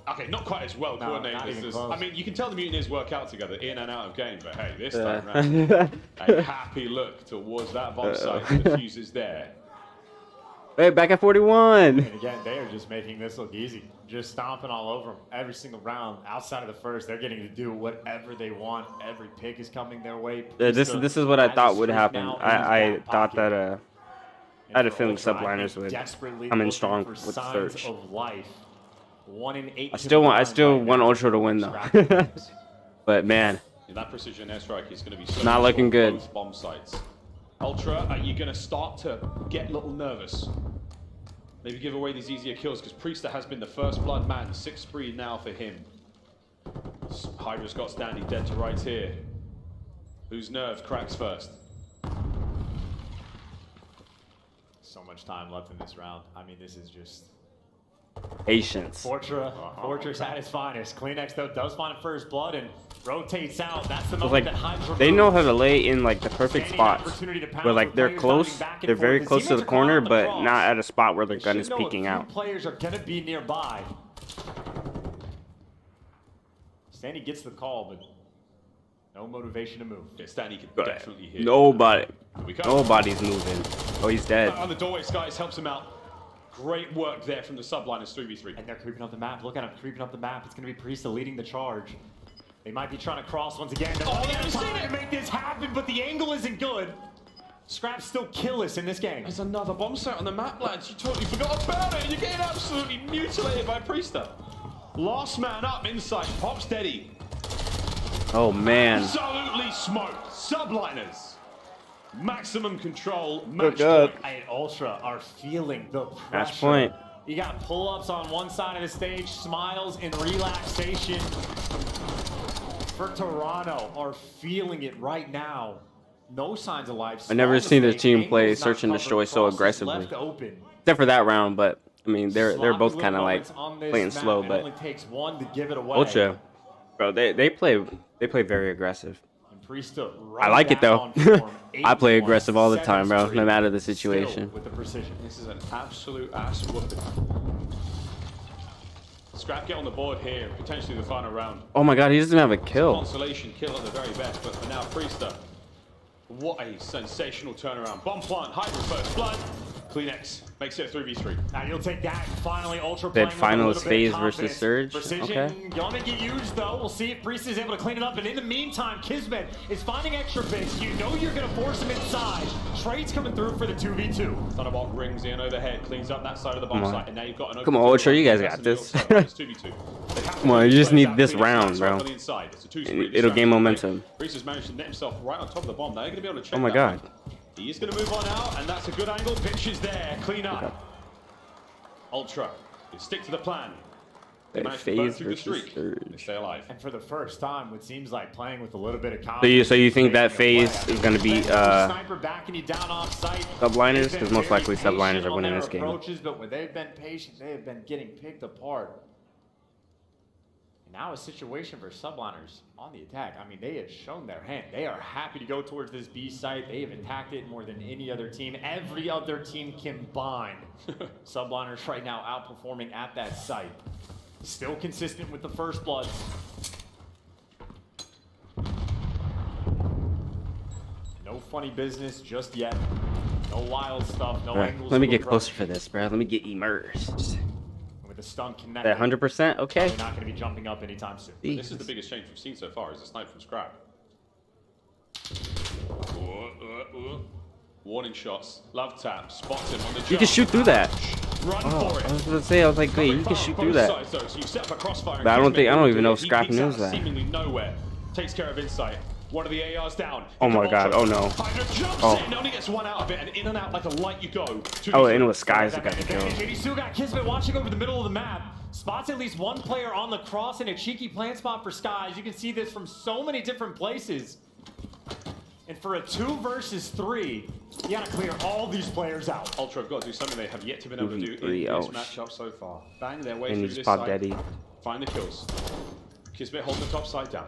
Okay, not quite as well coordinated as this. I mean, you can tell the Mutineers work out together in and out of game, but hey, this time round, a happy look towards that bomb site. The fuse is there. Hey, back at 41. And again, they are just making this look easy. Just stomping all over them every single round. Outside of the first, they're getting to do whatever they want. Every pick is coming their way. This is what I thought would happen. I thought that I had a feeling Subliners would come in strong with the search. Of life. 1 in 8. I still want Ultra to win though. But man, that precision airstrike is going to be so not looking good. Both bomb sites. Ultra, are you going to start to get a little nervous? Maybe give away these easier kills because Priester has been the first blood man. 6 spree now for him. Hydra's got Standy dead to rights here. Whose nerve cracks first? So much time left in this round. I mean, this is just patience. Fortress at its finest. Climax though does find a first blood and rotates out. That's the moment like that Hydra they know how to lay in like the perfect spots where like they're close, they're very close to the corner, but not at a spot where their gun is peeking out. Players are gonna be nearby. Standy gets the call, but no motivation to move. Yeah, Standy can definitely hit. Nobody's moving. Oh, he's dead. On the doorway, Skies helps him out. Great work there from the Subliners 3v3. And they're creeping up the map. Look at them creeping up the map. It's going to be Priesta leading the charge. They might be trying to cross once again. They're trying to make this happen, but the angle isn't good. Scrap's still killless in this game. There's another bomb site on the map, lads. You totally forgot about it. You're getting absolutely mutilated by Priesta. Last man up inside. Pop steady. Oh, man. Absolutely smoked. Subliners. Maximum control, match point. And Ultra are feeling the pressure. Match point. You got pull-ups on one side of the stage, smiles and relaxation. For Toronto are feeling it right now. No signs of life. I've never seen their team play search and destroy so aggressively. Except for that round, but I mean they're both kind of like playing slow, but only takes one to give it away. Ultra, bro, they play very aggressive. Right I like it though. I play aggressive all the time, bro, no matter the situation. With the precision. This is an absolute ass whooping. Scrap get on the board here, potentially the final round. Oh my god, he doesn't have a kill. Consolation kill at the very best, but for now, Priester. What a sensational turnaround. Bomb plant, Hydra first blood. Kleenex makes it a 3v3. Now you'll take that. Finally, Ultra Bid playing finals with a little bit FaZe of versus confidence. Surge. Precision Okay. gonna make it huge though. We'll see if Priest is able to clean it up. And in the meantime, Kismet is finding extra bits. You know you're gonna force him inside. Trade's coming through for the 2v2. Thunderbolt rings in overhead, cleans up that side of the bomb site, and now you've got an Come on, Ultra, you guys got this. Come on, you just need this round, bro. It'll gain momentum. Priest has managed to net himself right on top of the bomb. Now you're gonna be able to check. Oh my god. He is going to move on out, and that's a good angle. Pitch is there. Clean up. Ultra, you stick to the plan. They managed to burn through the streak. They stay alive. And for the first time, it seems like playing with a little bit of confidence. So you think that FaZe is going to be sniper backing you down off site. Subliners? Because most likely Subliners are winning this game. But when they've been patient, they have been getting picked apart. Now a situation for Subliners on the attack. I mean, they have shown their hand. They are happy to go towards this B site. They have attacked it more than any other team. Every other team combined. Subliners right now outperforming at that site. Still consistent with the first blood. No funny business just yet. No wild stuff, no angles. Let me get closer for this, bro. Let me get immersed. With the stun connected. That 100%? Okay. They're not going to be jumping up anytime soon. This is the biggest change we've seen so far, is a snipe from scrap. Warning shots. Love tap. Spots him on the jump. You can shoot through that. Run for it. I was going to say, I was like, wait, you can shoot through that. So you set up a crossfire. But I don't even know if Scrap knows that. Seemingly nowhere. Takes care of Insight. One of the ARs down. Oh my god, oh no. Oh. Only gets one out of it, and in and out like a light you go. Oh, and it was Skies that got the kill. And you still got Kismet watching over the middle of the map. Spots at least one player on the cross in a cheeky plant spot for Skies. You can see this from so many different places. And for a 2 versus 3, you gotta clear all these players out. Ultra have got to do something they have yet to be able to do in this matchup so far. Bang their way And through he just this popped side. Daddy. Find the kills. Kismet holding the top side down.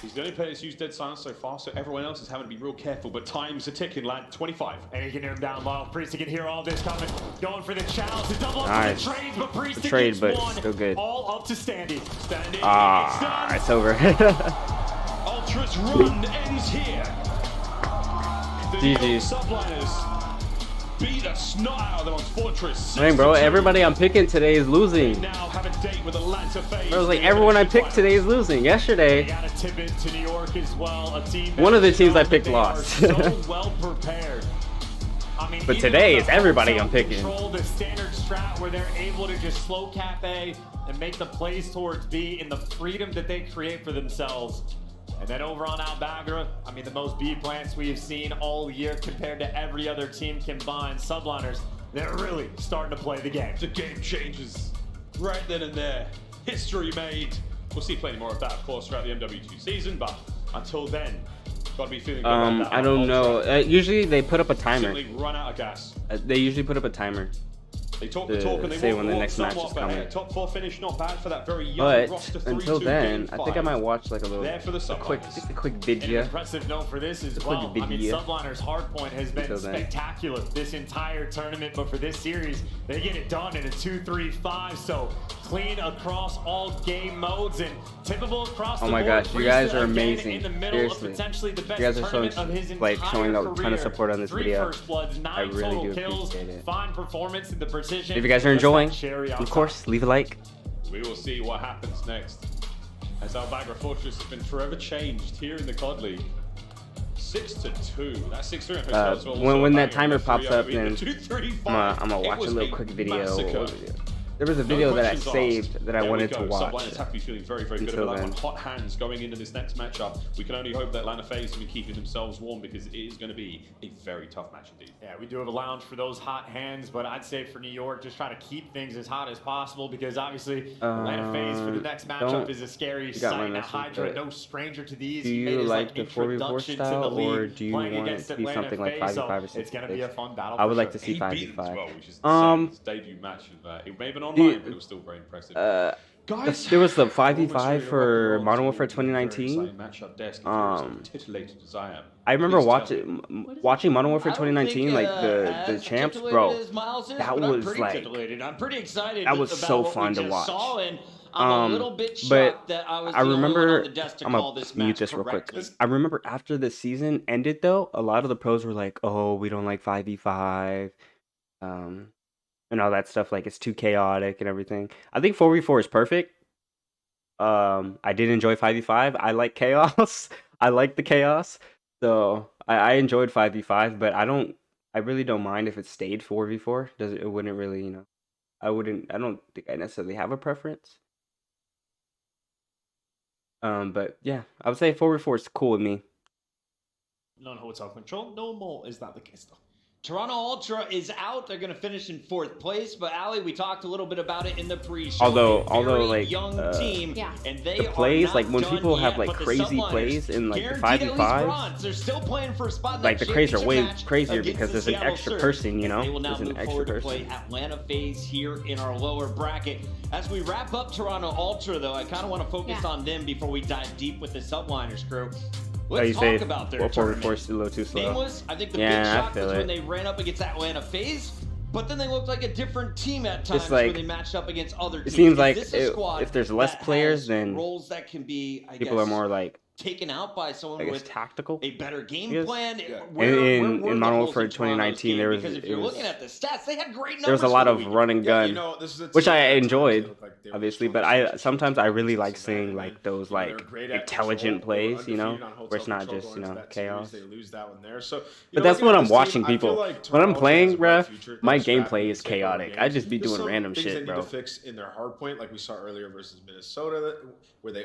He's the only player that's used dead silence so far, so everyone else is having to be real careful, but time's a ticking, lad. 25. And he can hear him down low. Priest can hear all this coming. Going for the challenge to double up Nice. to the trades, but Priest Trade, gets but one. still good. All up to Standy. Standy. Ah, it's over. Ultra's run ends here. The New York Subliners beat the snot out of them on Fortress. Dang, bro, everybody I'm picking today is losing. Now have a date with Atlanta FaZe. Bro, it was like everyone I picked today is losing. Yesterday, Got a tip into New York as well. A team one of the teams I picked lost. so well prepared. I mean, But even today with it's the everybody I'm picking. Control the standard strat where they're able to just slow cap A and make the plays towards B in the freedom that they create for themselves. And then over on Albagra, I mean, the most B plants we have seen all year compared to every other team combined. Subliners, they're really starting to play the game. The game changes right then and there. History made. We'll see plenty more of that, of course, throughout the MW2 season, but until then, gotta be feeling good about that. I don't know. Usually they put up a timer. Simply run out of gas. They usually put up a timer. They talk the talk and they say walk when the next match is somewhat, coming. but top 4 finish, not bad for that very young But roster. until 3-2 then, game I think I 5. might watch like a little, There for the a quick And video. an impressive note for this as A quick well. I mean, video. Subliners Hardpoint has been Until then. spectacular this entire tournament, but for this series, they get it done in a 2-3-5. So clean across all game modes and typical across the Oh my board. gosh, you guys are Again amazing. In the middle of Seriously, potentially the best you guys are tournament showing of his like entire showing a ton of career. support on this 3 video. first bloods, 9 I really total do kills, appreciate it. fine performance in the precision. If you guys are Just that enjoying, cherry on of top. course, leave a like. We will see what happens next. As Albagra Fortress has been forever changed here in the COD League. 6-2. That's 6-3. When that timer pops up, then 2-3-5. I'm gonna watch a little quick video. There was a video that I saved that I wanted to watch. Subliners have to be feeling very, very good Until about that then. one. Hot hands going into this next matchup. We can only hope that Atlanta FaZe will be keeping themselves warm because it is going to be a very tough match indeed. Yeah, we do have a lounge for those hot hands, but I'd say for New York, just try to keep things as hot as possible because obviously Atlanta FaZe for the next matchup is a scary you got my sight. Now message, Hydra, but no stranger to these. Do He made you his, like the 4v4 introduction to style, the league, or do you playing want it against to be Atlanta something like FaZe, 5v5 or so it's going to 6v6? be a fun battle. I would for like sure. to see He beat them as 5v5. well, which is insane. His debut match, it may have been online, but it was still very impressive. Guys, there was the 5v5 for Modern Warfare 2019. I remember watching Modern Warfare 2019, like the champs, bro. That was like, I'm pretty excited. that was so fun to watch. I'm a little bit But shocked that I was I remember, the only one on the desk to I'm call gonna this mute match this real quick. correctly. I remember after the season ended, though, a lot of the pros were like, "Oh, we don't like 5v5, and all that stuff. Like it's too chaotic and everything." I think 4v4 is perfect. I did enjoy 5v5. I like chaos. I like the chaos. So I enjoyed 5v5, but I really don't mind if it stayed 4v4. It wouldn't really, you know, I don't think I necessarily have a preference. But yeah, I would say 4v4 is cool with me. Non-hotel control. No more is that the case though. Toronto Ultra is out. They're going to finish in 4th place. But Ali, we talked a little bit about it in the pre-show. Although like young team, and they the plays, are like when not people done have yet, like but the crazy Subliners plays in like the guaranteed at least 5v5s, bronze. They're still playing for a spot in like that the crays are way championship match crazier against because the there's an Seattle extra Surge. person, you know? They will now There's an move extra forward to person. play Atlanta FaZe here in our lower bracket. As we wrap up Toronto Ultra, though, I kind of want to focus on them before we dive deep with the Subliners crew. Let's talk about their 4v4 is a little too slow. Nameless, I think the big shock was when they ran up against Atlanta FaZe, but then they looked like a different team at times like, when they matched up against other teams. It seems like if there's less players, then roles that can be, people are more like taken out by someone with tactical, a better game plan. In Modern Warfare 2019, there was because if you're looking at the stats, they had great numbers. there was a lot of run and gun, which I enjoyed, like obviously. But sometimes I really like seeing like those like intelligent plays, you know, where it's not just chaos. They lose that one there. So, but that's when I'm watching people. When I'm playing, bruh, my gameplay is chaotic. I just be doing random shit, bro. Need to fix in their hardpoint, like we saw earlier versus Minnesota, where they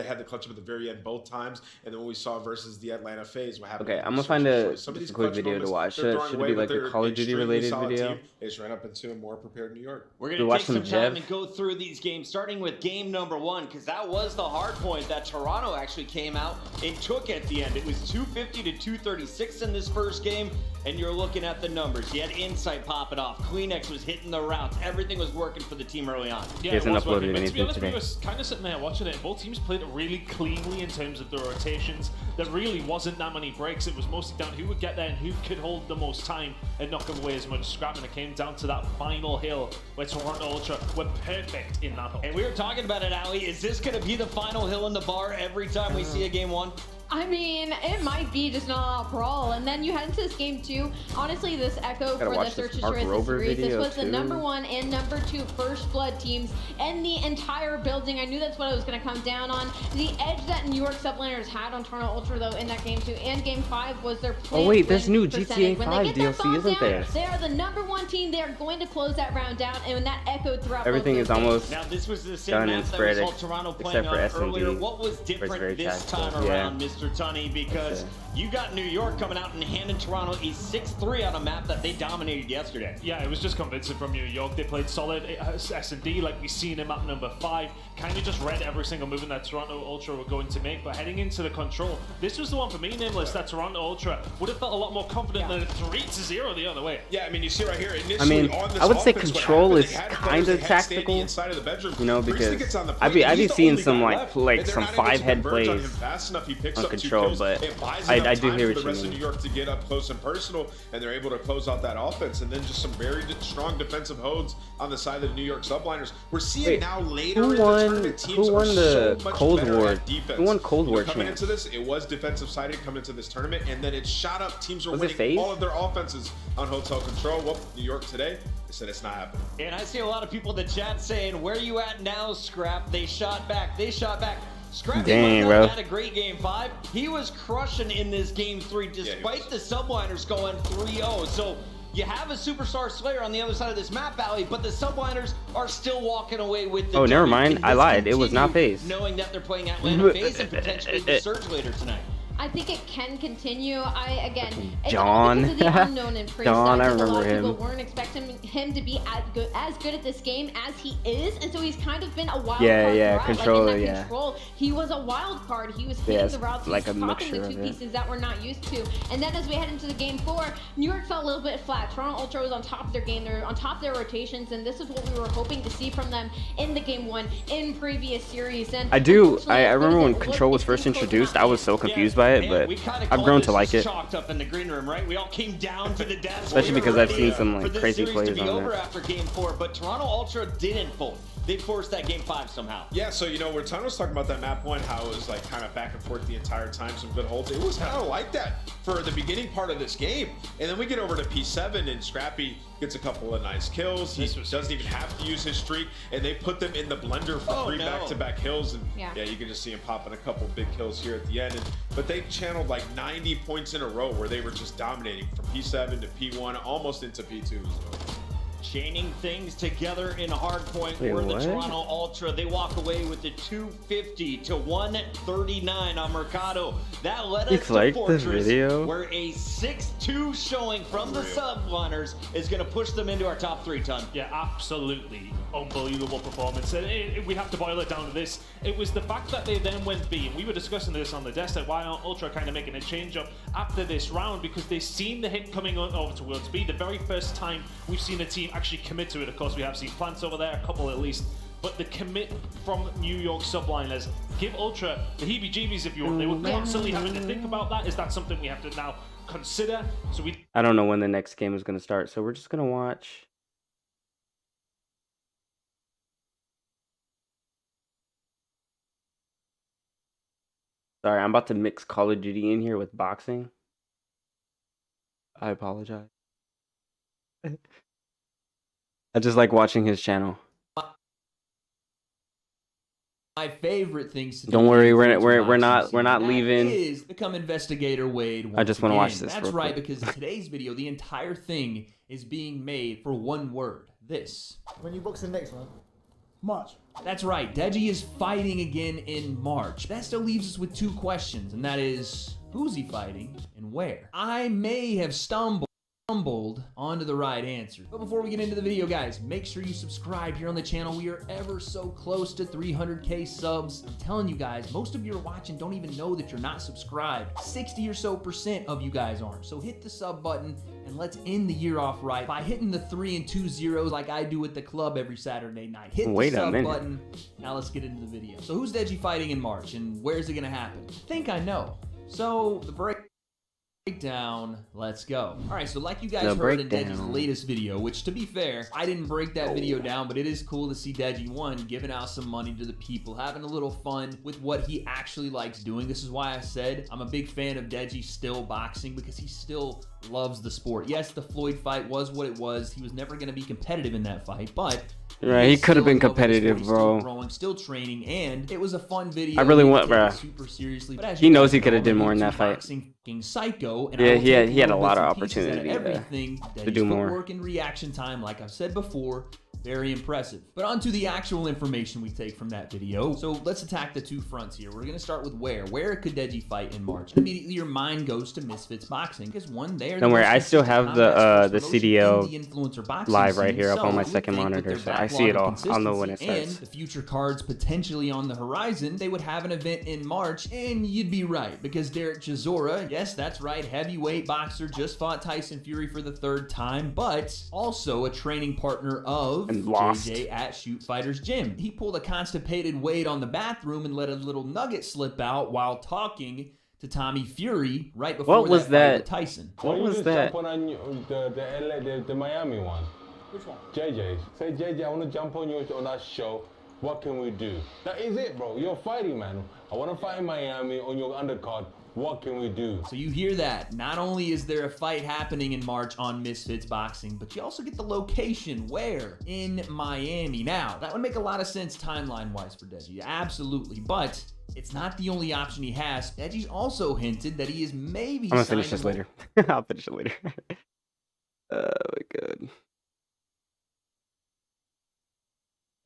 had the clutch up at the very end both times, and then when we saw versus the Atlanta FaZe, what happened? Okay, I'm gonna find a quick video to watch. Should it be like a Call of Duty related video? They just ran up into a more prepared New York. We're gonna take some time and go through these games, starting with game number 1, because that was the hard point that Toronto actually came out and took at the end. It was 250 to 236 in this first game, and you're looking at the numbers. You had Insight popping off. Climax was hitting the routes. Everything was working for the team early on. Yeah, he hasn't uploaded anything to be honest, today. we were kind of sitting there watching it. Both teams played it really cleanly in terms of the rotations. There really wasn't that many breaks. It was mostly down who would get there and who could hold the most time and not give away as much scrap. And it came down to that final hill where Toronto Ultra were perfect in that hole. And we were talking about it, Ali. Is this going to be the final hill in the bar every time we see a game 1? I mean, it might be just not a brawl. And then you head into this game 2. Honestly, this echo for the Search and Destroy series. This was the #1 and #2 First Blood teams in the entire building. I knew that's what it was going to come down on. The edge that New York Subliners had on Toronto Ultra, though, in that game 2 and game 5 was their Oh wait, there's new percentage. GTA 5 DLC, isn't there? They are the #1 team. They are going to close that round down, and when that echoed throughout everything is almost now, this was the same done map and that spread, we saw Toronto playing except for on earlier. S&D. What was different this time tactical. around, Mr. Tunney? Because you got New York coming out and handing Toronto a 6-3 on a map that they dominated yesterday. Yeah, it was just convincing from New York. They played solid S&D like we seen in map number 5. Kind of just read every single movement that Toronto Ultra were going to make. But heading into the control, this was the one for me, Nameless, that Toronto Ultra would have felt a lot more confident than 3-0 the other way. Yeah, I mean, you see right here, initially I mean, on this I would say offense, control is happened, kind of tactical, inside of the bedroom. you know, Priestley because gets on the I've plate, been he's the seeing only some guy like left, and some they're not able to 5-head converge on plays him fast enough. He picks on up 2 control, kills. but It buys I enough do time hear for what the you rest of mean. New York to get up close and personal, and they're able to close out that offense, and then just some very strong defensive hodes on the side of the New York Subliners. We're seeing now later in the tournament, teams who won are the so much Cold better War? at defense. Who won Cold War Coming champs? into this, it was defensive sided coming into this tournament, and then it shot up. Teams were Was it winning FaZe? all of their offenses on hotel control. Well, New York today, they said it's not happening. And I see a lot of people in the chat saying, where you at now, Scrap? They shot back. They shot back. Scrap Dang, bro. had a great game 5. He was crushing in this game 3 despite the Subliners going 3-0. So you have a superstar Slayer on the other side of this map, Valley, but the Subliners are still walking away with the Oh, never W. mind. Can I this lied. It was continue, not FaZe. knowing that they're playing Atlanta FaZe and potentially the Surge later tonight? I think it can continue. Again, it's John. all because of the unknown in Priest. John, I think a remember lot of him. people weren't expecting him to be as good at this game as he is, and so he's kind of been a wild Yeah, card yeah, throughout. controller, like in that yeah. control, he was a wild card. He was hitting Yeah, the routes, he like was a popping mixture the of two it. pieces that we're not used to. And then as we head into the game 4, New York felt a little bit flat. Toronto Ultra was on top of their game. They're on top of their rotations, and this is what we were hoping to see from them in the game 1 in previous series. And I remember when control was first introduced, I was so confused by it, but I've grown to like it. Chalked up in the green room, right? We all came down to the desk. Especially because I've seen some like crazy plays plays to be on over it. after game 4, but Toronto Ultra didn't fold. They forced that game 5 somehow. Yeah, so where Tano was talking about that map one, how it was like kind of back and forth the entire time, some good holds. It was kind of like that for the beginning part of this game. And then we get over to P7 and Scrappy gets a couple of nice kills. He doesn't even have to use his streak, and they put them in the blender for 3 back-to-back kills. And yeah, you can just see him popping a couple big kills here at the end. But they channeled like 90 points in a row where they were just dominating from P7 to P1, almost into P2 as well. Chaining things together in Hardpoint. Wait, Where the what? Toronto Ultra, they walk away with the 250 to 139 on Mercado. That led us to liked this Fortress, video? where a 6-2 showing from the Subliners is going to push them into our top 3 ton. Yeah, absolutely unbelievable performance. And we have to boil it down to this. It was the fact that they then went B, and we were discussing this on the desk, like why aren't Ultra kind of making a change up after this round, because they seen the hit coming over towards B. The very first time we've seen a team actually commit to it. Of course, we have seen Plants over there, a couple at least. But the commit from New York Subliners give Ultra the heebie-jeebies, if you want. They were constantly having to think about that. Is that something we have to now consider? So I don't know when the next game is going to start, so we're just going to watch. Sorry, I'm about to mix Call of Duty in here with boxing. I apologize. I just like watching his channel. My favorite things to do. Don't worry, we're not leaving. Is become investigator Wade. I just want to watch this. That's right, because in today's video, the entire thing is being made for one word. This. When you box the next one, March. That's right. Deji is fighting again in March. That still leaves us with 2 questions, and that is, who's he fighting and where? I may have stumbled onto the right answer. But before we get into the video, guys, make sure you subscribe here on the channel. We are ever so close to 300k subs. I'm telling you guys, most of you are watching don't even know that you're not subscribed. 60% or so of you guys aren't. So hit the sub button and let's end the year off right by hitting the 3 and 2 zeros like I do at the club every Saturday night. Hit the sub button. Now let's get into the video. So who's Deji fighting in March and where's it gonna happen? I think I know. So the breakdown, let's go. All right, so like you guys heard in Deji's latest video, which to be fair, I didn't break that video down, but it is cool to see Deji, one, giving out some money to the people, having a little fun with what he actually likes doing. This is why I said I'm a big fan of Deji still boxing, because he still loves the sport. Yes, the Floyd fight was what it was. He was never going to be competitive in that fight, but right, he could have been competitive, bro. Still growing, still training, and it was a fun video. I really want, bro. Super seriously, but he knows he could have did more in that fight. Psycho, and yeah, he had a lot of opportunity to do more. Work and reaction time, like I've said before, very impressive. But on to the actual information we take from that video. So let's attack the 2 fronts here. We're gonna start with where could Deji fight in March? Immediately your mind goes to Misfits Boxing, because one, there. Don't worry, I still have the CDL live right here up on my second monitor, so I see it all. I'll know when it starts. And the future cards potentially on the horizon, they would have an event in March, and you'd be right, because Derek Chisora, yes, that's right, heavyweight boxer, just fought Tyson Fury for the 3rd time, but also a training partner of JJ at Shoot Fighters Gym. He pulled a constipated Wade on the bathroom and let a little nugget slip out while talking to Tommy Fury right before that fight with Tyson. What was that? The Miami one. Which one? JJ's. Say, JJ, I want to jump on that show. What can we do? That is it, bro. You're fighting, man. I want to fight in Miami on your undercard. What can we do? So you hear that. Not only is there a fight happening in March on Misfits Boxing, but you also get the location. Where? In Miami. Now, that would make a lot of sense timeline-wise for Deji. Absolutely. But it's not the only option he has. Deji's also hinted that he is maybe I'm gonna finish this later. I'll finish it later. Oh my god.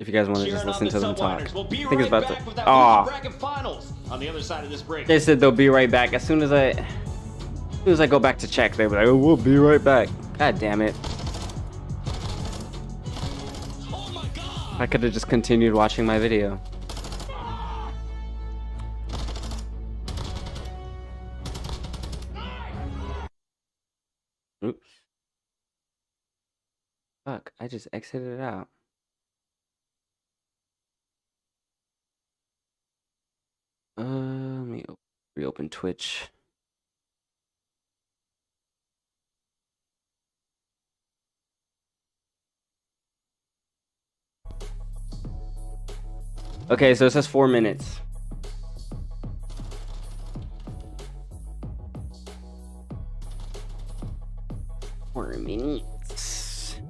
If you guys want to just Cheering on listen to them talk. Subliners. We'll be I think it's right about back to. with that Oh, bracket finals on the other side of this break. they said they'll be right back as soon as I go back to check. They were like, "Oh, we'll be right back." God damn it! I could have just continued watching my video. Oops. Fuck! I just exited out. Let me reopen Twitch. Okay, so it says 4 minutes. Four minutes.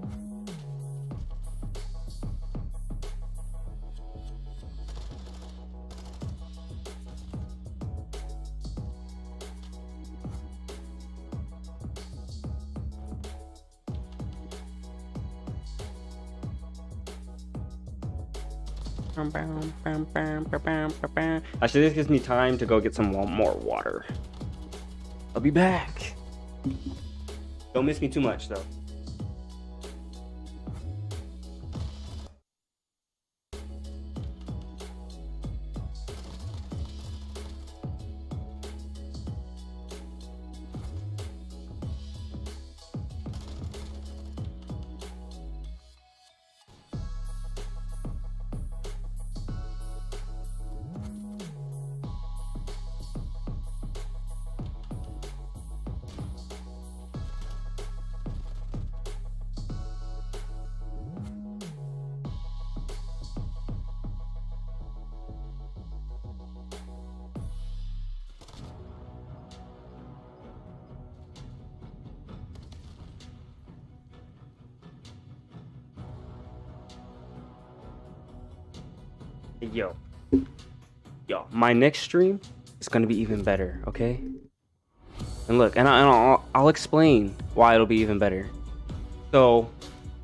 Actually, this gives me time to go get some more water. I'll be back. Don't miss me too much, though. Yo, my next stream is gonna be even better, okay? And look, and I'll explain why it'll be even better. So,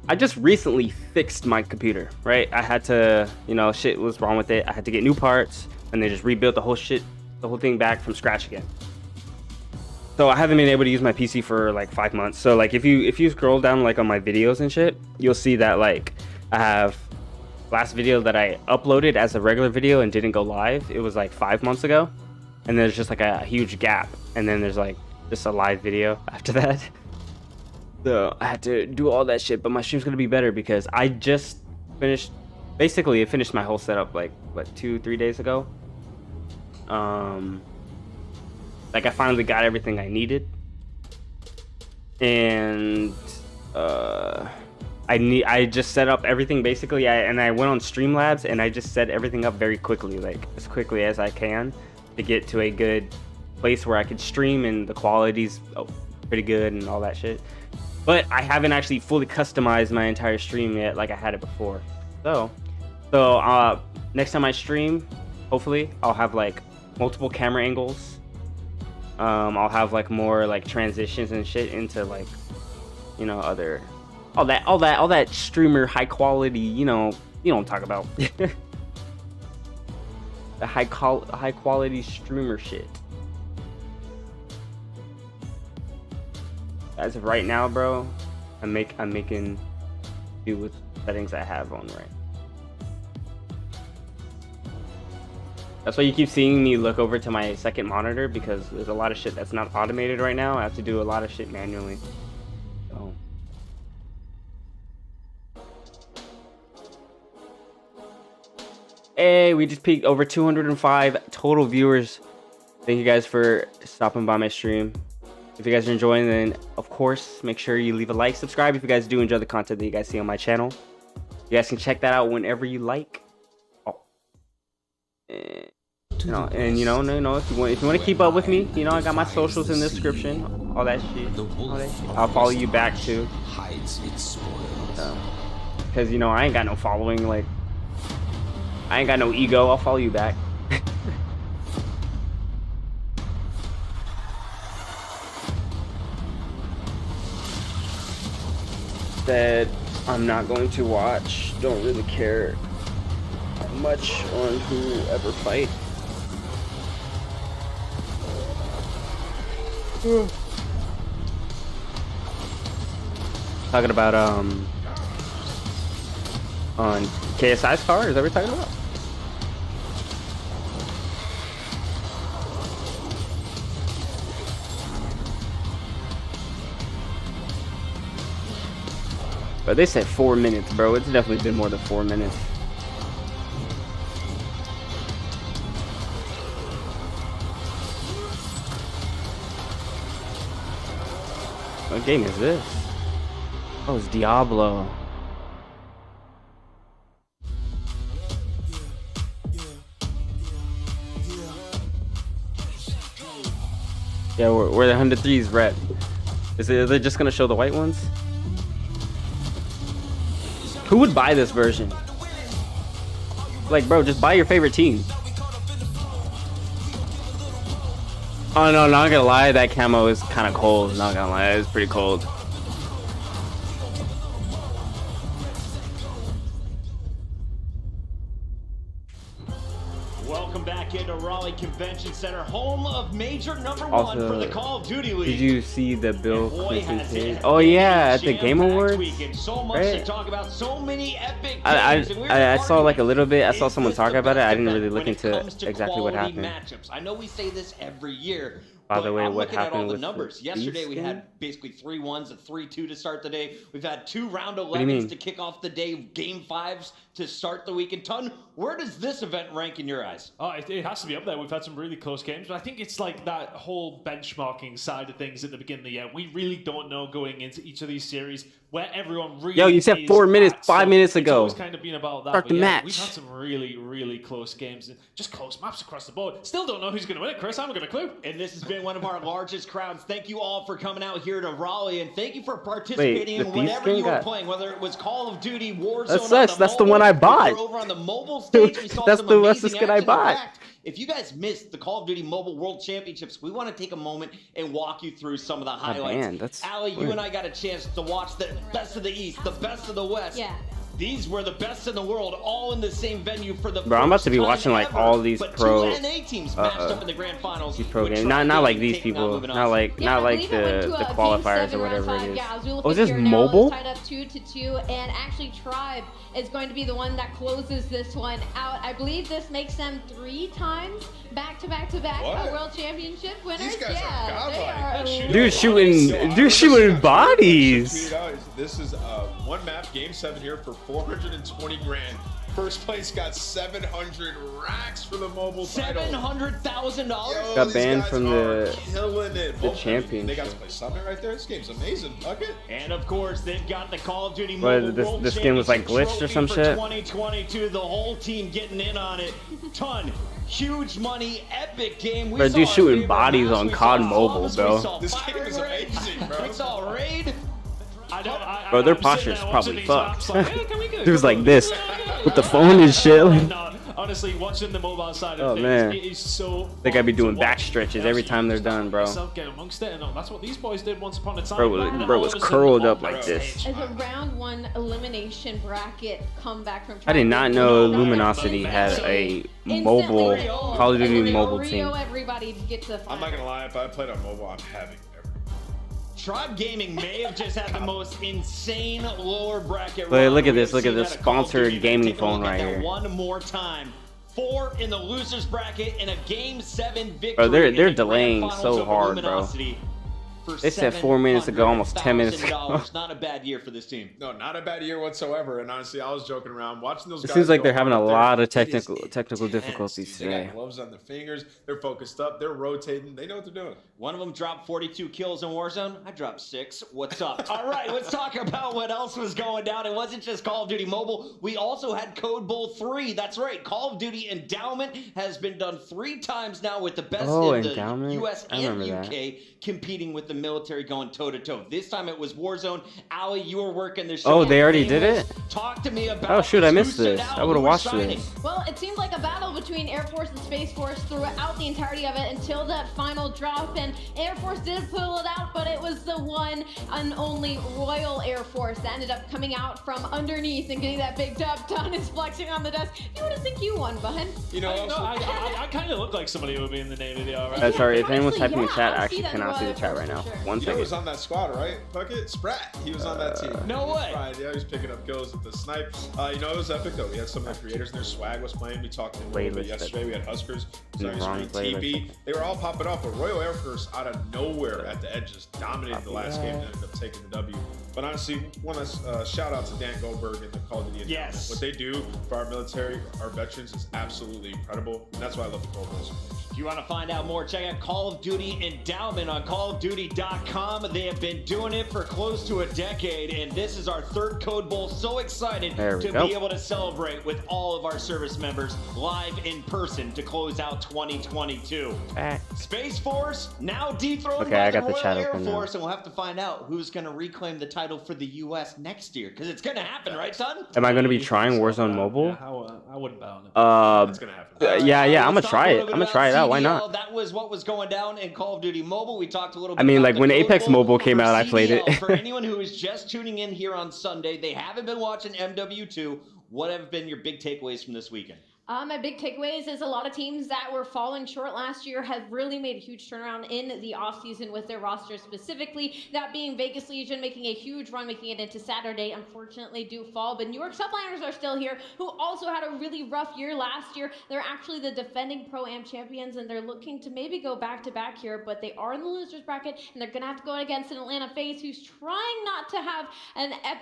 I just recently fixed my computer, right? I had to, shit was wrong with it. I had to get new parts, and they just rebuilt the whole thing back from scratch again. So I haven't been able to use my PC for like 5 months. So like if you scroll down like on my videos and shit, you'll see that like I have last video that I uploaded as a regular video and didn't go live. It was like 5 months ago, and there's just like a huge gap, and then there's like just a live video after that. So I had to do all that shit, but my stream's gonna be better because I just finished my whole setup like what 2-3 days ago. Like I finally got everything I needed, and I just set up everything basically. I went on Streamlabs and I just set everything up very quickly, like as quickly as I can, to get to a good place where I could stream and the quality's pretty good and all that shit. But I haven't actually fully customized my entire stream yet like I had it before. So next time I stream, hopefully I'll have like multiple camera angles. I'll have like more like transitions and shit into like, other, all that streamer high quality, you know what I'm talking about. The high quality streamer shit. As of right now, bro, I'm making do with settings I have on right. That's why you keep seeing me look over to my second monitor, because there's a lot of shit that's not automated right now. I have to do a lot of shit manually. So. Hey, we just peaked over 205 total viewers. Thank you guys for stopping by my stream. If you guys are enjoying, then of course make sure you leave a like, subscribe if you guys do enjoy the content that you guys see on my channel. You guys can check that out whenever you like. If you want to keep up with me, I got my socials in the description, all that shit. I'll follow you back too. Because I ain't got no following, like I ain't got no ego. I'll follow you back. That I'm not going to watch. Don't really care. much on whoever fight. Talking about on KSI's car, is that what we're talking about? But they said 4 minutes, bro. It's definitely been more than 4 minutes. What game is this? Oh, it's Diablo. Yeah, where the 103s rep. Are they just gonna show the white ones? Who would buy this version? Like, bro, just buy your favorite team. Oh no, not gonna lie, that camo is kind of cold. Not gonna lie, it's pretty cold. Welcome back into Raleigh Convention Center, home of major number one for the Call of Duty League. Did you see the Bill Clinton page? Oh yeah, at the Game Awards. So much to talk about, so many epic games. I saw like a little bit. I saw someone talk about it. I didn't really look into exactly what happened. Matchups. I know we say this every year. By the way, I'm what looking at happened all the with numbers. Yesterday we had basically 3-1s, a 3-2 to start the day. We've had 2 round do you mean? 11s to kick off the day, game 5s to start the week. And Ton, where does this event rank in your eyes? Oh, it has to be up there. We've had some really close games, but I think it's like that whole benchmarking side of things at the beginning of the year. We really don't know going into each of these series where everyone really. Yo, you said 4 minutes, 5 minutes ago. It's always kind of been about that. Start the yeah, match. We've had some really, really close games and just close maps across the board. Still don't know who's going to win it, Chris. I haven't got a clue. And this has been one of our largest crowds. Thank you all for coming out here to Raleigh, and thank you for participating in whatever you were playing, whether it was Call of Duty, Warzone. That sucks. That's the one I bought. Over on the mobile stage, we saw That's some the amazing skin I action. bought. In fact, if you guys missed the Call of Duty Mobile World Championships, we want to take a moment and walk you through some of the highlights. Man, that's Allie, you and I got a chance to watch the best of the East, the best of the West. Yeah. These were the best in the world, all in the same venue for the Bro, I'm about to be first watching time like ever. all these But pro 2 NA teams matched up in the grand finals. These pro with games. Tri Not like Gaming these taking on people. Moving Not On. like Yeah, not I like believe it went to the a qualifiers game 7 or whatever round it 5. is. Yeah, as we look Oh, is at this here now, mobile? it's tied up 2-2, and actually Tribe is going to be the one that closes this one out. I believe this makes them 3 times back-to-back-to-back World Championship winners. These guys yeah, are they are. Dude shooting bodies. This is one map, game 7 here for 420 grand. First place got 700 racks for the mobile title. $700,000. Got banned from killing it. the championship. They got to play Summit right there. This game's amazing. Bucket. And of course, they've got the Call of Duty What, Mobile World this skin was like glitched or Championship some trophy shit? for 2022. The whole team getting in on it. Ton, huge money, epic game. Bro, dude shooting bodies on COD Mobile, bro. This game is amazing, bro. We saw Raid. Bro, their posture's probably fucked. Dude's like this with the phone and shit. Honestly, watching the mobile side Oh of things, man, it is so they gotta be doing fun to watch. back stretches every time they're done, bro. Get amongst it, and that's what these boys did once upon a time. Bro was curled up like this. As a round 1 elimination bracket comeback from I did not know Luminosity had a mobile Call of Duty mobile team. Everybody to get to the final. I'm not gonna lie, if I played on mobile, I'm having Tribe Gaming may have just had the most insane lower bracket. Look at this sponsored gaming phone right here. One more time. 4 in the losers bracket and a game 7 victory. Bro, they're in the delaying grand finals so over hard, bro. Luminosity for They said 4 minutes ago, almost 10 minutes ago. Not a bad year for this team. No, not a bad year whatsoever. And honestly, I was joking around watching those It guys. seems like go they're having a hard there. lot of It is technical intense, difficulties dude. They today. got gloves on their fingers. They're focused up. They're rotating. They know what they're doing. One of them dropped 42 kills in Warzone. I dropped 6. What's up? All right, let's talk about what else was going down. It wasn't just Call of Duty Mobile. We also had Code Bowl 3. That's right. Call of Duty Endowment has been done 3 times now with the best in the Endowment? US I and remember UK competing with the military going toe-to-toe. This time it was Warzone. Ali, you were working the show. Oh, they already did it? Talk to me about Oh shoot, I missed who stood this. out, I would have who was watched shining. this. Well, it seemed like a battle between Air Force and Space Force throughout the entirety of it until that final drop, and Air Force did pull it out, but it was the one and only Royal Air Force that ended up coming out from underneath and getting that big dub. Don is flexing on the desk. You wouldn't think you won, bud. You know, I kind of look like somebody who would be in the Navy, right? Sorry, if anyone's typing in yeah, chat, I I actually see that cannot see the Royal chat Air right now. Force for sure. One He second. was on that squad, right? Puckett? Sprat. He was on that team. No way. Right, yeah, he was picking up kills with the snipe. It was epic though. We had some of the creators in there. Swag was playing. We talked to him a little bit yesterday. We had Huskers. TB. They were all popping off, but Royal Air Force out of nowhere at the edge just dominated the last game and ended up taking the W. But honestly, want to shout out to Dan Goldberg and the Call of Duty. Yes. What they do for our military, our veterans, is absolutely incredible, and that's why I love the Cold War so much. If you want to find out more, check out Call of Duty Endowment on callofduty.com. They have been doing it for close to a decade, and this is our third Code Bowl. So excited to be able to celebrate with all of our service members live in person to close out 2022. Space Force now dethroned by the Royal Air Force, and we'll have to find out who's going to reclaim the title for the U.S. next year, because it's going to happen, right, son? Am I going to be trying Warzone Mobile? I wouldn't bet on it. It's going to happen. Yeah, I'm going to try it. I'm going to try it out. Why not? That was what was going down in Call of Duty Mobile. We talked a little bit I mean, about like the when Code Apex Bowl Mobile came for out, I played it. CDL. For anyone who is just tuning in here on Sunday, they haven't been watching MW2. What have been your big takeaways from this weekend? My big takeaways is a lot of teams that were falling short last year have really made a huge turnaround in the offseason with their rosters specifically. That being Vegas Legion making a huge run, making it into Saturday. Unfortunately, do fall. But New York Subliners are still here, who also had a really rough year last year. They're actually the defending Pro-Am champions, and they're looking to maybe go back-to-back here. But they are in the losers bracket, and they're going to have to go against an Atlanta FaZe who's trying not to have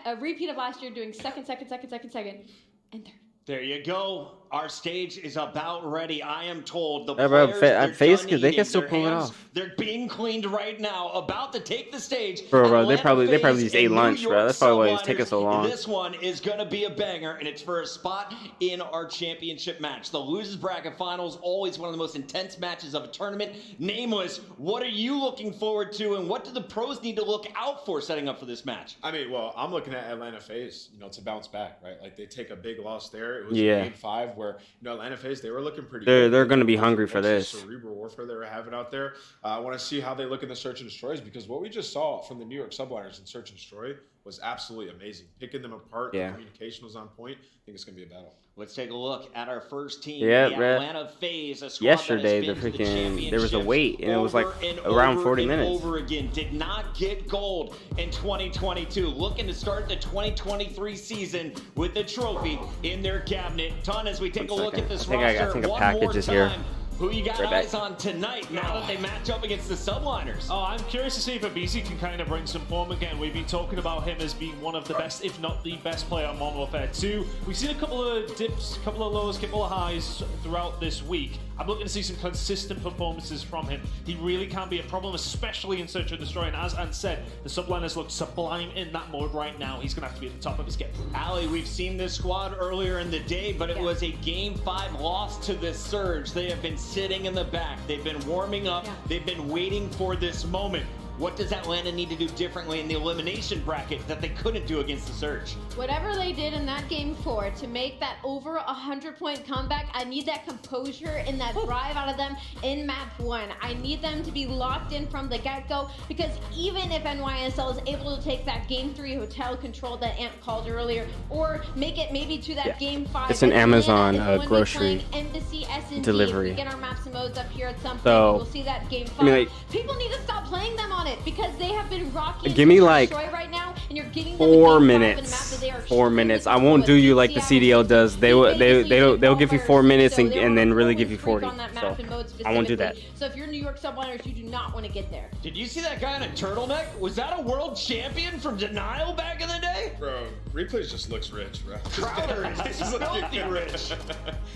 a repeat of last year, doing second, and third. There you go. Our stage is about ready. I am told the Yeah, bro, players, FaZe, they're they can done still eating. pull it Their hands, off. They're being cleaned right now, about to take the stage. Bro, they Atlanta probably FaZe just ate and lunch, New bro. York That's probably why it's taking Subliners. so long. This one is going to be a banger, and it's for a spot in our championship match. The losers bracket finals, always one of the most intense matches of a tournament. Nameless, what are you looking forward to, and what do the pros need to look out for setting up for this match? I mean, well, I'm looking at Atlanta FaZe, to bounce back, right? Like, they take a big loss there. It was game 5 where, Atlanta FaZe, they were looking pretty good. They're going to be hungry for this. Cerebral warfare they were having out there. I want to see how they look in the Search and Destroys, because what we just saw from the New York Subliners in Search and Destroy was absolutely amazing. Picking them apart, the communication was on point. I think it's going to be a battle. Let's take a look at our first team, Yeah, the bro. Atlanta FaZe. A squad Yesterday, that has been to there was a wait, and it was like over and around over 40 and minutes. Over again, did not get gold in 2022. Looking to start the 2023 season with a trophy in their cabinet. Ton, as we take a look at this roster, I think a one package more is here. time. Who you got Right back. eyes on tonight now that they match up against the Subliners? Oh, I'm curious to see if Abizi can kind of bring some form again. We've been talking about him as being one of the best, if not the best player on Modern Warfare 2. We've seen a couple of dips, couple of lows, couple of highs throughout this week. I'm looking to see some consistent performances from him. He really can be a problem, especially in Search and Destroy. And as Ant said, the Subliners look sublime in that mode right now. He's going to have to be at the top of his game. Ali, we've seen this squad earlier in the day, but it was a Game 5 loss to the Surge. They have been sitting in the back. They've been warming up. They've been waiting for this moment. What does Atlanta need to do differently in the elimination bracket that they couldn't do against the Surge? Whatever they did in that game 4 to make that over 100-point comeback, I need that composure and that drive out of them in map 1. I need them to be locked in from the get-go, because even if NYSL is able to take that game 3 hotel control that Ant called earlier, or make it maybe to that game 5. It's an Amazon grocery Embassy S&D. delivery. If we get our maps and modes up here at some point, So, we'll see that game 5. I mean, like, people need to stop playing them on it, because they have been rocking Give me, like, Destroy right now, and you're getting them 4 a game 5 minutes. in a map that they are 4 minutes. I won't do you like the CDL does. They'll give you 4 minutes and then really give you 40. So I won't do that. So if you're New York Subliners, you do not want to get there. Did you see that guy in a turtleneck? Was that a world champion from Denial back in the day? Bro, Replays just looks rich, bro. Crowder is filthy rich.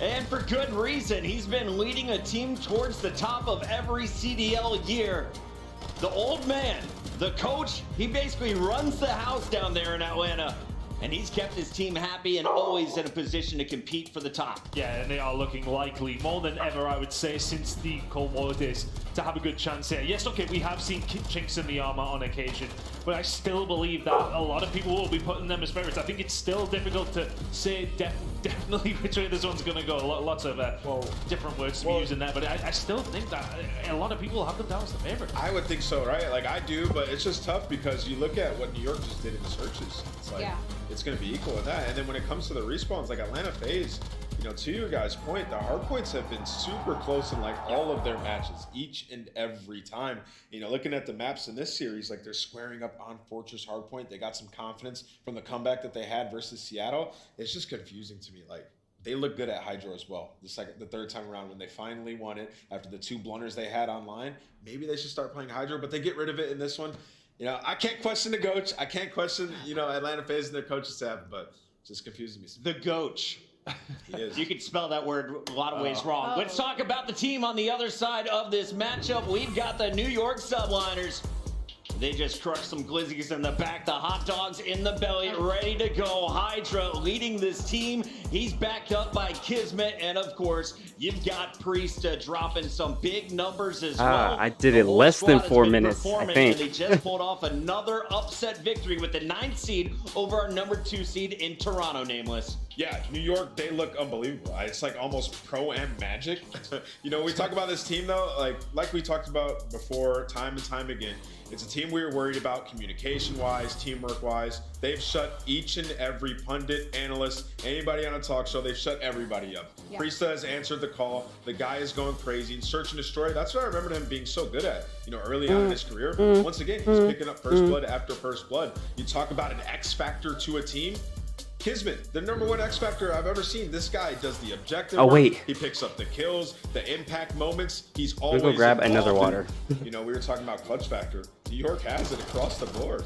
And for good reason. He's been leading a team towards the top of every CDL year. The old man, the coach, he basically runs the house down there in Atlanta. And he's kept his team happy and always in a position to compete for the top. Yeah, and they are looking likely more than ever, I would say, since the Cold War days. to have a good chance here. Yes, okay, we have seen chinks in the armor on occasion, but I still believe that a lot of people will be putting them as favorites. I think it's still difficult to say definitely which way this one's going to go. Lots of different words to be using there, but I still think that a lot of people will have them down as the favorite. I would think so, right? Like, I do, but it's just tough because you look at what New York just did in searches. It's like, it's going to be equal with that. And then when it comes to the respawns, like Atlanta FaZe, you know, to your guys' point, the hardpoints have been super close in like all of their matches, each and every time. You know, looking at the maps in this series, like they're squaring up on Fortress Hardpoint. They got some confidence from the comeback that they had versus Seattle. It's just confusing to me. Like, they look good at Hydro as well. The third time around when they finally won it after the 2 blunders they had online. Maybe they should start playing Hydro, but they get rid of it in this one. You know, I can't question the coach. I can't question, you know, Atlanta FaZe and their coaching staff, but it's just confusing me. The coach. He is. You could spell that word a lot of ways wrong. Let's talk about the team on the other side of this matchup. We've got the New York Subliners. They just crushed some glizzies in the back, the hot dogs in the belly, ready to go. Hydra leading this team. He's backed up by Kismet, and of course, you've got Priest dropping some big numbers as well. I did it less than 4 minutes, I think. And they just pulled off another upset victory with the 9th seed over our number 2 seed in Toronto, Nameless. Yeah, New York, they look unbelievable. It's like almost pro-am magic. You know, we talk about this team though, like we talked about before time and time again, it's a team we were worried about communication-wise, teamwork-wise. They've shut each and every pundit, analyst, anybody on a talk show, they've shut everybody up. Yeah. Priesta has answered the call. The guy is going crazy. Search and destroy, that's what I remember him being so good at, you know, early on in his career. Once again, he's picking up first blood after first blood. You talk about an X factor to a team. Kismet, the #1 X Factor I've ever seen. This guy does the objective work. He picks up the kills, the impact moments. He's always go grab another water. You know, we were talking about clutch factor. New York has it across the board.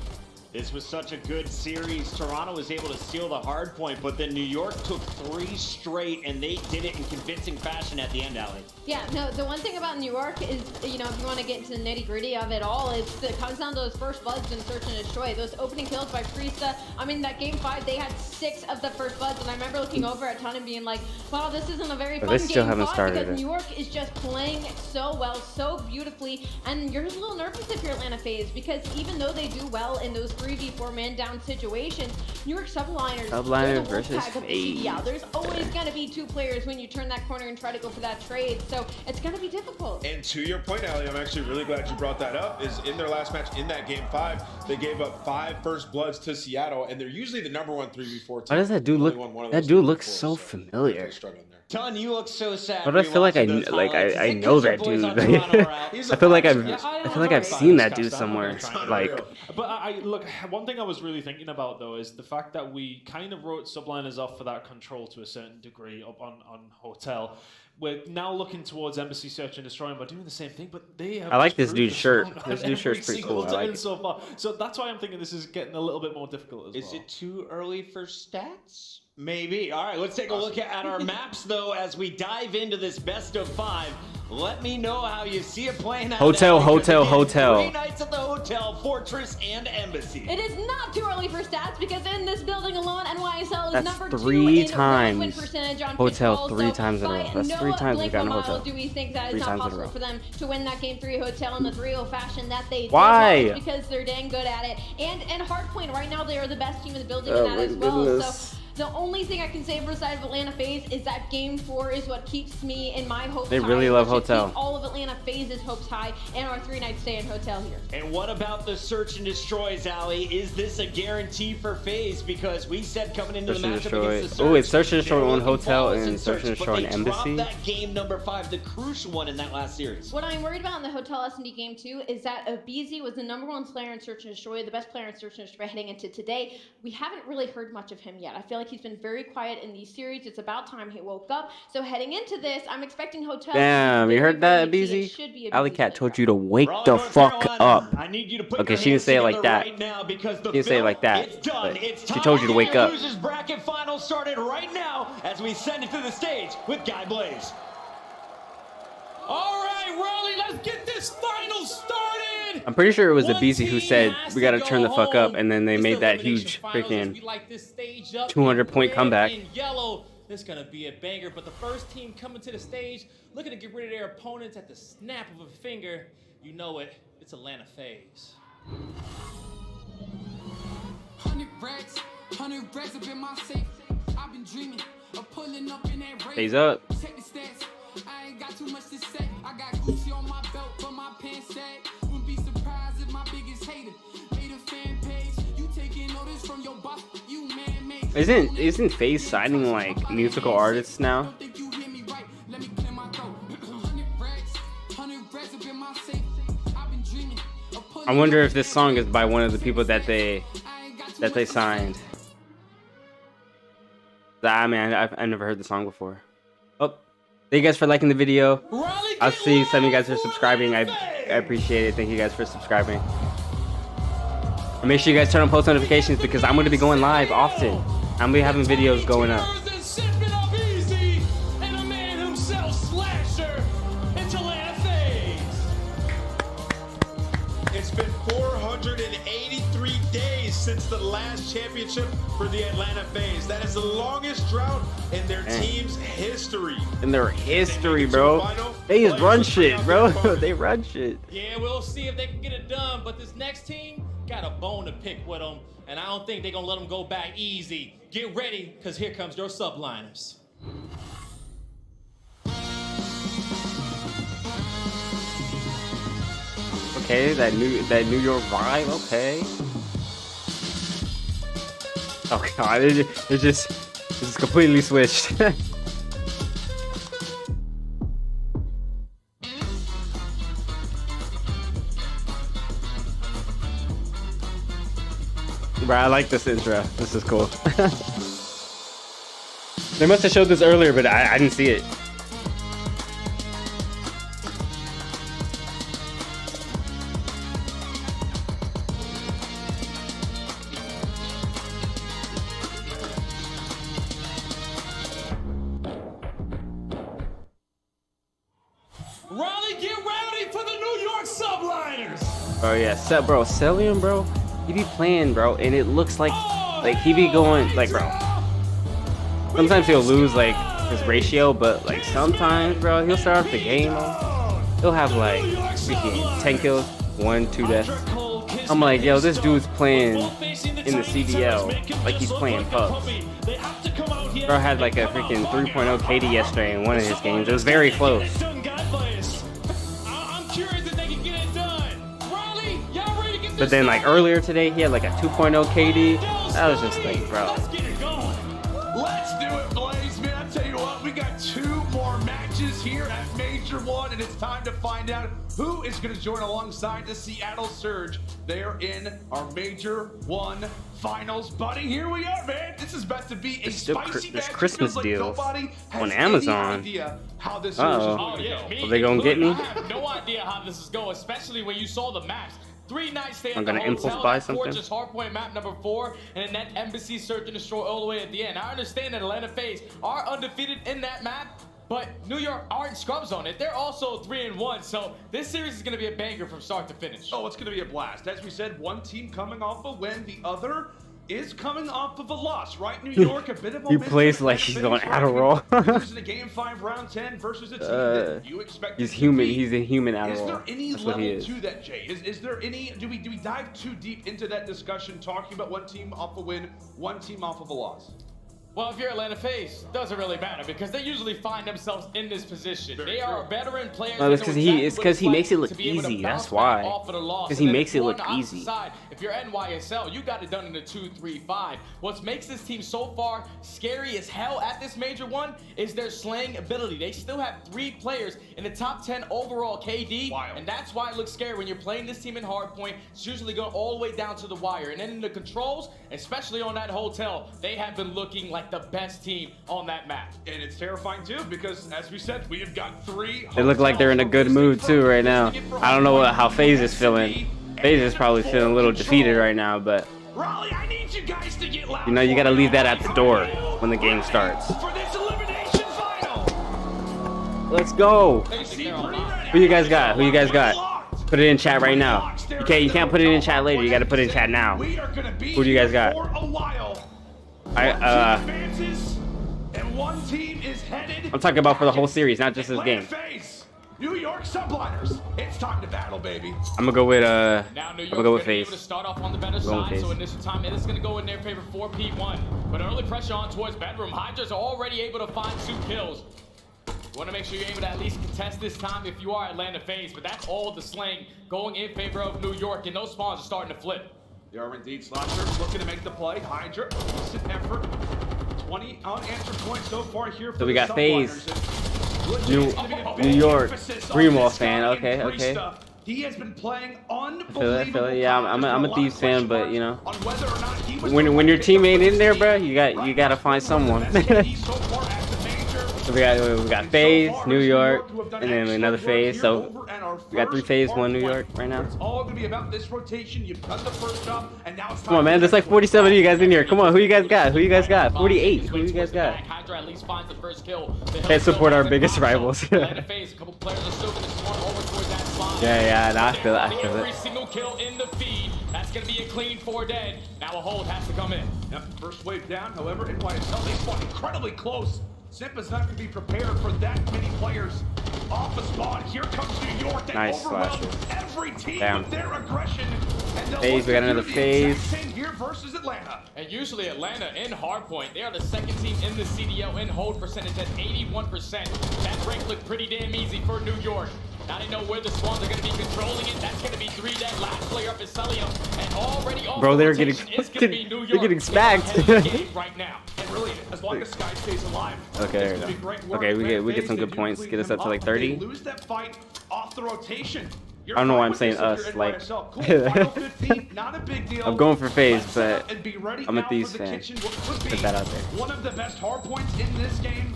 This was such a good series. Toronto was able to steal the hard point, but then New York took 3 straight, and they did it in convincing fashion at the end, Allie. Yeah, no, the one thing about New York is, you know, if you want to get into the nitty-gritty of it all, it comes down to those first bloods and search and destroy. Those opening kills by Priesta. I mean, that game 5, they had 6 of the first bloods, and I remember looking over at Ton and being like, wow, this isn't a very fun game 5 because New York is just playing so well, so beautifully, and you're just a little nervous if you're Atlanta FaZe, because even though they do well in those 3v4 man down situations, New York Subliners versus FaZe. Yeah, there's always going to be 2 players when you turn that corner and try to go for that trade, so it's going to be difficult. And to your point, Allie, I'm actually really glad you brought that up, is in their last match in that game 5, they gave up 5 first bloods to Seattle, and they're usually the #1 3v4 team. Why does that dude look? That dude looks so familiar. Ton, you look so sad. But I feel like I know that dude. I feel like I've seen that dude somewhere. Like, but look, one thing I was really thinking about though is the fact that we kind of wrote Subliners off for that control to a certain degree up on Hotel. We're now looking towards Embassy Search and Destroy, and we're doing the same thing, but they have. I like this dude's shirt. This dude's shirt's pretty cool. I like it. So far. So that's why I'm thinking this is getting a little bit more difficult as well. Is it too early for stats? Maybe. All right, let's take a look at our maps, though, as we dive into this best of 5. Let me know how you see it playing out. Hotel. 3 nights at the Hotel, Fortress, and Embassy. It is not too early for stats because in this building alone, NYSL is That's number 2 3 in times. win percentage on Hotel control. 3 times in a row. That's 3 times we got in a hotel. Do we think that 3 it's not times in a possible row. for them to win that game 3 Hotel in the 3-0 fashion that they Why? did? Because they're dang good at it. And Hardpoint right now, they are the best team in the building in that as well. Goodness. So the only thing I can say for the side of Atlanta FaZe is that game 4 is what keeps me in my hopes high. They really love It should Hotel. keep all of Atlanta FaZe's hopes high and our 3-night stay in Hotel here. And what about the Search and Destroys, Allie? Is this a guarantee for FaZe? Because we said coming into the matchup against the Search. Oh, it's Search and Destroy on Hotel and Search and Destroy on Embassy. But they dropped that game number 5, the crucial one in that last series. What I'm worried about in the Hotel S&D game 2 is that Abizi was the #1 player in Search and Destroy, the best player in Search and Destroy heading into today. We haven't really heard much of him yet. I feel like he's been very quiet in these series. It's about time he woke up. So heading into this, I'm expecting Hotel. Damn, you heard that, Abizi? Alley Cat told you to wake the fuck up. I need you to put Okay, your she didn't hands say it like together that. right now because the She didn't say it like that. It's done. but It's She told you to wake up. Losers bracket final started right now as we send it to the stage with Guy Blaze. All right, Raleigh, let's get this final started. I'm pretty sure it was Abizi who said we gotta turn the fuck up, and then they made that huge freaking 200-point comeback. In yellow, This is gonna be a banger, but the first team coming to the stage, looking to get rid of their opponents at the snap of a finger. You know it, it's Atlanta FaZe. 100 racks up in my safe. I've been dreaming of pulling up in that race. FaZe up. Check the stats. I ain't got too much to say. I got Gucci on my belt, but my pants sag. Wouldn't be surprised if my biggest hater made a fan page. You taking notice from your boss, you man-made. Isn't FaZe signing like musical artists now? I wonder if this song is by one of the people that they signed. Ah man, I've never heard the song before. Oh, thank you guys for liking the video. I'll see some of you guys are subscribing. I appreciate it. Thank you guys for subscribing. And make sure you guys turn on post notifications because I'm going to be going live often. I'm going to be having videos going up. It's been 483 days since the last championship for the Atlanta FaZe. That is the longest drought in their team's history. In their history, bro. FaZe run shit, bro. They run shit. Yeah, we'll see if they can get it done, but this next team got a bone to pick with them, and I don't think they're gonna let them go back easy. Get ready, because here comes your Subliners. Okay, that New York vibe, okay. Oh god, it just completely switched. Bro, I like this intro. This is cool. They must have showed this earlier, but I didn't see it. Raleigh, get ready for the New York Subliners! Oh yeah, bro, Celium, bro, he be playing, bro, and it looks like he be going, like, bro, sometimes he'll lose, like, his ratio, but, like, sometimes, bro, he'll start off the game, he'll have, like, freaking 10 kills, 1, 2 deaths. I'm like, yo, this dude's playing in the CDL like he's playing PUBG. Bro had, like, a freaking 3.0 KD yesterday in one of his games. It was very close. But then, like, earlier today, he had, like, a 2.0 KD. That was just, like, bro. Let's do it, Blaze, man. I tell you what, we got 2 more matches here at Major 1, and it's time to find out who is going to join alongside the Seattle Surge. They are in our Major 1 finals. Buddy, here we are, man. This is about to be a spicy match. Christmas like deals nobody has on Amazon. Any idea how this Surge is going to go. Are they going to get me? I have no idea how this is going, especially when you saw the maps. 3 nights stay I'm at the gonna hotel, impulse buy that something. gorgeous Hardpoint map number 4, and then that Embassy Search and Destroy all the way at the end. I understand that Atlanta FaZe are undefeated in that map, but New York aren't scrubs on it. They're also 3-1, so this series is gonna be a banger from start to finish. Oh, it's gonna be a blast. As we said, one team coming off a win, the other is coming off of a loss, right? New York, a bit of He plays like he's on Adderall. Losing a game 5 round 10 versus a team that you expect. He's human. He's a human Adderall. Is there any That's what he level is. to that, Jay? Is there any? Do we dive too deep into that discussion, talking about one team off a win, one team off of a loss? Well, if you're Atlanta FaZe, it doesn't really matter because they usually find themselves in this position. They are veteran players. No, it's because he makes it look easy. That's why. Because he makes it look easy. Side, if you're NYSL, you got it done in a 2-3-5. What makes this team so far scary as hell at this Major 1 is their slaying ability. They still have 3 players in the top 10 overall KD, and that's why it looks scary when you're playing this team in Hardpoint. It's usually going all the way down to the wire, and then in the controls, especially on that hotel, they have been looking like the best team on that map. And it's terrifying too because, as we said, we have got 3. They look like they're in a good mood too right now. I don't know how FaZe is feeling. FaZe is probably feeling a little defeated right now, but Raleigh, I need you guys to get loud. you know, you got to leave that at the door when the game starts. For this elimination final. Let's go. Who you guys got? Who you guys got? Put it in chat right now. You can't put it in chat later. You got to put it in chat now. Who do you guys got? And one team is headed. I'm talking about for the whole series, not just this game. FaZe, New York Subliners. It's time to battle, baby. I'm gonna go with Now New I'm gonna go with York's FaZe. able to start off on the better Going with side, FaZe. so initial time it is going to go in their favor for P1. But early pressure on towards bedroom. Hydra's already able to find 2 kills. You want to make sure you're able to at least contest this time if you are Atlanta FaZe, but that's all the slang going in favor of New York, and those spawns are starting to flip. They are indeed. Slashers looking to make the play. Hydra, decent effort. 20 unanswered points so far here for So we the got FaZe, Subliners. New York, Greenwall fan. Okay, okay. He has been playing I feel it. Yeah, I'm a lot Thieves of fan, but you know, on whether or not he was when your teammate in there, bro, you gotta find someone. So we got FaZe, New York, and then another FaZe. So we got 3 FaZe, 1 New York right now. It's all gonna be about this rotation. You've done the first job, and now it's time. Come on, man. There's like 47 of you guys in here. Come on, who you guys got? Who you guys got? 48. Who you guys got? Hydra at least finds the first kill. Can't support our biggest rivals. Atlanta FaZe, a couple players are still going to swarm over towards that spot. Yeah, nah, I feel it. I feel Every it. single kill in the feed. That's going to be a clean 4 dead. Now a hold has to come in. Yep, first wave down. However, NYSL, they fought incredibly close. Simp is not going to be prepared for that many players off a spawn. Here comes New York. They Nice overwhelmed slasher. every team Damn. with their aggression. And they'll FaZe, we got look to another do the exact FaZe. same here versus Atlanta. And usually Atlanta in Hardpoint, they are the second team in the CDL in hold percentage at 81%. That rank looked pretty damn easy for New York. Now they know where the Swans are going to be controlling it. That's going to be 3 dead. Last player up is Cellium. And already off Bro, the they're rotation getting is gonna be New they're getting York. spacked. They're ahead of the game right now. And really, as long as Sky stays alive, Okay, there it's we gonna be go. great work. Okay, we get some They good do points. clean Get us him up to like They 30. lose that fight off the rotation. I don't know why I'm saying us. Like, I'm going for FaZe, but I'm a Thieves fan. Put that out there. One of the best hard points in this game.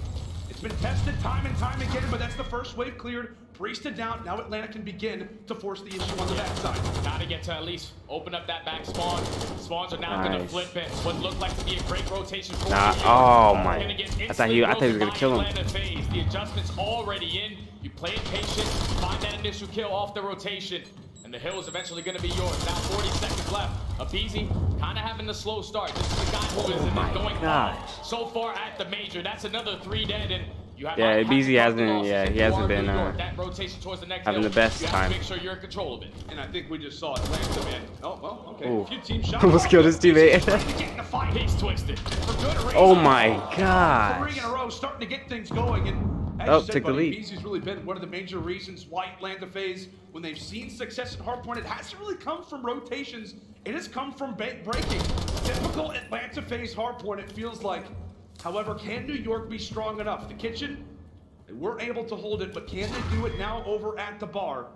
It's been tested time and time again, but that's the first wave cleared. Priested down. Now Atlanta can begin to force the issue on the backside. Gotta get to at least open up that back spawn. Spawns are now gonna Nice. flip it. What looked like to be a great rotation for Nah, New York. oh my. Gonna get I thought he was instantly gonna kill him. Atlanta FaZe. The adjustment's already in. You play it patient, find that initial kill off the rotation, and the hill is eventually gonna be yours. Now 40 seconds left. Abizi kind of having a slow start. This is the guy who is going gosh. off so far at the major. That's another 3 dead, and you have Yeah, not had BZ to hasn't. losses. Yeah, If he you hasn't are been New York, that rotation towards the next having hill, the best you have to time. make sure you're in control of it. And I think we just saw Atlanta, man. Oh, well, okay. Ooh. A few teams shot. Almost killed his teammate. He's twisted. For good reason. Oh my 3 gosh. in a row, starting to get things going. And as Oh, you said, took the buddy, lead. BZ's really been one of the major reasons why Atlanta FaZe, when they've seen success at Hardpoint, it hasn't really come from rotations. It has come from breaking. Typical Atlanta FaZe Hardpoint, it feels like. However, can New York be strong enough? The kitchen, they weren't able to hold it, but can they do it now over at the bar?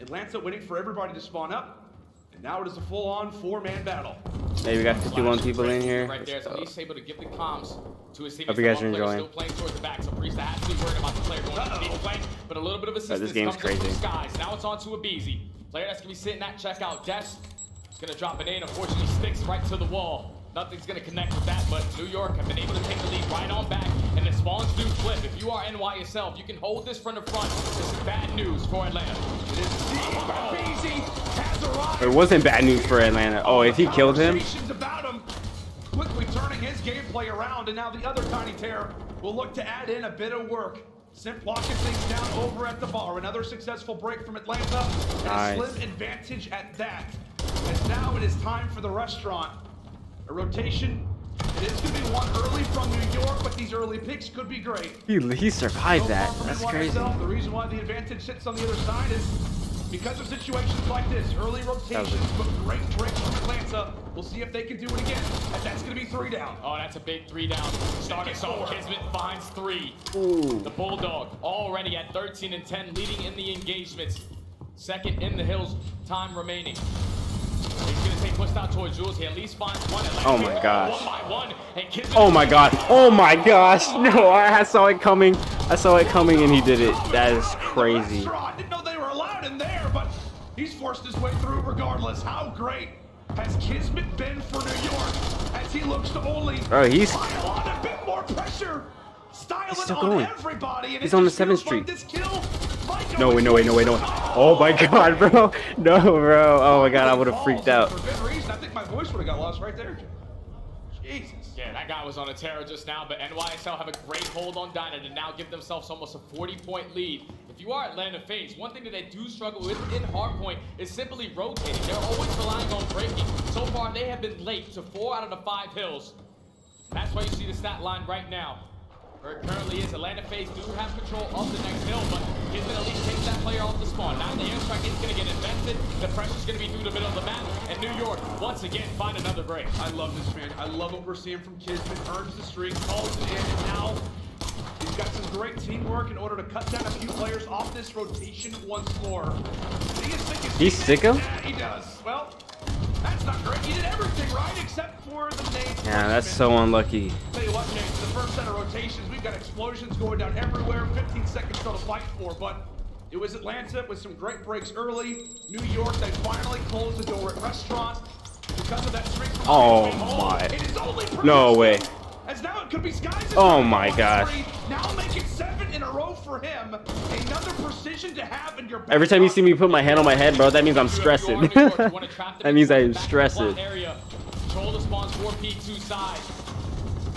Atlanta waiting for everybody to spawn up. And now it is a full-on 4-man battle. Hey, we got 51 people in here. Right there, so he's able to give the comms to his team. Hope you guys are One player enjoying. Still playing towards the back, so Priest has to be worried about the player going to the flank, but a little bit of assistance this game's comes up from crazy. Skies. Now it's on to Abizi. Player that's gonna be sitting at checkout desk. He's gonna drop it in. Unfortunately, sticks right to the wall. Nothing's gonna connect with that, but New York have been able to take the lead right on back, and the spawns do flip. If you are NYSL, if you can hold this from the front, this is bad news for Atlanta. It wasn't bad news for Atlanta. Oh, if he killed him. Conversations about him, quickly turning his gameplay around, and now the other Tiny Terror will look to add in a bit of work. Simp locking things down over at the bar. Another successful break from Atlanta, and Nice. a slim advantage at that. As now it is time for the restaurant. A rotation. It is going to be one early from New York, but these early picks could be great. He survived that. That's crazy. The reason why the advantage sits on the other side is because of situations like this. Early rotations, but great breaks from Atlanta. We'll see if they can do it again. And that's going to be 3 down. Oh, that's a big 3 down. Starting us off, Kismet finds 3. Ooh. The Bulldog already at 13 and 10, leading in the engagements. Second in the hills, time remaining. He's gonna take push down towards Jules. He at least finds one. Oh my gosh. 1 by 1, and Kismet Oh my god. Oh my gosh. No, I saw it coming. I saw it coming and he did it. That is crazy. Didn't know they were allowed in there, but he's forced his way through regardless. How great has Kismet been for New York as he looks to only pile on a bit more pressure? Styling still on going. everybody, and He's it on the just 7th feels street. like this kill might go No way, no way, no way, no way. Oh my god, bro. No, bro. Oh my god, I would have freaked out. For good reason. I think my voice would have got lost right there. Jesus. Yeah, that guy was on a tear just now, but NYSL have a great hold on Dyna to now give themselves almost a 40-point lead. If you are Atlanta FaZe, one thing that they do struggle with in Hardpoint is simply rotating. They're always relying on breaking. So far, they have been late to 4 out of the 5 hills. That's why you see the stat line right now. Where it currently is, Atlanta FaZe do have control of the next hill, but he's going to at least take that player off the spawn. Now the airstrike is going to get invested. The pressure's going to be through the middle of the map, and New York, once again, find another break. I love this, man. I love what we're seeing from Kismet. Earns the streak, calls it in, and now he's got some great teamwork in order to cut down a few players off this rotation once more. He's sicko? Yeah, he does. Well, that's not great. He did everything right except for the nade. Yeah, that's so unlucky. Tell you what, James, the first set of rotations, we've got explosions going down everywhere. 15 seconds still to fight for, but it was Atlanta with some great breaks early. New York, they finally closed the door at Restaurant because of that streak. Oh my. No way. As now it could be Skies. Oh my gosh. Now making 7 in a row for him. Another precision to have in your back. Every time you see me put my hand on my head, bro, that means I'm stressing. That means I'm stressing. Control the spawns 4P2 side.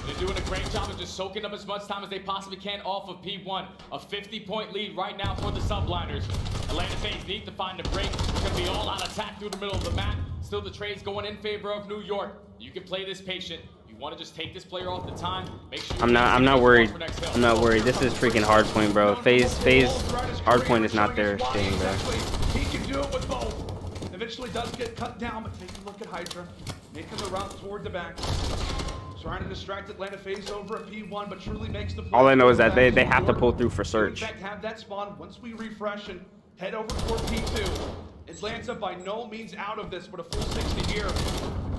They're doing a great job of just soaking up as much time as they possibly can off of P1. A 50-point lead right now for the Subliners. Atlanta FaZe need to find a break. It's going to be all out attack through the middle of the map. Still the trade's going in favor of New York. You can play this patient. You want to just take this player off the time. Make sure I'm not worried. I'm not worried. This is freaking Hardpoint, bro. FaZe Hardpoint is not their thing, bro. He can do it with both. Eventually does get cut down, but take a look at Hydra. Making the route toward the back. Trying to distract Atlanta FaZe over at P1, but truly makes the play. All I know is that they have to pull through for search. In fact, have that spawn once we refresh and head over toward P2. Atlanta by no means out of this, but a full 60 here.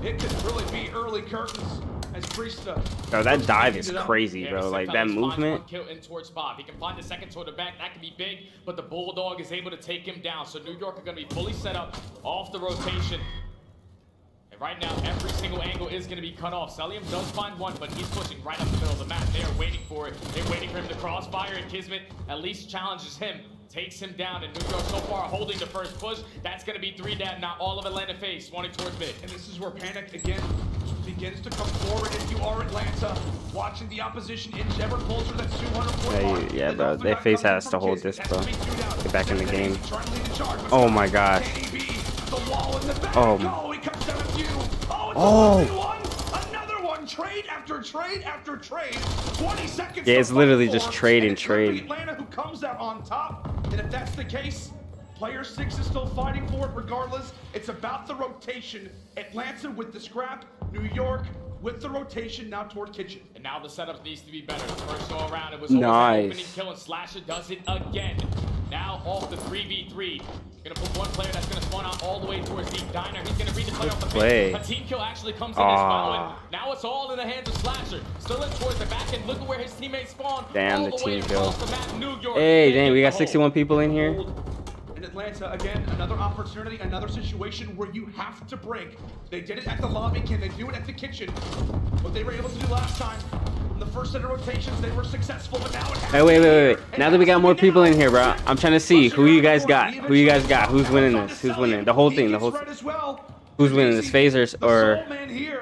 It could really be early curtains as Priesta. Bro, that dive is crazy, bro. Like that movement. Kill in towards Bob. He can find the second toward the back. That can be big, but the Bulldog is able to take him down. So New York are going to be fully set up off the rotation. And right now, every single angle is going to be cut off. Celium does find one, but he's pushing right up the middle of the map. They are waiting for it. They're waiting for him to crossfire, and Kismet at least challenges him. Takes him down, and New York so far holding the first push. That's going to be 3 down. Now all of Atlanta FaZe spawning towards mid. And this is where panic again begins to come forward. If you are Atlanta, watching the opposition inch ever closer, that's 240. Yeah, bro. Their FaZe has to hold this, bro. Get back in the game. Oh my gosh. Oh. Oh. Another one. Trade after trade after trade. 20 seconds. Yeah, it's literally just trade and trade. Atlanta who comes out on top. And if that's the case, player 6 is still fighting for it regardless. It's about the rotation. Atlanta with the scrap. New York with the rotation now toward Kitchen. And now the setup needs to be better. The first go around, it was nice. Opening kill, and Slasher does it again. Now off the 3v3. Gonna put one player that's gonna spawn out all the way towards Deep Diner. He's gonna read the play off the play. A team kill actually comes in as well. And now it's all in the hands of Slasher. Still in towards the back end. Look at where his teammates spawn. Damn, all the way team kill. across the map. New York. Hey, dang, we got 61 people in here. In Atlanta, again, another opportunity, another situation where you have to break. They did it at the lobby. Can they do it at the kitchen? What they were able to do last time. In the first set of rotations, they were successful, but now it has Hey, wait. Now that we got more people in here, bro, I'm trying to see who you guys got. Who you guys got? Who's winning this? Who's winning? The whole thing. Who's winning this? FaZe or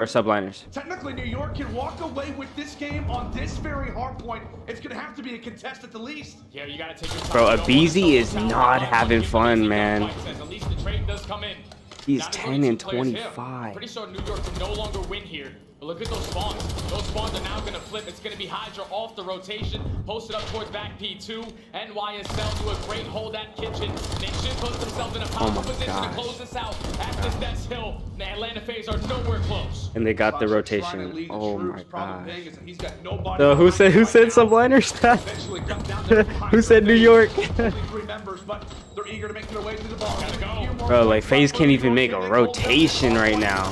Subliners? Technically, New York can walk away with this game on this very hard point. It's going to have to be a contest at the least. Yeah, you got to take your time. Bro, Abizi is not having fun, man. At least the trade does come in. He's 10 and 25. Pretty sure New York can no longer win here. But look at those spawns. Those spawns are now going to flip. It's going to be Hydra off the rotation. Posted up towards back P2. NYSL do a great hold at Kitchen. They should put themselves in a powerful position to close this out at this Desk Hill. The Atlanta FaZe are nowhere close. And they got the rotation. Oh my gosh. So who said Subliners? Who said New York? Bro, like FaZe can't even make a rotation right now.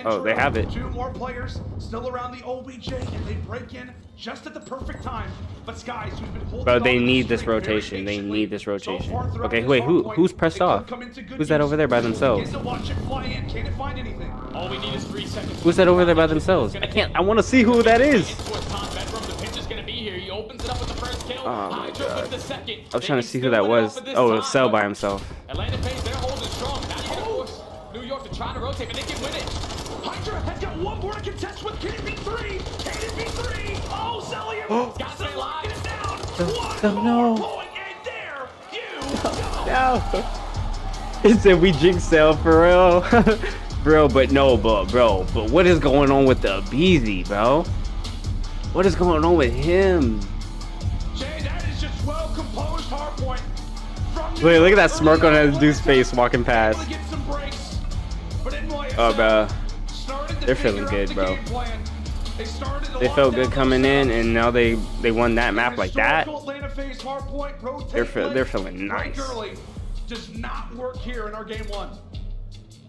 Oh, they have it. 2 more players still around the OBJ, and they break in just at the perfect time. But Skies, who's been holding Bro, they need this rotation. They need this rotation. Okay, wait, who's pressed off? Who's that over there by themselves? All we need is 3 seconds. Who's that over there by themselves? I want to see who that is. Oh my god. I was trying to see who that was. Oh, it was Cell by himself. Atlanta FaZe, they're holding strong. Now you can force New York to try to rotate, but they can win it. Hydra has got one more to contest with He's got to stay alive. No. No. He said we jinx sale for real. Bro, but no, but what is going on with the BZ, bro? What is going on with him? Jay, that is just well composed Hardpoint. Wait, look at that smirk on his dude's face walking past. Oh, bro. They're feeling good, bro. They felt good coming in, and now they won that map like that. They're feeling nice. Does not work here in our game 1.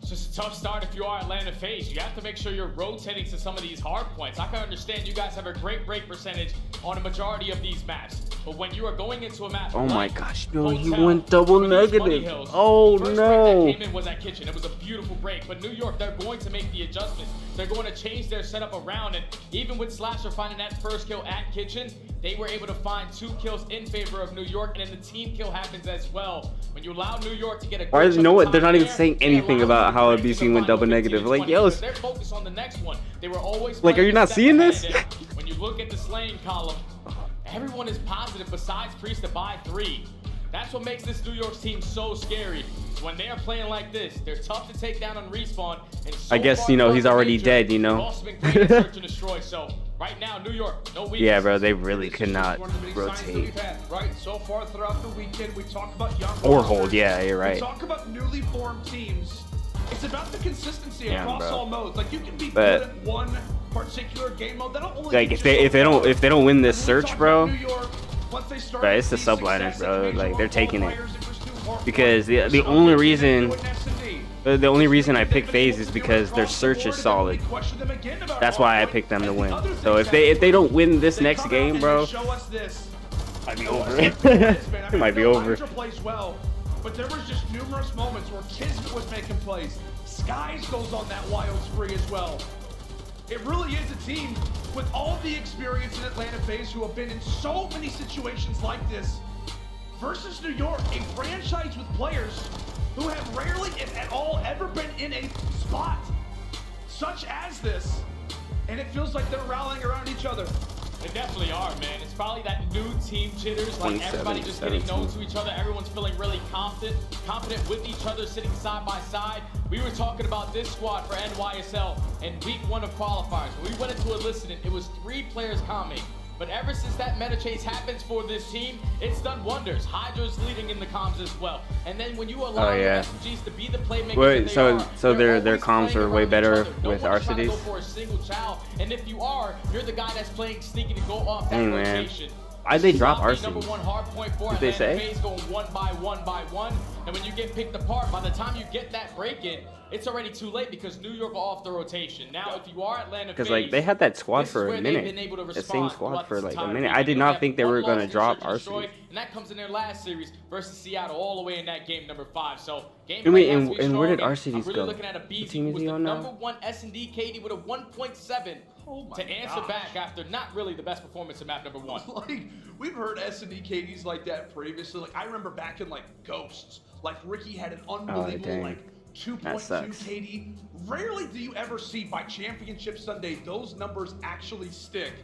It's just a tough start if you are Atlanta FaZe. You have to make sure you're rotating to some of these hard points. I can understand you guys have a great break percentage on a majority of these maps. But when you are going into a map, oh my gosh, no, he went double negative. Oh no. Break that came in was at Kitchen. It was a beautiful break. But New York, they're going to make the adjustments. They're going to change their setup around. And even with Slasher finding that first kill at Kitchen, they were able to find 2 kills in favor of New York. And then the team kill happens as well. When you allow New York to get a you know what? They're not even saying anything about how a BC went double negative. Like, yo, they're focused on the next one. They were always like, are you not seeing this? When you look at the slaying column, everyone is positive besides Priest to buy 3. That's what makes this New York team so scary. When they are playing like this, they're tough to take down on respawn. And so I guess, you know, he's already dead, you know. So right now, New York, no weakness. Yeah, bro, they really could not rotate. Right, so far throughout the weekend, we talk about young or hold. Yeah, you're right. We talk about newly formed teams. It's about the consistency across all modes. Like, you can be good at one particular game mode. That'll only like if they don't win this search, bro. But it's the Subliners, bro. Like, they're taking it. Because the only reason I pick FaZe is because their search is solid. That's why I picked them to win. So if they don't win this next game, bro, might be over. It might be over. But there was just numerous moments where Kismet was making plays. Skies goes on that wild spree as well. It really is a team with all the experience in Atlanta FaZe who have been in so many situations like this versus New York, a franchise with players who have rarely, if at all, ever been in a spot such as this. And it feels like they're rallying around each other. They definitely are, man. It's probably that new team jitters, like everybody just getting known to each other. Everyone's feeling really confident with each other, sitting side by side. We were talking about this squad for NYSL in week 1 of qualifiers. When we went into a listening, it was 3 players calming. But ever since that meta chase happens for this team, it's done wonders. Hydra's leading in the comms as well. And then when you allow your SMGs to be the playmakers, wait, so their comms are way better with RCDs. And if you are, you're the guy that's playing sneaky to go off that rotation. Why'd they drop RCDs? Did they say? Going 1 by 1 by 1. And when you get picked apart, by the time you get that break in, it's already too late because New York are off the rotation. Now, if you are Atlanta FaZe, because like they had that squad for a minute, the same squad for like a minute. I did not think they were gonna drop RC. And that comes in their last series versus Seattle, all the way in that game number 5. So game. And where did RCDs go? Really looking at a BZ who was the number 1 S&D KD with a 1.7. To answer back after not really the best performance in map number 1. Like, we've heard S&D KDs like that previously. Like, I remember back in like Ghosts, like Ricky had an unbelievable like 2.2 KD. Rarely do you ever see by Championship Sunday those numbers actually stick.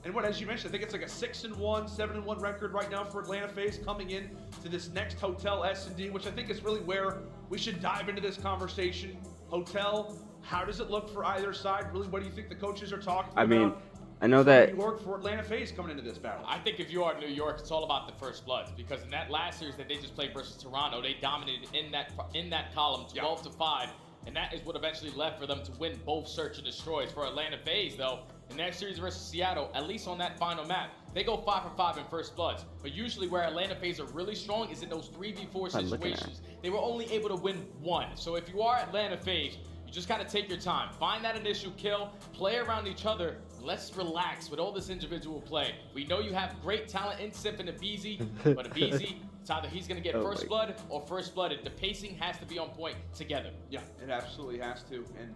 And what, as you mentioned, I think it's like a 6-1, 7-1 record right now for Atlanta FaZe coming in to this next Hotel S&D, which I think is really where we should dive into this conversation. Hotel, how does it look for either side? Really, what do you think the coaches are talking about? I mean, I know that New York for Atlanta FaZe coming into this battle. I think if you are New York, it's all about the first bloods, because in that last series that they just played versus Toronto, they dominated in that column 12-5, and that is what eventually left for them to win both search and destroys. For Atlanta FaZe, though, in that series versus Seattle, at least on that final map, they go 5 for 5 in first bloods. But usually where Atlanta FaZe are really strong is in those 3v4 situations. They were only able to win 1. So if you are Atlanta FaZe, you just got to take your time. Find that initial kill, play around each other. Let's relax with all this individual play. We know you have great talent in Sip and a BZ, but a BZ, it's either he's going to get first blood or first blooded. The pacing has to be on point together. Yeah, it absolutely has to. And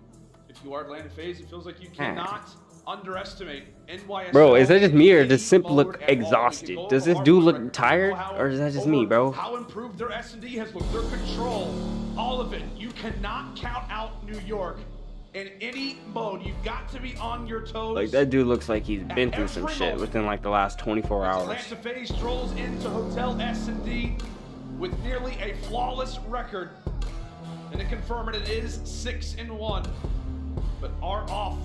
if you are Atlanta FaZe, it feels like you cannot underestimate NYSL. Bro, is that just me, or does Simp look exhausted? Does this dude look tired, or is that just me, bro? How improved their S&D has looked, their control, all of it. You cannot count out New York. In any mode, you've got to be on your toes. Like, that dude looks like he's been through some shit within like the last 24 hours. Atlanta FaZe strolls into Hotel S&D with nearly a flawless record. And to confirm it, it is 6-1. But are off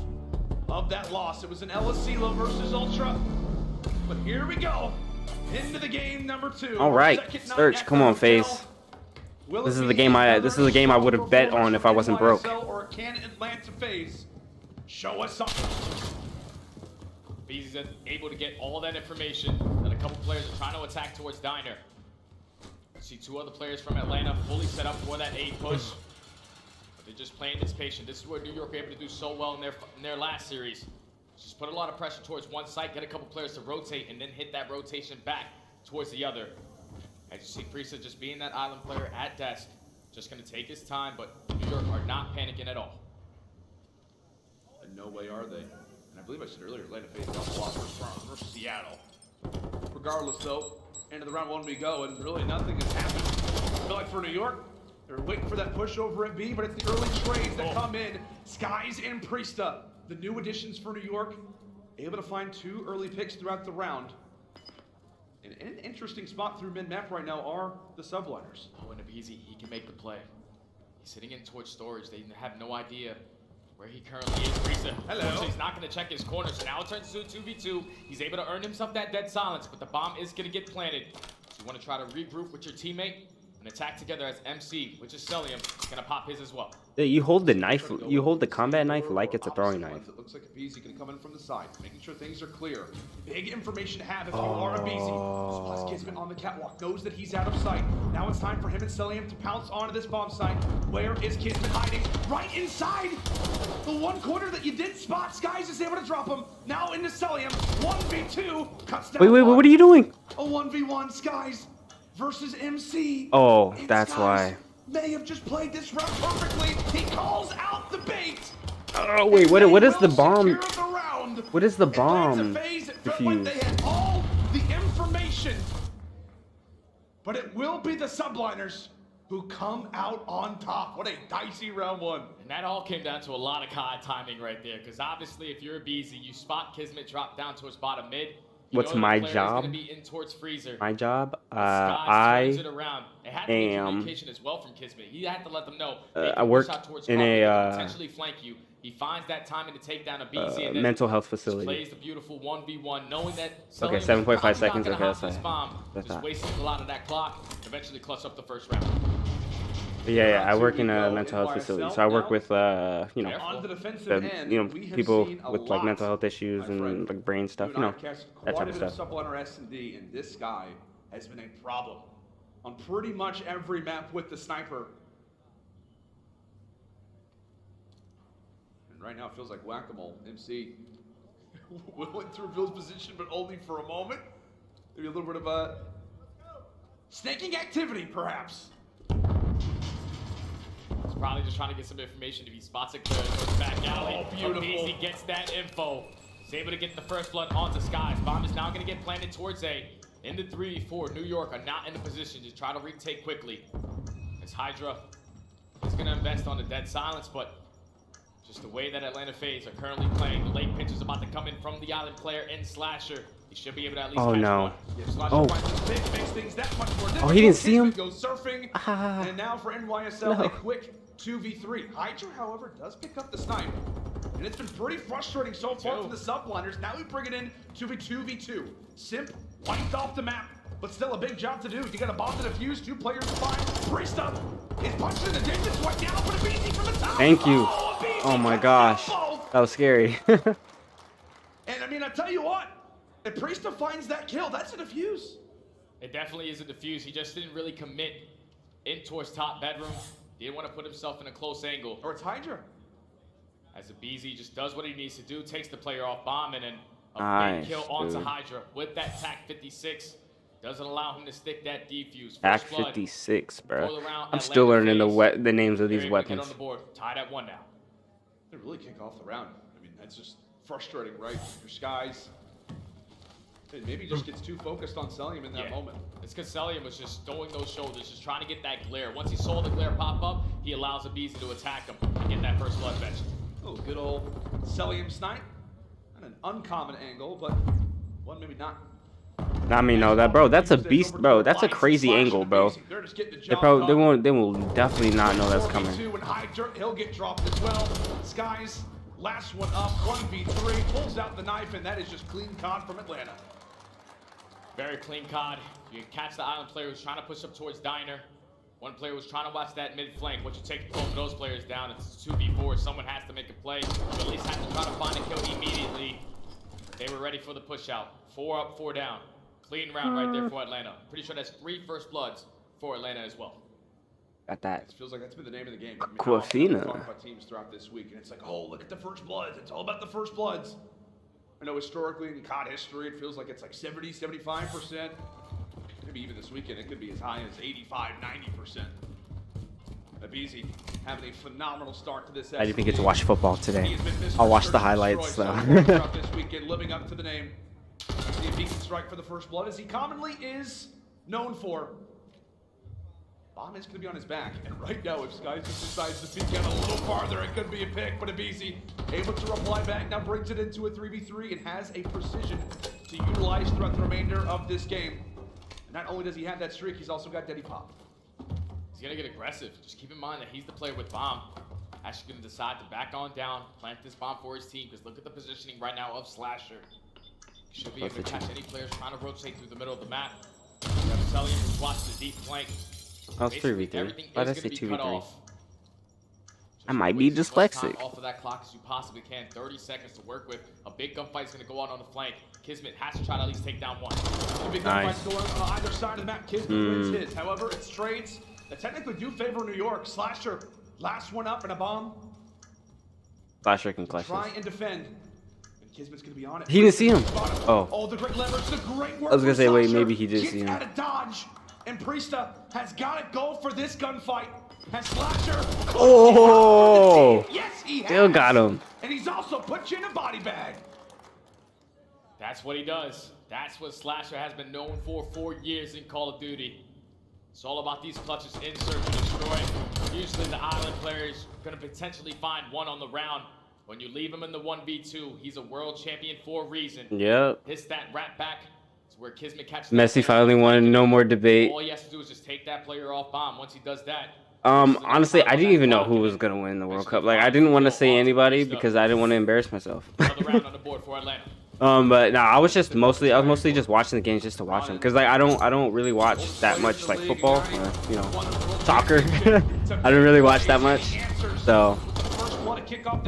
of that loss. It was an LSCLO versus Ultra. But here we go. Into the game number 2. All right, Search, come on, FaZe. This is the game I would have bet on if I wasn't broke. Or can Atlanta FaZe show us something? Beezy's able to get all that information, and a couple players are trying to attack towards Diner. See 2 other players from Atlanta fully set up for that A push. But they're just playing this patient. This is where New York were able to do so well in their last series. Just put a lot of pressure towards one side, get a couple players to rotate, and then hit that rotation back towards the other. As you see, Priestahh just being that island player at desk, just going to take his time, but New York are not panicking at all. And no way are they. And I believe I said earlier, Atlanta FaZe got a lot versus Seattle. Regardless, though, into the round 1 we go, and really nothing has happened. I feel like for New York, they're waiting for that push over at B, but it's the early trades that come in. Skies and Priestahh, the new additions for New York, able to find 2 early picks throughout the round. And in an interesting spot through mid-map right now are the Subliners. Oh, and Abizi, he can make the play. He's sitting in towards storage. They have no idea where he currently is. Priestahh, hello. He's not going to check his corner, so now it turns to a 2v2. He's able to earn himself that dead silence, but the bomb is going to get planted. So you want to try to regroup with your teammate and attack together as MC, which is Celium, going to pop his as well. You hold the knife, you hold the combat knife like it's a throwing knife. It looks like Abizi going to come in from the side, making sure things are clear. Big information to have if you are Abizi. Plus Kismet on the catwalk knows that he's out of sight. Now it's time for him and Celium to pounce onto this bomb site. Where is Kismet hiding? Right inside the one corner that you did spot. Skies is able to drop him. Now into Celium. 1v2. Cuts down. Wait, what are you doing? A 1v1 Skies versus MC. Oh, And that's Skies why. may have just played this round perfectly. He calls out the bait. Oh wait, what is the bomb? What is the bomb? Like they had all the information. But it will be the Subliners who come out on top. What a dicey round 1. And that all came down to a lot of COD timing right there, because obviously if you're a Beezy, you spot Kismet drop down towards bottom mid. What's my job? Gonna be in towards Freezer. My job? I am. Communication as well from Kismet. He had to let them know. I work in a potentially flank you. He finds that timing to take down a BC and then mental health facility. Plays the beautiful 1v1, knowing that. Okay, 7.5 seconds. Okay, that's just wasting a lot of that clock. Eventually, clutch up the first round. Yeah, I work in a mental health facility, so I work with you know, people with like mental health issues and like brain stuff, you know, that type of stuff. Subliner S&D, and this guy has been a problem on pretty much every map with the sniper. And right now it feels like whack-a-mole. MC willing to reveal his position, but only for a moment. Maybe a little bit of a snaking activity, perhaps. He's probably just trying to get some information. If he spots it clear, goes back alley. Oh, beautiful. He gets that info. He's able to get the first blood onto Skies. Bomb is now going to get planted towards A. In the 3v4, New York are not in a position to try to retake quickly. As Hydra is going to invest on the dead silence, but just the way that Atlanta FaZe are currently playing, the late pitch is about to come in from the island player in Slasher. He should be able to at least catch one. Oh, he didn't see him? Goes surfing. And now for NYSL, a quick 2v3. Hydra, however, does pick up the snipe. And it's been pretty frustrating so far for the Subliners. Now we bring it in 2v2v2. Simp wiped off the map, but still a big job to do. You got a bomb to defuse, 2 players to find. Priestahh is punching in the distance right now, but Abizi from the top. Thank you. Oh my gosh, that was scary. And I mean, I tell you what, if Priestahh finds that kill, that's a defuse. It definitely is a defuse. He just didn't really commit in towards top bedroom. He didn't want to put himself in a close angle. Or it's Hydra. As Abizi just does what he needs to do, takes the player off bomb, and then a big kill onto Hydra with that TAC 56. Doesn't allow him to stick that defuse. TAC 56, bro. I'm still learning the names of these weapons. On the board, tied at 1 now. They really kick off the round. I mean, that's just frustrating, right? Your Skies. And maybe just gets too focused on Celium in that moment. It's because Celium was just throwing those shoulders, just trying to get that glare. Once he saw the glare pop up, he allows Abizi to attack him and get that first blood fetch. Oh, good old Celium snipe. And an uncommon angle, but one maybe not. I mean, no, that bro, that's a beast, bro. That's a crazy angle, bro. They will definitely not know that's coming. He'll get dropped as well. Skies, last one up, 1v3, pulls out the knife, and that is just clean COD from Atlanta. Very clean COD. You can catch the island player who's trying to push up towards Diner. One player was trying to watch that mid flank. Once you take both of those players down, it's 2v4. Someone has to make a play. You at least have to try to find a kill immediately. They were ready for the push out. 4 up, 4 down. Clean round right there for Atlanta. Pretty sure that's 3 first bloods for Atlanta as well. Got that. It feels like that's been the name of the game. Aquafina. Talk about teams throughout this week, and it's like, oh, look at the first bloods. It's all about the first bloods. I know historically in COD history, it feels like it's like 70, 75%. Maybe even this weekend, it could be as high as 85, 90%. Abizi having a phenomenal start to this. I didn't even get to watch football today. I'll watch the highlights though. This weekend, living up to the name. See if he can strike for the first blood, as he commonly is known for. Bomb is going to be on his back, and right now, if Skies just decides to peek out a little farther, it could be a pick, but Abizi able to reply back, now brings it into a 3v3 and has a precision to utilize throughout the remainder of this game. And not only does he have that streak, he's also got Daddy Pop. He's going to get aggressive. Just keep in mind that he's the player with bomb. Actually going to decide to back on down, plant this bomb for his team, because look at the positioning right now of Slasher. He should be able to catch any players trying to rotate through the middle of the map. You have Celium who's watched the deep flank. Oh, it's 3v3. Why did I say 2v3? I might be dyslexic. Off of that clock as you possibly can. 30 seconds to work with. A big gunfight's going to go on the flank. Kismet has to try to at least take down one. A big gunfight's going on either side of the map. Kismet wins his. However, it's trades that technically do favor New York. Slasher, last one up and a bomb. Slasher can clutch Try and defend. And Kismet's going to be on it. He didn't see him. Oh, the great leverage, the great work. I was going to say, wait, maybe he did see him. Out of dodge. And Priesta has got to go for this gunfight. Has Slasher. Oh! Yes, he has. Still got him. And he's also put you in a body bag. That's what he does. That's what Slasher has been known for years in Call of Duty. It's all about these clutches, insert and destroy. Usually the island player is going to potentially find one on the round. When you leave him in the 1v2, he's a world champion for a reason. Yep. Hits that rat back. Where Kismet catches Messi finally won. No more debate. All he has to do is just take that player off bomb. Once he does that. Honestly, I didn't even know who was gonna win the World Cup. Like, I didn't want to say anybody because I didn't want to embarrass myself. Another round on the board for Atlanta. But no, I was mostly just watching the games just to watch them, cause like I don't really watch that much like football, or, you know, soccer. I don't really watch that much, so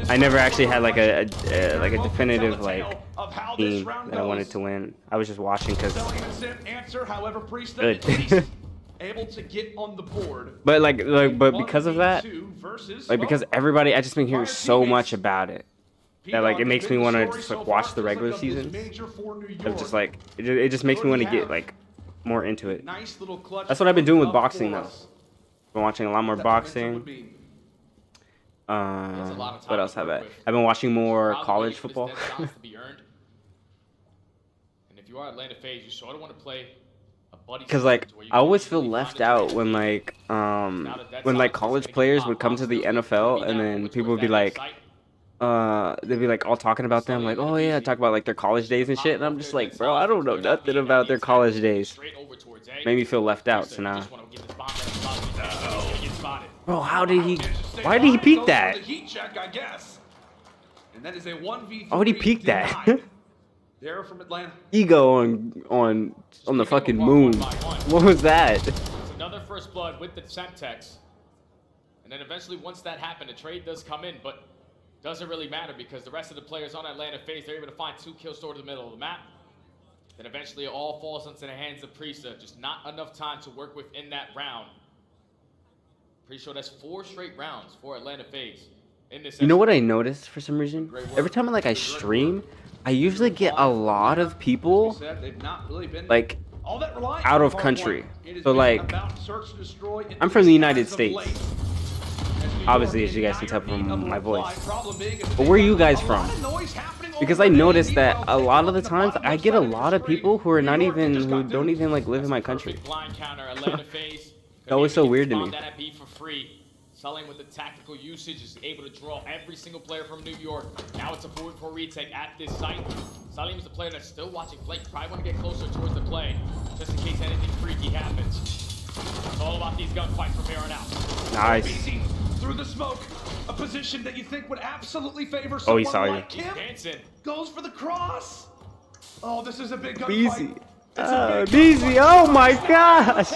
I never actually had like a definitive like team that I wanted to win. I was just watching cause good. Able to get on the board. But but because of that, like because everybody, I just been hearing so much about it that like it makes me want to just like watch the regular seasons. Of just like it just makes me want to get like more into it. That's what I've been doing with boxing though. Been watching a lot more boxing. What else have I? I've been watching more college football. And if you are Atlanta FaZe, you sort of want to play. Because like I always feel left out when like college players would come to the NFL and then people would be like they'd be like all talking about them like, oh yeah, talk about like their college days and shit, and I'm just like, bro, I don't know nothing about their college days. Made me feel left out. So now, bro, why did he peek that? Why would he peek that? They're from Atlanta. Ego on the fucking moon. What was that? It's another first blood with the Semtex. And then eventually once that happened, a trade does come in, but doesn't really matter because the rest of the players on Atlanta FaZe, they're able to find 2 kills toward the middle of the map. Then eventually it all falls into the hands of Priesta. Just not enough time to work with in that round. Pretty sure that's 4 straight rounds for Atlanta FaZe. In this you know what I noticed for some reason? Every time I stream, I usually get a lot of people like out of country. So like I'm from the United States. Obviously, as you guys can tell from my voice. But where are you guys from? Because I noticed that a lot of the times I get a lot of people who are not even who don't even like live in my country. That was so weird to me. Sully with the tactical usage is able to draw every single player from New York. Now it's a 4-4 retake at this site. Sully is the player that's still watching flank. Probably want to get closer towards the play, just in case anything freaky happens. It's all about these gunfights from here on out. Nice. BZ through the smoke. A position that you think would absolutely favor Oh, someone he saw you. like him. Goes for the cross. Oh, this is a big gunfight. Beezy. Beezy. Oh my gosh.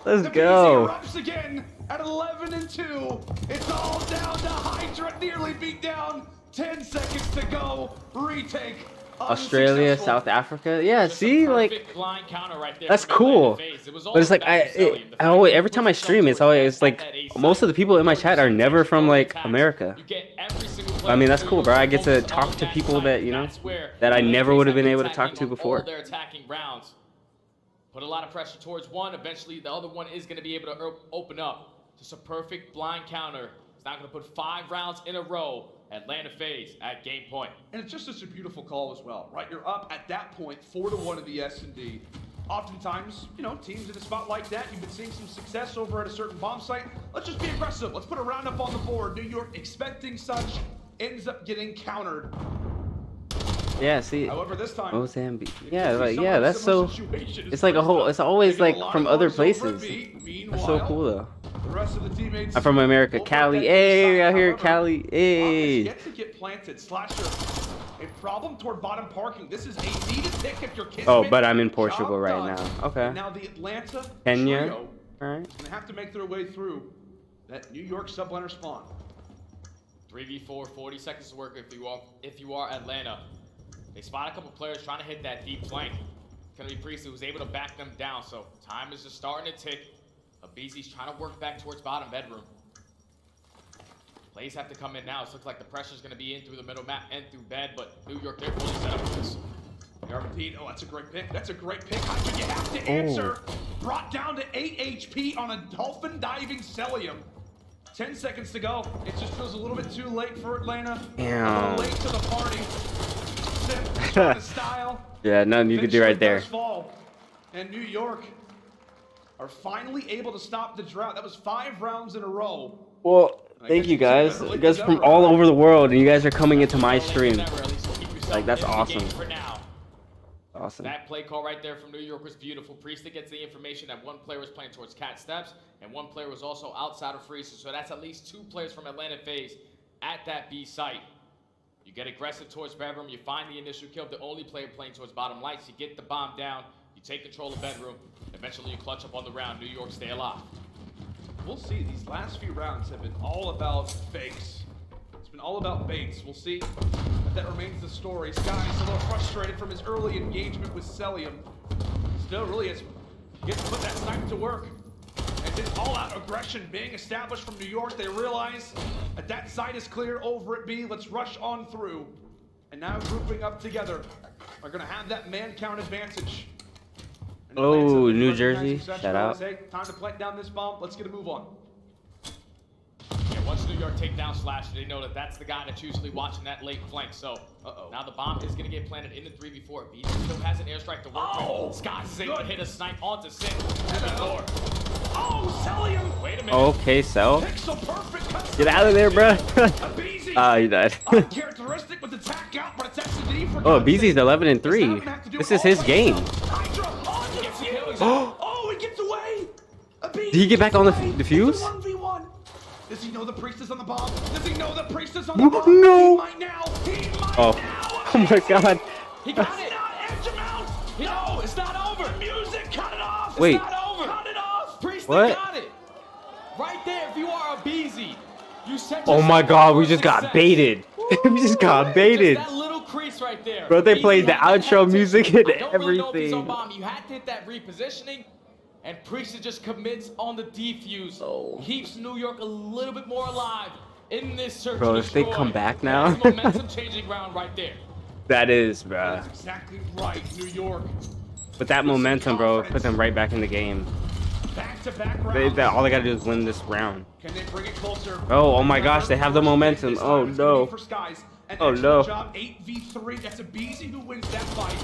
Let's go. Erupts again at 11-2. It's all down to Hydra, nearly beat down. 10 seconds to go. Retake. Australia, South Africa. Yeah, see, like that's cool. But it's like I always, every time I stream, it's always like most of the people in my chat are never from like America. I mean, that's cool, bro. I get to talk to people that that I never would have been able to talk to before. Their attacking rounds. Put a lot of pressure towards one. Eventually, the other one is going to be able to open up. Just a perfect blind counter. It's not going to put 5 rounds in a row. Atlanta FaZe at game point. And it's just such a beautiful call as well, right? You're up at that point, 4-1 in the S&D. Oftentimes, teams in a spot like that, you've been seeing some success over at a certain bomb site. Let's just be aggressive. Let's put a round up on the board. New York expecting such, ends up getting countered. Yeah, see. However, this time, Mozambique. Yeah, like that's so. It's like a whole. It's always like from other places. That's so cool though. The rest of the teammates I'm from America, Cali. Hey, out here, Cali. Hey. Yet to get planted. Slasher, a problem toward bottom parking. This is a needed pick if you're Kismet. Oh, but I'm in Portugal right now. Okay. And now the Atlanta Kenya. Trio All right. is gonna have to make their way through that New York subliner spawn. 3v4, 40 seconds to work if you are Atlanta. They spot a couple players trying to hit that deep flank. It's gonna be Priest who was able to back them down, so time is just starting to tick. Abizi's trying to work back towards bottom bedroom. Plays have to come in now. It looks like the pressure's gonna be in through the middle map and through bed, but New York, they're fully set up for this. Oh, that's a great pick. That's a great pick. Hydra, you have to answer. Brought down to 8 HP on a dolphin diving Celium. 10 seconds to go. It just feels a little bit too late for Atlanta. A little late to the party. Style. Yeah, nothing you could do right there. Fall. And New York are finally able to stop the drought. That was 5 rounds in a row. Well, thank you guys. You guys from all over the world, and you guys are coming into my stream. Like, that's awesome. Awesome. That play call right there from New York was beautiful. Priestley gets the information that one player was playing towards Cat Steps, and one player was also outside of Freezer. So that's at least 2 players from Atlanta FaZe at that B site. You get aggressive towards bedroom, you find the initial kill, the only player playing towards bottom lights, you get the bomb down, you take control of bedroom, eventually you clutch up on the round. New York stay alive. We'll see. These last few rounds have been all about fakes. It's been all about baits. We'll see if that remains the story. Sky's a little frustrated from his early engagement with Celium. Still really is getting to put that snipe to work. And this all-out aggression being established from New York. They realize that site is clear over at B. Let's rush on through. And now grouping up together are going to have that man count advantage. Oh, New Jersey. Shout out. Hey, time to plant down this bomb. Let's get a move on. Yeah, once New York take down Slasher, they know that that's the guy that's usually watching that late flank. So now the bomb is going to get planted in the 3v4. B still has an airstrike to work with. Scott is able to hit a snipe onto Sin. Oh, Celium! Wait a minute. Okay, so get out of there, bro. Ah, you died. Uncharacteristic with the tack out, but it's S&D for Oh, BZ's 11-3. This is his game. Oh, he gets away! Did he get back on the defuse? 1v1. Does he know the priest is on the bomb? Does he know the priest is on the bomb? No. He might now. He might now. Oh my god. He got it. Edge him out. No, it's not over. Music, cut it off. Wait. It's not over. Cut it off. Priestley What? got it. Right there, if you are a BZ, you set Oh my god, we just got baited. We just got baited. That little crease right there. Bro, they played the outro music and I don't really know if he's on everything. bomb. You had to hit that repositioning, and Priestley just commits on the defuse. Keeps New York a little bit more alive in this search. Bro, to if they destroy. come back now. That's a momentum-changing round right there. That is, bro. That's exactly right, New York. But that momentum, bro, put them right back in the game. Back-to-back rounds. All they gotta do is win this round. Can they bring it closer? Oh my gosh, they have the momentum. Oh no. For Skies. An Oh excellent no. job, 8v3. That's a BZ who wins that fight.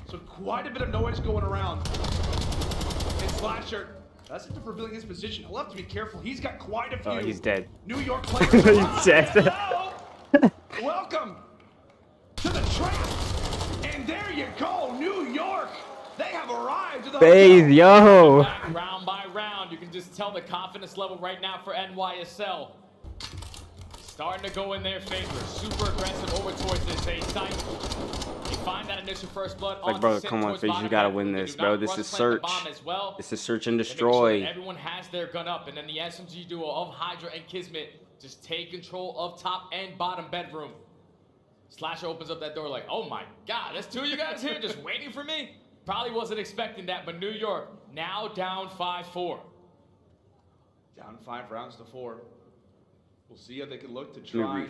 So quite a bit of noise going around. And Slasher, That's it for revealing his position. He'll have to be careful. He's got quite a few. Oh, he's dead. New York players. He's dead. Hello. Welcome to the trap. And there you go, New York. They have arrived to the FaZe, yo. Round by round, you can just tell the confidence level right now for NYSL. Starting to go in their favor. Super aggressive over towards this A site. They find that initial first blood. Like, bro, come on, FaZe, you gotta win this, bro. This is search. This is search and destroy. Sure everyone has their gun up, and then the SMG duo of Hydra and Kismet just take control of top and bottom bedroom. Slasher opens up that door like, oh my God, there's two of you guys here just waiting for me? Probably wasn't expecting that, but New York now down 5-4. Down 5 rounds to 4. We'll see how they can look to try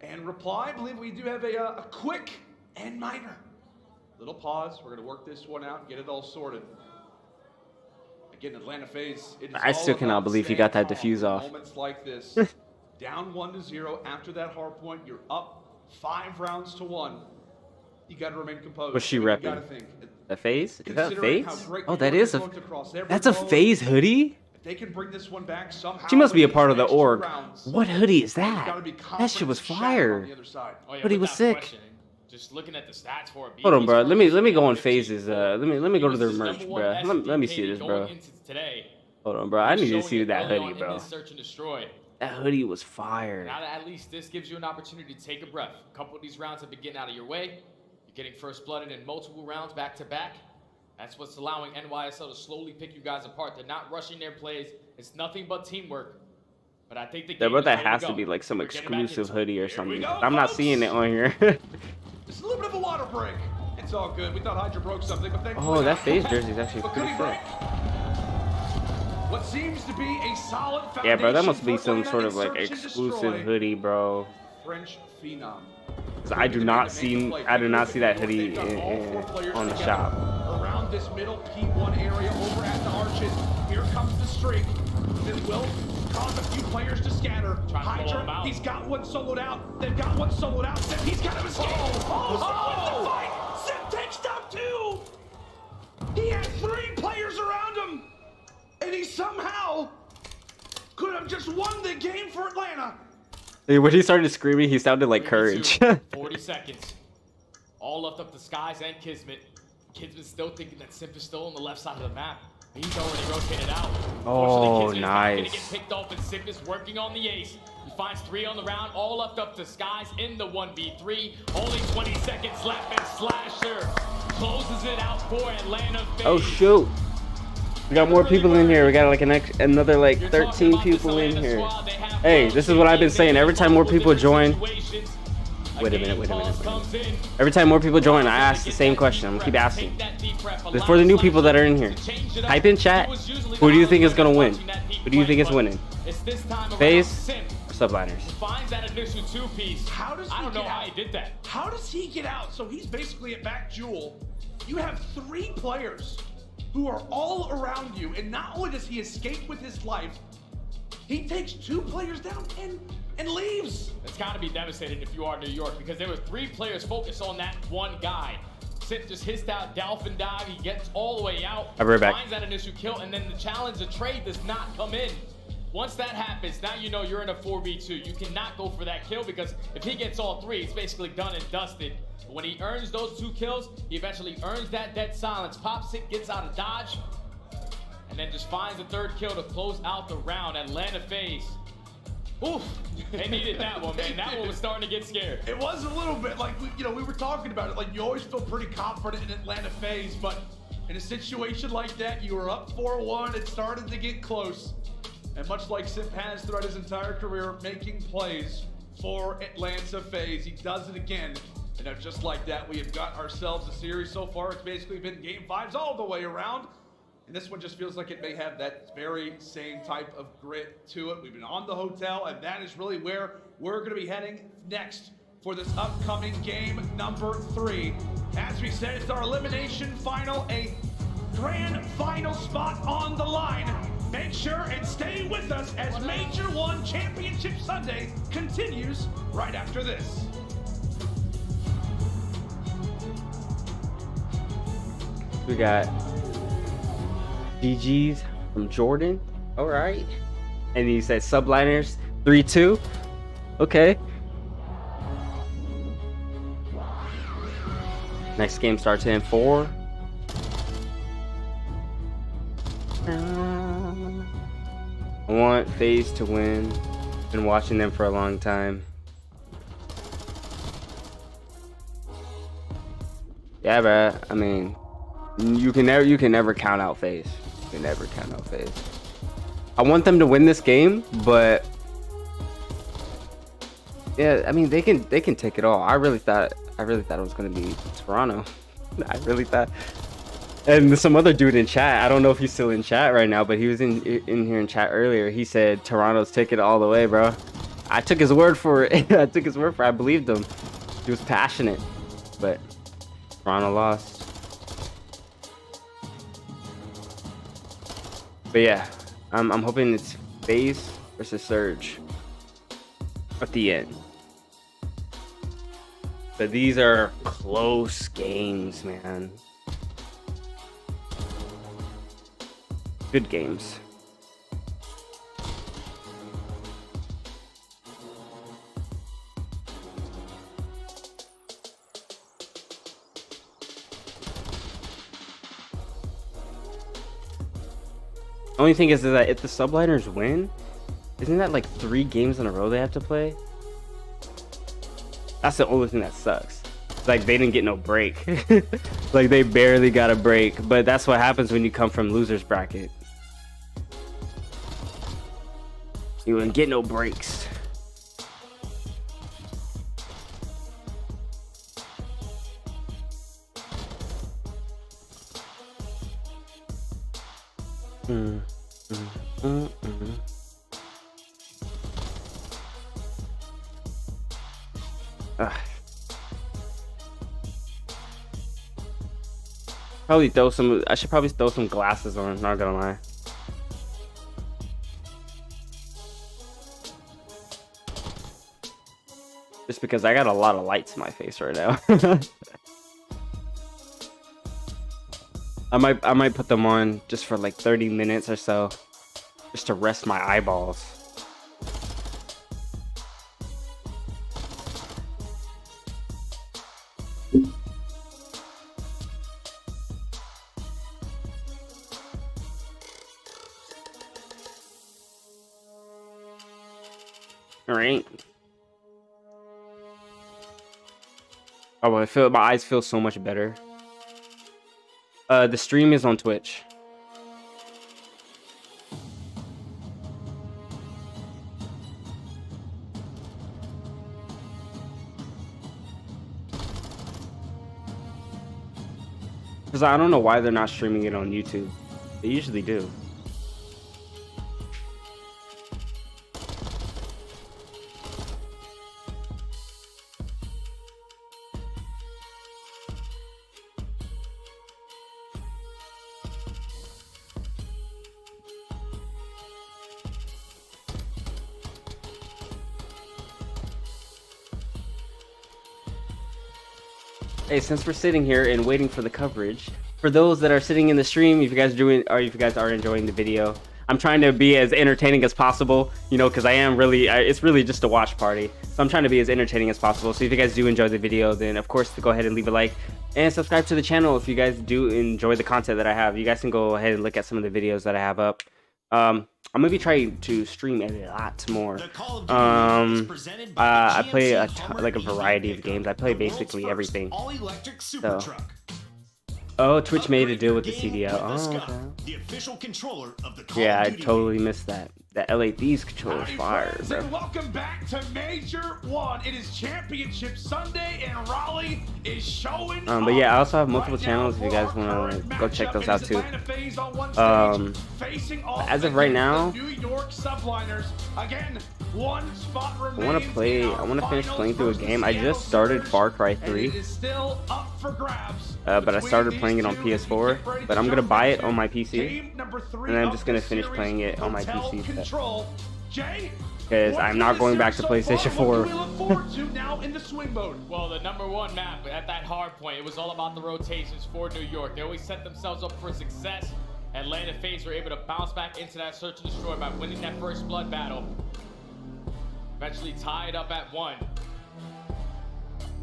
and reply. I believe we do have a quick and minor little pause. We're going to work this one out and get it all sorted. Again, Atlanta FaZe. I still cannot believe he got that defuse off. Moments like this, down 1-0 after that hard point. You're up 5 rounds to 1. You got to remain composed. What's she repping? A FaZe? Is that a FaZe? Oh, that is a. That's a FaZe hoodie. They can bring this one back somehow. She must be a part of the org. What hoodie is that? That shit was fire. Hoodie was sick. Just looking at the stats for it. Hold on, bro. Let me go on FaZe's. Let me go to their merch, bro. Let me see this, bro. Hold on, bro. I need to see that hoodie, bro. That hoodie was fire. Now that at least this gives you an opportunity to take a breath. A couple of these rounds have been getting out of your way. You're getting first blooded in multiple rounds back to back. That's what's allowing NYSL to slowly pick you guys apart. They're not rushing their plays. It's nothing but teamwork. But I think the game that has to be like some exclusive hoodie or something. I'm not seeing it on here. Just a little bit of a water break. It's all good. We thought Hydra broke something, but thankfully. Oh, that FaZe jersey is actually pretty sick. What seems to be a solid foundation. Yeah, bro, that must be some sort of like exclusive hoodie, bro. French phenom. I do not see that hoodie on the shop. Around this middle P1 area over at the arches. Here comes the streak. This will cause a few players to scatter. Hydra, he's got one soloed out. They've got one soloed out. Sip, he's got him escape. Oh, Sip takes down 2. He had 3 players around him. And he somehow could have just won the game for Atlanta. When he started screaming, he sounded like Courage. 40 seconds. All left up to Skies and Kismet. Kismet's still thinking that Simp is still on the left side of the map. He's already rotated out. Oh, nice. Not gonna get picked off, and Simp is working on the ace. He finds 3 on the round, all left up to Skies in the 1v3. Only 20 seconds left, and Slasher closes it out for Atlanta FaZe. Oh, shoot. We got more people in here. We got like another like 13 people in here. Hey, this is what I've been saying. Every time more people join. Wait a minute. Every time more people join, I ask the same question. I'm gonna keep asking. This is for the new people that are in here. Type in chat. Who do you think is gonna win? Who do you think is winning? FaZe or Subliners? Finds that initial 2-piece. I don't know how he did that. How does he get out? So he's basically at back jewel. You have 3 players who are all around you, and not only does he escape with his life, he takes 2 players down and leaves. It's got to be devastating if you are New York, because there were 3 players focused on that one guy. Sid just hissed out Dolphin Dive. He gets all the way out. I'll be right back. Finds that initial kill, and then the challenge, the trade does not come in. Once that happens, now you know you're in a 4v2. You cannot go for that kill, because if he gets all 3, it's basically done and dusted. But when he earns those 2 kills, he eventually earns that dead silence. Pops it, gets out of dodge, and then just finds the 3rd kill to close out the round. Atlanta FaZe. Oof, they needed that one, man. That one was starting to get scared. It was a little bit like, we were talking about it. Like, you always feel pretty confident in Atlanta FaZe, but in a situation like that, you were up 4-1. It started to get close. And much like Simp has throughout his entire career, making plays for Atlanta FaZe, he does it again. And just like that, we have got ourselves a series so far. It's basically been game 5s all the way around. And this one just feels like it may have that very same type of grit to it. We've been on the hotel, and that is really where we're going to be heading next for this upcoming game number 3. As we said, it's our elimination final, a grand final spot on the line. Make sure and stay with us as Major 1 Championship Sunday continues right after this. We got GG's from Jordan. All right. And he said Subliners 3-2. Okay. Next game starts in 4. I want FaZe to win. Been watching them for a long time. Yeah, bruh. I mean, you can never count out FaZe. You can never count out FaZe. I want them to win this game, but yeah, I mean they can take it all. I really thought it was gonna be Toronto. I really thought. And some other dude in chat, I don't know if he's still in chat right now, but he was in here in chat earlier. He said Toronto's taking it all the way, bro. I took his word for it. I took his word for it. I believed him. He was passionate, but Toronto lost. But yeah, I'm hoping it's FaZe versus Surge at the end. But these are close games, man. Good games. Only thing is that if the Subliners win, isn't that like 3 games in a row they have to play? That's the only thing that sucks. Like they didn't get no break. Like they barely got a break. But that's what happens when you come from losers bracket. You wouldn't get no breaks. Probably throw some. I should probably throw some glasses on. Not gonna lie. Just because I got a lot of lights in my face right now. I might put them on just for like 30 minutes or so, just to rest my eyeballs. All right. Oh, I feel my eyes feel so much better. The stream is on Twitch. Because I don't know why they're not streaming it on YouTube. They usually do. Hey, since we're sitting here and waiting for the coverage, for those that are sitting in the stream, if you guys are enjoying the video, I'm trying to be as entertaining as possible, you know, because I am really, it's really just a watch party. So I'm trying to be as entertaining as possible. So if you guys do enjoy the video, then of course go ahead and leave a like and subscribe to the channel if you guys do enjoy the content that I have. You guys can go ahead and look at some of the videos that I have up. I'm gonna be trying to stream a lot more. I play like a variety of games. I play basically everything. So. Oh, Twitch made a deal with the CDL. Oh, okay. The official controller of the yeah, I totally missed that. The LA Thieves controller is fire, bro. And welcome back to Major 1. It is Championship Sunday, and Raleigh is showing. But yeah, I also have multiple channels if you guys want to go check those out too. As of right now, New York Subliners again. One spot I want to finish playing through a game. I just started Far Cry 3. It is still up for grabs. But I started playing it on PS4. But I'm gonna buy it on my PC, and I'm just gonna finish playing it on my PC. Because I'm not going back to PlayStation 4. Well, the #1 map at that Hardpoint, it was all about the rotations for New York. They always set themselves up for success. Atlanta FaZe were able to bounce back into that search and destroy by winning that first blood battle. Eventually tied up at 1.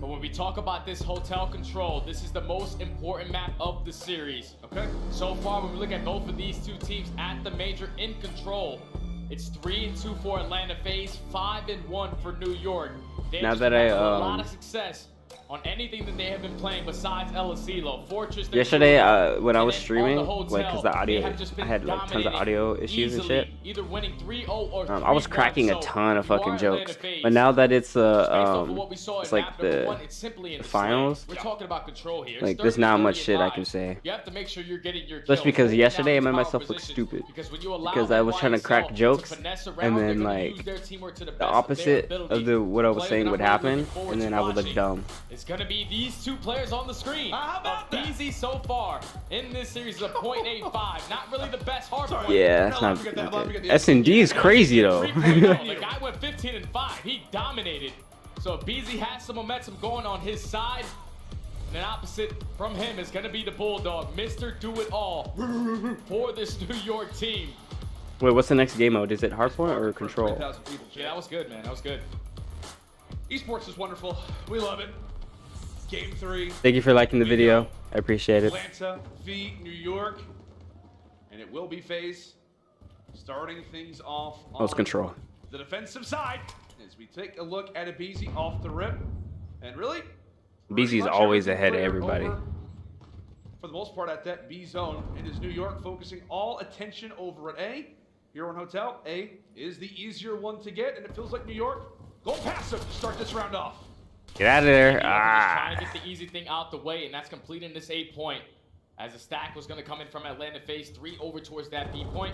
But when we talk about this hotel control, this is the most important map of the series. Okay. So far, when we look at both of these two teams at the major in control, it's 3-2 for Atlanta FaZe, 5-1 for New York. Now that I a lot of success on anything that they have been playing besides El Asilo. Fortress. Yesterday, when I was streaming, like, cause the audio, I had like tons of audio issues and shit. Either winning 3-0 or I was cracking a ton of fucking jokes, but now that it's it's like the finals, we're talking about control here. like there's not much shit I can say. You have to make sure you're getting your Just because yesterday I made myself look stupid because I was trying to crack jokes, and then like the opposite of what I was saying would happen, and then I would look dumb. It's gonna be these two players on the screen. How about BZ so far in this series is a .85. Not really the best hardpoint. Yeah, it's not good. S&D is crazy though. The guy went 15-5. He dominated. So BZ has some momentum going on his side. And then opposite from him is gonna be the Bulldog, Mr. Do It All for this New York team. Wait, what's the next game mode? Is it Hardpoint or Control? Yeah, that was good, man. That was good. Esports is wonderful. We love it. Game 3. Thank you for liking the video. I appreciate it. Atlanta v New York, and it will be FaZe starting things off on Control. The defensive side as we take a look at a BZ off the rip, and really BZ is always ahead of everybody. For the most part at that B zone, it is New York focusing all attention over at A. Here on Hotel, A is the easier one to get, and it feels like New York go passive to start this round off. Get out of there. Just trying to get the easy thing out the way, and that's completing this 8-point. As the stack was going to come in from Atlanta FaZe, 3 over towards that B point.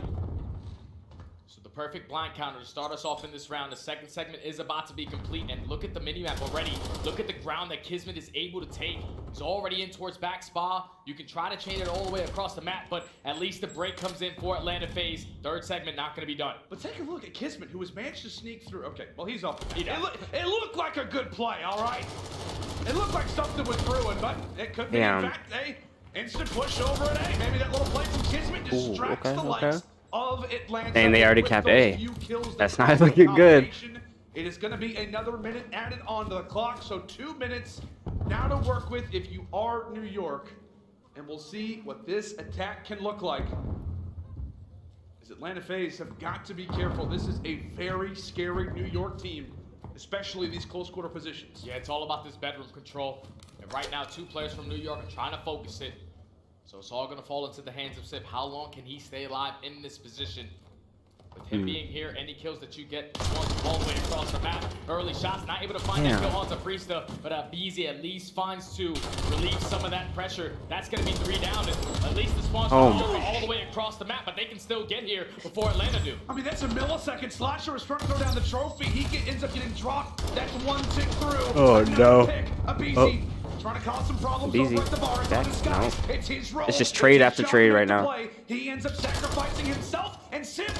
So the perfect blind counter to start us off in this round. The second segment is about to be complete, and look at the minimap already. Look at the ground that Kismet is able to take. He's already in towards back spa. You can try to chain it all the way across the map, but at least the break comes in for Atlanta FaZe. Third segment not going to be done. But take a look at Kismet, who has managed to sneak through. Okay, well, he's off. It looked like a good play, all right? It looked like something was brewing, but it could be, in fact, a instant push over at A. Maybe that little play from Kismet distracts the likes of Atlanta. And they already capped A. That's not looking good. It is going to be another minute added onto the clock, so 2 minutes now to work with if you are New York. And we'll see what this attack can look like. As Atlanta FaZe have got to be careful. This is a very scary New York team, especially these close quarter positions. Yeah, it's all about this bedroom control. And right now, 2 players from New York are trying to focus it. So it's all going to fall into the hands of Sip. How long can he stay alive in this position? With him being here, any kills that you get all the way across the map. Early shots, not able to find that kill onto Priesta, but BZ at least finds 2. Relieve some of that pressure. That's going to be 3 down. And at least the spawns all the way across the map, but they can still get here before Atlanta do. I mean, that's a millisecond. Slasher is trying to throw down the trophy. He ends up getting dropped. That's 1 tick through. Oh, no. Pick, a BZ. Trying to cause some problems over at the bar. No. It's his role. It's just trade after trade right now. He ends up sacrificing himself, and Sim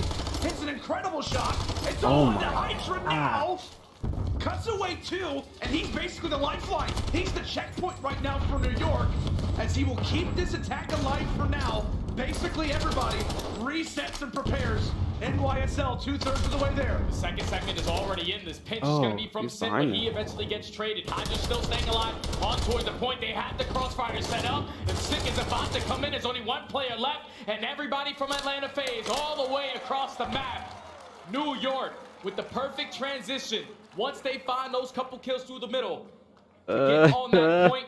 hits an incredible shot. It's on to Hydra now. Cuts away 2, and he's basically the lifeline. He's the checkpoint right now for New York, as he will keep this attack alive for now. Basically, everybody resets and prepares. NYSL 2/3 of the way there. The second segment is already in. This pinch is going to be from Sim, but he eventually gets traded. Hydra's still staying alive on towards the point. They had the crossfire set up. And Sick is about to come in. There's only 1 player left, and everybody from Atlanta FaZe all the way across the map. New York with the perfect transition. Once they find those couple kills through the middle, to get on that point,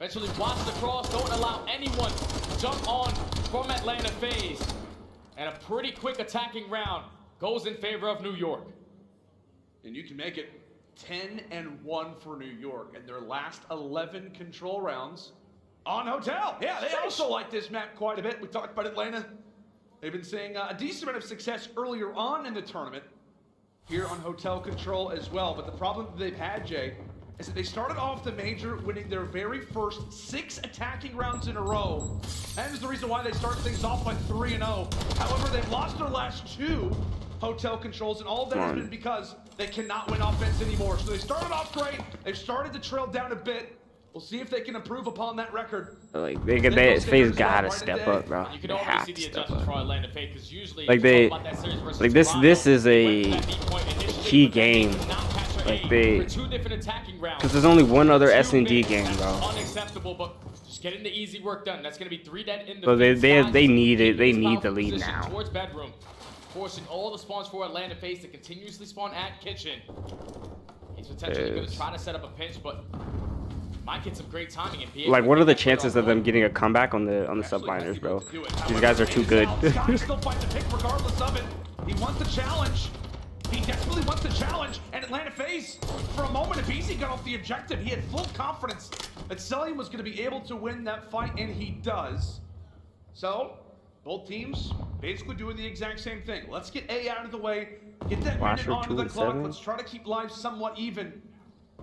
eventually watch the cross. Don't allow anyone to jump on from Atlanta FaZe. And a pretty quick attacking round goes in favor of New York. And you can make it 10-1 for New York in their last 11 control rounds on Hotel. Yeah, they also like this map quite a bit. We talked about Atlanta. They've been seeing a decent amount of success earlier on in the tournament here on Hotel Control as well. But the problem that they've had, Jay, is that they started off the major winning their very first 6 attacking rounds in a row. And is the reason why they start things off by 3-0. However, they've lost their last 2 Hotel Controls, and all of that has been because they cannot win offense anymore. So they started off great. They've started to trail down a bit. We'll see if they can improve upon that record. Like FaZe gotta step up, bro. You can They always have see to the step adjustments for up. Atlanta FaZe because usually Like you talk about that series versus this Toronto, is they a went for that beat point initially, key but then they game. could not catch our Like aim for 2 different attacking rounds. because there's only one other For 2 S&D minutes. game, That's bro. unacceptable, but just getting the easy work done. That's going to be 3 dead in the So field. they need it. They Keeping need this the lead position now. towards bedroom, forcing all the spawns for Atlanta FaZe to continuously spawn at kitchen. He's potentially going to try to set up a pinch, but might get some great timing and be able Like, to what are get the that chances of them getting a comeback on the Subliners, bro? These guys are too good. Sky still fighting the pick regardless of it. He wants the challenge. He desperately wants the challenge. And Atlanta FaZe, for a moment, if Easy got off the objective, he had full confidence that Celium was going to be able to win that fight, and he does. So, both teams basically doing the exact same thing. Let's get A out of the way, get that minute onto the clock. Let's try to keep lives somewhat even.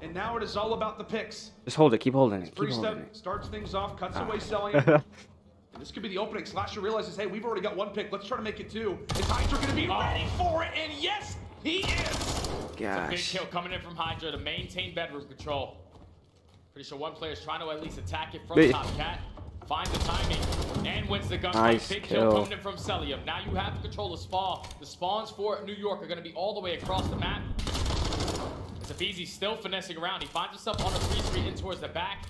And now it is all about the picks. Just hold it. Keep holding it. Keep holding Three-step it. starts things off, cuts away Celium. And this could be the opening. Slasher realizes, hey, we've already got 1 pick. Let's try to make it 2. Is Hydra going to be ready for it? And yes, he is. It's a big Gosh. kill coming in from Hydra to maintain bedroom control. Pretty sure one player is trying to at least attack it from Wait. top. Cat finds the timing and wins the gunfight. Nice Big kill. kill coming in from Celium. Now you have to control the spawn. The spawns for New York are going to be all the way across the map. Easy still finessing around. He finds himself on a 3-3 in towards the back.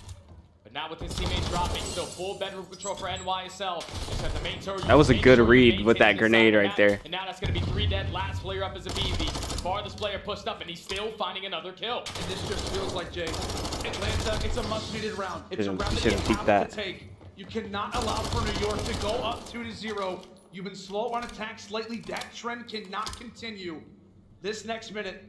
But now with his teammates dropping, still full bedroom control for NYSL. Just at the main turret, That was a make good sure he read with that maintains grenade the right map. there. And now that's going to be 3 dead. Last player up is a BZ. Farthest player pushed up, and he's still finding another kill. And this just feels like, Jay, Atlanta, it's a much-needed round. It's a round that you Shouldn't peek have that. to take. You cannot allow for New York to go up 2-0. You've been slow on attacks lately. That trend cannot continue. This next minute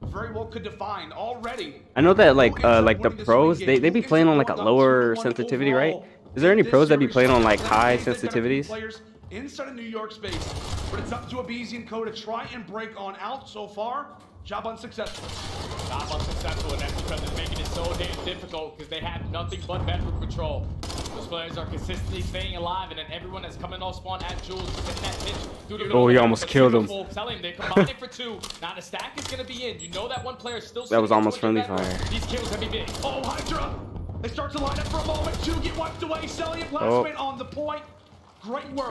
very well could define already. I know that like the pros they be playing on like a lower sensitivity, right? Is there any pros that be playing on like high sensitivities? Players inside of New York space, but it's up to Abizi and Co to try and break on out. So far, job unsuccessful. Job unsuccessful, and that's because it's making it so damn difficult because they have nothing but bedroom control. Those players are consistently staying alive, and then everyone that's coming off spawn at Jules is hitting that pitch through the middle. Oh, he almost killed him. Tell him they're combining for 2. Now the stack is going to be in. You know that one player is still. That was almost sitting friendly towards the fire. These kills have been big. Oh, Hydra! They start to line up for a moment. 2 get wiped away. Celium last man on the point. Great work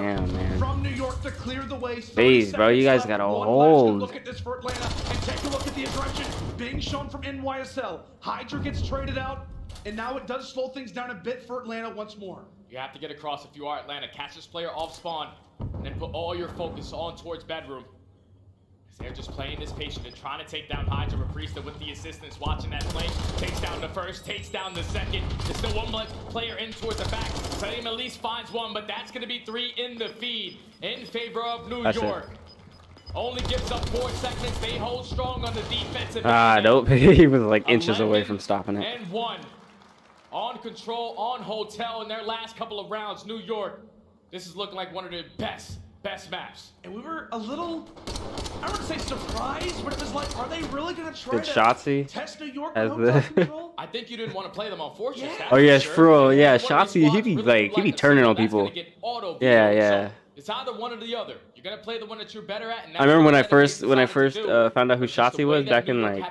from New York to clear the way. FaZe, bro, you guys got a hold. Look at this for Atlanta and take a look at the aggression being shown from NYSL. Hydra gets traded out, and now it does slow things down a bit for Atlanta once more. You have to get across if you are Atlanta. Catch this player off spawn, and then put all your focus on towards bedroom. They're just playing this patient and trying to take down Hydra. Reprista with the assistance, watching that play. Takes down the first, takes down the second. There's still one player in towards the back. Celium at least finds one, but that's going to be 3 in the feed in favor of New York. Only gives up 4 seconds. They hold strong on the defensive. Nope. He was like inches away from stopping it. And 1 on control, on hotel in their last couple of rounds. New York, this is looking like one of their best maps. And we were a little, I wouldn't say surprised, but it was like, are they really going to try Did to Shotzi test New York as with hotel the control? I think you didn't want to play them on fortune. Oh yeah, bro. Yeah, Shotzi, he be turning on people. Yeah. It's either one or the other. You're gonna play the one that you're better at. And I remember when I first found out who Shotzi was back in like,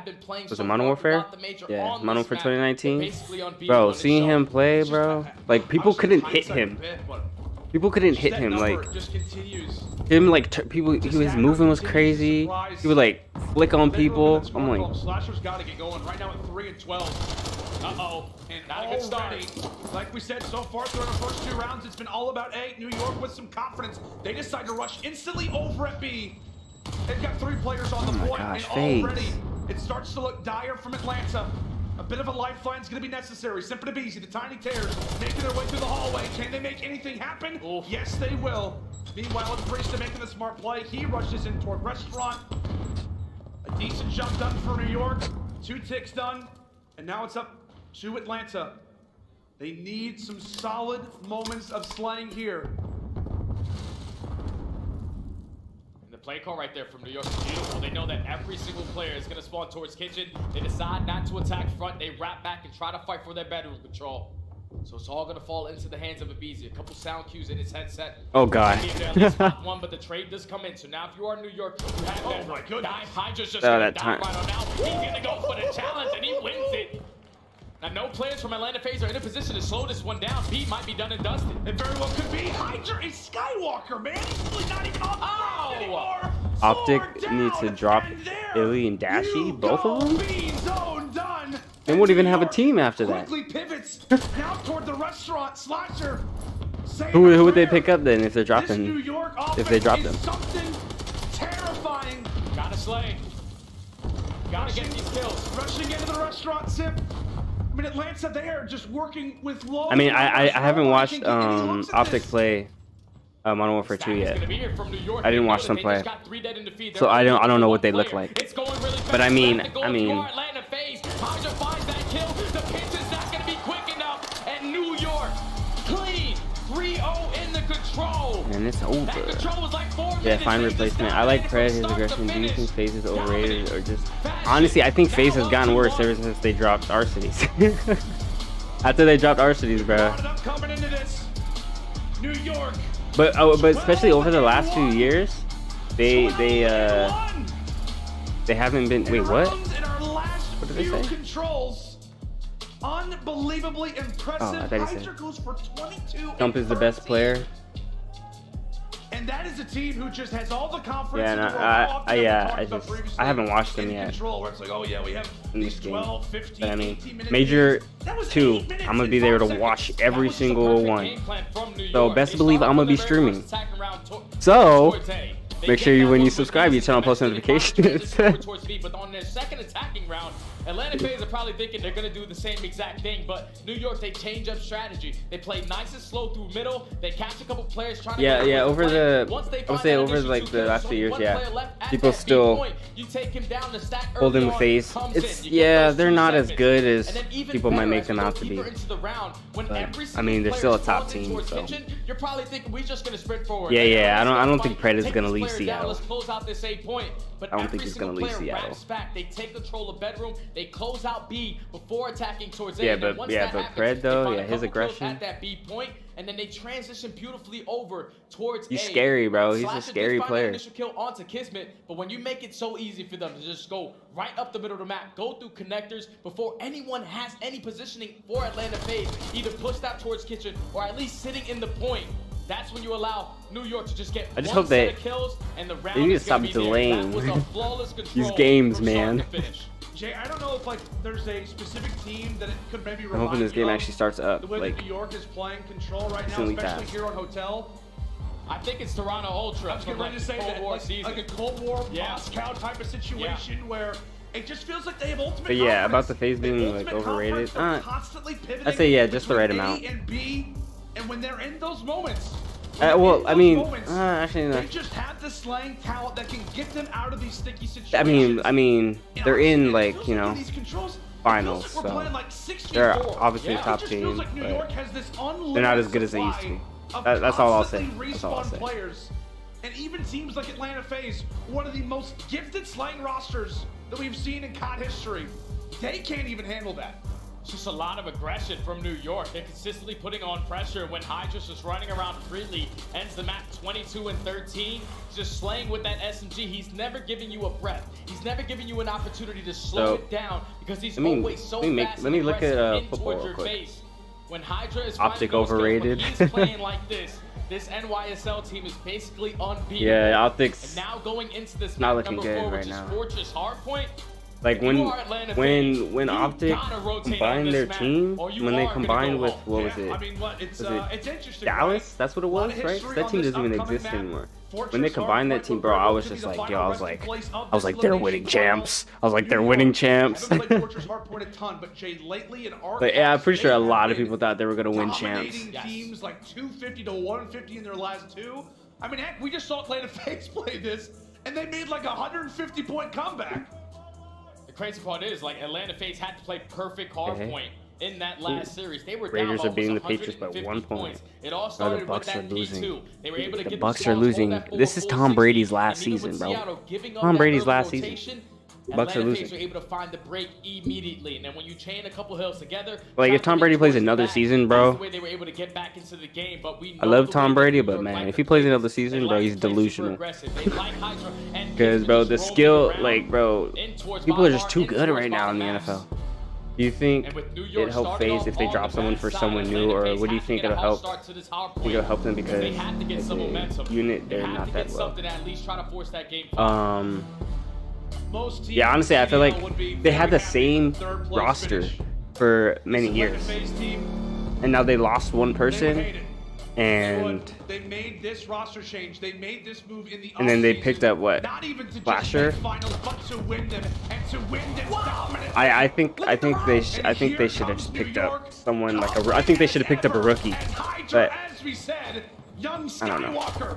was it Modern Warfare? Yeah, Modern Warfare 2019. Bro, seeing him play, bro, like people couldn't hit him. People couldn't hit him, like him, like his movement was crazy. He would like flick on people. I'm like, Slasher's got to get going right now at 3-12. Uh-oh, not a good start. Like we said, so far through the first 2 rounds, it's been all about A. New York with some confidence. They decide to rush instantly over at B. They've got 3 players on the point, and already it starts to look dire from Atlanta. A bit of a lifeline is going to be necessary. Simple to easy. The tiny tears making their way through the hallway. Can they make anything happen? Yes, they will. Meanwhile, Priest making the smart play. He rushes in toward restaurant. A decent jump done for New York. 2 ticks done. And now it's up to Atlanta. They need some solid moments of slaying here. Play call right there from New York is beautiful. They know that every single player is going to spawn towards kitchen. They decide not to attack front. They wrap back and try to fight for their bedroom control. So it's all going to fall into the hands of Abizi. A couple sound cues in his headset. Oh, God. One, but the trade does come in. So now if you are New York, you have bedroom. My goodness. Hydra's just going to die right on out. He's going to go for the challenge, and he wins it. Now, no players from Atlanta FaZe are in a position to slow this one down. B might be done and dusted. It very well could be. Hydra is Skywalker, man. He's really not even on the ground anymore. Optic needs to drop Illy and Dashy, both of them. B-zone done. They won't even have a team after that. Quickly pivots now toward the restaurant. Slasher. Who would they pick up then if they're New dropping? York If they drop offense them. is something terrifying. Gotta slay. Gotta get these kills. Rushing into the restaurant, Sip. I mean, Atlanta, they are just working with low. I mean, I haven't watched Optic play Modern Warfare 2 yet. I didn't watch them play, so I don't know what they look like. But I mean, Atlanta FaZe. Hydra finds that kill. The pitch is not gonna be quick enough. And New York, clean 3-0 in the control. And it's over. Control was like 4 Yeah, minutes fine into replacement. this I like battle. Pred, his aggression. Do you think FaZe is overrated or just? Honestly, I think FaZe has gotten worse ever since they dropped our cities. After they dropped our cities, bro. Coming into this, New York. But especially over the last few years, they haven't been. Wait, what? What did they say? Controls. Unbelievably impressive. Oh, I thought he Hydra said goes for 22. Stump is the best player. And that is a team who just has all the confidence. Yeah, in no, the world. I haven't watched them in yet control, where it's like, oh yeah, we have in these this game. 12, 15, But I mean, 18 minute Major games. That was 2, 8 minutes I'm gonna and be there 5 to seconds. watch That every was just a single perfect one. game plan from New So York. best They believe started I'm gonna be from the very streaming. first attacking round So make sure you, when you subscribe, you turn on post notifications. Towards B, but on their second attacking round, Atlanta FaZe are probably thinking they're going to do the same exact thing, but New York, they change up strategy. They play nice and slow through middle. They catch a couple players trying to Yeah, get over play. the, Once they I would find say that over initial like two the kills, last there's few years, only yeah, one player left at people that B still point. You take him down the stack early holding on, with FaZe. comes It's in. You get yeah, those they're 2 not as seconds. good And as then even people might better, make as them we go out to be. deeper into the round, when But, every I single mean, they're player still a top spawns in team, towards so. Kitchen, you're probably thinking we're just going to sprint forward. Yeah, I don't think Pred Pred is gonna leave Seattle. Let's close out this 8 point. But I don't every think he's single gonna leave player Seattle. wraps back. They take control of bedroom. They close out B before attacking towards A. Yeah, And then but once yeah, that but happens, Pred though, they find yeah, a his couple kills aggression. at that B point, and then they transition beautifully over towards He's A. scary, bro. He's a Slasher did scary find that player. Initial kill onto Kismet, but when you make it so easy for them to just go right up the middle of the map, go through connectors before anyone has any positioning for Atlanta FaZe, either pushed out towards Kitchen or at least sitting in the point. That's when you allow New York to just get I just one hope set they- of kills and the round They need to is gonna stop be delaying there. That was a flawless these control games, from start man. to finish. Jay, I don't know if like there's a specific team that it could maybe I'm remind hoping this you game of actually starts up the way like that New York is playing control right now, decently especially fast. here on Hotel. I think it's Toronto Ultra. I was from getting ready to say Cold that, War like, season. like a Cold War Yeah. Moscow type of situation where it just feels like they have ultimate But yeah, about confidence. the FaZe They have being like ultimate overrated. confidence. They're constantly pivoting I'd say yeah, just the right between amount. A and B, and when they're in those moments, Well, I mean, actually, no. they just have the slaying talent that can get them out of these sticky situations. I mean, they're in like, you know, These controls, finals, we're so playing like 6v4. they're obviously Yeah, a top it just team, feels like New York but has this they're not as good as they used to be. That's all I'll say. That's all I'll say. Players. And even teams like Atlanta FaZe, one of the most gifted slaying rosters that we've seen in COD history, they can't even handle that. It's just a lot of aggression from New York. They're consistently putting on pressure when Hydra's just running around freely. Ends the map 22-13. Just slaying with that SMG. He's never giving you a breath. He's never giving you an opportunity to slow it down because he's always so fast let me look at in football towards real your quick. face. When Hydra is Optic finding those kills, when overrated. he's playing like this NYSL team is basically unbeatable. Yeah, Optic's and now going into this not map looking number good 4, right which now. is Fortress Hardpoint. Like when Optic combined their team, when they combined with what was it? I mean, it's interesting. Dallas? That's what it was, right? That team doesn't even exist anymore. When they combined that team, bro, I was just like, yo, I was like, they're winning champs. I was like, they're winning champs. But yeah, I'm pretty sure a lot of people thought they were gonna win champs. Teams like 250 to 150 in their last two. I mean, heck, we just saw Atlanta FaZe play this, and they made like a 150-point comeback. The crazy part is, like, Atlanta FaZe had to play perfect Hardpoint in that last series. They were Raiders down are beating the almost Patriots by 150 1 point. points. It all Oh, started the Bucks with are that losing. T2. They were able to The get Bucks the are squad, hold losing. that full This is full Tom 60, Brady's last and even season, with bro. Seattle giving up Tom that Brady's early last season. rotation, Bucks are Atlanta FaZe losing. were able to find the break immediately, and then when you chain a couple hills together, Like if Tom Brady plays another season, bro. that's the way they were able to get back into the game. But we I know love the Tom way Brady, that New but York man, like if to he plays play. another season, They bro, like he's to play super delusional. aggressive. They like Hydra and Because, bro, the just roaming skill, around like, bro, in towards people are bottom just too bar, in good towards right now in bottom the maps. NFL. Do you think And with New York it helped starting FaZe off if they on drop the someone bad for side, someone new, or FaZe what do you have to think get a it'll hot help? start to this I Hardpoint. think it'll help them because They have to get some as a momentum. unit, They they're have not to that get well. something to at least try to force that game. Most teams Yeah, honestly, I feel like would be they had very the happy same with third place roster finish. for many Select years, the FaZe team, and now they lost one they person, hate it. and They made this roster change. They made this move in the then they offseason, picked up what? not even to just Flasher. make finals, but to win them and to win them dominantly. I think they should have just picked up someone like a. I think they should have picked up a rookie, but As we said, young I don't know. Skywalker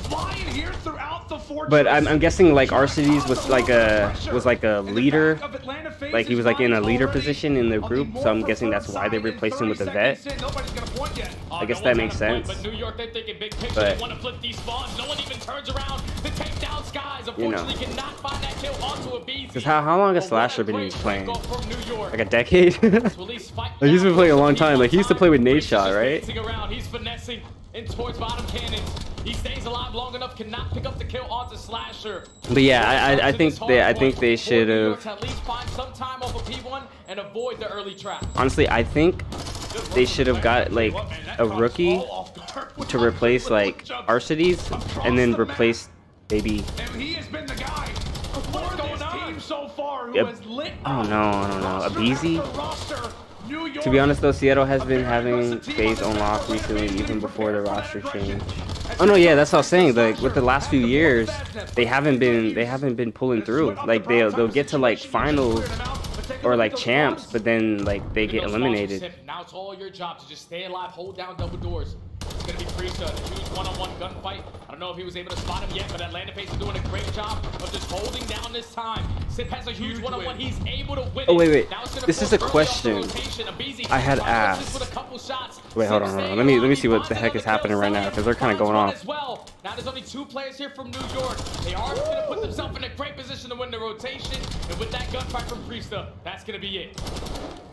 flying here throughout the fortress. But I'm guessing like Arcides was like a leader, like he was like in a leader position in the group. So I'm guessing that's why they replaced him with a vet. I guess that makes sense. But New York, they're thinking big picture. But They want to flip these spawns. No one even turns around to take down Skies. Unfortunately, cannot find that kill onto a BZ. Because how long has Slasher been playing? Like a decade? Like, he's been playing a long time. Like he used to play with Nate Shot, right? Around. He's finessing in towards bottom cannons. He stays alive long enough, cannot pick up the kill onto Slasher. But yeah, I think they should have. At least find some time off of P1 and avoid the early trap. Honestly, I think they should have got like a rookie to replace like Arcides, and then replace maybe. He has been the guy for this team so far who Yep. has lit I don't know, a BZ. roster. New York, To be honest though, Seattle has been having FaZe on lock recently, even before the roster change. Oh no, yeah, that's what I was saying. Like with the last few years, they haven't been pulling through. Like they'll get to like finals or like champs, but then like they get eliminated. Now it's all your job to just stay alive, hold down double doors. It's gonna be Priesta, a huge one-on-one gunfight. I don't know if he was able to spot him yet, but Atlanta FaZe is doing a great job of just holding down this time. Sip has a huge one-on-one. He's able to win. Oh wait, Now it's gonna this is a force question early off the rotation. A BZ I had finally misses asked. with a couple shots. Wait, hold on. Let me see what the heck is happening right now, because they're kind of going off. As well. Now there's only 2 players here from New York. They are going to put themselves in a great position to win the rotation, and with that gunfight from Priesta, that's going to be it.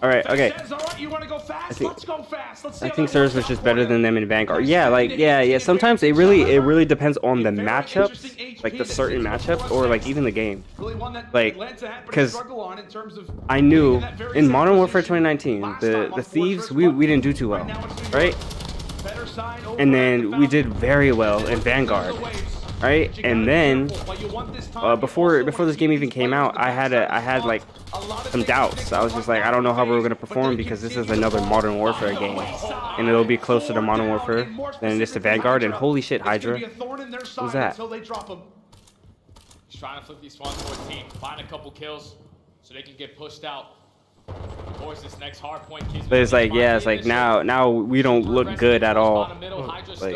All right, okay. Says, all right, you want to go fast? Let's go fast. Let's see I how think that Surge works was out just for better you. than them in Vanguard. Yeah, like yeah. Sometimes it really depends on the matchups, like the certain matchups, or like even the game. Really one that Like, Atlanta had pretty because struggle on in terms of I knew being that very in same Modern Warfare position 2019, last the time on Thieves Fortress, we didn't do too well, right? better side over And at then the we did very well in Vanguard, right? And then before this game even came out, I had like some doubts. I was just like, I don't know how we're gonna perform because this is another Modern Warfare game, and it'll be closer to Modern Warfare than it is to Vanguard. And holy shit, Hydra, what was that? He's trying to flip these spawns towards team, find a couple kills so they can get pushed out. Of course, this next hard point kids. But it's like, yeah, it's like now we don't look good at all. Like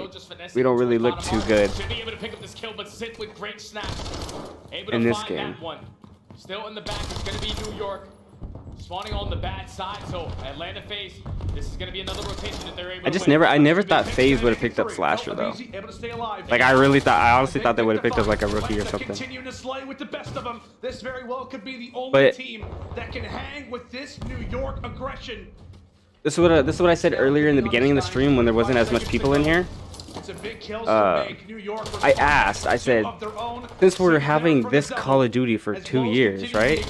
we don't really look too good Should be able to pick up this kill, but Sith with great snaps. Able to in this find game. that one. Still in the back, it's gonna be New York. Spawning on the bad side, so Atlanta FaZe, this is gonna be another rotation that they're able to win. I never thought FaZe would have picked up Slasher though. Like I honestly thought they would have picked up like a rookie or something. Continuing to slay with the best of them. This very well could be the only But team that can hang with this New York aggression. this is what I said earlier in the beginning of the stream when there wasn't as much people in here. It's a big kill to make. New York I said, since we're having this Call of Duty for 2 years, right?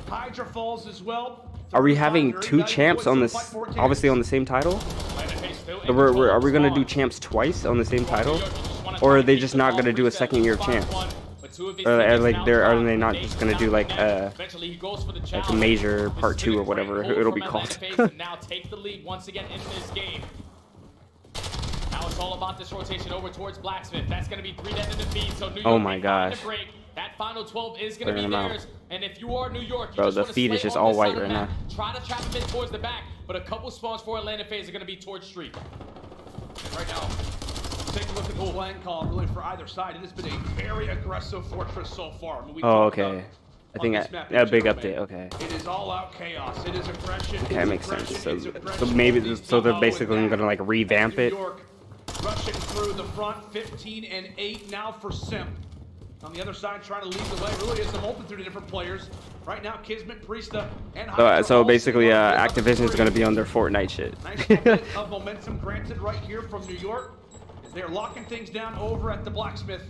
Hydra falls as well. Are we having 2 champs on this, obviously on the same title? Are we gonna do champs twice on the same title, or are they just not gonna do a second year of champs? Or are they not just gonna do like a major part 2 or whatever it'll be called? Now take the lead once again in this game. Now it's all about this rotation over towards Blacksmith. That's going to be 3 dead in the feed. So New York, Oh my gosh. break. That final 12 is going to Clearing be them out. theirs. And if you are New York, you Bro, just the want to feed is slay just on all this white side of right the now. map. Try to trap him in towards the back, but a couple spawns for Atlanta FaZe are going to be towards street. Right now, take a look at the playing column really for either side. It has been a very aggressive fortress so far. I mean, we Oh, talked about okay. I think this map a in big general, update. man. Okay. It is all out chaos. It is aggression. Okay, that makes sense. So maybe they're basically gonna like revamp it. New York rushing through the front, 15-8 now for Simp. On the other side, trying to lead the way. Really is a multitude of different players. Right now, Kismet, Priesta, and Hydra So all basically, sitting on Activision is gonna be on their Fortnite shit. Nice little bit of momentum granted right here from New York. As they're locking things down over at the Blacksmith.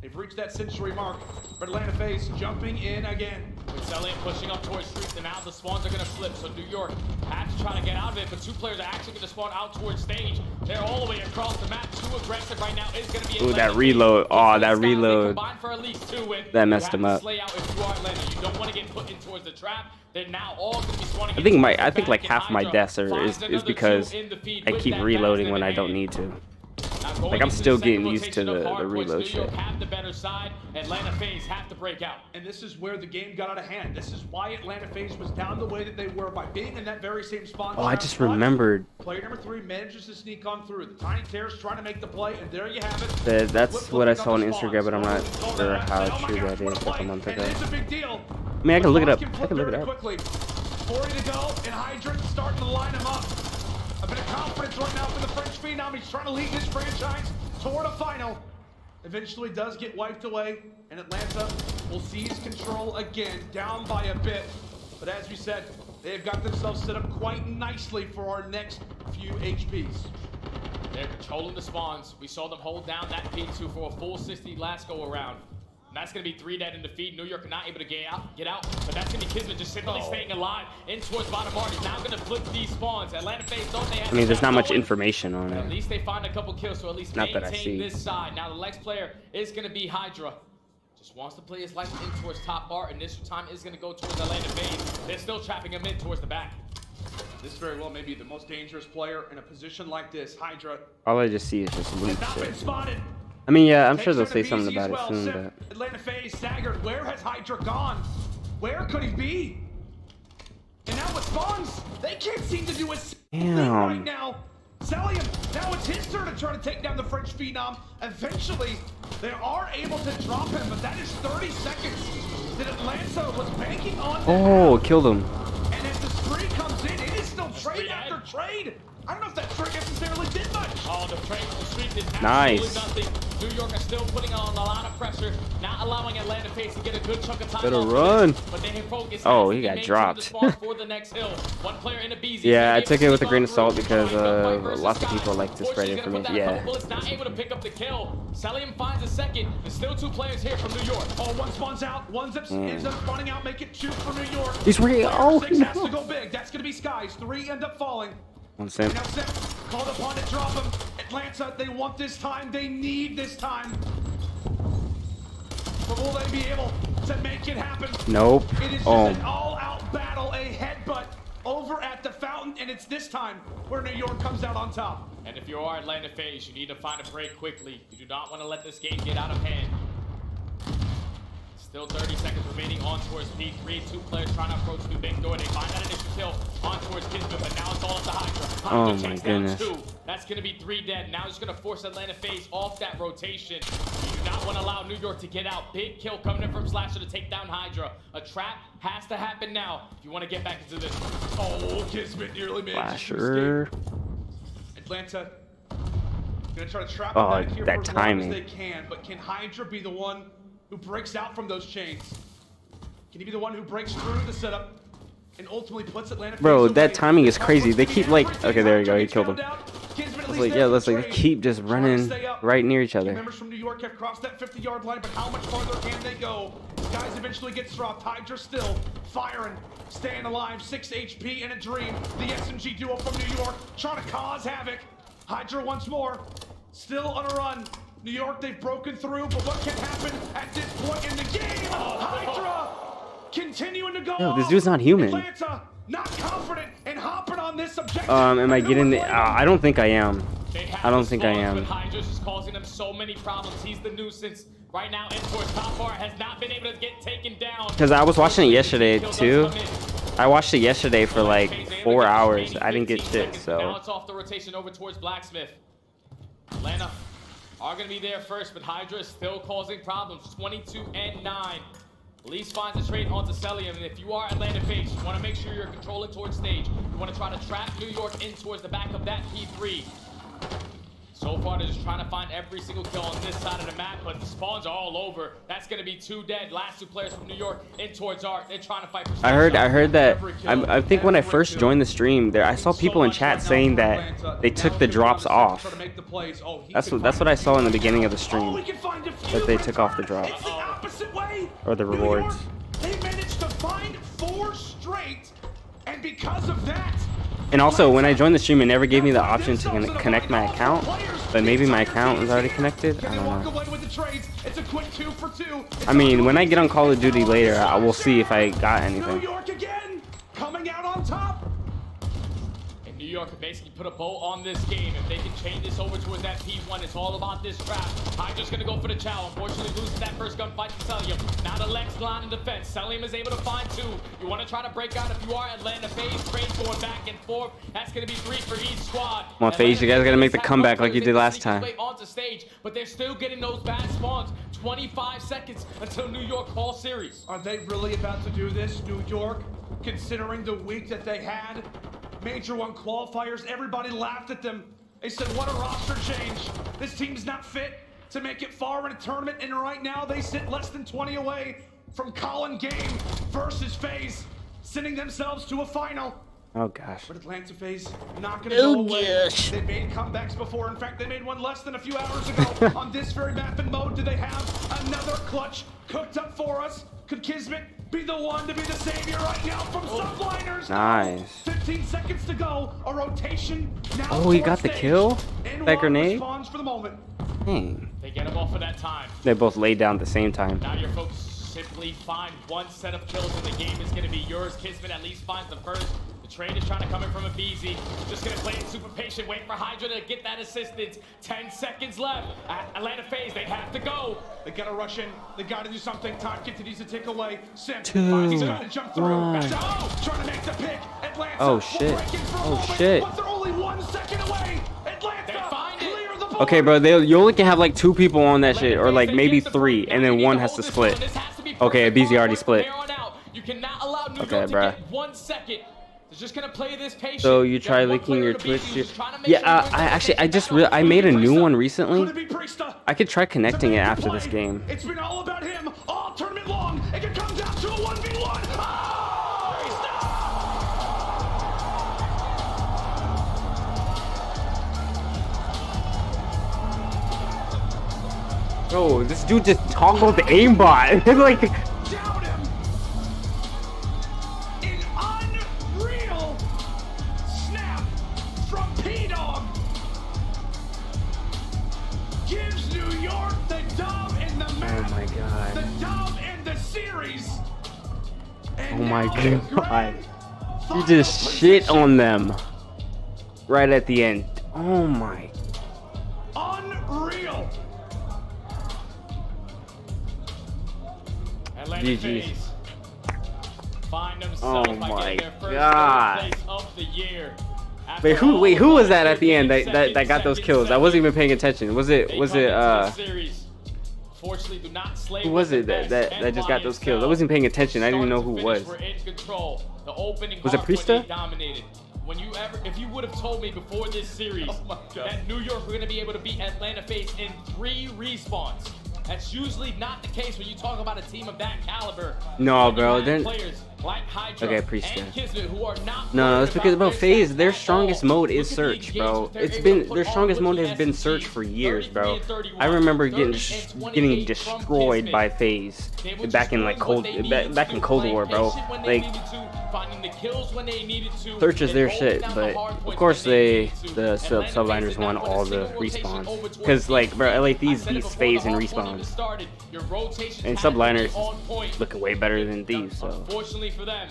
They've reached that century mark. But Atlanta FaZe jumping in again. With Celium pushing up towards streets, and now the spawns are going to flip. So New York has to try to get out of it, but 2 players are actually going to spawn out towards stage. They're all the way across the map. Too aggressive right now is going to be. Ooh, that reload. Oh, that reload. For at least 2 wins. That messed him up. Slay out if you are Atlanta. You don't want to get put in towards the trap. They're now all going to be spawning. I think like half my deaths is because I keep reloading when I don't need to. Like I'm still getting used to the reload shit. Have the better side. Atlanta FaZe have to break out. And this is where the game got out of hand. This is why Atlanta FaZe was down the way that they were by being in that very same spawn. Oh, I just remembered. Player number 3 manages to sneak on through. The Tiny Terrors trying to make the play, and there you have it. That's what I saw on Instagram, but I'm not sure how true that is. Like a month ago. It's a big deal. I mean, I can look it up. I can look it up. Quickly. 40 to go, and Hydra starting to line him up. A bit of confidence right now for the French Phenom. He's trying to lead his franchise toward a final. Eventually does get wiped away, and Atlanta will seize control again, down by a bit. But as we said, they have got themselves set up quite nicely for our next few HPs. They're controlling the spawns. We saw them hold down that P2 for a full 60 last go around. And that's going to be 3 dead in defeat. New York not able to get out, but that's going to be Kismet just simply staying alive in towards bottom mark. He's now going to flip these spawns. Atlanta FaZe don't they have. I mean, there's not much information on it. At least they find a couple kills, so at least not maintain this side. Now the next player is going to be Hydra. Just wants to play his life in towards top bar, and this time is going to go towards Atlanta FaZe. They're still trapping him in towards the back. This very well may be the most dangerous player in a position like this. Hydra. All I just see is just loot shit. Spotted. I mean, yeah, I'm sure they'll say something about it soon, but... Atlanta FaZe staggered. Where has Hydra gone? Where could he be? And now with spawns, they can't seem to do a thing right now. Celium, now it's his turn to try to take down the French Phenom. Eventually, they are able to drop him, but that is 30 seconds that Atlanta was banking on. Oh, killed him. And as the spree comes in, it is still trade after trade. I don't know if that trade necessarily did much. Oh, the streak did nice. Nothing. New York are still putting on a lot of pressure, not allowing Atlanta FaZe to get a good chunk of time. Better run. But they focus. Oh, he got dropped. For the next hill. One player in a BZ. Yeah, I took it with a grain of salt because lots of people like to spread information. Yeah. Bullets not able to pick up the kill. Celium finds a second. There's still 2 players here from New York. Oh, one spawns out. One ends up spawning out. Make it 2 for New York. He's ready. Oh, 6 has to go big. That's going to be Skies. 3 end up falling. One cent. Now Seth called upon to drop him. Atlanta, they want this time. They need this time. But will they be able to make it happen? Nope. It is just an all-out battle, a headbutt over at the fountain, and it's this time where New York comes out on top. And if you are Atlanta FaZe, you need to find a break quickly. You do not want to let this game get out of hand. Still 30 seconds remaining on towards P3. 2 players trying to approach the big door. They find that initial kill on towards Kismet, but now it's all up to Hydra. Oh my goodness. 2. That's going to be 3 dead. Now he's going to force Atlanta FaZe off that rotation. You do not want to allow New York to get out. Big kill coming in from Slasher to take down Hydra. A trap has to happen now if you want to get back into this. Oh, Kismet nearly manages to escape. Atlanta going to try to trap him back here for as long as they can, but can Hydra be the one who breaks out from those chains? Can he be the one who breaks through the setup and ultimately puts Atlanta? Bro, that timing is crazy. They keep like, okay, there you go. He killed him. It's like, yeah, let's like keep just running right near each other. Members from New York have crossed that 50-yard line, but how much farther can they go? Guys eventually gets dropped. Hydra still firing, staying alive. 6 HP in a dream. The SMG duo from New York trying to cause havoc. Hydra once more, still on a run. New York, they've broken through, but what can happen at this point in the game? Hydra continuing to go. No, this dude's not human. Atlanta not confident and hopping on this objective. Am I getting the? I don't think I am. I don't think I am. Hydra's just causing them so many problems. He's the nuisance right now. In towards top bar has not been able to get taken down. Because I was watching it yesterday too. I watched it yesterday for like 4 hours. I didn't get shit. So now it's off the rotation over towards Blacksmith. Atlanta are going to be there first, but Hydra is still causing problems. 22-9. Least finds a trade onto Celium, and if you are Atlanta FaZe, you want to make sure you're controlling towards stage. You want to try to trap New York in towards the back of that P3. So far, they're just trying to find every single kill on this side of the map, but the spawns are all over. That's going to be 2 dead. Last 2 players from New York in towards Art. They're trying to fight for I heard that. I think when I first joined the stream, I saw people in chat saying that they took the drops off. That's what I saw in the beginning of the stream. That they took off the drops or the rewards. They managed to find 4 straight, and because of that. And also, when I joined the stream, it never gave me the option to connect my account. But maybe my account was already connected. I don't know. I mean, when I get on Call of Duty later, I will see if I got anything. New York again, coming out on top. And New York could basically put a bow on this game. If they can change this over towards that P1, it's all about this trap. Hydra's gonna go for the chow. Unfortunately, loses that first gunfight to Celium. Now the Lex line in defense. Celium is able to find 2. You want to try to break out if you are Atlanta FaZe. Trades going back and forth. That's gonna be 3 for each squad. Come on, FaZe, you guys gotta make the comeback like you did last time. Onto stage, but they're still getting those bad spawns. 25 seconds until New York call series. Are they really about to do this, New York? Considering the week that they had, Major 1 qualifiers, everybody laughed at them. They said, what a roster change. This team's not fit to make it far in a tournament, and right now they sit less than 20 away from Colin Game versus FaZe, sending themselves to a final. Oh gosh. But Atlanta FaZe not gonna go away. They made comebacks before. In fact, they made one less than a few hours ago on this very map and mode. Do they have another clutch cooked up for us? Could Kismet be the one to be the savior right now from Subliners? Nice. 15 seconds to go. A rotation now. Oh, he got the kill? That grenade? For the moment. Dang. They get him off for that time. They both laid down at the same time. Now your folks simply find 1 set of kills and the game is going to be yours. Kismet at least finds the first. The trade is trying to come in from a BZ. Just going to play it super patient. Wait for Hydra to get that assistance. 10 seconds left. Atlanta FaZe, they have to go. They got to rush in. They got to do something. Time continues to tick away. Sim, 2, he's got to jump through. 1. Trying to make the pick. Atlanta. Oh shit. Oh shit. But they're only 1 second away. Atlanta, clear the ball. Okay, bro, you only can have like 2 people on that shit, or like maybe 3, and then 1 has to split. Okay, BZ already split. You cannot allow New Okay, York to bro. get 1 second. They're just gonna play this patient. So you try leaking your Twitch? Yeah, I made a new one recently. I could try connecting it after this game. It's been all about him all tournament long. It can come down to a 1v1. Bro, this dude just toggled the aimbot. Like. Down him. An unreal snap from P-Dog gives New York the dub in the map. Oh my god. The dub in the series. And Oh my now god. You just shit on them. Right at the end. Oh my. Unreal. Atlanta GG. FaZe find themselves Oh by my getting their first god. third place of the year. Wait, who was that at the end that got those kills? I wasn't even paying attention. Was it Fortunately, do not slay who was it that just got those kills? I wasn't paying attention. I didn't even know who it was. We're in control. The opening Was it Hardpoint, Priesta? they dominated. If you would have told me before this series that New York were going to be able to beat Atlanta FaZe in 3 respawns, that's usually not the case when you talk about a team of that caliber. No, bro. They're Players like Hydra okay, Priesta. and Kismet who are not No, it's because, bro, FaZe, their strongest mode is search, bro. Their strongest mode has been search for years, bro. I remember getting destroyed by FaZe back in like Cold War, bro. Like finding the kills when they needed to. search is their shit, but of course the Subliners won all the respawns, because like, bro, like these FaZe and respawns, and Subliners look way better than these, so. Unfortunately for them,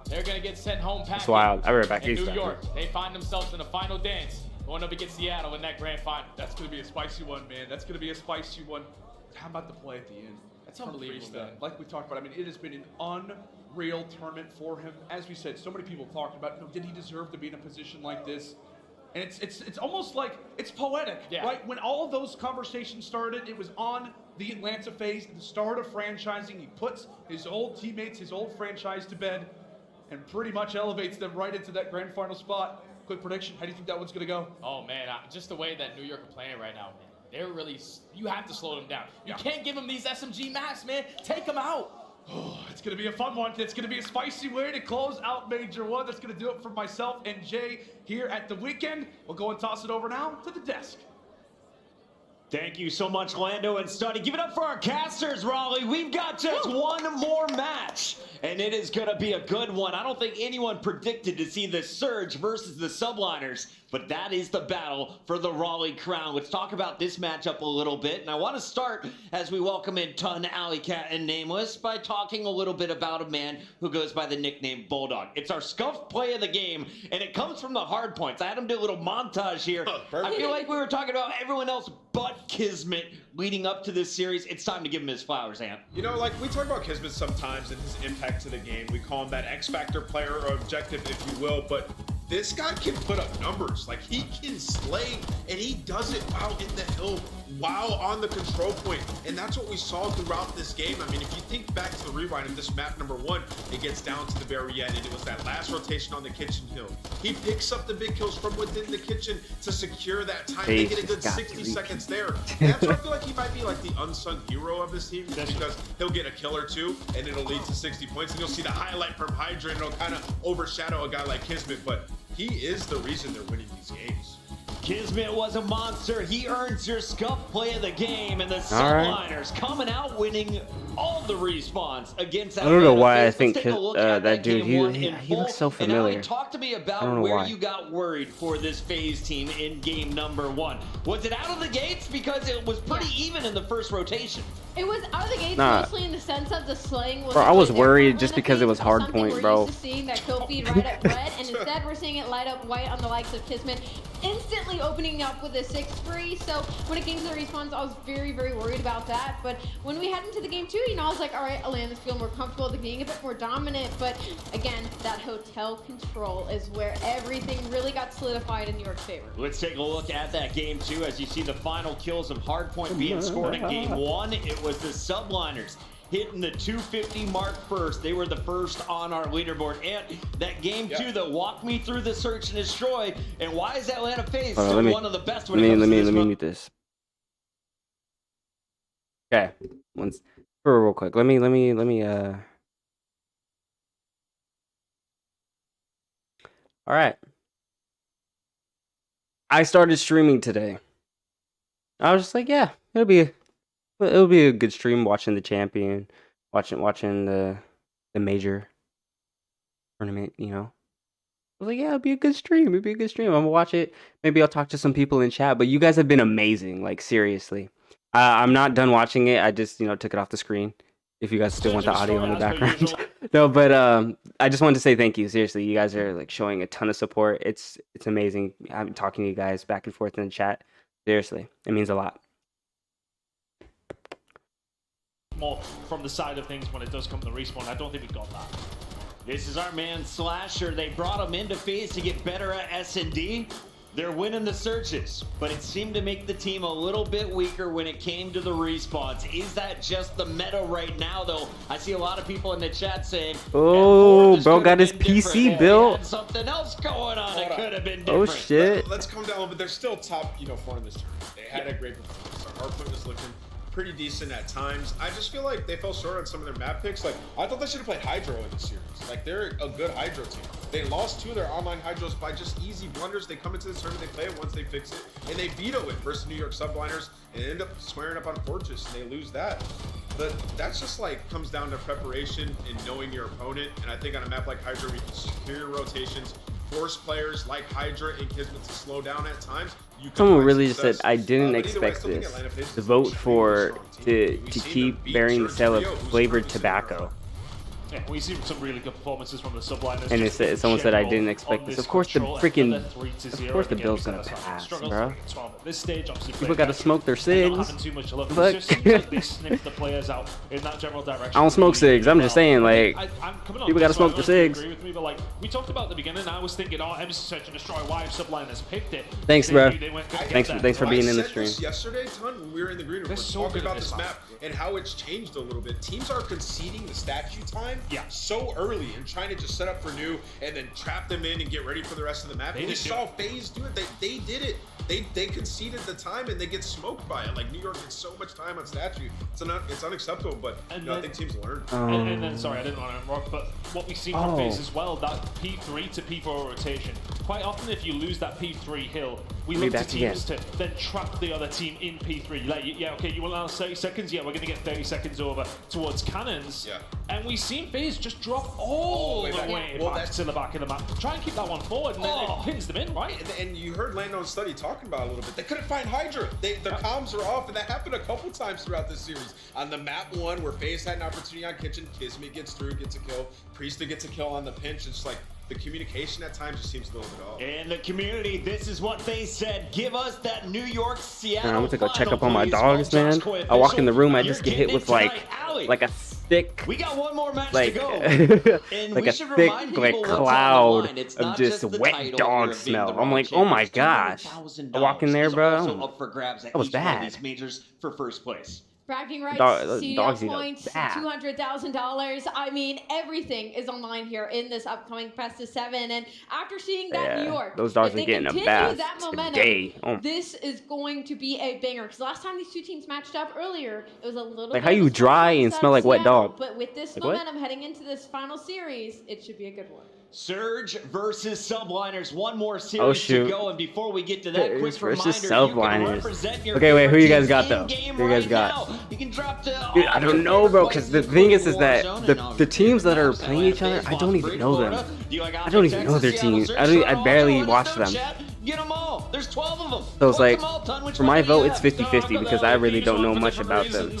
they're gonna get sent home packing. That's wild. I read back. In New York, they find themselves in a final dance, going up against Seattle in that grand final. That's gonna be a spicy one, man. That's gonna be a spicy one. How about the play at the end? That's unbelievable, man. Like we talked about, I mean, it has been an unreal tournament for him. As we said, so many people talked about, you know, did he deserve to be in a position like this? And it's almost like it's poetic, right? When all of those conversations started, it was on the Atlanta FaZe, the start of franchising. He puts his old teammates, his old franchise to bed, and pretty much elevates them right into that grand final spot. quick prediction. How do you think that one's gonna go? Oh man, just the way that New York are playing right now, man. They're really, you have to slow them down. You can't give them these SMG maps, man. Take them out. Oh, it's gonna be a fun one. It's gonna be a spicy way to close out Major 1. That's gonna do it for myself and Jay here at the weekend. We'll go and toss it over now to the desk. Thank you so much, Lando and Study. Give it up for our casters, Raleigh. We've got just one more match, and it is going to be a good one. I don't think anyone predicted to see the Surge versus the Subliners, but that is the battle for the Raleigh crown. Let's talk about this matchup a little bit, and I want to start as we welcome in Ton, Alley Cat, and Nameless by talking a little bit about a man who goes by the nickname Bulldog. It's our scuffed play of the game, and it comes from the Hardpoints. I had him do a little montage here. I feel like we were talking about everyone else but Kismet leading up to this series. It's time to give him his flowers, Ant. You know, like we talk about Kismet sometimes and his impact to the game. We call him that X-Factor player or objective, if you will, but this guy can put up numbers. Like, he can slay, and he does it while in the hill, while on the control point. And that's what we saw throughout this game. I mean, if you think back to the rewind of this map number 1, it gets down to the very end, and it was that last rotation on the kitchen hill. He picks up the big kills from within the kitchen to secure that time. They get a good 60 seconds there. And that's why I feel like he might be like the unsung hero of this team, because he'll get a kill or two, and it'll lead to 60 points, and you'll see the highlight from Hydra, and it'll kind of overshadow a guy like Kismet, but he is the reason they're winning these games. Kismet was a monster. He earns your scuff play of the game, and the Subliners coming out winning all the respawns against. I don't know why I think that dude, he looks so familiar. Talk to me about where you got worried for this FaZe team in game number 1. Was it out of the gates? Because it was pretty even in the first rotation. It was out of the gates mostly in the sense of the slaying. Bro, I was worried just because it was Hardpoint, bro. We're used to seeing that kill feed right up red, and instead we're seeing it light up white on the likes of Kismet, instantly opening up with a 6-free. So when it came to the respawns, I was very, very worried about that. But when we head into the game 2, you know, I was like, all right, Atlanta's feeling more comfortable, they're being a bit more dominant. But again, that hotel control is where everything really got solidified in New York's favor. Let's take a look at that game 2 as you see the final kills of Hardpoint being scored in game 1. It was the Subliners hitting the 250 mark first. They were the first on our leaderboard. And that game 2 that walked me through the search and destroy. And why is Atlanta FaZe still one of the best when it comes to this? Let me mute this. Okay, once for real quick. Let me All right. I started streaming today. I was just like, yeah, it'll be a good stream, watching the champion, watching the major tournament, you know. I was like, yeah, it'll be a good stream. I'm gonna watch it. Maybe I'll talk to some people in chat. But you guys have been amazing, like seriously. I'm not done watching it. I just, took it off the screen. If you guys still want the audio in the background. No, but I just wanted to say thank you. Seriously, you guys are like showing a ton of support. It's amazing. I'm talking to you guys back and forth in the chat. Seriously, it means a lot. More from the side of things when it does come to respawn. I don't think we got that. This is our man Slasher. They brought him into FaZe to get better at S&D. They're winning the searches, but it seemed to make the team a little bit weaker when it came to the respawns. Is that just the meta right now, though? I see a lot of people in the chat saying, "Oh, bro got his PC built. Something else going on. It could have been different." Oh shit! Let's calm down, but they're still top, 4 in this tournament. They had a great performance. Our Hardpoint was looking pretty decent at times. I just feel like they fell short on some of their map picks. Like, I thought they should have played Hydro in the series. Like, they're a good Hydro team. They lost 2 of their online Hydros by just easy blunders. They come into the tournament, they play it once they fix it, and they veto it versus New York Subliners and end up squaring up on Fortress, and they lose that. But that's just like comes down to preparation and knowing your opponent. And I think on a map like Hydra, we can secure your rotations, force players like Hydra and Kismet to slow down at times. Someone really just said, I didn't expect this. To vote for to keep bearing the sale of flavored tobacco. Yeah, we see some really good performances from the Subliners. And someone said, I didn't expect this. Of course the freaking, of course the bill's gonna pass, bro. This stage, people gotta smoke their cigs. Look. They sniff the players out in that general direction. I don't smoke cigs. I'm just saying, like, people gotta smoke their cigs. Agree with me, but like we talked about at the beginning, I was thinking, oh, MC Search and Destroy. Why have Subliners picked it? Thanks, bro. Thanks for being in the stream. Yesterday, Ton, when we were in the green room, we were talking about this map and how it's changed a little bit. Teams are conceding the statue time time so early and trying to just set up for new and then trap them in and get ready for the rest of the map. We saw FaZe do it. They did it. They conceded the time and they get smoked by it. Like New York gets so much time on statue. It's unacceptable, but I think teams learn. And then, sorry, I didn't want to interrupt, but what we've seen from FaZe as well, that P3 to P4 rotation. Quite often, if you lose that P3 hill, we look to teams to then trap the other team in P3. Like, yeah, okay, you want to last 30 seconds? Yeah, we're going to get 30 seconds over towards cannons. Yeah. And we've seen FaZe just drop all the way back to the back of the map. Try and keep that one forward, and then it pins them in, right? And you heard Lando's study talking about it a little bit. They couldn't find Hydra. Their comms are off, and that happened a couple times throughout this series. On the map 1, where FaZe had an opportunity on Kitchen, Kismet gets through, gets a kill. Priesta gets a kill on the pinch. It's like the communication at times just seems a little bit off. And the community, this is what they said. Give us that New York, Seattle. I'm gonna go check up on my dogs, man. I walk in the room, I just get hit with like a thick, we got one more match like, to go. like a thick like cloud of just wet dog smell. I'm like, oh my gosh. I walk in there, bro. Up for grabs at that was each one of bad. these majors for first place. Bragging rights, dogs CDL eat points, up $200,000. I mean, everything is online here in this upcoming Best of 7. And after seeing that New York, those dogs if they are getting a continue bath that momentum, today. this is going to be a banger. Because last time these two teams matched up earlier, it was a little Like bit how of you a dry and smell like wet dog. But with this like momentum heading into this final series, it should be a good one. Surge versus Subliners. One more series to go, and before we get to that, quick reminder, Subliners. Okay, wait, who you guys got though? Who you guys got? You can drop to Dude, I don't know, bro, because the thing is that the teams that are playing each other, I don't even know them. I don't even know their teams. I barely watch them. Get them all. There's 12 of them. So it's like, for my vote, it's 50-50 because I really don't know much about them.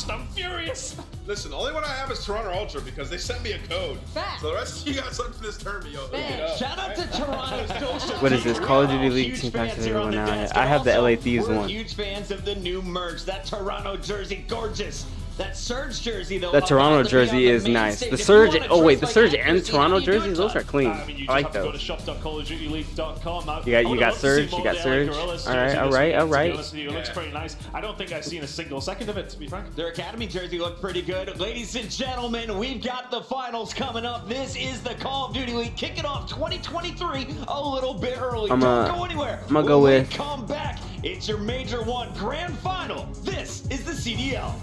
I'm furious. Listen, the only one I have is Toronto Ultra because they sent me a code. So the rest of you guys up to this tournament, yo. Shout out to Toronto's What is this? Call of Duty League Team Pack everyone out. I have the LA Thieves one. Huge fans of the new merch. That Toronto jersey, gorgeous. That Surge jersey, though. That Toronto jersey is nice. The Surge, oh wait, the Surge and Toronto jerseys, those are clean. I like those. Go to shop.callofdutyleague.com. You got Surge, you got Surge. All right. It looks pretty nice. I don't think I've seen a single second of it, to be frank. Their Academy jersey looked pretty good. Ladies and gentlemen, we've got the finals coming up. This is the Call of Duty League, kicking off 2023 a little bit early. Don't go anywhere. I'm gonna go with. Come back. It's your Major 1 Grand Final. This is the CDL.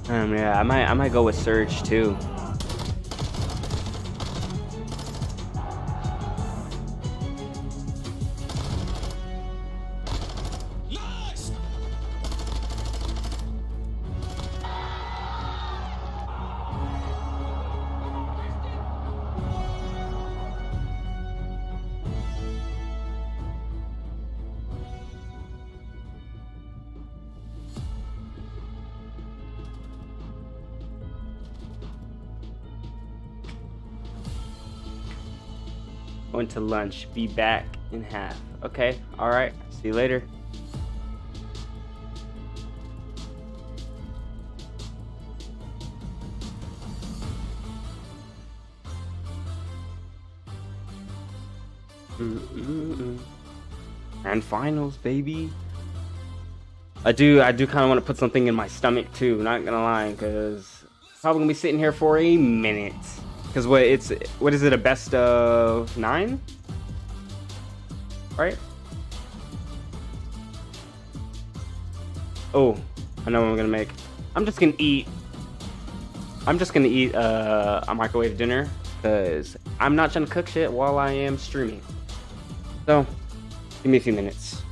Yeah, I might go with Surge too. Going to lunch. Be back in half. Okay. All right. See you later. And finals, baby. I do kind of want to put something in my stomach too. Not gonna lie, because probably gonna be sitting here for a minute. Because what is it, a best of 9? Right? Oh, I know what I'm gonna make. I'm just gonna eat a microwave dinner because I'm not trying to cook shit while I am streaming. So, give me a few minutes.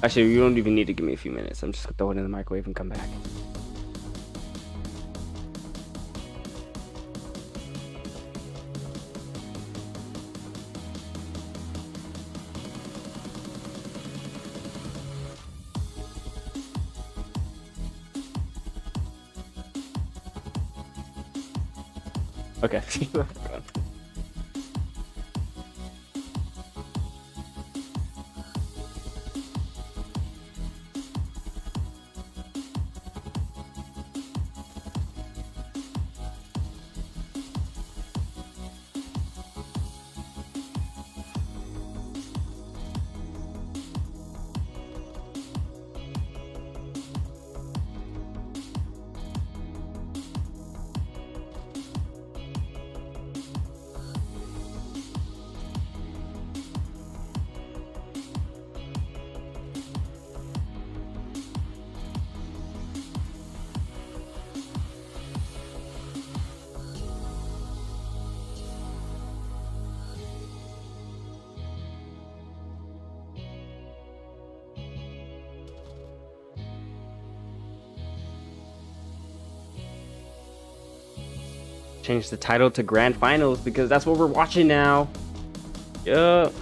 Actually, you don't even need to give me a few minutes. I'm just gonna throw it in the microwave and come back. Okay. change the title to Grand Finals because that's what we're watching now. Yup.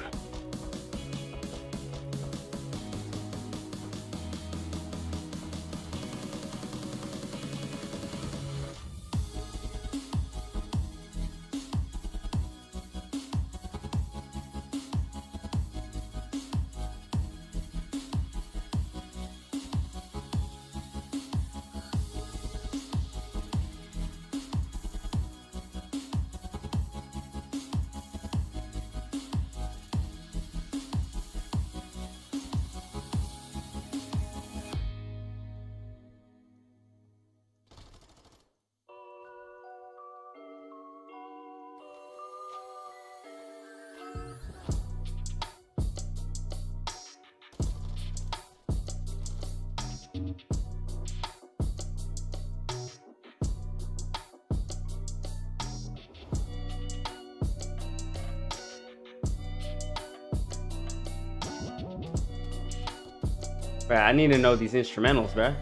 Bruh, I need to know these instrumentals, bruh.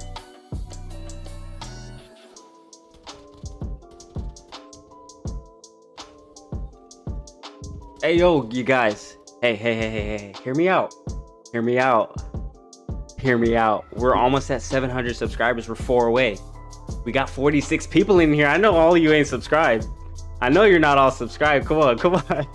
Hey, yo, you guys. Hey. Hear me out. Hear me out. Hear me out. We're almost at 700 subscribers. We're 4 away. We got 46 people in here. I know all of you ain't subscribed. I know you're not all subscribed. Come on, come on.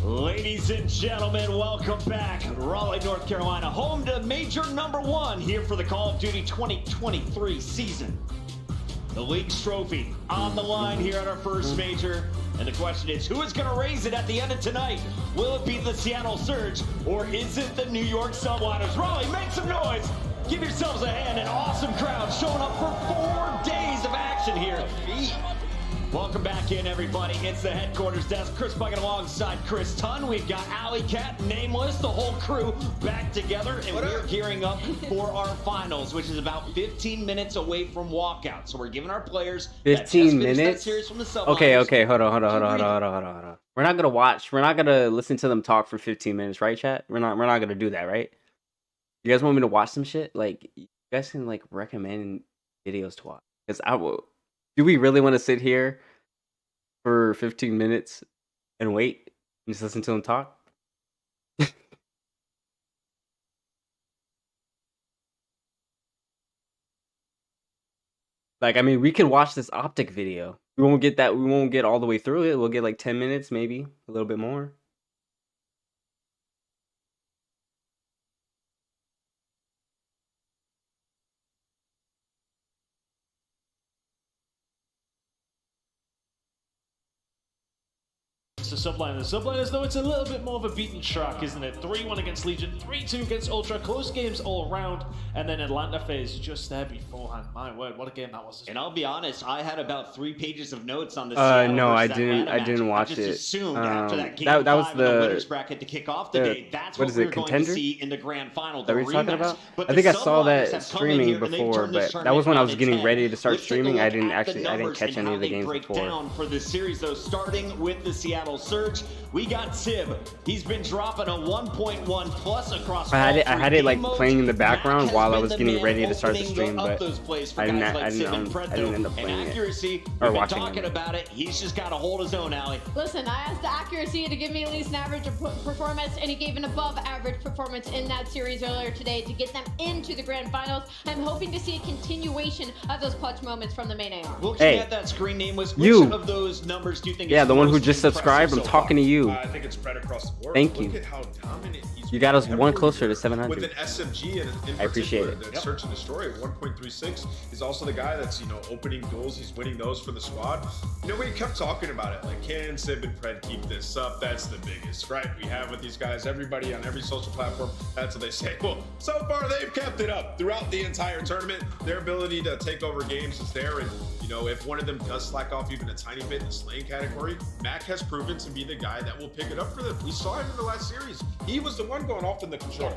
Ladies and gentlemen, welcome back. Raleigh, North Carolina, home to major #1 here for the Call of Duty 2023 season. The league's trophy on the line here at our first major. And the question is, who is going to raise it at the end of tonight? Will it be the Seattle Surge or is it the New York Subliners? Raleigh, make some noise. Give yourselves a hand. An awesome crowd showing up for 4 days of action here. Welcome back in, everybody. It's the headquarters desk. Chris Bucket alongside Chris Tunn. We've got Alley Cat, Nameless, the whole crew back together, and we're gearing up for our finals, which is about 15 minutes away from walkout. So we're giving our players 15 minutes. Series from the Okay, hold on. We're not gonna watch. We're not gonna listen to them talk for 15 minutes, right, chat? We're not gonna do that, right? You guys want me to watch some shit? Like, you guys can like recommend videos to watch. Because I will. Do we really want to sit here for 15 minutes and wait and just listen to them talk? Like, I mean, we can watch this optic video. We won't get that. We won't get all the way through it. We'll get like 10 minutes, maybe a little bit more. The Subliners, though, it's a little bit more of a beaten track, isn't it? 3-1 against Legion, 3-2 against Ultra, close games all around, and then Atlanta FaZe just there beforehand. My word, what a game that was. And I'll be honest, I had about 3 pages of notes on this. No, I didn't watch it. I just assumed after that game that was in the winners bracket to kick off the day, that's what we were going to see in the grand final. That we're talking about? I think I saw that streaming before, but that was when I was getting ready to start streaming. I didn't catch any of the games before. Down for this series, though, starting with the Seattle Surge, we got Sib. He's been dropping a 1.1 plus across. I had it like playing in the background while I was getting ready to start the stream, but I didn't end up playing it or watching it. About it, he's just got to hold his own, Allie. Listen, I asked the accuracy to give me at least an average performance, and he gave an above average performance in that series earlier today to get them into the grand finals. I'm hoping to see a continuation of those clutch moments from the main AR. Looking at that screen name, which of those numbers do you think? Yeah, the one who just subscribed. I'm talking to you. I think it's spread across the board. Thank you. Look at how dominant he's you got us one closer to 700. With an SMG and I appreciate it. The search and destroy 1.36 is also the guy that's opening goals. He's winning those for the squad. We kept talking about it. Like, can Sib and Pred keep this up? That's the biggest gripe we have with these guys. Everybody on every social platform, that's what they say. Well, so far they've kept it up throughout the entire tournament. Their ability to take over games is there, and if one of them does slack off even a tiny bit in the slaying category, Mac has proven to be the guy that will pick it up for them. We saw him in the last series. He was the one going off in the control.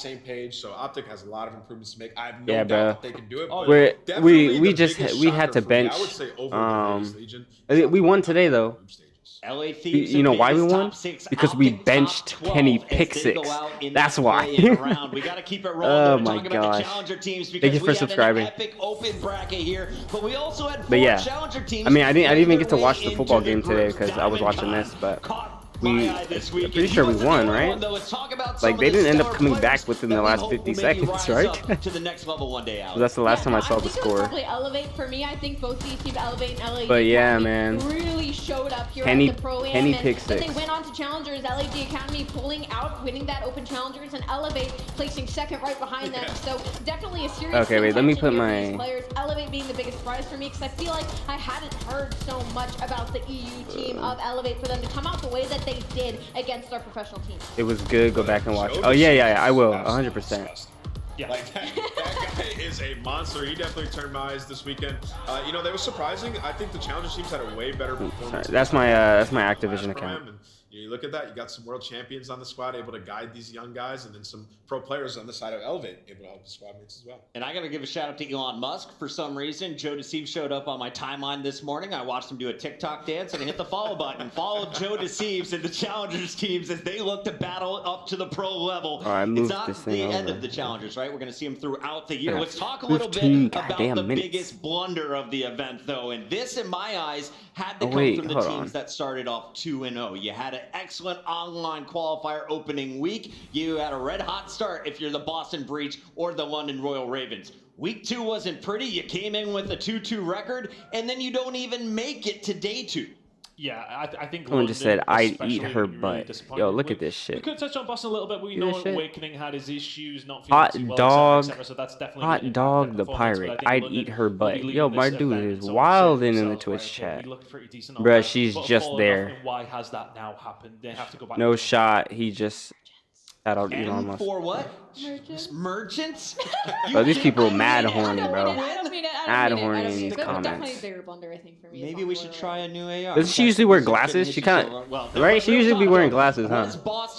same page. So Optic has a lot of improvements to make. I have no Yeah, doubt bro. that they can do it. But We're, definitely we the just biggest we had shocker to for me, bench. I would say over the Vegas Legion. We won today though. LA Thieves, you know why we won? Because we benched Kenny Pick Six. That's why. We got to keep it rolling. Oh my gosh. Thank you for subscribing. Epic open bracket here, but we also had challenger teams. I mean, I didn't even get to watch the football game today because I was watching this, but I'm pretty sure we won, right? Like, they didn't end up coming back within the last 50 seconds, right? To the next level one day out. That's the last time I saw the score. Probably Elevate for me. I think both these teams, Elevate and LA, but yeah, man, really showed up here Kenny, at the Pro-Am. Kenny Pick Six. Then they went on to Challengers, LAD Academy pulling out, winning that Open Challengers, and Elevate placing second right behind them. So definitely a serious. Okay, wait, let me put my. These players. Elevate being the biggest prize for me because I feel like I hadn't heard so much about the EU team of Elevate for them to come out the way that they did against our professional teams. It was good. Go back and watch. Oh yeah, I will. 100%. Yeah. Like that guy is a monster. He definitely turned my eyes this weekend. You know, that was surprising. I think the challenger teams had a way better performance. That's my Activision account. And you look at that, you got some world champions on the squad able to guide these young guys, and then some pro players on the side of Elevate able to help the squad mates as well. And I got to give a shout out to Elon Musk. For some reason, Joe Deceive showed up on my timeline this morning. I watched him do a TikTok dance and I hit the follow button. Followed Joe Deceives and the challengers teams as they look to battle up to the pro level. It's not the end of the challengers, right? We're going to see them throughout the year. Let's talk a little bit about the biggest blunder of the event, though. And this, in my eyes, had to come from the teams that started off 2-0. You had an excellent online qualifier opening week. You had a red hot start if you're the Boston Breach or the London Royal Ravens. Week 2 wasn't pretty. You came in with a 2-2 record, and then you don't even make it to day 2. Yeah, I think someone just said I'd eat her butt. Yo, look at this shit. We could touch on Boston a little bit. We know Awakening had his issues, not Hot feeling well, dog, etc., so that's definitely hot dog, the pirate. I'd eat her butt. Yo, my dude is wilding in the Twitch chat. Bruh, she's just there. Why has that now happened? They have to go back. No shot. He just. Shout out Elon Musk. For what? Merchants? Bro, these people mad horny, bro. Mad horny in these Definitely comments. a bigger blunder, I think, for me. Maybe we should try a new AR. Doesn't she usually wear glasses? She kind of, right? She usually be wearing glasses, huh?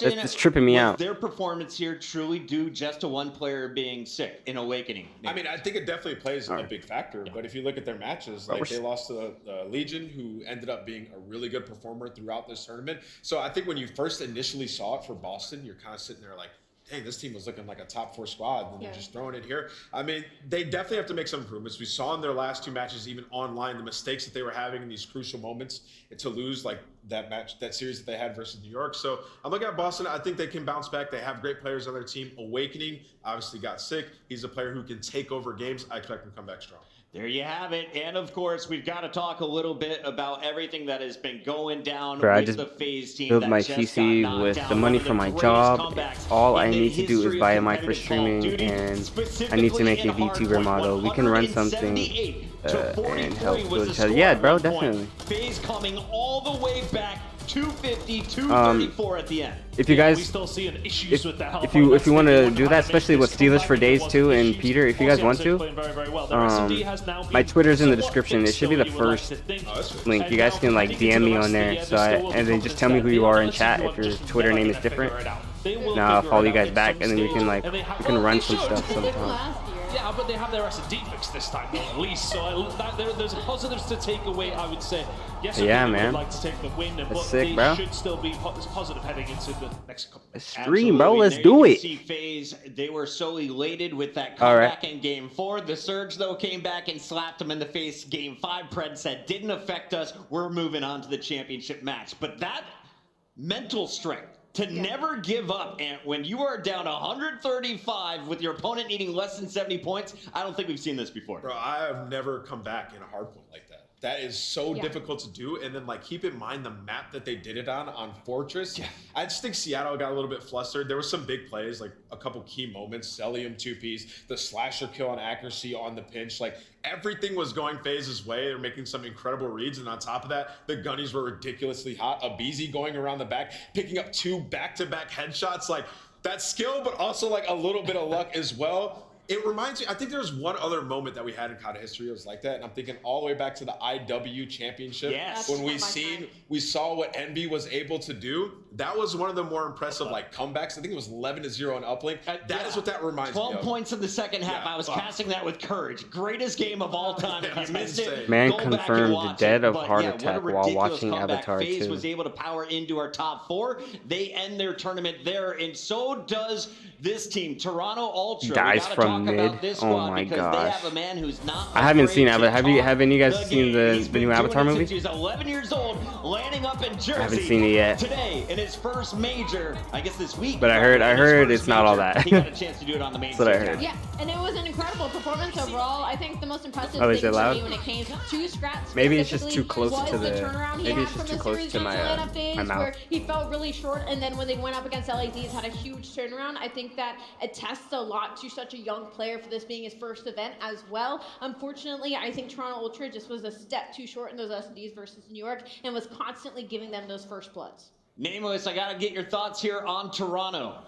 That's tripping me out. Their performance here truly due just to one player being sick in Awakening. I mean, I think it definitely plays a big factor. But if you look at their matches, like they lost to Legion, who ended up being a really good performer throughout this tournament. So I think when you first initially saw it for Boston, you're kind of sitting there like, dang, this team was looking like a top 4 squad, and they're just throwing it here. I mean, they definitely have to make some improvements. We saw in their last 2 matches, even online, the mistakes that they were having in these crucial moments to lose like that match, that series that they had versus New York. So I'm looking at Boston. I think they can bounce back. They have great players on their team. Awakening obviously got sick. He's a player who can take over games. I expect him to come back strong. There you have it. And of course, we've got to talk a little bit about everything that has been going down with the FaZe team. Build my PC with the money from my job. All I need to do is buy a mic for streaming, and I need to make a VTuber model. We can run something and help build each other. Yeah, bro, definitely. FaZe coming all the way back. 250, 234 at the end. If you guys, if you want to do that, especially with Steelers for Days 2 and Peter, if you guys want to, my Twitter's in the description. It should be the first link. You guys can like DM me on there, so and then just tell me who you are in chat if your Twitter name is different. Now I'll follow you guys back, and then we can run some stuff sometime. Yeah, but they have their S&D fixed this time, at least. So there's positives to take away, I would say. Yes, I would like to take the win, but sick, they should still be positive heading into the next couple. Stream, bro. Let's do it. See FaZe, they were so elated with that comeback in Game 4. The Surge, though, came back and slapped them in the face. Game 5, Pred said, didn't affect us. We're moving on to the championship match. But that mental strength to never give up, and when you are down 135 with your opponent needing less than 70 points, I don't think we've seen this before. Bro, I have never come back in a hardpoint like that. That is so difficult to do. And then, like, keep in mind the map that they did it on Fortress. Yeah. I just think Seattle got a little bit flustered. There were some big plays, like a couple key moments. Celium 2-piece, the slasher kill on accuracy on the pinch. Like, everything was going FaZe's way. They're making some incredible reads. And on top of that, the gunnies were ridiculously hot. Abizi going around the back, picking up 2 back-to-back headshots. Like, that's skill, but also, like, a little bit of luck as well. It reminds me, I think there's one other moment that we had in COD history that was like that, and I'm thinking all the way back to the IW championship. Yes. When we saw what NB was able to do. That was one of the more impressive like comebacks. I think it was 11-0 on uplink. That is what that reminds me of. 12 points in the second half. I was casting that with courage. Greatest game of all time. If you missed it, Man go back and confirmed watch dead it. of But heart yeah, what a attack while ridiculous watching comeback. Avatar FaZe 2. was able to power into our top 4. They end their tournament there, and so does this team, Toronto Ultra. Guys we from talk mid. about this Oh squad my because gosh. they have a man who's not I haven't afraid seen to Avatar. Haven't you guys talk seen game. He's the been new doing Avatar it movie? since he was 11 years old, landing up in Jersey. I haven't seen it yet. Today, in his first major, I guess this week. But I heard it's not all that. He got a chance to do it on the main That's what I stage. heard. Yeah, and it was an incredible performance overall. I think the most impressive Oh, is thing it for loud? me when it came to scraps Maybe it's just too specifically close to was the. turnaround he Maybe had it's just from too the close series to against Atlanta FaZe, my mouth. where he felt really short, and then when they went up against LADs, had a huge turnaround. I think that attests a lot to such a young player for this being his first event as well. Unfortunately, I think Toronto Ultra just was a step too short in those SDs versus New York, and was constantly giving them those first bloods. Nameless, I gotta get your thoughts here on Toronto.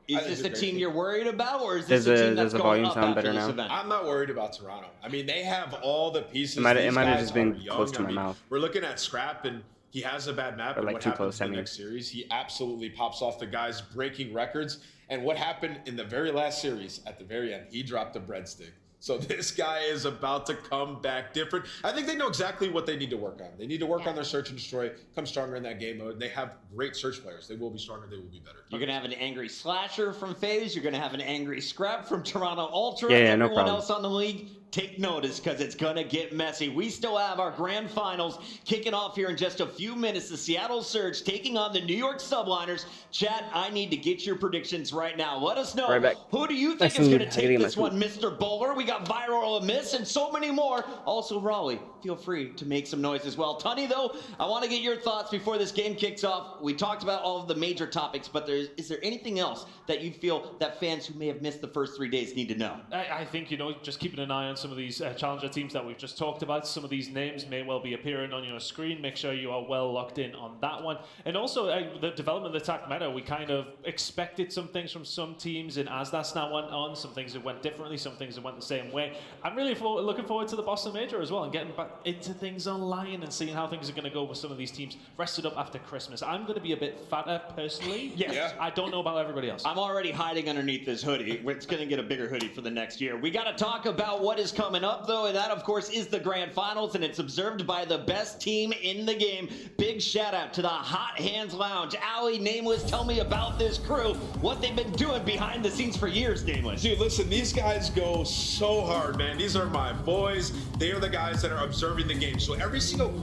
Is this a team you're worried about, or is Does this a the- team that's does the going volume up sound after better this now? event? I'm not worried about Toronto. I mean, they have all the pieces. It might These have guys just been are young. close to I my mean, mouth. We're looking at Scrap, and he has a bad map. Or And like what too happens close, in I the mean. next series, he absolutely pops off the guys breaking records. And what happened in the very last series, at the very end, he dropped the breadstick. So this guy is about to come back different. I think they know exactly what they need to work on. They need to work on their search and destroy, come stronger in that game mode. They have great search players. They will be stronger. They will be better. You're gonna have an angry slasher from FaZe. You're gonna have an angry scrap from Toronto Ultra. Yeah, no Everyone problem. else on the league, take notice because it's gonna get messy. We still have our grand finals kicking off here in just a few minutes. The Seattle Surge taking on the New York Subliners. Chat, I need to get your predictions right now. Let us know. Right back. Who do you think Nice is to gonna meet you. I gotta take get this my one, Mr. Bowler? We got Viral Miss and so many more. Also, Raleigh, feel free to make some noise as well. Tunny, though, I want to get your thoughts before this game kicks off. We talked about all of the major topics, but is there anything else that you feel that fans who may have missed the first 3 days need to know? I think, just keeping an eye on some of these challenger teams that we've just talked about. Some of these names may well be appearing on your screen. Make sure you are well locked in on that one. And also, the development of the attack meta, we kind of expected some things from some teams, and as that's now went on, some things that went differently, some things that went the same way. I'm really looking forward to the Boston Major as well, and getting back into things online and seeing how things are going to go with some of these teams rested up after Christmas. I'm going to be a bit fatter personally. Yes. Yeah. I don't know about everybody else. I'm already hiding underneath this hoodie. It's going to get a bigger hoodie for the next year. We got to talk about what is coming up, though, and that, of course, is the Grand Finals, and it's observed by the best team in the game. Big shout out to the Hot Hands Lounge. Allie, Nameless, tell me about this crew, what they've been doing behind the scenes for years, Nameless. Dude, listen, these guys go so hard, man. These are my boys. They are the guys that are observing the game. So every single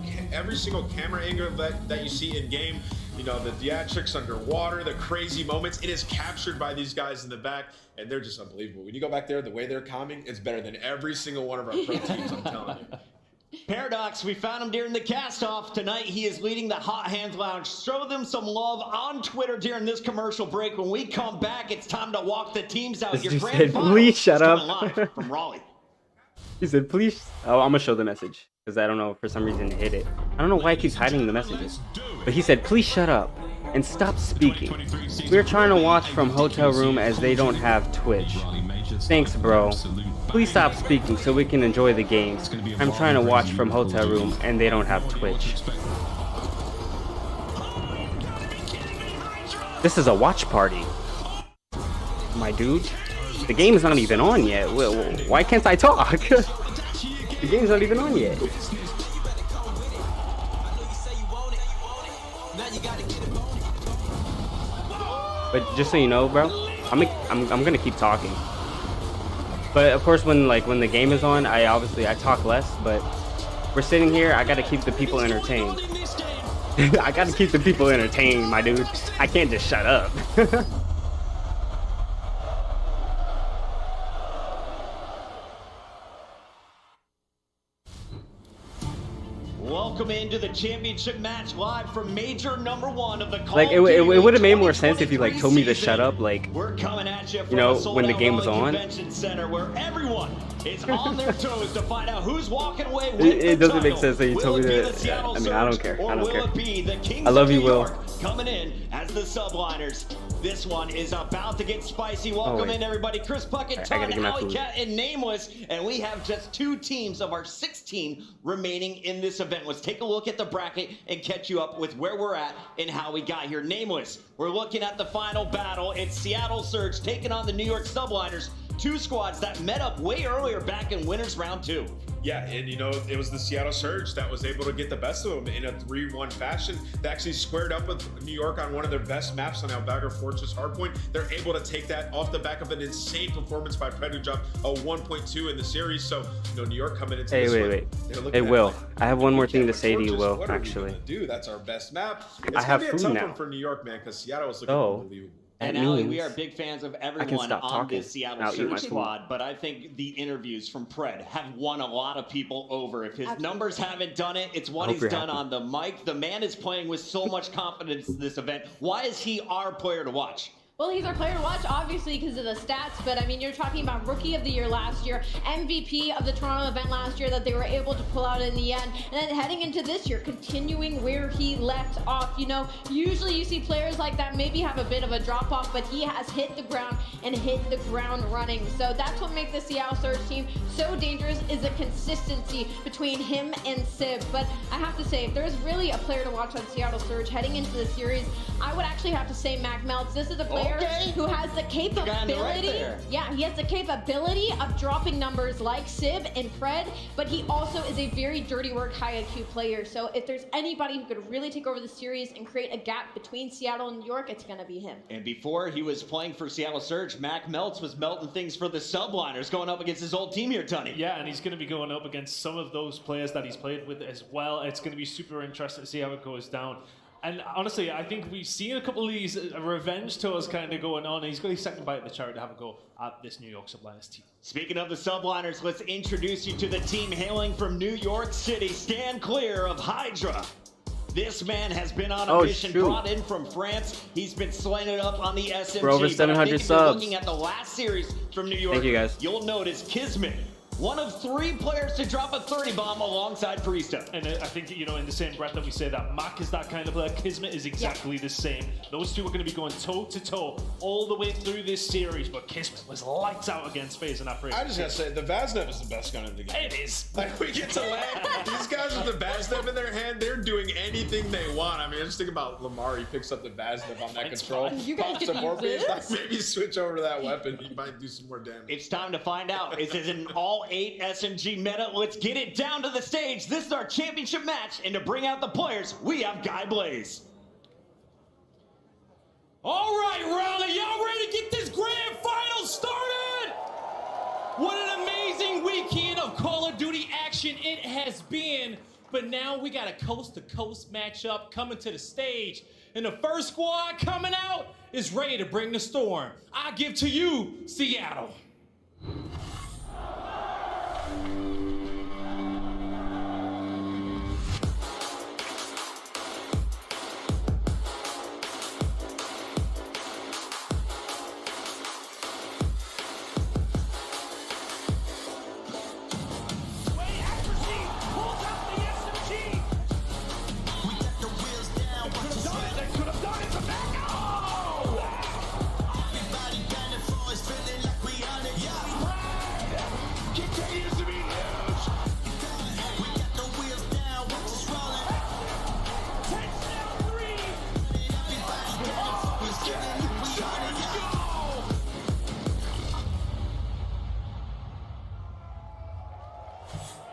camera angle that you see in game, the theatrics underwater, the crazy moments, it is captured by these guys in the back, and they're just unbelievable. When you go back there, the way they're calming, it's better than every single one of our pro teams, I'm telling you. Paradox, we found him during the cast-off. Tonight, he is leading the Hot Hands Lounge. Show them some love on Twitter during this commercial break. When we come back, it's time to walk the teams out. This Your dude grand said, finals "Please shut is up." coming live from Raleigh. He said, please. Oh, I'm going to show the message. Because I don't know, for some reason it hit it. I don't know why he keeps hiding the messages. But he said, please shut up and stop speaking. We're trying to watch from hotel room as they don't have Twitch. Thanks, bro. Please stop speaking so we can enjoy the games. I'm trying to watch from hotel room and they don't have Twitch. This is a watch party. My dude. The game is not even on yet. Why can't I talk? The game's not even on yet. But just so you know, bro, I'm gonna keep talking. But of course, when the game is on, I talk less. But we're sitting here. I gotta keep the people entertained. I gotta keep the people entertained, my dude. I can't just shut up. Welcome into the championship match live from major number 1 of the Call Like it would have made more sense if you told me to shut up, We're coming at you from you know, a when the sold-out game was Raleigh on. Convention Center where everyone is on their toes to find out who's walking away with It the doesn't make title. sense that you Will told me it be that. the Seattle I mean, I don't Surge, care. or I don't will care. it be the Kings I love of you, New Will. York coming in as the Subliners? This one is about to get spicy. Welcome in, everybody. Chris Puckett, Todd, Alley Cat, and Nameless. And we have just 2 teams of our 16 remaining in this event. Let's take a look at the bracket and catch you up with where we're at and how we got here. Nameless, we're looking at the final battle. It's Seattle Surge taking on the New York Subliners. 2 squads that met up way earlier back in winners round 2. Yeah, and you know, it was the Seattle Surge that was able to get the best of them in a 3-1 fashion. They actually squared up with New York on one of their best maps on Albagra Fortress Hardpoint. They're able to take that off the back of an insane performance by Pred, who dropped a 1.2 in the series. So, you know, New York coming into this one. Hey, Will, I have one more thing to say to you, Will, actually. Dude, that's our best map. I have It's going to be a food tough now. one for New York, man, because Seattle was looking unbelievable. And Allie, we are big fans of everyone on talking. this Seattle Surge squad, but I think the interviews from Pred have won a lot of people over. If his numbers haven't done it, it's what he's done on the mic. The man is playing with so much confidence in this event. Why is he our player to watch? Well, he's our player to watch, obviously, because of the stats, but I mean, you're talking about Rookie of the Year last year, MVP of the Toronto event last year that they were able to pull out in the end, and then heading into this year, continuing where he left off. You know, usually you see players like that maybe have a bit of a drop-off, but he has hit the ground and hit the ground running. So that's what makes the Seattle Surge team so dangerous, is the consistency between him and Sib. But I have to say, if there's really a player to watch on Seattle Surge heading into the series, I would actually have to say Mac Melts. This is a player who has the capability, he has the capability of dropping numbers like Sib and Pred, but he also is a very dirty work, high IQ player. So if there's anybody who could really take over the series and create a gap between Seattle and New York, it's going to be him. And before he was playing for Seattle Surge, Mac Melts was melting things for the Subliners, going up against his old team here, Tony. Yeah, and he's going to be going up against some of those players that he's played with as well. It's going to be super interesting to see how it goes down. And honestly, I think we've seen a couple of these revenge tours kind of going on. And he's got his second bite at the cherry to have a go at this New York Subliners team. Speaking of the Subliners, let's introduce you to the team hailing from New York City. Stand clear of Hydra. This man has been on a mission brought in from France. He's been slaying it up on the SMG. For over 700 subs. Looking at the last series from New York, thank you guys. You'll notice Kismet, one of 3 players to drop a 30 bomb alongside Priesta. And I think, you know, in the same breath that we say that Mac is that kind of player, Kismet is exactly the same. Those 2 are going to be going toe-to-toe all the way through this series, but Kismet was lights out against FaZe in that break. I just gotta say, the Vaznev is the best gun in the game. It is. Like, we get to land. These guys with the Vaznev in their hand, they're doing anything they want. I mean, I just think about Lamar. He picks up the Vaznev on that control. You guys Pops could some more use this. like, maybe switch over to that weapon. He might do some more damage. It's time to find out. Is it an all-8 SMG meta? Let's get it down to the stage. This is our championship match, and to bring out the players, we have Guy Blaze. All right, Raleigh, y'all ready to get this grand final started? What an amazing weekend of Call of Duty action it has been. But now we got a coast-to-coast matchup coming to the stage. And the first squad coming out is ready to bring the storm. I give to you, Seattle.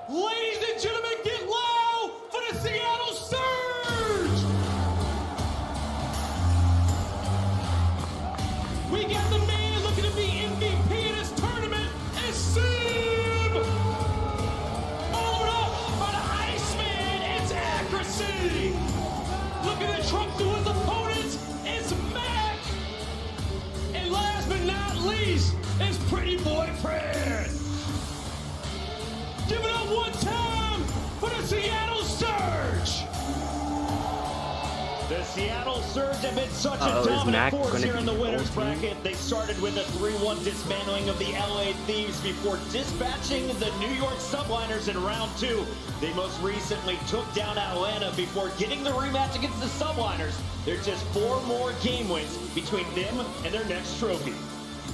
Ladies and gentlemen, get loud for the Seattle Surge! We got the man looking to be MVP in this tournament, and Sib! Followed up by the Iceman, it's accuracy! Looking to trump through his opponents, it's Mac! And last but not least, it's Pretty Boy Fred! Give it up one time Surge have been such a is dominant Mac force gonna here in the be winners full team? bracket. They started with a 3-1 dismantling of the LA Thieves before dispatching the New York Subliners in round 2. They most recently took down Atlanta before getting the rematch against the Subliners. There's just 4 more game wins between them and their next trophy.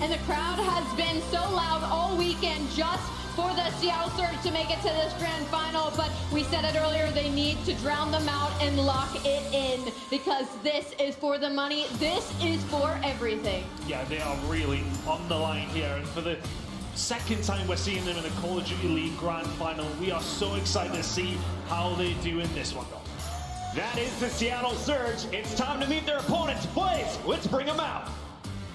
And the crowd has been so loud all weekend just for the Seattle Surge to make it to this grand final, but we said it earlier, they need to drown them out and lock it in because this is for the money, this is for everything. Yeah, they are really on the line here, and for the second time we're seeing them in the Call of Duty League Grand Final. We are so excited to see how they do in this one, though. That is the Seattle Surge. It's time to meet their opponents. Blaze, let's bring them out.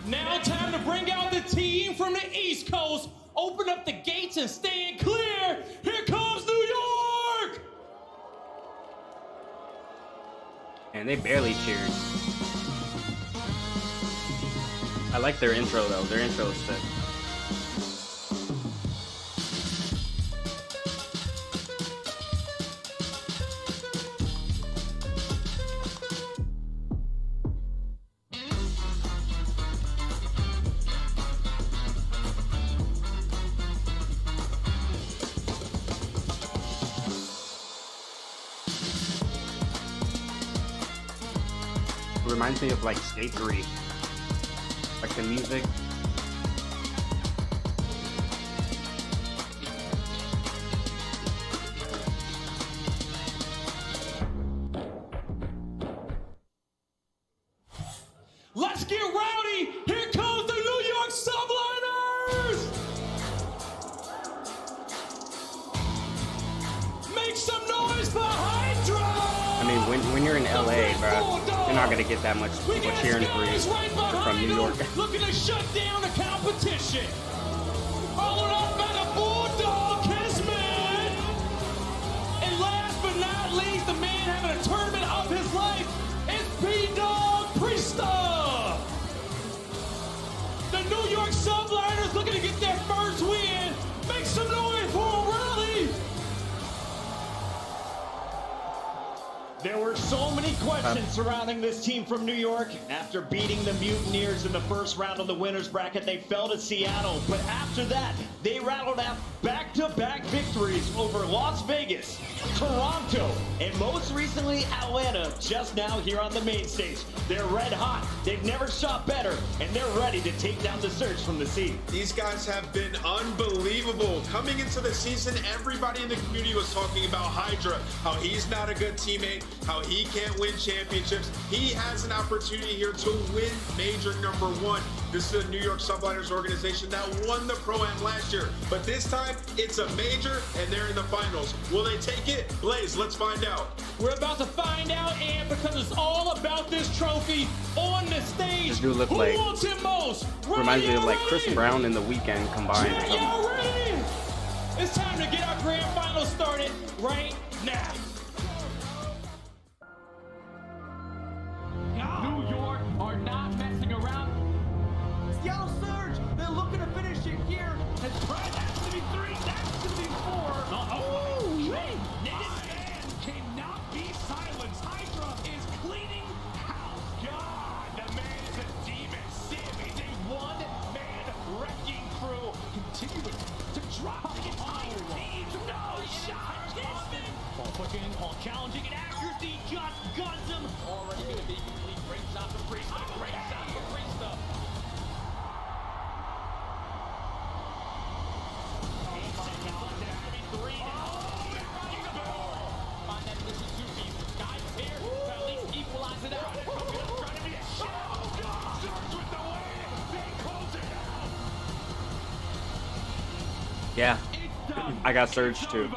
Now time to bring out the team from the East Coast. Open up the gates and stand clear. Here comes New York! And they barely cheered. I like their intro though. Their intro is sick. Reminds me of like Skate 3. Like the music. Let's get rowdy! Here comes the New York Subliners! Make some noise for Hydra! I mean, when you're in LA, bro, you're not gonna get that much people cheering for you from New York. Looking to shut down the competition. Followed up by the Bulldog Kismet. And last but not least, the man having a tournament of his life is P-Dog Priesta. The New York Subliners looking to get their first win. Make some noise for Raleigh. There were so many questions surrounding this team from New York. After beating the Mutineers in the first round of the winners bracket, they fell to Seattle. But after that, they rattled out back-to-back victories over Las Vegas, Toronto, and most recently Atlanta, just now here on the main stage. They're red hot, they've never shot better, and they're ready to take down the Surge from the sea. These guys have been unbelievable. Coming into the season, everybody in the community was talking about Hydra, how he's not a good teammate, how he can't win championships. He has an opportunity here to win major number 1. This is the New York Subliners organization that won the Pro-Am last year. But this time, it's a major, and they're in the finals. Will they take it? Blaze, let's find out. We're about to find out, and because it's all about this trophy on the stage. This dude look Who like, wants it most? reminds me of like Chris Brown in The Weeknd combined. or something. Y'all ready? It's time to get our grand final started right now. New York are not messing around. Seattle Surge, they're looking to finish it here. And that's going to be 3, that's going to be 4. Man cannot be silenced. Hydra is cleaning house. God, the man is a demon. Sim is a one-man wrecking crew. Continuing to drop the entire team. No shot. Distant. Ball pushing, ball challenging, and accuracy just guns him. Already going to be complete. Great shot from Priesta. Great shot from Priesta. Yeah, I got Surge too.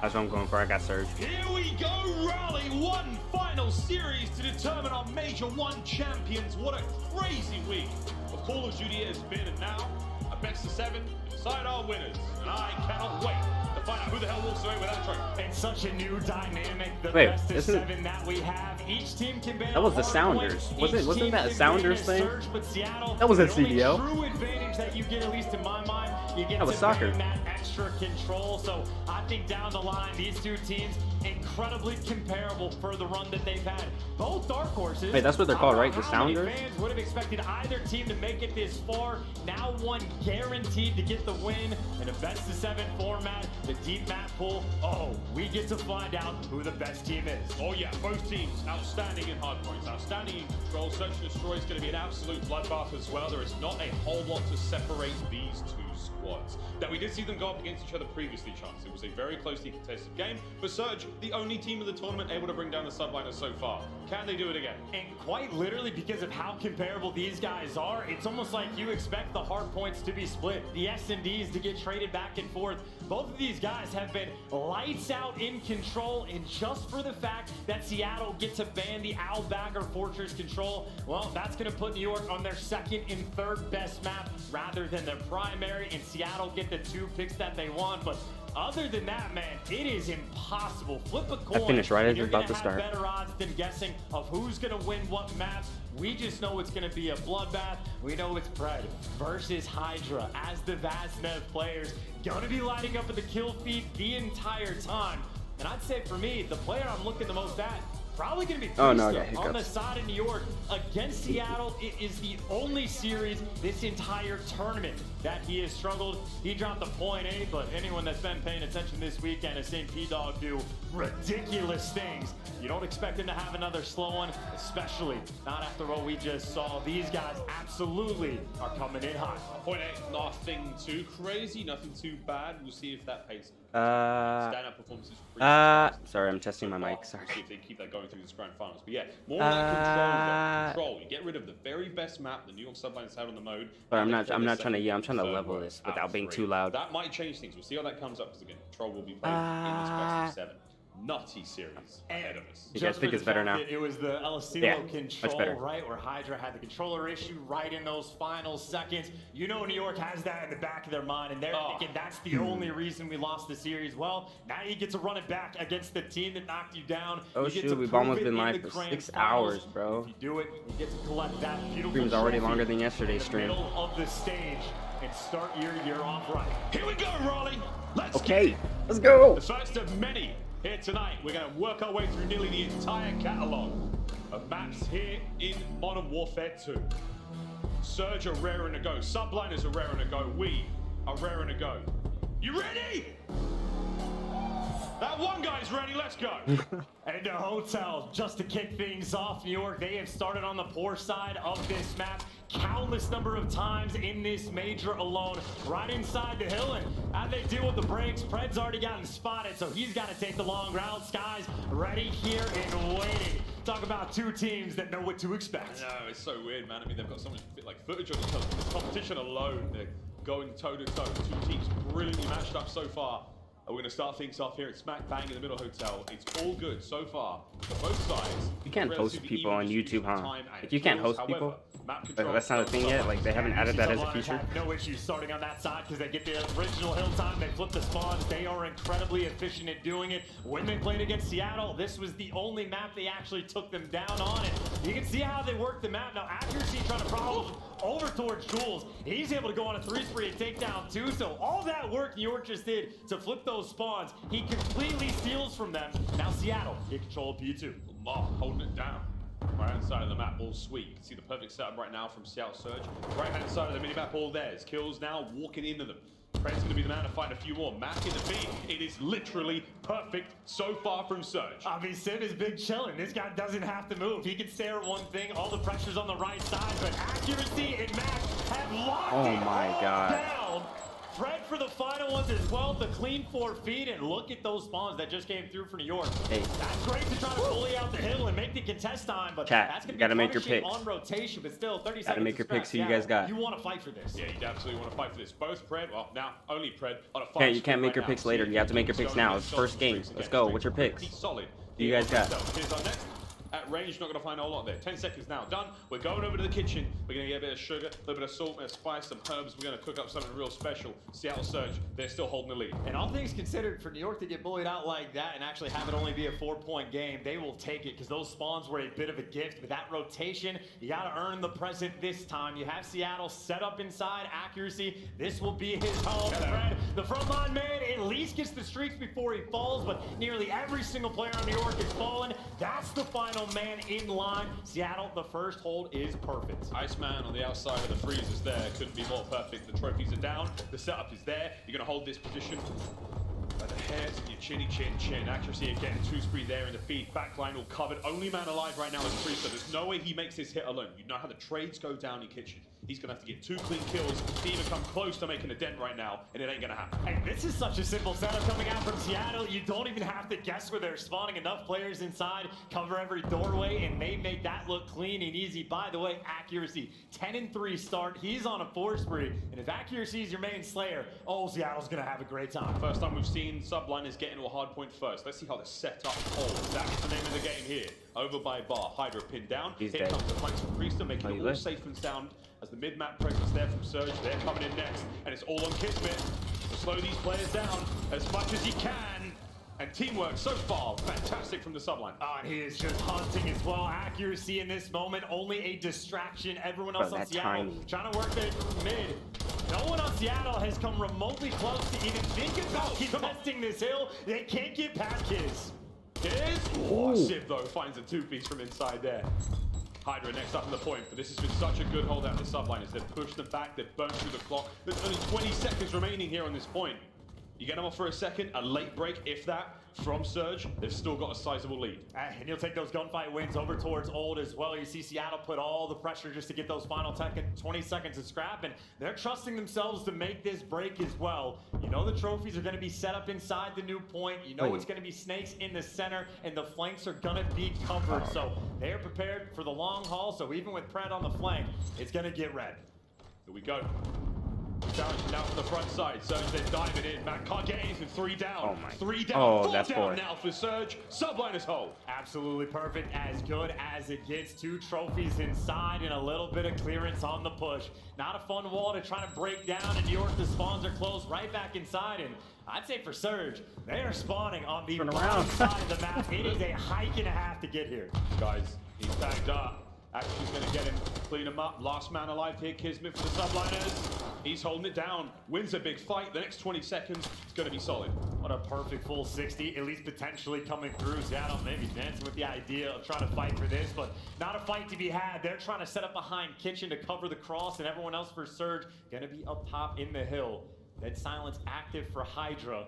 That's what I'm going for. I got Surge. Here we go, Raleigh. One final series to determine our Major 1 champions. What a crazy week of Call of Duty has been, and now a best of 7 decide our winners. And I cannot wait to find out who the hell walks away with that trophy. It's such a new dynamic. The Wait, best of isn't it- 7 that we have. Each team can ban That was the Hardpoint. Sounders. Wasn't Each that team a can Sounders ban a thing? Surge, but Seattle, That was a the only CDL. true advantage that you get, at least in my mind, you get That was to soccer. ban that extra extra control. So I think down the line, these two teams incredibly comparable for the run that they've had. Both dark horses. Wait, that's what they're called, right? The How many Sounders? fans would have expected either team to make it this far? Now one guaranteed to get the win in a best-of-7 format. The deep map pool. Oh, we get to find out who the best team is. Oh yeah, both teams outstanding in hardpoints, outstanding in control. Search and destroy is going to be an absolute bloodbath as well. There is not a whole lot to separate these two squads. Now we did see them go up against each other previously, Chance. It was a very closely contested game. But Surge, the only team of the tournament able to bring down the Subliners so far. Can they do it again? And quite literally, because of how comparable these guys are, it's almost like you expect the hard points to be split, the S&Ds to get traded back and forth. Both of these guys have been lights out in control, and just for the fact that Seattle gets to ban the Owlbagger Fortress control, well, that's going to put New York on their second and third best map rather than their primary, and Seattle get the 2 picks that they want. But other than that, man, it is impossible. Flip a coin. I finished right as you're you're about to have start. Better odds than guessing of who's going to win what maps. We just know it's going to be a bloodbath. We know it's Pred versus Hydra as the Vaznev players going to be lighting up at the kill feed the entire time. And I'd say for me, the player I'm looking the most at, probably going to be Oh, no, I Priest got on the hiccups. side of New York against Seattle. It is the only series this entire tournament that he has struggled. He dropped the .8, but anyone that's been paying attention this weekend has seen P-Dog do ridiculous things. You don't expect him to have another slow one, especially not after what we just saw. These guys absolutely are coming in hot. .8, nothing too crazy, nothing too bad. We'll see if that pays. Stand-up performances. Sorry, I'm testing my mic. Sorry. We'll see if they keep that going through this grand finals. But yeah, more like control. You get rid of the very best map the New York Subliners had on the mode. But I'm not trying to. Yeah, I'm trying to level this without being too loud. That might change things. We'll see how that comes up because again, control will be played in this best of 7. Nutty series ahead of us. You guys think it's better now? It was the El Estilo Yeah, much control, better. right, where Hydra had the controller issue right in those final seconds. You know New York has that in the back of their mind, and they're thinking that's the only reason we lost the series. Well, now you get to run it back against the team that knocked you down. Oh You get to shoot, we've prove almost it been in live the for grand 6 finals. hours, bro. If you do it, you get to collect that beautiful Stream's already trophy longer than yesterday's in the stream. middle of the stage and start your year off right. Here we go, Raleigh. Let's Okay, let's go. The first of many here tonight. We're going to work our way through nearly the entire catalog of maps here in Modern Warfare 2. Surge are raring to go. Subliners are raring to go. We are raring to go. You ready? That one guy's ready. Let's go. And the hotel, just to kick things off, New York, they have started on the poor side of this map countless number of times in this major alone, right inside the hill. And as they deal with the breaks, Pred's already gotten spotted, so he's got to take the long route. Sky's ready here and waiting. Talk about two teams that know what to expect. I know, it's so weird, man. I mean, they've got so much like footage on each other. This competition alone, they're going toe-to-toe. Two teams brilliantly matched up so far. We're going to start things off here at Smack Bang in the Middle Hotel. It's all good so far for both sides. You can't host people on YouTube, huh? Like, you can't host people? Like, that's not a thing yet? Like, they haven't added that as a feature? Have no issues starting on that side because they get the original hill time. They flip the spawns. They are incredibly efficient at doing it. When they played against Seattle, this was the only map they actually took them down on. And you can see how they work the map. Now, accuracy trying to problem over towards Jules. He's able to go on a 3-spree and take down 2. So all that work New York just did to flip those spawns, he completely steals from them. Now Seattle get control of P2. Lamar holding it down. Right hand side of the map, all sweet. You can see the perfect setup right now from Seattle Surge. Right hand side of the minimap, all theirs. Kills now, walking into them. Fred's going to be the man to find a few more. Mac in the feed. It is literally perfect so far from Surge. I mean, Sim is big chilling. This guy doesn't have to move. He can stare at one thing. All the pressure's on the right side, but accuracy and Mac have locked Oh it my all God. down. Fred for the final ones as well. The clean 4 feet, and look at those spawns that just came through for New York. Hey. That's great to try to bully out the hill and make the contest time, but Chat, that's going you to gotta be make your punishing picks. on rotation, but still 30 seconds. Gotta make your to scratch. picks. Who you guys got? You want to fight for this. Yeah, you absolutely want to fight for this. Both Pred, well, now only Pred on a fight. Okay, you can't make your picks later. You have to make your picks now. It's first game. Let's go. What's your picks? Pretty solid. Who you guys got? Here's our next. At range, not going to find a whole lot there. 10 seconds now, done. We're going over to the kitchen. We're going to get a bit of sugar, a little bit of salt, a bit of spice, some herbs. We're going to cook up something real special. Seattle Surge, they're still holding the lead. And all things considered, for New York to get bullied out like that and actually have it only be a 4-point game, they will take it because those spawns were a bit of a gift. With that rotation, you got to earn the present this time. You have Seattle set up inside. Accuracy, this will be his home. Fred, the frontline man, at least gets the streaks before he falls, but nearly every single player on New York is fallen. That's the final man in line. Seattle, the first hold is perfect. Iceman on the outside of the freeze is there. Couldn't be more perfect. The trophies are down. The setup is there. You're going to hold this position by the hairs of your chinny chin. Accuracy again. 2-spree there in the feed. Backline all covered. Only man alive right now is Priester. There's no way he makes this hit alone. You know how the trades go down in kitchen. He's going to have to get 2 clean kills to even come close to making a dent right now, and it ain't going to happen. Hey, this is such a simple setup coming out from Seattle. You don't even have to guess where they're spawning. Enough players inside, cover every doorway, and they make that look clean and easy. By the way, Accuracy, 10-3 start. He's on a 4-spree, and if Accuracy is your main slayer, oh, Seattle's going to have a great time. First time we've seen Subliners get into a hard point first. Let's see how the setup holds. That is the name of the game here. Over by bar, Hydra pinned down. He's Here dead. comes the flanks from Priester, making it all left. safe and sound as the mid-map presence there from Surge. They're coming in next, and it's all on Kismet. Slow these players down as much as he can. And teamwork so far, fantastic from the subline. And he is just hunting as well. Accuracy in this moment, only a distraction. Everyone else on Seattle trying to work their mid. No one on Seattle has come remotely close to even think about contesting this hill. They can't get past Kiz. Oh, Civ though finds a 2-piece from inside there. Hydra next up in the point, but this has been such a good hold out of the subliners. They've pushed them back, they've burned through the clock. There's only 20 seconds remaining here on this point. You get them off for a second, a late break, if that, from Surge. They've still got a sizable lead. And you'll take those gunfight wins over towards Old as well. You see Seattle put all the pressure just to get those final 20 seconds of scrap, and they're trusting themselves to make this break as well. You know the trophies are going to be set up inside the new point. You know it's going to be snakes in the center, and the flanks are going to be covered. So they're prepared for the long haul. So even with Pred on the flank, it's going to get red. Here we go. Challenge now from the front side. Surge then diving in. Matt can't get anything. 3 down. 3 down. 4 down now for Surge. Subliners hold. Absolutely perfect. As good as it gets. 2 trophies inside and a little bit of clearance on the push. Not a fun wall to try to break down. In New York, the spawns are closed right back inside. And I'd say for Surge, they are spawning on the wrong side of the map. It is a hike and a half to get here. Guys, he's backed up. Actually's going to get him, clean him up. Last man alive here, Kismet for the Subliners. He's holding it down. Wins a big fight. The next 20 seconds, it's going to be solid. What a perfect full 60, at least potentially coming through. Seattle maybe dancing with the idea of trying to fight for this, but not a fight to be had. They're trying to set up behind Kitchen to cover the cross, and everyone else for Surge going to be up top in the hill. Dead Silence active for Hydra.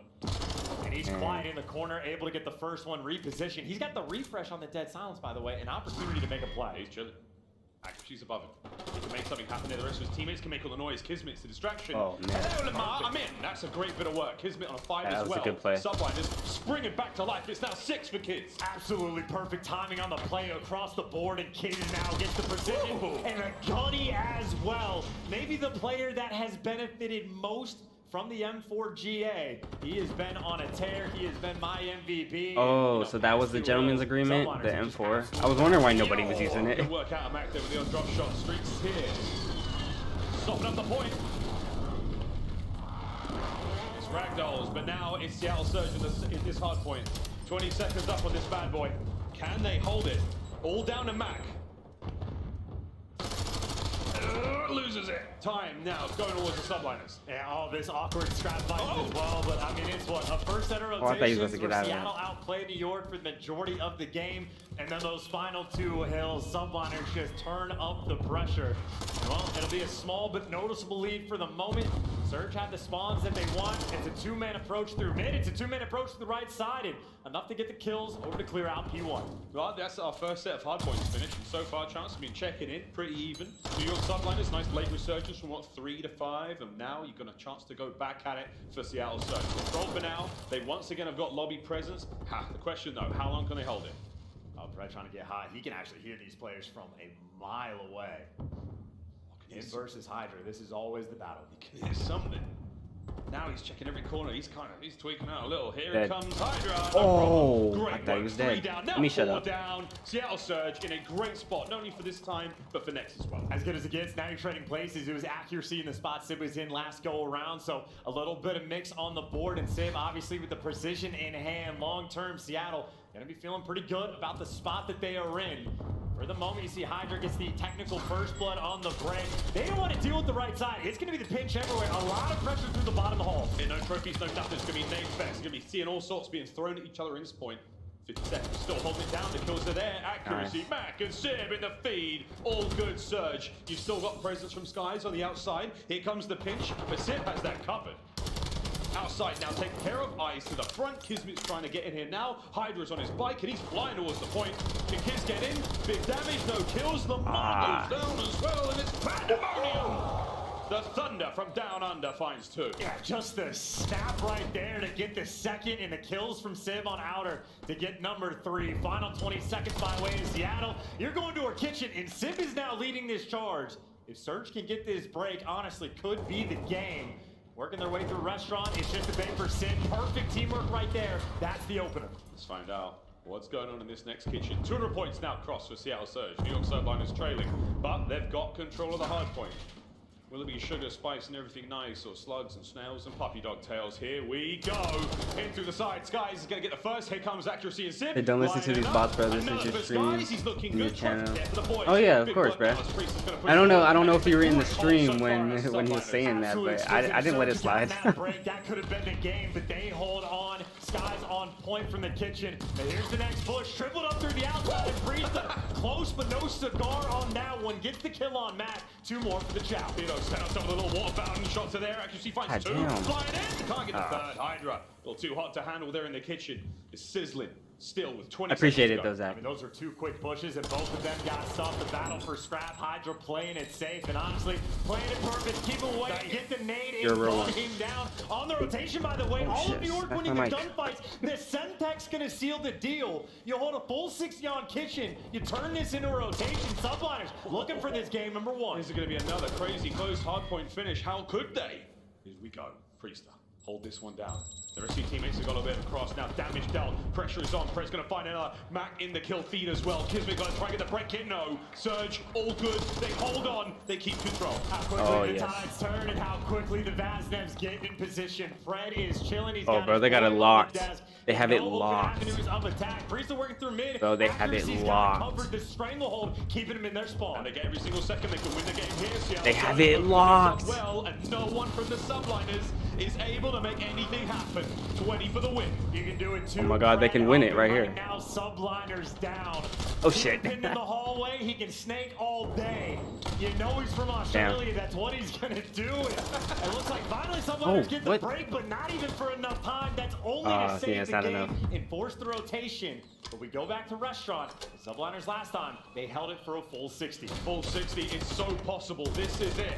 And he's quiet in the corner, able to get the first one repositioned. He's got the refresh on the Dead Silence, by the way, an opportunity to make a play. He's chilling. Accuracy's above him. He can make something happen there. The rest of his teammates can make all the noise. Kismet's the distraction. Oh, man. Hello, Lamar. I'm in. That's a great bit of work. Kismet on a 5 as well. That was a good play. Subliners springing back to life. It's now 6 for Kids. Absolutely perfect timing on the play across the board, and Kids now gets the precision and a gunny as well. Maybe the player that has benefited most from the M4GA. He has been on a tear. He has been my MVP. Oh, so that was the gentleman's agreement, the M4. I was wondering why nobody was using it. Good work out of Mac there with the on drop shot. Streaks here. Stopping up the point. It's ragdolls, but now it's Seattle Surge in this hard point. 20 seconds up on this bad boy. Can they hold it? All down to Mac. Loses it. Time now. It's going towards the Subliners. Yeah, all this awkward scrap fight as well, but I mean, it's what, a first set of I thought he was rotations supposed to where get out of Seattle outplayed New York for the majority of the game, and then those final 2 hills, Subliners just turn up the pressure. And, well, it'll be a small but noticeable lead for the moment. Surge had the spawns that they want. It's a 2-man approach through mid. It's a 2-man approach to the right side, and enough to get the kills over to clear out P1. Well, that's our first set of hard points finished, and so far, chance has been checking in pretty even. New York Subliners, nice late resurgence from what, 3 to 5, and now you've got a chance to go back at it for Seattle Surge. Control for now. They once again have got lobby presence. The question though, how long can they hold it? Oh, Brett trying to get high. He can actually hear these players from a mile away. Him versus Hydra, this is always the battle. You can hear something. Now he's checking every corner. He's tweaking out a little. Here it comes Hydra. No problem. Great I thought he was dead. Down, Let me shut up. Down. Seattle Surge in a great spot, not only for this time, but for next as well. As good as it gets, now you're trading places. It was accuracy in the spot Sib was in last go around, so a little bit of mix on the board, and Sib obviously with the precision in hand. Long-term, Seattle gonna be feeling pretty good about the spot that they are in. For the moment, you see Hydra gets the technical first blood on the break. They don't want to deal with the right side. It's going to be the pinch everywhere. A lot of pressure through the bottom of the hall. No trophies, no nothing. It's going to be name fest. It's going to be seeing all sorts being thrown at each other in this point. 50 seconds, still holding it down. The kills are there. Accuracy, Nice. Mac and Sib in the feed. All good, Surge. You've still got presence from Skies on the outside. Here comes the pinch, but Sib has that covered. Outside now, taking care of. Ice to the front. Kismet's trying to get in here now. Hydra's on his bike, and he's flying towards the point. Can Kiz get in? Big damage, no kills. Lamar goes down as well, and it's pandemonium. The Thunder from down under finds 2. Yeah, just the snap right there to get the second, and the kills from Sib on outer to get number 3. Final 20 seconds by way of Seattle. You're going to our kitchen, and Sib is now leading this charge. If Surge can get this break, honestly, could be the game. Working their way through restaurant. It's just a bait for Sib. Perfect teamwork right there. That's the opener. Let's find out what's going on in this next kitchen. 200 points now crossed for Seattle Surge. New York Subliners trailing, but they've got control of the hard point. Will it be sugar, spice, and everything nice, or slugs and snails and puppy dog tails? Here we go. In through the side. Skies is going to get the first. Here comes accuracy and Sib. Hey, don't listen to these bots, bro. This is your stream in your channel. Oh yeah, of course, bro. I don't know if you were in the stream when he was saying that, but I didn't let it slide. That could have been the game, but they hold on. Skies on point from the kitchen. And here's the next push. Tripled up through the outside and Priesta. Close, but no cigar on that one. Gets the kill on Matt. 2 more for the Chow. Set up some of the little water fountain shots are there. Accuracy finds 2. damn. Flying in. Can't get the third. Hydra. A little too hot to handle there in the kitchen. It's sizzling. Still with 20 I appreciate it, seconds though, to Zach. I mean, those are 2 quick pushes, and both of them got stuff. The battle for scrap. Hydra playing it safe, and honestly, playing it perfect. Keep away. Get the nade in. You're a real Brought one. him down on the rotation, by the way. Oh, All shit. of New York That's winning my the mic. gunfights. The Semtech's going to seal the deal. You hold a full 60 on kitchen. You turn this into a rotation. Subliners looking for this game number 1. This is going to be another crazy close hardpoint finish. How could they? Here we go. Priesta. Hold this one down. The rest of your teammates have got a bit of a cross now. Damage dealt. Pressure is on. Press going to find another. Mac in the kill feed as well. Kismet going to try and get the break in. No. Surge. All good. They hold on. They keep control. How quickly the tides turn and how quickly the Vaznevs get in position. Fred is chilling. He's got bro, his they got it boy on the locked. desk. They have No it open locked. avenues of attack. Priesta working through mid. Bro, they have it Accuracy's got locked. covered the stranglehold, keeping them in their spawn. And they get every single second they can win the game here. Seattle They have Surge it open things up locked. well, and no one from the Subliners is able to make anything happen. 20 for the win. You can do it too. Oh my god, they can win it right here. Now Subliners down. Oh shit. Pinned in the hallway, he can snake all day. You know he's from Australia. That's what he's gonna do. It looks like finally Subliners get the what? break, but not even for enough time. That's only to yeah, save it's the not game enough. and force the rotation. But we go back to restaurant. Subliners last time, they held it for a full 60. Full 60 is so possible. This is it.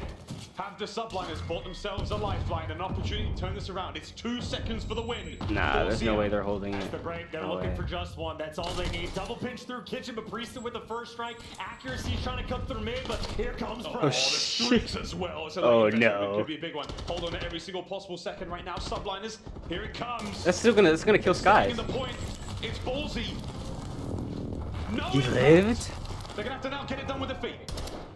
Have the Subliners bought themselves a lifeline, an opportunity to turn this around. It's 2 seconds for the win. Nah, there's no way they're holding it. The break, they're No looking way. for just one. That's all they need. Double pinch through kitchen, but Priesta with the first strike. Accuracy's trying to cut through mid, but here comes Oh, Fred. the streaks as well. It's a Oh, late investment. no. It could be a big one. Hold on to every single possible second right now. Subliners, here it comes. That's gonna kill Skies. The point. It's ballsy. No He impact. lived? They're gonna have to now get it done with the feet.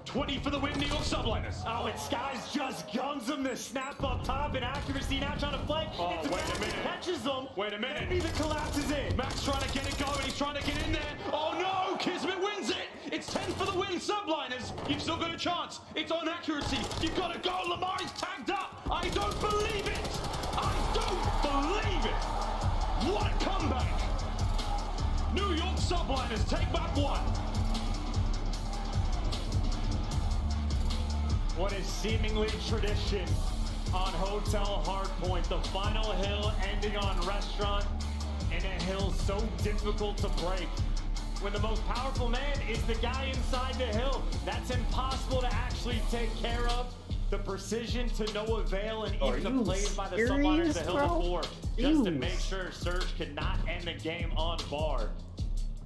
20 for the win, New York Subliners. Oh, and Skies just guns him to snap up top, and Accuracy now trying to flank. Oh, It's wait a Max, minute. catches them. Wait a minute. Maybe the collapse is in. Max trying to get it going. He's trying to get in there. Oh no! Kismet wins it. It's 10 for the win, Subliners. You've still got a chance. It's on Accuracy. You've got to go. Lamar is tagged up. I don't believe it. I don't believe it. What a comeback. New York Subliners take back 1. What is seemingly tradition on Hotel Hardpoint. The final hill ending on restaurant, and a hill so difficult to break. When the most powerful man is the guy inside the hill, that's impossible to actually take care of. The precision to no avail, and even the plays by the Subliners the hill before, just to make sure Surge could not end the game on bar.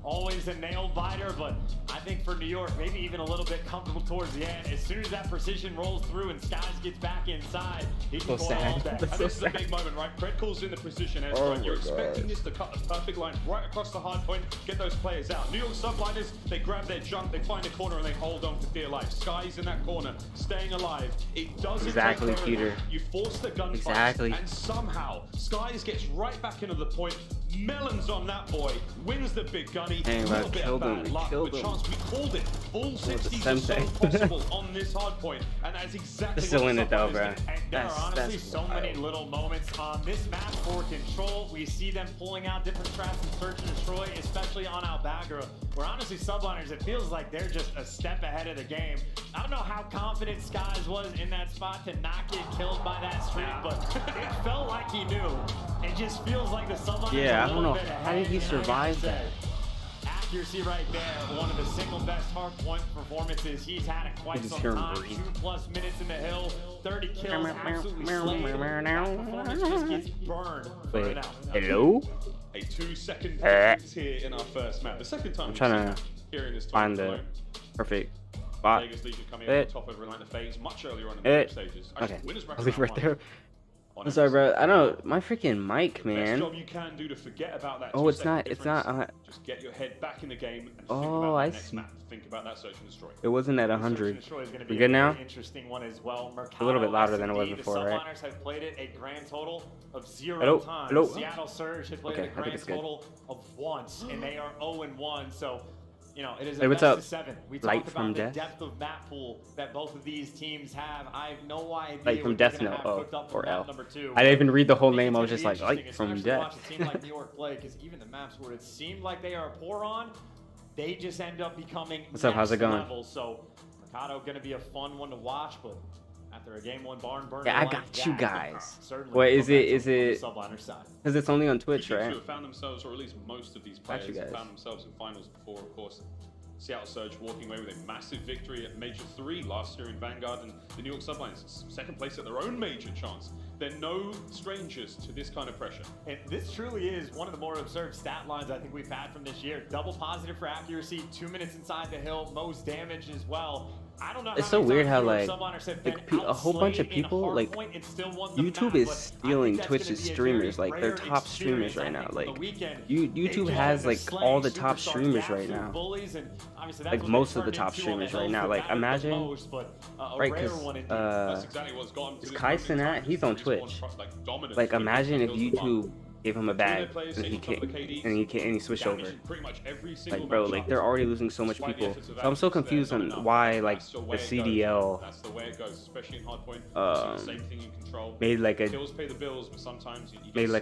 always a nail biter, but I think for New York, maybe even a little bit comfortable towards the end. As soon as that precision rolls through and Skies gets back inside, he can go all day. And this is a big moment, right? Pred calls in the precision airstrike. You're expecting this to cut the perfect line right across the hard point, get those players out. New York Subliners, they grab their junk, they find a corner, and they hold on for dear life. Skies in that corner, staying alive. It doesn't exactly, take Peter. You force the gunfight, exactly. and somehow Skies gets right back into the point. Melons on that boy, wins the big gunny. Dang, A little bit of bad luck, but chance we called it. Full 60s are so possible on this hard point, and that's exactly still in it though, bro. There are honestly so many little moments on this map for control. We see them pulling out different traps and search and destroy, especially on Albagra, where honestly Subliners, it feels like they're just a step ahead of the game. I don't know how confident Skies was in that spot to not get killed by that streak, but it felt like he knew. It just feels like the Subliners. Yeah, I don't know. How did he survive that? Accuracy right there, one of the single best hardpoint performances he's had in quite some time. 2+ minutes in the hill, 30 kills, absolutely slayed. That performance just gets burned. Wait, hello? A 2-second difference here in our first map. The second time I'm trying to hearing this find the perfect spot. Vegas Legion coming over top of Atlanta FaZe much earlier on in the stages. Okay, winners I'll leave right there. I'm sorry, bro. I don't. My freaking mic, man. Best job you can do to forget about that. Oh, it's not. It's not. Just get your head back in the game and think oh, about I the next see. map. Think about that search and destroy. It wasn't at 100. We good now? Interesting one as well. A little bit louder than it was before, right? The Subliners have played it a grand total of 0 Hello? times. Hello? Seattle Surge have played it a grand total of once, and they are 0-1. So. You know, it is a what's best up? of 7. We Light talked from about the Death? depth of map pool that both of these teams have. I have no idea. Light from what they're Death gonna Note. have Oh, cooked up or for map L. number 2. I didn't even read the whole name. I was It's just like, Light interesting, from especially to Death. watch a team like New York play, because even the maps where it seemed like they are poor on, they just end up becoming What's up? How's it going? level. So Mercado going to be a fun one to watch, but after a game 1 barn burner, Yeah, I like got that, you guys. certainly What is it? momentum Is on the it? Subliner side. Because it's only on Twitch, Teams right? who have found themselves, or at least most of these Got you players, have guys. found themselves in finals before, of course. Seattle Surge walking away with a massive victory at Major 3 last year in Vanguard, and the New York Subliners second place at their own major chance. They're no strangers to this kind of pressure. And this truly is one of the more absurd stat lines I think we've had from this year. Double positive for accuracy, 2 minutes inside the hill, most damage as well. I don't know. It's so weird how like a whole bunch of people like YouTube is stealing Twitch's streamers, like their top streamers right now. Like YouTube has like all the top streamers right now, like most of the top streamers right now. Like imagine, right? Because Kai Cenat, he's on Twitch. Like imagine if YouTube gave him a bag and he switched over. Like bro, like they're already losing so much people. So I'm so confused on why like the CDL made like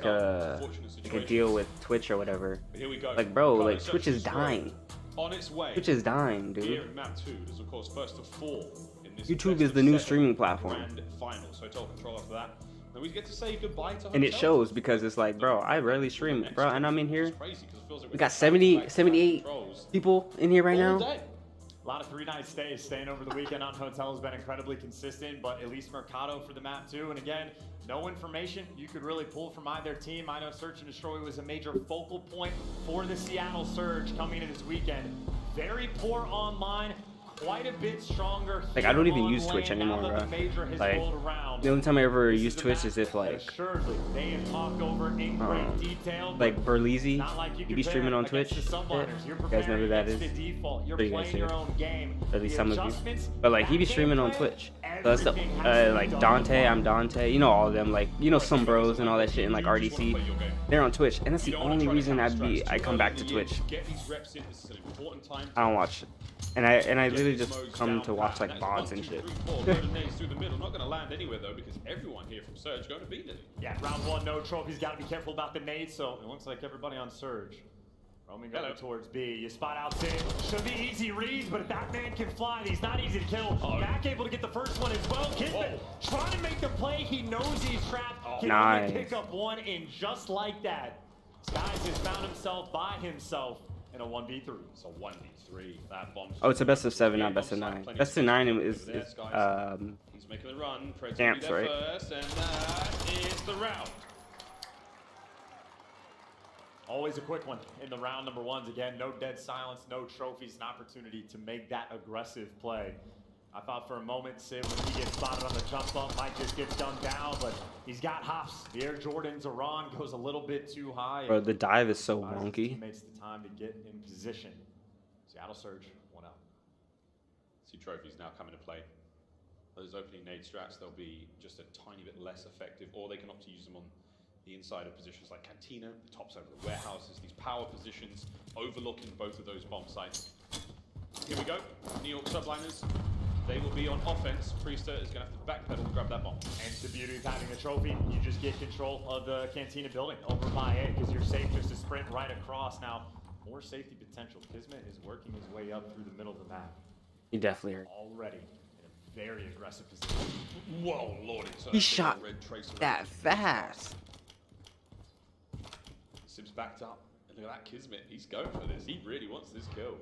a deal with Twitch or whatever. Like bro, like Twitch is dying. On its way. Twitch is dying, dude. Here in map 2, there's of course first to 4 in this YouTube is the new streaming platform. grand final. So total control after that. And we get to say goodbye to And it Hotel. shows because it's like, bro, I rarely stream, bro, and I'm in here. We got 78 people in here right now. A lot of 3-night stays. Staying over the weekend on Hotel has been incredibly consistent, but at least Mercado for the map too. And again, no information you could really pull from either team. I know Search and Destroy was a major focal point for the Seattle Surge coming in this weekend. Very poor online. Quite a bit stronger. Like I don't even use Twitch anymore, bro. Like the only time I ever use Twitch is if like like Berleezy, he be streaming on Twitch. You guys know who that is? Sure you guys do. At least some of you. But like he be streaming on Twitch. So that's the, like Dante, I'm Dante. You know all of them. Like you know some bros and all that shit and like RDC. They're on Twitch, and that's the only reason I come back to Twitch. I don't watch it. And I literally just come to watch like VODs and shit. Not gonna land anywhere though, because everyone here from Surge going to beat it. Yeah, round 1, no trophies. Got to be careful about the nades. So it looks like everybody on Surge roaming over towards B. You spot out Sid. Should be easy reads, but if that man can fly, he's not easy to kill. Back able to get the first one as well. Kismet trying to make the play. He knows he's trapped. Can only pick up one, and just like that, Skies has found himself by himself in a 1v3. So 1v3. That bomb. Oh, it's a best of 7, not best of 9. Best of 9 is he's making the run. Champs, right? First, and that is the route. Always a quick one in the round number ones. Again, no dead silence, no trophies, an opportunity to make that aggressive play. I thought for a moment Sid, when he gets spotted on the jump bump, might just get dunked down, but he's got hops. The Air Jordan Zoran goes a little bit too high. Bro, the dive is so buys his wonky. teammates the time to get in position. Seattle Surge, 1 out. See trophies now come into play. Those opening nade strats, they'll be just a tiny bit less effective, or they can opt to use them on the inside of positions like Cantina, the top side of the warehouses, these power positions, overlooking both of those bomb sites. Here we go, New York Subliners. They will be on offense. Priester is going to have to backpedal and grab that bomb. And the beauty of having a trophy, you just get control of the Cantina building over by A, because you're safe just to sprint right across. Now, more safety potential. Kismet is working his way up through the middle of the map. He definitely hurt. Already in a very aggressive position. Whoa, lordy. So He shot that fast. Sib's backed up. And look at that Kismet. He's going for this. He really wants this kill.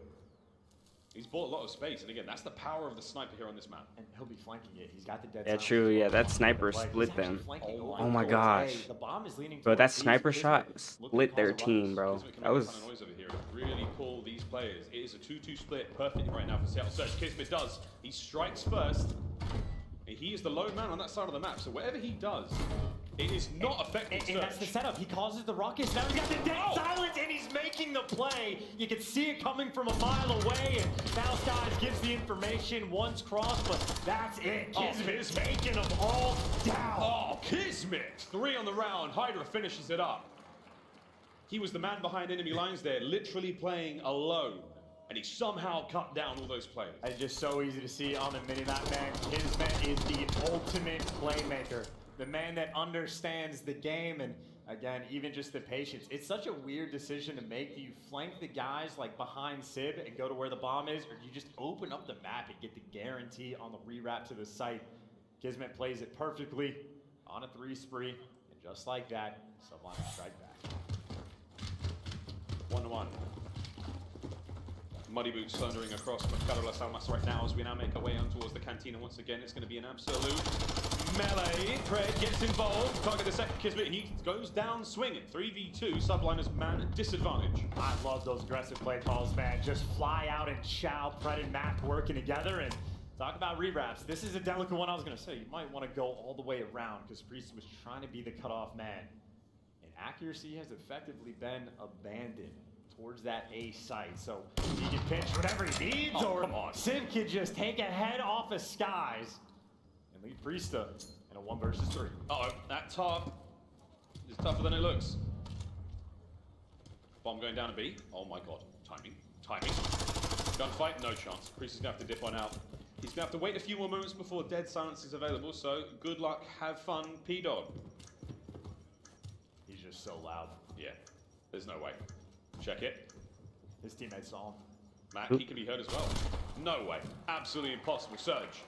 He's bought a lot of space, and again, that's the power of the sniper here on this map. And he'll be flanking it. He's got the dead. Yeah, true. Yeah, that sniper split them. Oh my gosh. The bomb is leaning Bro, that towards sniper Kismet. shot split their team, bro. That was... Noise over here. Really pull these players. It is a 2-2 split perfectly right now for Seattle Surge. Kismet does. He strikes first. He is the lone man on that side of the map, so whatever he does, it is not affecting Surge. And that's the setup. He causes the ruckus. Now he's got the dead silence, and he's making the play. You can see it coming from a mile away, and now Skies gives the information once crossed, but that's it. Kismet's taking them all down. Oh, Kismet! 3 on the round. Hydra finishes it up. He was the man behind enemy lines there, literally playing alone. And he somehow cut down all those players. It's just so easy to see on the mini-map, man. Kismet is the ultimate playmaker. The man that understands the game, and again, even just the patience. It's such a weird decision to make. Do you flank the guys like behind Sib and go to where the bomb is, or do you just open up the map and get the guarantee on the rewrap to the site? Kismet plays it perfectly on a 3 spree, and just like that, Subliners strike back. 1-1. Muddy Boots thundering across Mercado Las Almas right now as we now make our way on towards the Cantina once again. It's going to be an absolute melee. Craig gets involved. Target the second Kismet. He goes down swinging. 3v2. Subliners man disadvantage. I love those aggressive play calls, man. Just fly out and chow. Pred and Mac working together. And talk about rewraps. This is a delicate one. I was going to say, you might want to go all the way around because Priest was trying to be the cutoff man. And accuracy has effectively been abandoned towards that A site, so he can pinch whatever he needs, or Sid can just take a head off of Skies and leave Priesta in a 1 versus 3. Uh-oh, that top is tougher than it looks. Bomb going down to B. Oh my god, timing. Gunfight, no chance. Priest is gonna have to dip one out. He's gonna have to wait a few more moments before dead silence is available, so good luck, have fun, P-Dog. He's just so loud. Yeah, there's no way. Check it. His teammates saw him. Mac, he can be heard as well. No way. Absolutely impossible. Surge.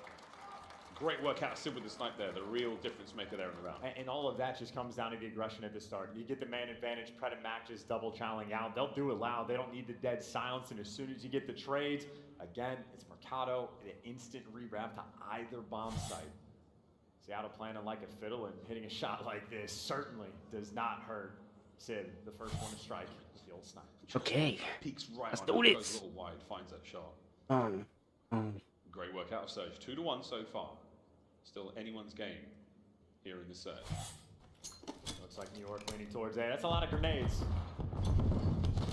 Great work out of Sid with the snipe there. The real difference maker there in the round. And all of that just comes down to the aggression at the start. You get the man advantage, Pred and Mac just double challenging out. They'll do it loud. They don't need the dead silence. And as soon as you get the trades, again, it's Mercado, an instant rewrap to either bomb site. Seattle planning like a fiddle, and hitting a shot like this certainly does not hurt Sid, the first one to strike. The old snipe. Okay. Peeks right Let's on do it. this. Goes a little wide, finds that shot. Oh. Great work out of Surge. 2-1 so far. Still anyone's game here in the Surge. Looks like New York leaning towards A. That's a lot of grenades.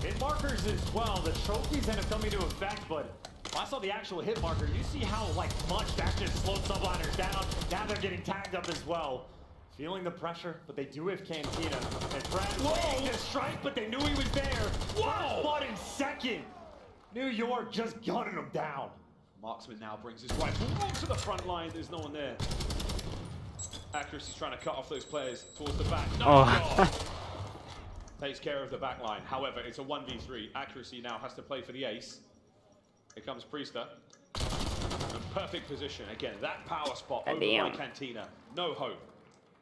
Hit markers as well. The trophies end up coming to effect, but I saw the actual hit marker. You see how much that just slowed Subliners down. Now they're getting tagged up as well. Feeling the pressure, but they do have Cantina. And Brad waiting to strike, but they knew he was there. First blood in second. New York just gunning him down. Marksman now brings his rifle to the front line. There's no one there. Accuracy's trying to cut off those players towards the back. No! Takes care of the back line. However, it's a 1v3. Accuracy now has to play for the ace. Here comes Priester. In perfect position. Again, that power spot over by Cantina. No hope.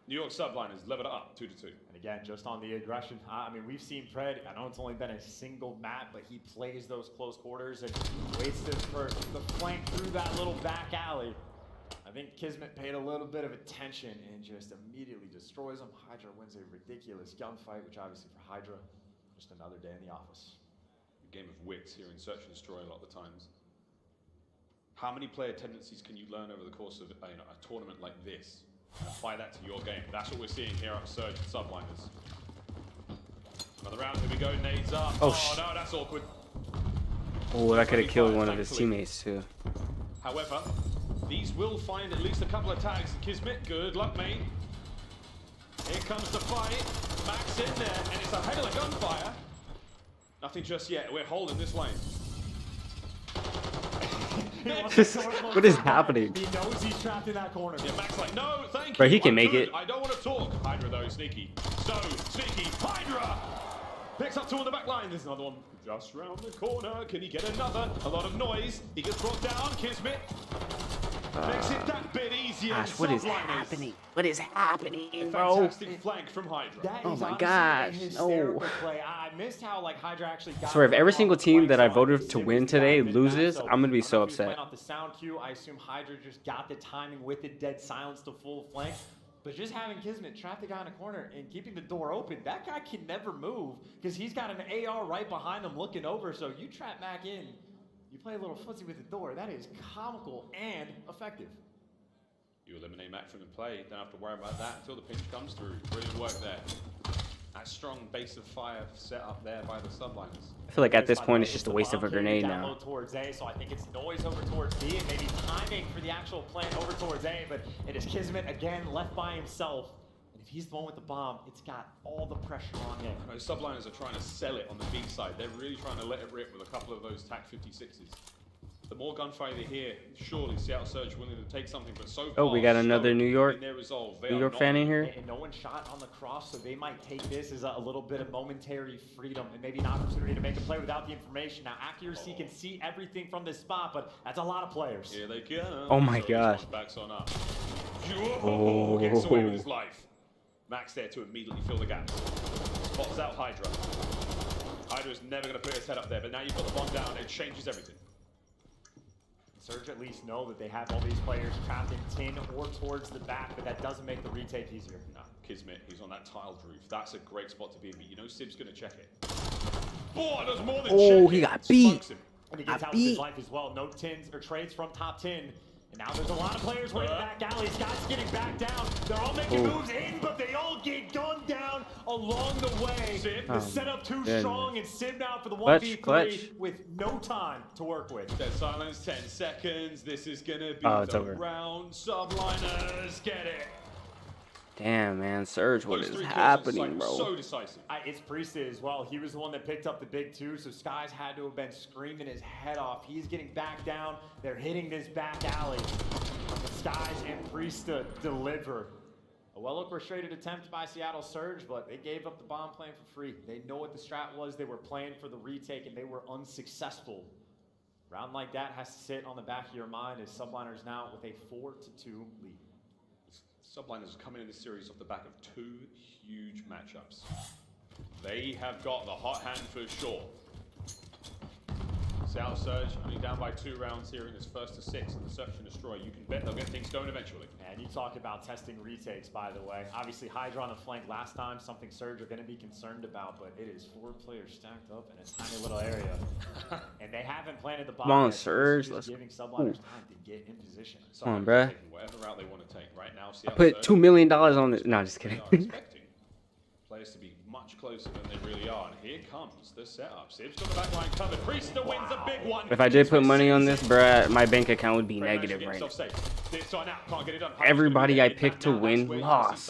New York Subliners level it up 2-2. And again, just on the aggression, I mean, we've seen Pred. I know it's only been a single map, but he plays those close quarters and waits for the flank through that little back alley. I think Kismet paid a little bit of attention and just immediately destroys him. Hydra wins a ridiculous gunfight, which obviously for Hydra just another day in the office. A game of wits here in Search and Destroy a lot of the times. How many player tendencies can you learn over the course of a tournament like this? And apply that to your game. That's what we're seeing here on Surge and Subliners. Another round, here we go, nades up. Oh no, that's awkward. Oh, that could have killed one of his teammates too. However, these will find at least a couple of tags. Kismet, good luck, mate. Here comes the fight. Max in there, and it's a heck of a gunfire. Nothing just yet. We're holding this lane. What is happening? He knows he's trapped in that corner. Yeah, Max like, no, thank you. Bro, he can I'm make good. it. I don't want to talk. Hydra though, sneaky. So sneaky. Hydra picks up two on the back line. There's another one just round the corner. Can he get another? A lot of noise. He gets brought down. Kismet makes it that bit easier. Gosh, what is happening? What is happening, bro? Fantastic flank from Hydra. Oh my gosh, no. Play. I missed how like Hydra actually got. I swear, if every single team that I voted to win today loses, I'm gonna be so upset. Off the sound cue, I assume Hydra just got the timing with the dead silence to full flank. But just having Kismet trap the guy in a corner and keeping the door open, that guy can never move because he's got an AR right behind him looking over. So you trap Mac in, you play a little footsie with the door. That is comical and effective. You eliminate Mac from the play. Don't have to worry about that until the pinch comes through. Brilliant work there. That strong base of fire set up there by the Subliners. I feel like at this point it's just a waste of a grenade down now. low towards A, so I think it's noise over towards B and maybe timing for the actual plant over towards A, but it is Kismet again left by himself. And if he's the one with the bomb, it's got all the pressure on him. Those Subliners are trying to sell it on the B side. They're really trying to let it rip with a couple of those TAC 56s. The more gunfire they hear, surely Seattle Surge willing to take something, but so far, Oh, we got another New York fan in here. And no one shot on the cross, so they might take this as a little bit of momentary freedom and maybe an opportunity to make a play without the information. Now, accuracy can see everything from this spot, but that's a lot of players. Here they go. Oh my gosh. Backs on up. Oh. Gets away with his life. Max there to immediately fill the gaps. Spots out Hydra. Hydra's never going to put his head up there, but now you've got the bomb down. It changes everything. Surge at least know that they have all these players trapped in tin or towards the back, but that doesn't make the retake easier. No, Kismet, he's on that tiled roof. That's a great spot to be in, but you know Sib's going to check it. Oh, it does more than check he it. got beat. And he gets out of his life as well. No tins or trades from top 10. And now there's a lot of players waiting back alley. Scott's getting back down. They're all making moves in, but they all get gunned down along the way. The setup too strong, and Sib now for the 1v3 with no time to work with. Dead silence, 10 seconds. This is going to be the round. Subliners get it. Damn, man, Surge, what is happening, bro? So decisive. It's Priested as well. He was the one that picked up the big two, so Skies had to have been screaming his head off. He's getting back down. They're hitting this back alley. But Skies and Priested deliver. A well-orchestrated attempt by Seattle Surge, but they gave up the bomb plan for free. They know what the strat was. They were playing for the retake, and they were unsuccessful. Round like that has to sit on the back of your mind as Subliners now with a 4-2 lead. Subliners are coming in this series off the back of two huge matchups. They have got the hot hand for sure. Seattle Surge only down by 2 rounds here in this first to 6 in the Search and Destroy. You can bet they'll get things going eventually. And you talked about testing retakes, by the way. Obviously, Hydra on the flank last time, something Surge are going to be concerned about, but it is 4 players stacked up in a tiny little area. And they haven't planted the bomb. Come on, yet, so Surge. it's giving Subliners time to get in position. Come on, bruh. Whatever route they want to take right now. I put $2 million on it. No, just kidding. Players to be much closer than they really are. And here comes the setup. Sib's got the back line covered. Priester wins a big one. If I did put money on this, bruh, my bank account would be negative right now. Everybody I picked to win lost.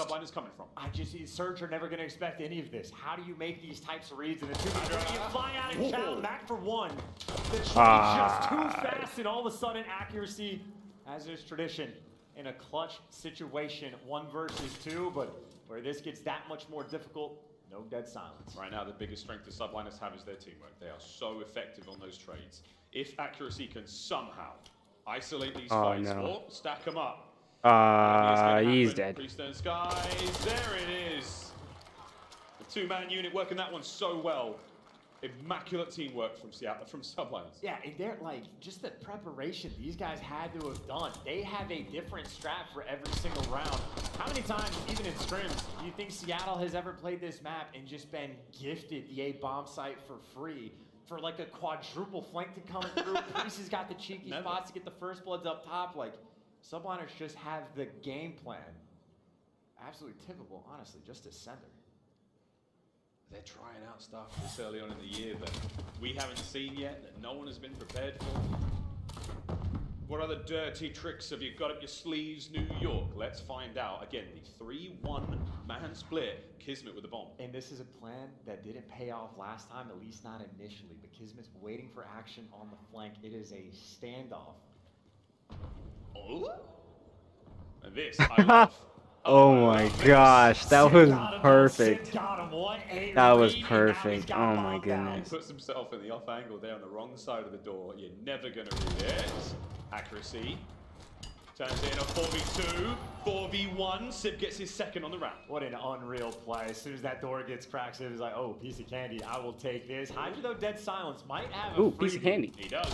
Surge are never going to expect any of this. How do you make these types of reads in the 2v3? You fly out and count back for 1. The trade just too fast, and all of a sudden accuracy, as is tradition, in a clutch situation, 1 versus 2, but where this gets that much more difficult, no dead silence. Right now, the biggest strength the Subliners have is their teamwork. They are so effective on those trades. If accuracy can somehow isolate these fights or stack them up, he's dead. Priest and Skies, there it is. The 2-man unit working that one so well. Immaculate teamwork from Seattle, from Subliners. Yeah, and they're like, just the preparation these guys had to have done. They have a different strat for every single round. How many times, even in scrims, do you think Seattle has ever played this map and just been gifted the A bomb site for free? For like a quadruple flank to come through. Priest has got the cheeky spots to get the first bloods up top. Like, Subliners just have the game plan. Absolutely tippable, honestly, just a sender. They're trying out stuff this early on in the year that we haven't seen yet, that no one has been prepared for. What other dirty tricks have you got up your sleeves, New York? Let's find out. Again, the 3-1 man split. Kismet with the bomb. And this is a plan that didn't pay off last time, at least not initially. But Kismet's waiting for action on the flank. It is a standoff. Oh? And this, I love. Oh my gosh, that was perfect. That was perfect. Oh my goodness. Puts himself in the off angle there on the wrong side of the door. You're never going to read it. Accuracy. Turns it in a 4v2, 4v1. Sib gets his second on the round. What an unreal play. As soon as that door gets cracked, Sib is like, oh, piece of candy. I will take this. Hydra, though, dead silence might have a piece of candy. He does.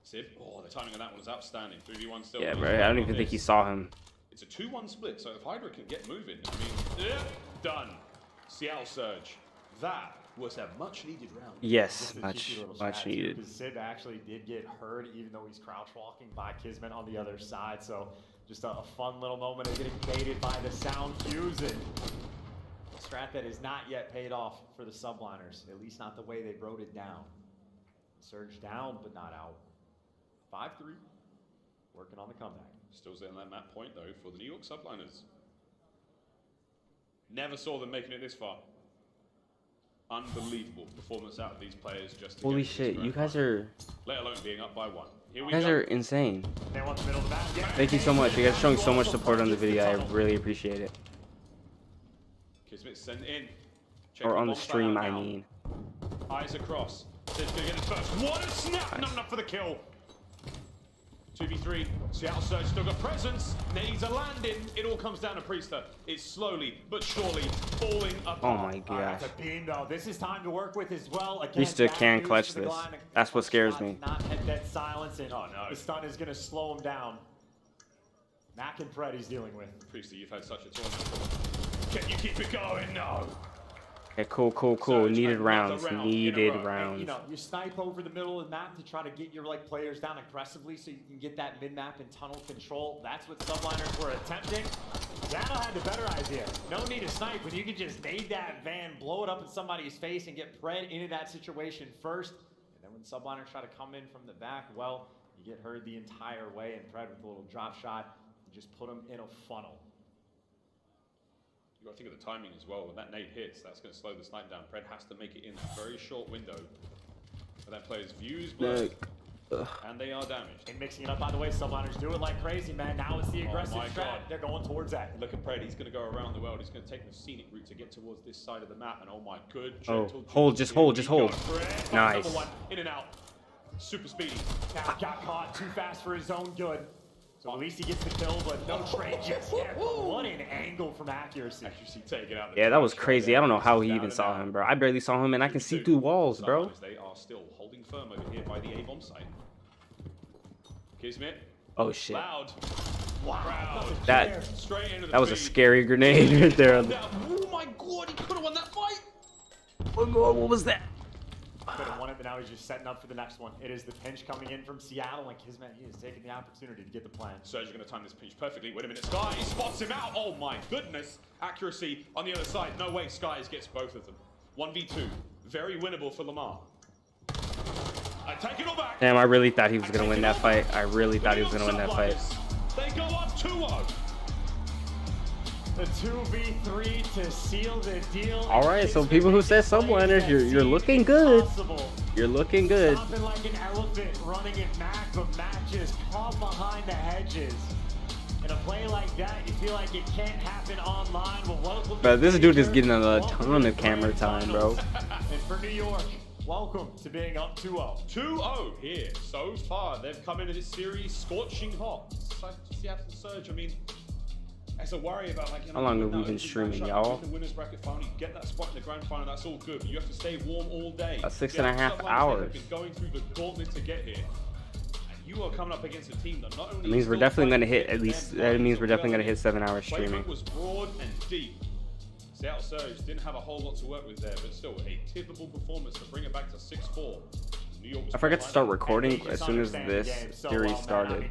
Sib, oh, the timing on that one was outstanding. 3v1 still. Yeah, bro, I don't even think he saw him. It's a 2-1 split, so if Hydra can get moving, I mean, done. Seattle Surge. That was a much-needed round. Yes, much needed. Because Sib actually did get hurt, even though he's crouch walking by Kismet on the other side. So just a fun little moment of getting baited by the sound fuse. And a strat that is not yet paid off for the Subliners, at least not the way they wrote it down. Surge down, but not out. 5-3, working on the comeback. Still sitting on that point, though, for the New York Subliners. Never saw them making it this far. Unbelievable performance out of these players just to holy shit, you guys are... Let alone being up by 1. Here we go. You guys are insane. Thank you so much. You guys are showing so much support on the video. I really appreciate it. Kismet sent in. Or on the stream, I mean. Eyes across. Sid's gonna get his first. What a snap! Not enough for the kill. 2v3, Seattle Surge still got presence, needs a landing. It all comes down to Priester. It's slowly but surely falling apart. Oh my gosh. That's a beam though. This is time to work with as well. Again, Priester can clutch this. That's what scares me. Not have that silence, and the stun is gonna slow him down. Mac and Fred he's dealing with. Priester, you've had such a tournament. Can you keep it going? No. Okay, cool. Needed rounds. Needed rounds. You know, you snipe over the middle of the map to try to get your players down aggressively so you can get that mid-map and tunnel control. That's what Subliners were attempting. Seattle had the better idea. No need to snipe when you can just nade that van, blow it up in somebody's face, and get Pred into that situation first. And then when Subliners try to come in from the back, well, you get hurt the entire way, and Pred with a little drop shot, you just put him in a funnel. You've got to think of the timing as well. When that nade hits, that's going to slow the snipe down. Pred has to make it in a very short window. But that player's views blurred. And they are damaged. And mixing it up, by the way, Subliners do it like crazy, man. Now it's the aggressive strat. They're going towards that. Look at Pred. He's going to go around the world. He's going to take the scenic route to get towards this side of the map. And oh my good. Hold, just hold. Nice. In and out. Super speedy. Now got caught too fast for his own good. So at least he gets the kill, but no trade just yet. What an angle from accuracy. Take it out. Yeah, that was crazy. I don't know how he even saw him, bro. I barely saw him, and I can see through walls, bro. They are still holding firm over here by the A-bomb site. Kismet. Oh shit. Loud. Wow. That was a scary grenade right there. Oh my god, he could have won that fight. Oh god, what was that? Could have won it, but now he's just setting up for the next one. It is the pinch coming in from Seattle, and Kismet, he is taking the opportunity to get the plan. Surge is going to time this pinch perfectly. Wait a minute, Skies spots him out. Oh my goodness. Accuracy on the other side. No way, Skies gets both of them. 1v2. Very winnable for Lamar. I take it all back. Damn, I really thought he was going to win that fight. I really thought he was going to win that fight. They go up 2-0. The 2v3 to seal the deal. All right, so people who said Subliners, you're looking good. You're looking good. Stopping like an elephant running at Mac, but Mac just caught behind the hedges. In a play like that, you feel like it can't happen online. Well, welcome. But this dude is getting a ton of camera time, bro. And for New York, welcome to being up 2-0. 2-0 here so far. They've come into this series scorching hot. Seattle Surge, I mean, It's a worry about like, how long have we been streaming, y'all? The winners bracket final, you get that spot in the grand final, that's all good. But you have to stay warm all day. That's 6.5 hours. Going through the gauntlet to get here. You are coming up against a team that not only It means we're definitely going to hit at least. That means we're definitely going to hit 7 hours streaming. Playbook was broad and deep. Seattle Surge didn't have a whole lot to work with there, but still a typical performance to bring it back to 6-4. I forgot to start recording as soon as this series started.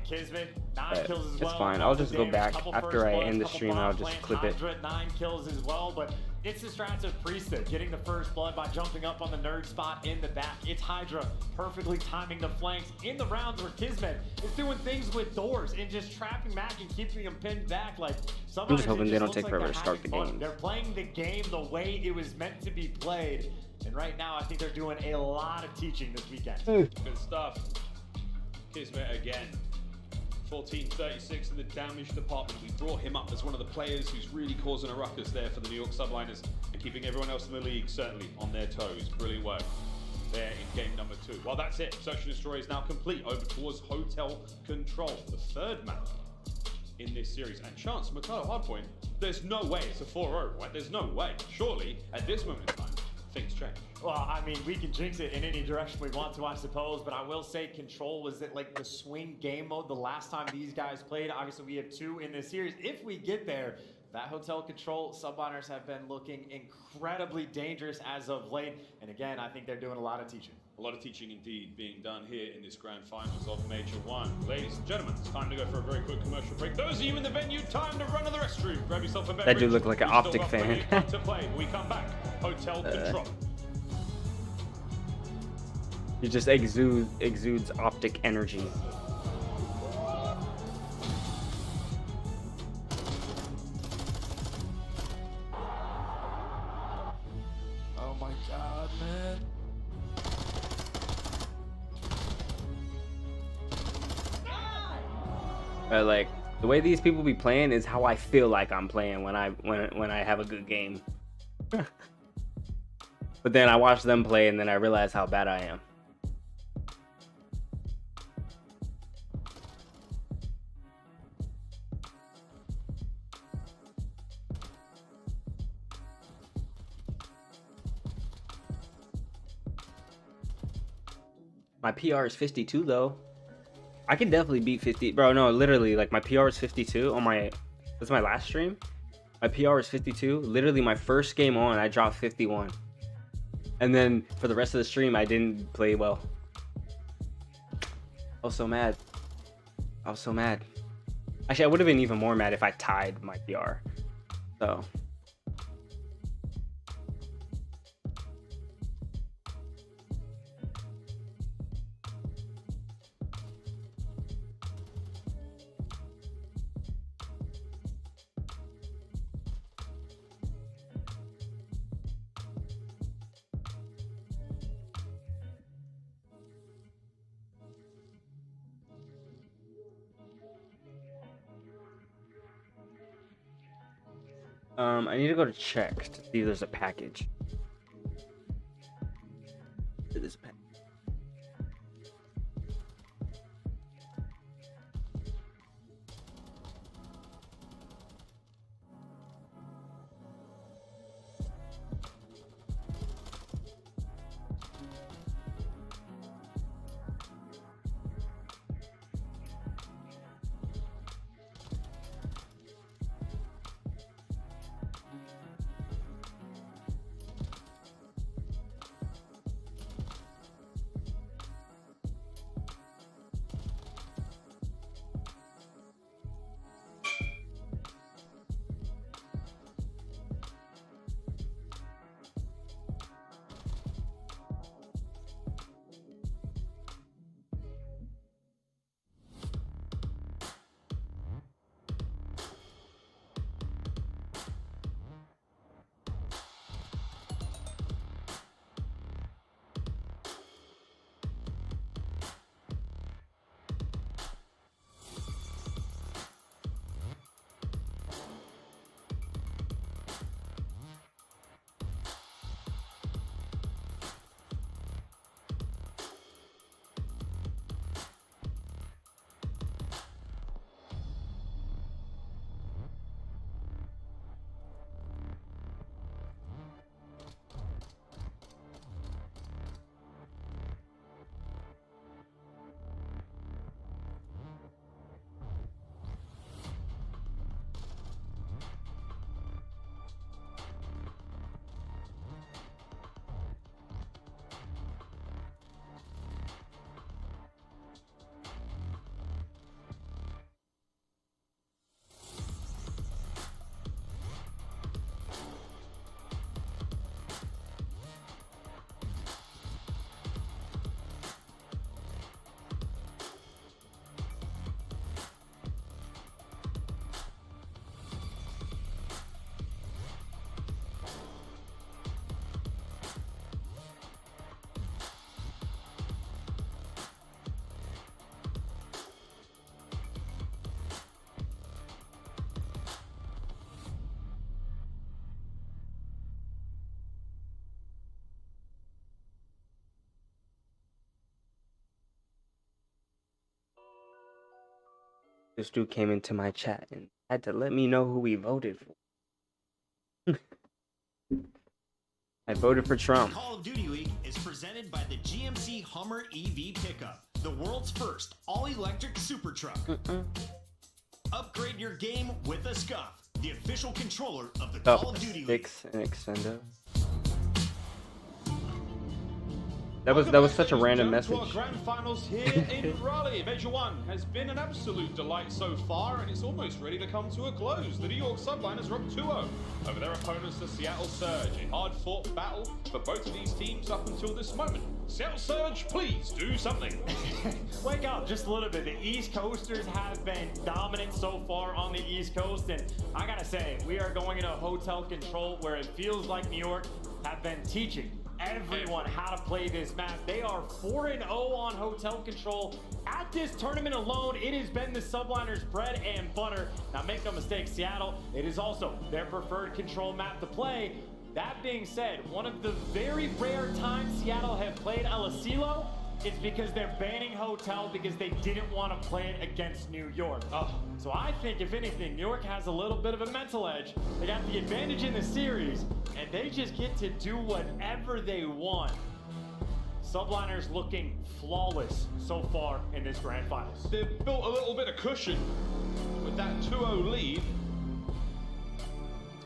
But it's fine. I'll just go back after I end the stream. I'll just clip it. 9 kills as well, but it's the strats of Priesthood getting the first blood by jumping up on the nerd spot in the back. It's Hydra perfectly timing the flanks in the rounds where Kismet is doing things with doors and just trapping Mac and keeping him pinned back. Like, I'm just hoping they don't take forever to start the game. They're playing the game the way it was meant to be played. And right now, I think they're doing a lot of teaching this weekend. Good stuff. Kismet again. 14-36 in the damage department. We brought him up as one of the players who's really causing a ruckus there for the New York Subliners and keeping everyone else in the league certainly on their toes. Brilliant work there in game number 2. Well, that's it. Search and Destroy is now complete over towards Hotel Control, the 3rd map in this series. And Chance, Mikado Hardpoint, there's no way it's a 4-0, right? There's no way. Surely, at this moment in time, things change. Well, I mean, we can jinx it in any direction we want to, I suppose, but I will say Control was like the swing game mode the last time these guys played. Obviously, we have 2 in this series. If we get there, that Hotel Control, Subliners have been looking incredibly dangerous as of late. And again, I think they're doing a lot of teaching. A lot of teaching indeed being done here in this grand finals of Major 1. Ladies and gentlemen, it's time to go for a very quick commercial break. Those of you in the venue, time to run to the restroom. Grab yourself a beverage. That dude looked like an Optic fan. To play. When we come back, Hotel Control. He just exudes Optic energy. Oh my god, man. Like the way these people be playing is how I feel like I'm playing when I have a good game. But then I watch them play and then I realize how bad I am. My PR is 52 though. I can definitely beat 50. Bro, no, literally, like my PR is 52 on my, that's my last stream. My PR is 52. Literally my first game on, I dropped 51. And then for the rest of the stream, I didn't play well. I was so mad. I was so mad. Actually, I would have been even more mad if I tied my PR. So. I need to go to check to see if there's a package. There's a package. This dude came into my chat and had to let me know who he voted for. I voted for Trump. Call of Duty Week is presented by the GMC Hummer EV Pickup, the world's first all-electric super truck. Upgrade your game with a Scuff, the official controller of the Call of Duty League. Six and extendo. That was such a random message. To our grand finals here in Raleigh. Major 1 has been an absolute delight so far, and it's almost ready to come to a close. The New York Subliners are up 2-0 over their opponents, the Seattle Surge. A hard-fought battle for both of these teams up until this moment. Seattle Surge, please do something. Wake up just a little bit. The East Coasters have been dominant so far on the East Coast, and I gotta say, we are going into hotel control where it feels like New York have been teaching everyone how to play this map. They are 4-0 on hotel control. At this tournament alone, it has been the Subliners' bread and butter. Now make no mistake, Seattle, it is also their preferred control map to play. That being said, one of the very rare times Seattle have played El Asilo is because they're banning hotel because they didn't want to play it against New York. So I think, if anything, New York has a little bit of a mental edge. They got the advantage in the series, and they just get to do whatever they want. Subliners looking flawless so far in this grand finals. They've built a little bit of cushion with that 2-0 lead,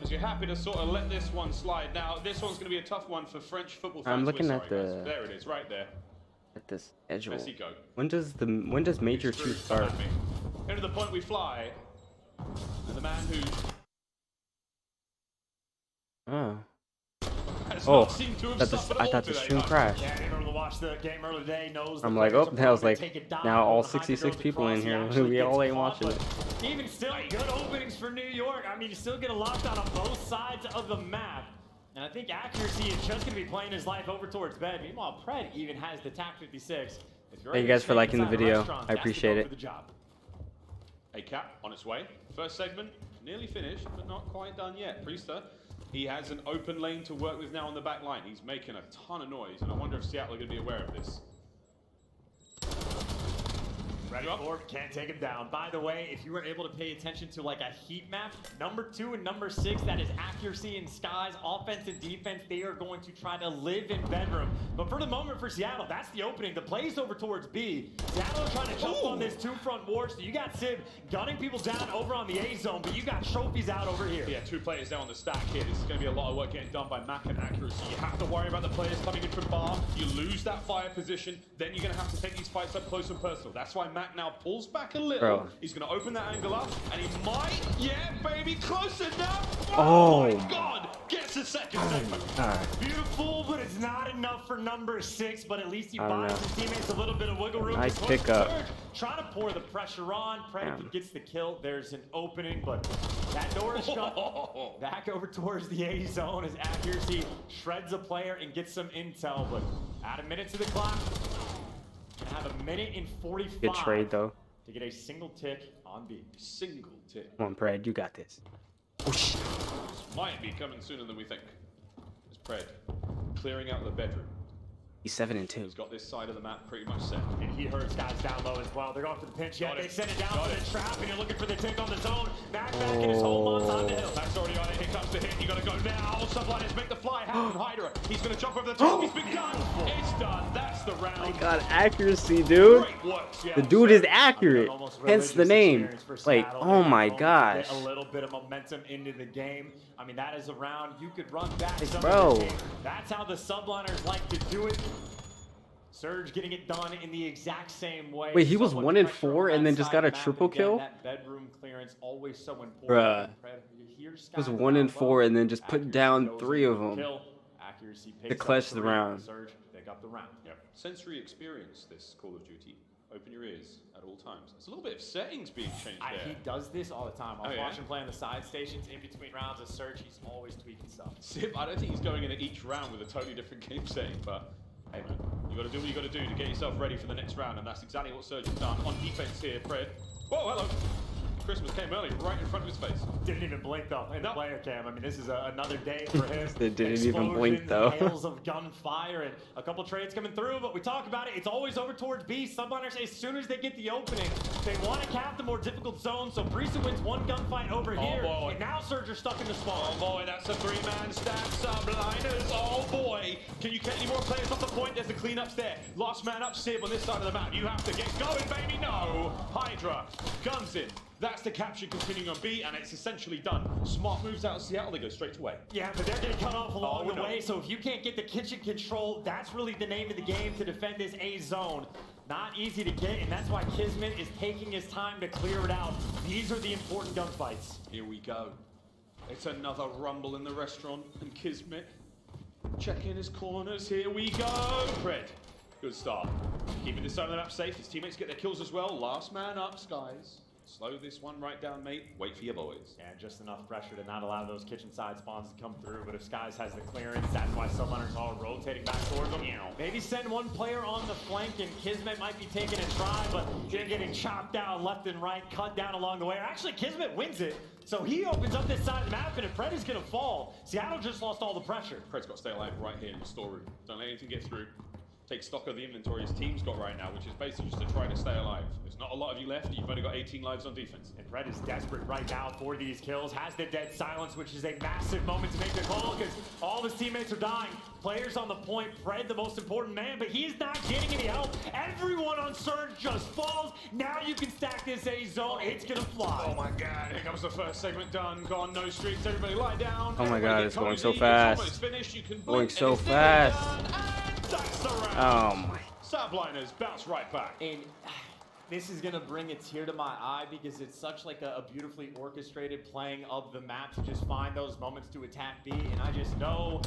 as you're happy to sort of let this one slide. Now, this one's going to be a tough one for French football fans. I'm looking We're at sorry, the. guys. There it is, right there. At this schedule. Messi go. When does Major 2 start? And to the point we fly, and the man who has not seemed to have suffered I all thought the today, stream though. crashed. Yeah, anyone who watched the game earlier today knows. I'm like, oh, I was like, now all 66 people in here. We all ain't watching it. Even still, good openings for New York. I mean, you still get a lockdown on both sides of the map. And I think accuracy is just going to be playing his life over towards bed. Meanwhile, Pred even has the TAC 56. Thank you guys for liking the video. I appreciate it. A cap on its way. First segment nearly finished, but not quite done yet. Priester, he has an open lane to work with now on the back line. He's making a ton of noise, and I wonder if Seattle are going to be aware of this. Ready for it, can't take him down. By the way, if you were able to pay attention to like a heat map, number 2 and number 6, that is accuracy in skies, offense and defense. They are going to try to live in bedroom. But for the moment for Seattle, that's the opening. The play's over towards B. Seattle are trying to jump on this 2-front war. So you got Sib gunning people down over on the A zone, but you got trophies out over here. Yeah, 2 players down on the stack here. This is going to be a lot of work getting done by Mac and accuracy. You have to worry about the players coming in from bar. You lose that fire position, then you're going to have to take these fights up close and personal. That's why Mac now pulls back a little. Bro. He's going to open that angle up, and he might, yeah, baby, close enough. Oh my God, gets a second segment. Beautiful, but it's not enough for number 6, but at least he buys his teammates a little bit of wiggle room. Nice pickup. Trying to pour the pressure on. Pred gets the kill. There's an opening, but that door is shut. Back over towards the A zone as accuracy shreds a player and gets some intel, but add a minute to the clock. Gonna have a minute and 45 Good trade though. to get a single tick on B. Single tick. Come on, Pred, you got this. This might be coming sooner than we think. It's Pred clearing out the bedroom. He's 7-2. He's got this side of the map pretty much set. And he hurts guys down low as well. They're going for the pinch. Yeah, they send it down for the trap, and you're looking for the tick on the zone. Back in his home on the hill. That's already on it. Here comes the hit. You gotta go now. Subliners make the fly happen. Hydra. He's gonna jump over the top. He's begun. It's done. That's the round. My God, accuracy, dude. Great work, The dude is accurate. Hence the name. Like, oh my gosh. Get a little bit of momentum into the game. I mean, that is a round you could run back. Bro. That's how the Subliners like to do it. Surge getting it done in the exact same way. Wait, he was 1-4 and then just got a triple kill? That bedroom clearance always so important. Bruh. He was 1-4 and then just put down 3 of them to clutch the round. Surge pick up the round. Yep. Sensory experience this Call of Duty. Open your ears at all times. There's a little bit of settings being changed there. He does this all the time. I was watching play on the side stations in between rounds of Surge. He's always tweaking stuff. Sip, I don't think he's going into each round with a totally different game setting, but hey man, you got to do what you got to do to get yourself ready for the next round, and that's exactly what Surge has done on defense here. Pred. Whoa, hello. Christmas came early, right in front of his face. Didn't even blink though in the player cam. I mean, this is another day for him. They didn't even blink though. Hails of gunfire and a couple trades coming through, but we talk about it. It's always over towards B. Subliners, as soon as they get the opening, they want to cap the more difficult zone. So Brisa wins one gunfight over here, and now Surge are stuck in the spawn. Oh boy, that's a 3-man stack. Subliners. Oh boy, can you get any more players off the point? There's the cleanups there. Last man up, Sib on this side of the map. You have to get going, baby. No, Hydra guns in. That's the capture continuing on B, and it's essentially done. Smart moves out of Seattle, they go straight away. Yeah, but they're getting cut off along the way, so if you can't get the kitchen control, that's really the name of the game to defend this A zone. Not easy to get, and that's why Kismet is taking his time to clear it out. These are the important gunfights. Here we go. It's another rumble in the restaurant, and Kismet checking his corners. Here we go. Fred, good start. Keeping this side of the map safe. His teammates get their kills as well. Last man up, Skies. Slow this one right down, mate. Wait for your boys. Yeah, just enough pressure to not allow those kitchen side spawns to come through. But if Skies has the clearance, that's why Subliners are rotating back towards them. Maybe send one player on the flank, and Kismet might be taking a try, but they're getting chopped down left and right, cut down along the way. Actually, Kismet wins it. So he opens up this side of the map, and if Fred is going to fall, Seattle just lost all the pressure. Fred's got to stay alive right here in the storeroom. Don't let anything get through. Take stock of the inventory his team's got right now, which is basically just to try to stay alive. There's not a lot of you left. You've only got 18 lives on defense. And Fred is desperate right now for these kills. Has the dead silence, which is a massive moment to make the call because all of his teammates are dying. Players on the point. Fred, the most important man, but he's not getting any help. Everyone on Surge just falls. Now you can stack this A zone. It's gonna fly. Oh my God! Here comes the first segment done. Gone, no streaks. Everybody lie down. Oh my God! It's going so It's fast. almost finished. You can Going blink, so and it's fast. that's the round. Oh my. Subliners bounce right back. And this is gonna bring a tear to my eye because it's such like a beautifully orchestrated playing of the map to just find those moments to attack B. And I just know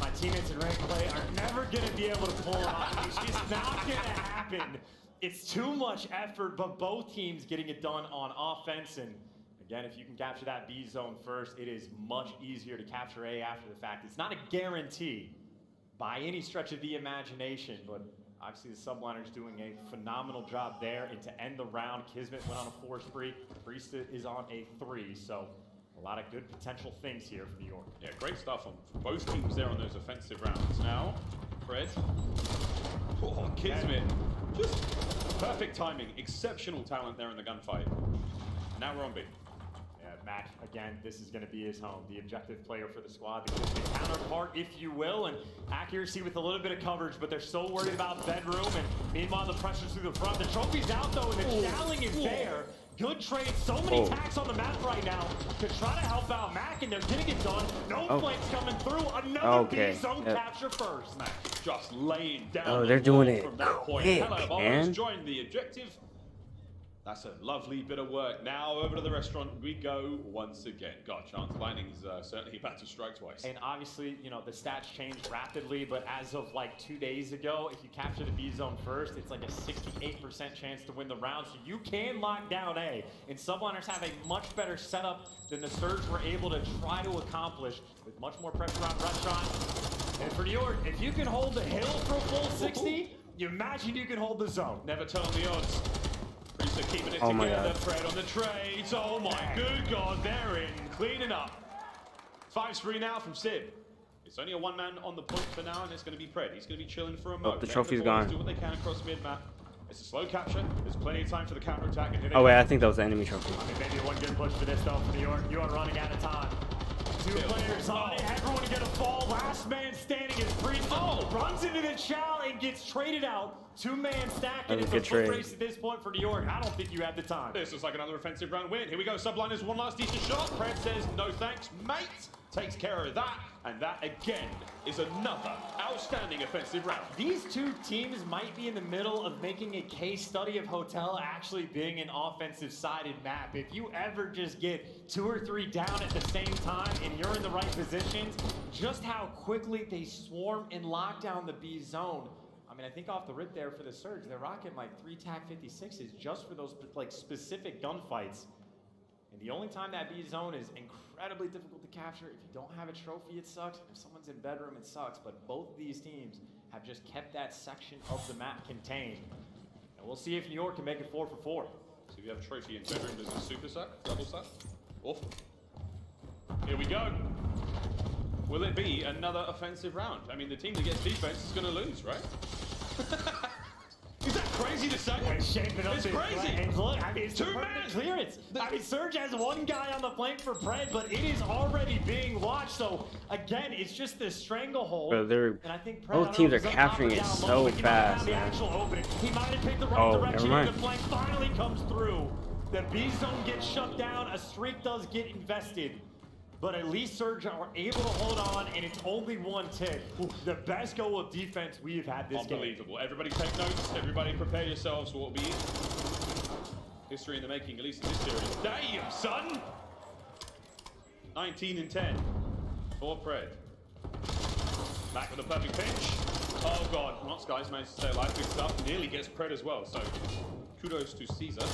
my teammates in rank play are never gonna be able to pull it off. It's just not gonna happen. It's too much effort, but both teams getting it done on offense. And again, if you can capture that B zone first, it is much easier to capture A after the fact. It's not a guarantee by any stretch of the imagination, but obviously the Subliners doing a phenomenal job there. And to end the round, Kismet went on a 4 spree. Brisa is on a 3, so a lot of good potential things here for New York. Yeah, great stuff from both teams there on those offensive rounds. Now, Fred. Oh, Kismet. Just perfect timing, exceptional talent there in the gunfight. Now we're on B. Yeah, Mac, again, this is going to be his home. The objective player for the squad, the counterpart, if you will, and accuracy with a little bit of coverage, but they're so worried about bedroom, and meanwhile the pressure's through the front. The trophy's out, though, and the challenge is there. Good trade, so many attacks on the map right now to try to help out Mac, and they're getting it done. No flanks coming through. Another B zone capture first. Mac just laying down. Oh, they're doing it from that point. quick, Hello, man. Bombers joined the objective. That's a lovely bit of work. Now over to the restaurant we go once again. God, Chance Lightning's certainly about to strike twice. And obviously, you know, the stats change rapidly, but as of like 2 days ago, if you capture the B zone first, it's like a 68% chance to win the round, so you can lock down A. And Subliners have a much better setup than the Surge were able to try to accomplish with much more pressure on restaurant. And for New York, if you can hold the hill for a full 60, you imagine you can hold the zone. Never tell them the odds. Brisa keeping it together. Fred on the trades. Oh my good God, they're in. Cleaning up. 5 spree now from Sib. It's only a 1-man on the point for now, and it's going to be Fred. He's going to be chilling for a moment. The trophy's gone. Do what they can across mid-map. It's a slow capture. There's plenty of time for the counter-attack. Oh wait, I think that was the enemy trophy. I mean, maybe one good push for this though for New York. You are running out of time. 2 players on it. Everyone get a fall. Last man standing is Brisa. Runs into the chow and gets traded out. 2-man stack, and it's a foot race at this point for New York. I don't think you have the time. This looks like another offensive round win. Here we go. Subliners, one last decent shot. Fred says no thanks, mate. Takes care of that, and that again is another outstanding offensive round. These 2 teams might be in the middle of making a case study of Hotel actually being an offensive-sided map. If you ever just get 2 or 3 down at the same time and you're in the right positions, just how quickly they swarm and lock down the B zone. I mean, I think off the rip there for the Surge, they're rocking like 3 TAC 56s just for those like specific gunfights. And the only time that B zone is incredibly difficult to capture, if you don't have a trophy, it sucks. If someone's in bedroom, it sucks. But both of these teams have just kept that section of the map contained. And we'll see if New York can make it 4 for 4. So we have a trophy in bedroom. Does a super sack, double sack. Awful. Here we go. Will it be another offensive round? I mean, the team that gets defense is going to lose, right? Is that crazy to say? It's shaping up. It's crazy. And look, I mean, it's Two perfect men. clearance. I mean, Surge has one guy on the flank for Pred, but it is already being watched. So again, it's just this stranglehold. Bro, they're And I think Pred, both teams are capturing it so fast, The man. actual opening. He might have picked the right Oh, direction. never And mind. the flank finally comes through. The B zone gets shut down. A streak does get invested. But at least Surge are able to hold on, and it's only one tick. The best goal of defense we've had this game. Unbelievable. Everybody take notes. Everybody prepare yourselves for what will be history in the making, at least in this series. Damn, son! 19 and 10 for Pred. Back with a perfect pinch. Oh god, once guys managed to stay alive, good stuff. Nearly gets Pred as well, so kudos to Caesar.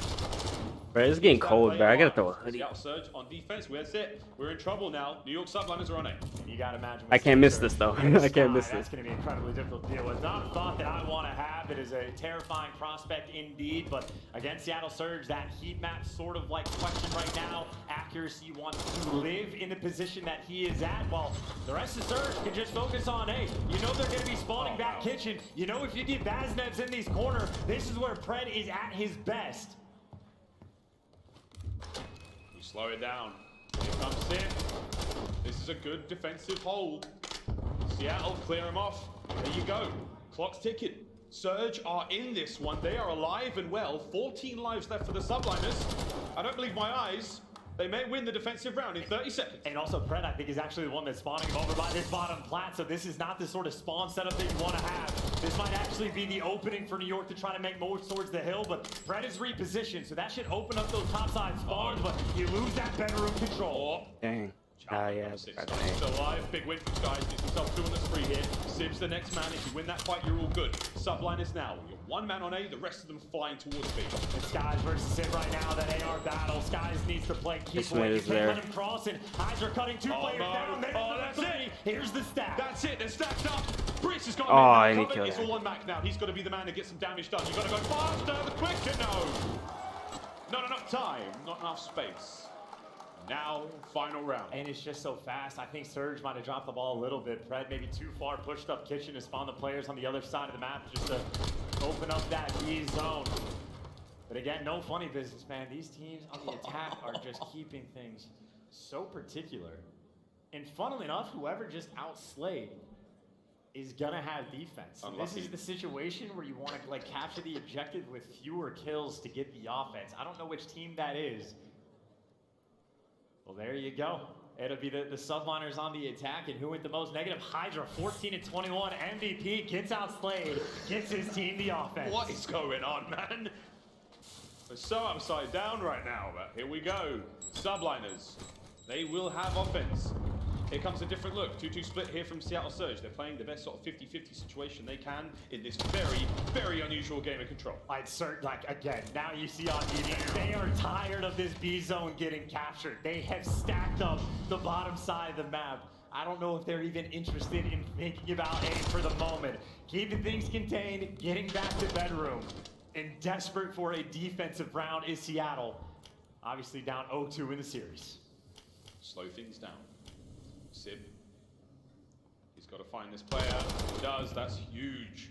Bro, it's getting cold, bro. I gotta throw a hoodie. Seattle Surge on defense. That's it. We're in trouble now. New York Subliners are on it. You gotta imagine. I can't miss this though. I can't miss That's this. going to be incredibly difficult to deal with. Not a thought that I want to have. It is a terrifying prospect indeed. But against Seattle Surge, that heat map sort of like question right now. Accuracy wants to live in the position that he is at, while the rest of Surge can just focus on, hey, you know they're going to be spawning back kitchen. You know if you get Vaznevs in these corners, this is where Pred is at his best. We slow it down. Here comes Sim. This is a good defensive hold. Seattle, clear him off. There you go. Clock's ticking. Surge are in this one. They are alive and well. 14 lives left for the Subliners. I don't believe my eyes. They may win the defensive round in 30 seconds. And also, Pred, I think, is actually the one that's spawning over by this bottom plat. So this is not the sort of spawn setup that you want to have. This might actually be the opening for New York to try to make more towards the hill. But Pred is repositioned, so that should open up those topside spawns. But you lose that bedroom control. Dang. Yeah. Still alive. Big win for Skies. Gets himself 2 on the spree here. Sib's the next man. If you win that fight, you're all good. Subliners now. You're one man on A, the rest of them flying towards B. And Skies versus Sib right now, that AR battle. Skies needs to play keep away. You can't let him cross, and Hydra cutting 2 players down. There's that's it. Here's the stack. That's it. They're stacked up. Brice has got I need to kill It's that. all on Mac now. He's got to be the man to get some damage done. You've got to go faster, the quicker. No. Not enough time. Not enough space. Now, final round. And it's just so fast. I think Surge might have dropped the ball a little bit. Pred maybe too far pushed up kitchen to spawn the players on the other side of the map just to open up that B zone. But again, no funny business, man. These teams on the attack are just keeping things so particular. And funnily enough, whoever just outslayed is gonna have defense. So this is the situation where you want to like capture the objective with fewer kills to get the offense. I don't know which team that is. Well, there you go. It'll be the Subliners on the attack, and who went the most negative? Hydra, 14 and 21. MVP gets outslayed, gets his team the offense. What is going on, man? We're so upside down right now, but here we go. Subliners, they will have offense. Here comes a different look. 2-2 split here from Seattle Surge. They're playing the best sort of 50-50 situation they can in this very, very unusual game of control. Again, now you see on TV, they are tired of this B zone getting captured. They have stacked up the bottom side of the map. I don't know if they're even interested in thinking about A for the moment. Keeping things contained, getting back to bedroom, and desperate for a defensive round is Seattle. Obviously down 0-2 in the series. Slow things down. Sib. He's got to find this player. He does. That's huge.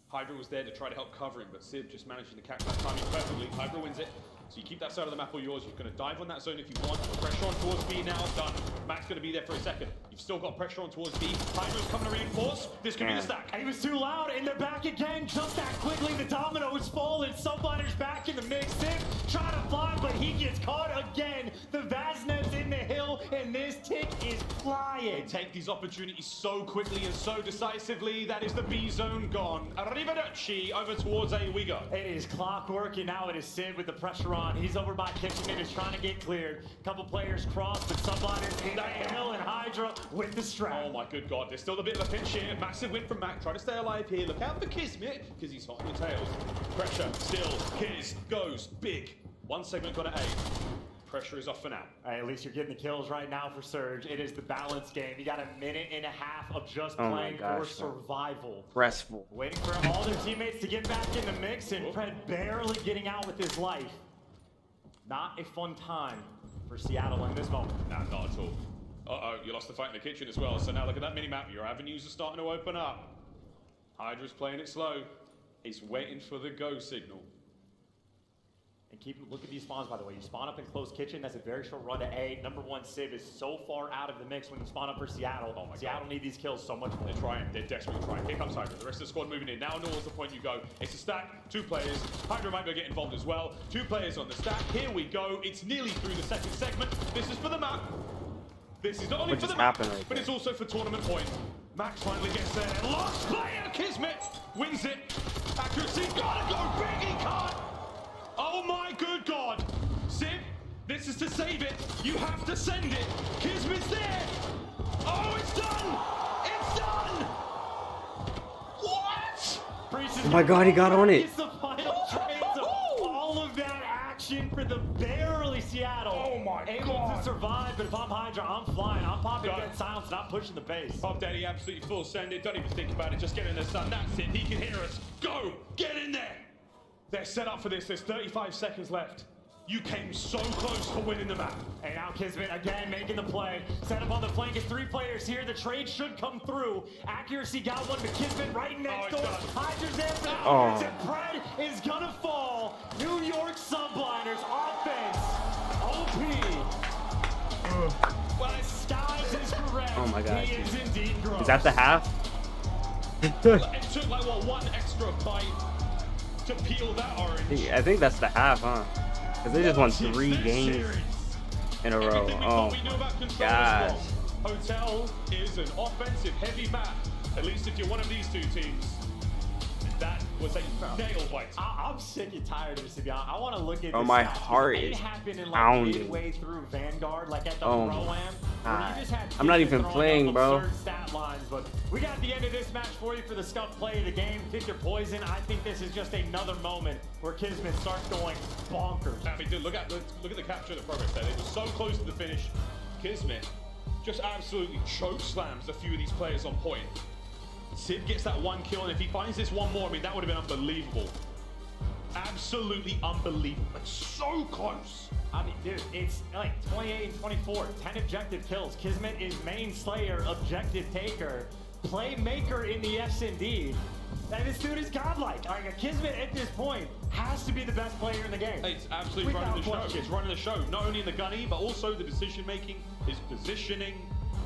Hydra was there to try to help cover him, but Sib just managing to catch that timing perfectly. Hydra wins it. So you keep that side of the map all yours. You're going to dive on that zone if you want. Pressure on towards B now. Done. Mac's going to be there for a second. You've still got pressure on towards B. Hydra's coming to reinforce. This could be the stack. He was too loud, and they're back again. Just that quickly, the domino is falling. Subliners back in the mix. Sib trying to fly, but he gets caught again. The Vaznev's in the hill, and this tick is flying. They take these opportunities so quickly and so decisively. That is the B zone gone. Arrivederci. Over towards A we go. It is clockwork, and now it is Sid with the pressure on. He's over by kitchen and is trying to get cleared. Couple players cross, but Subliners in the hill, and Hydra with the strap. Oh my good god, there's still a bit of a pinch here. Massive win from Mac. Try to stay alive here. Look out for Kismet, because he's hot on your tails. Pressure, still. Kiz goes big. One segment got an A. Pressure is off for now. All right, at least you're getting the kills right now for Surge. It is the balance game. You got a minute and a half of just playing for survival. Restful. Waiting for all their teammates to get back in the mix, and Fred barely getting out with his life. Not a fun time for Seattle in this moment. No, not at all. Uh-oh, you lost the fight in the kitchen as well. So now look at that mini-map. Your avenues are starting to open up. Hydra's playing it slow. He's waiting for the go signal. And look at these spawns, by the way. You spawn up in close kitchen. That's a very short run to A. Number 1 Civ is so far out of the mix when you spawn up for Seattle. Oh my Seattle need these kills so much more. They're trying. They're desperately trying. Here comes Hydra. The rest of the squad moving in. Now knows the point you go. It's a stack. 2 players. Hydra might go get involved as well. 2 players on the stack. Here we go. It's nearly through the second segment. This is for the map. This is not only for the map, but it's also for tournament point. Max finally gets there. Last player, Kismet wins it. Accuracy, gotta go big, he can't. Oh my good God. Sib, this is to save it. You have to send it. Kismet's there. Oh, it's done. It's done. What? Oh my God, he got on it. It's the final trades of all of that action for the barely Seattle. Oh my Able God. to survive, but if I'm Hydra, I'm flying. I'm popping dead silence, not pushing the base. Pop Daddy absolutely full send it. Don't even think about it. Just get in the sun. That's it. He can hear us. Go. Get in there. They're set up for this. There's 35 seconds left. You came so close to winning the map. And now Kismet again making the play. Set up on the flank is 3 players here. The trade should come through. Accuracy got one, but Kismet right next door. Hydra's there for the offense, and Pred is gonna fall. New York Subliners offense. OP. Well, his skies is correct. Oh my God. He is indeed gross. Is that the half? It took like what, 1 extra bite to peel that orange. I think that's the half, huh? Because they just won 3 games in a row. Oh my gosh. Hotel is an offensive heavy map. At least if you're one of these 2 teams. That was a nail bite. I'm sick and tired of this, to be honest. I want to look at Oh, this my stats. heart It is happened in like pounding. midway through Vanguard, like at the Oh Pro-Am. my where you God. just had I'm not teams even throwing playing, up bro. absurd stat lines, but we got the end of this match for you for the scuff play of the game. Pick your poison. I think this is just another moment where Kismet starts going bonkers. I mean, dude, look at the capture of the progress there. They were so close to the finish. Kismet just absolutely choke slams a few of these players on point. Sid gets that 1 kill, and if he finds this 1 more, I mean, that would have been unbelievable. Absolutely unbelievable. Like, so close. I mean, dude, it's like 28 and 24, 10 objective kills. Kismet is main slayer, objective taker, playmaker in the S&D. And this dude is godlike. Like, a Kismet at this point has to be the best player in the game. It's absolutely running the show. It's running the show, not only in the gunny, but also the decision making, his positioning.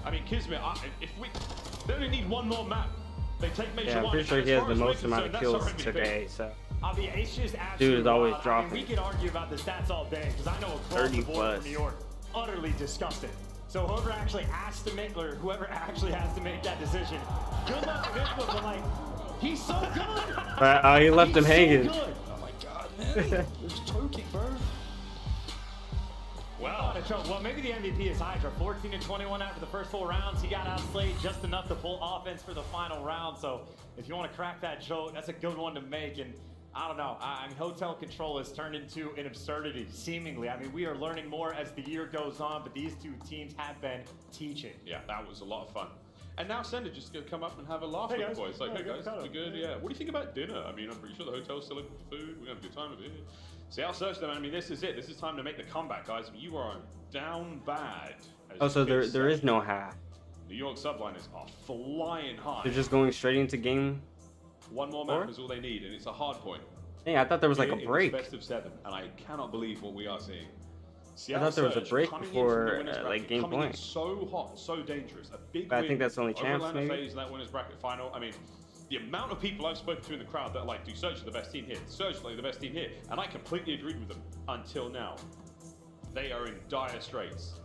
I mean, Kismet, they only need 1 more map. They take major I'm pretty sure he has the most amount of kills today, so. I mean, it's just Dude is always wild. dropping. I mean, we could argue about the stats all day, because I know across the board from New York, utterly disgusting. So whoever actually has to make that decision, good luck to him, but like, he's so good. He left him hanging. So good. Oh my God, man. It's choking, bro. Well, maybe the MVP is Hydra. 14 and 21 after the first 4 rounds. He got outplayed just enough to pull offense for the final round. So if you want to crack that joke, that's a good one to make. And I don't know. I mean, hotel control has turned into an absurdity, seemingly. I mean, we are learning more as the year goes on, but these 2 teams have been teaching. Yeah, that was a lot of fun. And now Sender just gonna come up and have a laugh with the boys. Like, hey guys, we good? Yeah. What do you think about dinner? I mean, I'm pretty sure the hotel's still open for food. We're gonna have a good time over here. Seattle Surge, I mean, this is it. This is time to make the comeback, guys. You are down bad. Oh, so there is no half. New York Subliners are flying high. They're just going straight into game 1 more map is all they need, and it's a hard point. Hey, I thought there was like a break. Best of 7, and I cannot believe what we are seeing. I thought there was a break before like game point. So hot, so dangerous. A big but I think that's the only over chance, Atlanta maybe. FaZe in that winners bracket final. I mean, the amount of people I've spoken to in the crowd that are like, dude, Surge are the best team here. Surge are the best team here, and I completely agreed with them until now. They are in dire straits.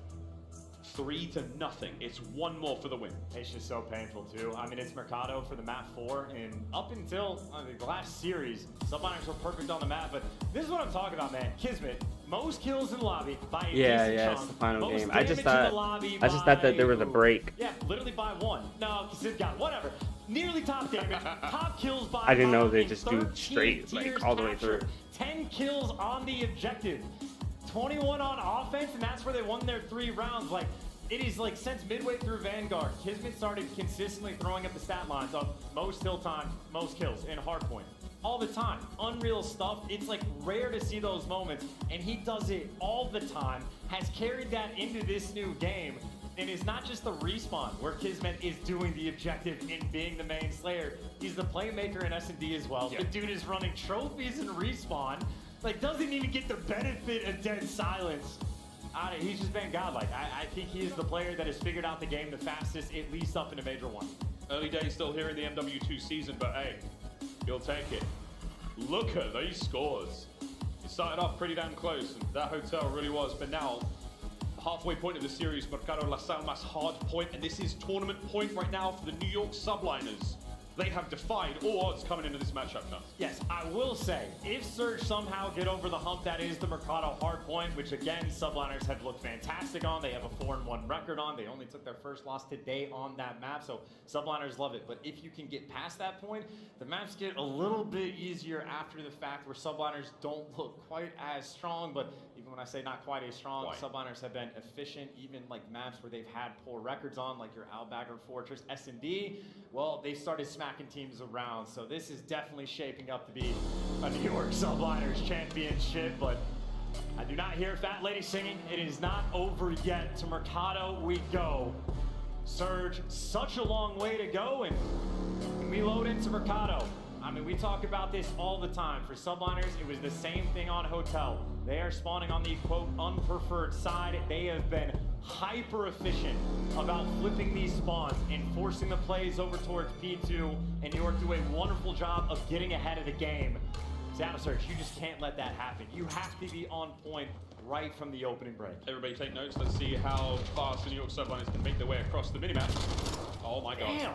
3-0. It's 1 more for the win. It's just so painful too. I mean, it's Mercado for the map 4, and up until the last series, Subliners were perfect on the map. But this is what I'm talking about, man. Kismet, most kills in lobby by a decent it's chunk, the final most game. I just damage in the lobby thought by- that there was a break. Yeah, literally by 1. No, Sid got whatever. Nearly top damage, top kills by I didn't know they in just do 13 straight, like tiers all the way through. captured, 10 kills on the objective. 21 on offense, and that's where they won their 3 rounds. Like, it is like since midway through Vanguard, Kismet started consistently throwing up the stat lines of most kill time, most kills in Hardpoint. All the time. Unreal stuff. It's like rare to see those moments, and he does it all the time. Has carried that into this new game, and is not just the respawn where Kismet is doing the objective in being the main slayer. He's the playmaker in S&D as well. The dude is running trophies in respawn. Like, doesn't even get the benefit of dead silence. He's just been godlike. I think he is the player that has figured out the game the fastest, at least up into Major 1. Early days still here in the MW2 season, but hey, you'll take it. Look at these scores. It started off pretty damn close, and that hotel really was, but now, halfway point of the series, Mercado Las Almas Hardpoint, and this is tournament point right now for the New York Subliners. They have defied all odds coming into this matchup now. Yes, I will say, if Surge somehow get over the hump that is the Mercado Hardpoint, which again, Subliners have looked fantastic on. They have a 4-1 record on. They only took their first loss today on that map, so Subliners love it. But if you can get past that point, the maps get a little bit easier after the fact where Subliners don't look quite as strong, but even when I say not quite as strong, Subliners have been efficient, even like maps where they've had poor records on, like your Albagger Fortress, S&D, well, they started smacking teams around, so this is definitely shaping up to be a New York Subliners championship, but I do not hear Fat Lady singing. It is not over yet. To Mercado we go. Surge, such a long way to go, and we load into Mercado. I mean, we talk about this all the time. For Subliners, it was the same thing on Hotel. They are spawning on the, quote, unpreferred side. They have been hyper efficient about flipping these spawns and forcing the plays over towards P2, and New York do a wonderful job of getting ahead of the game. Seattle Surge, you just can't let that happen. You have to be on point right from the opening break. Everybody take notes. Let's see how fast the New York Subliners can make their way across the minimap. Oh my god. Damn.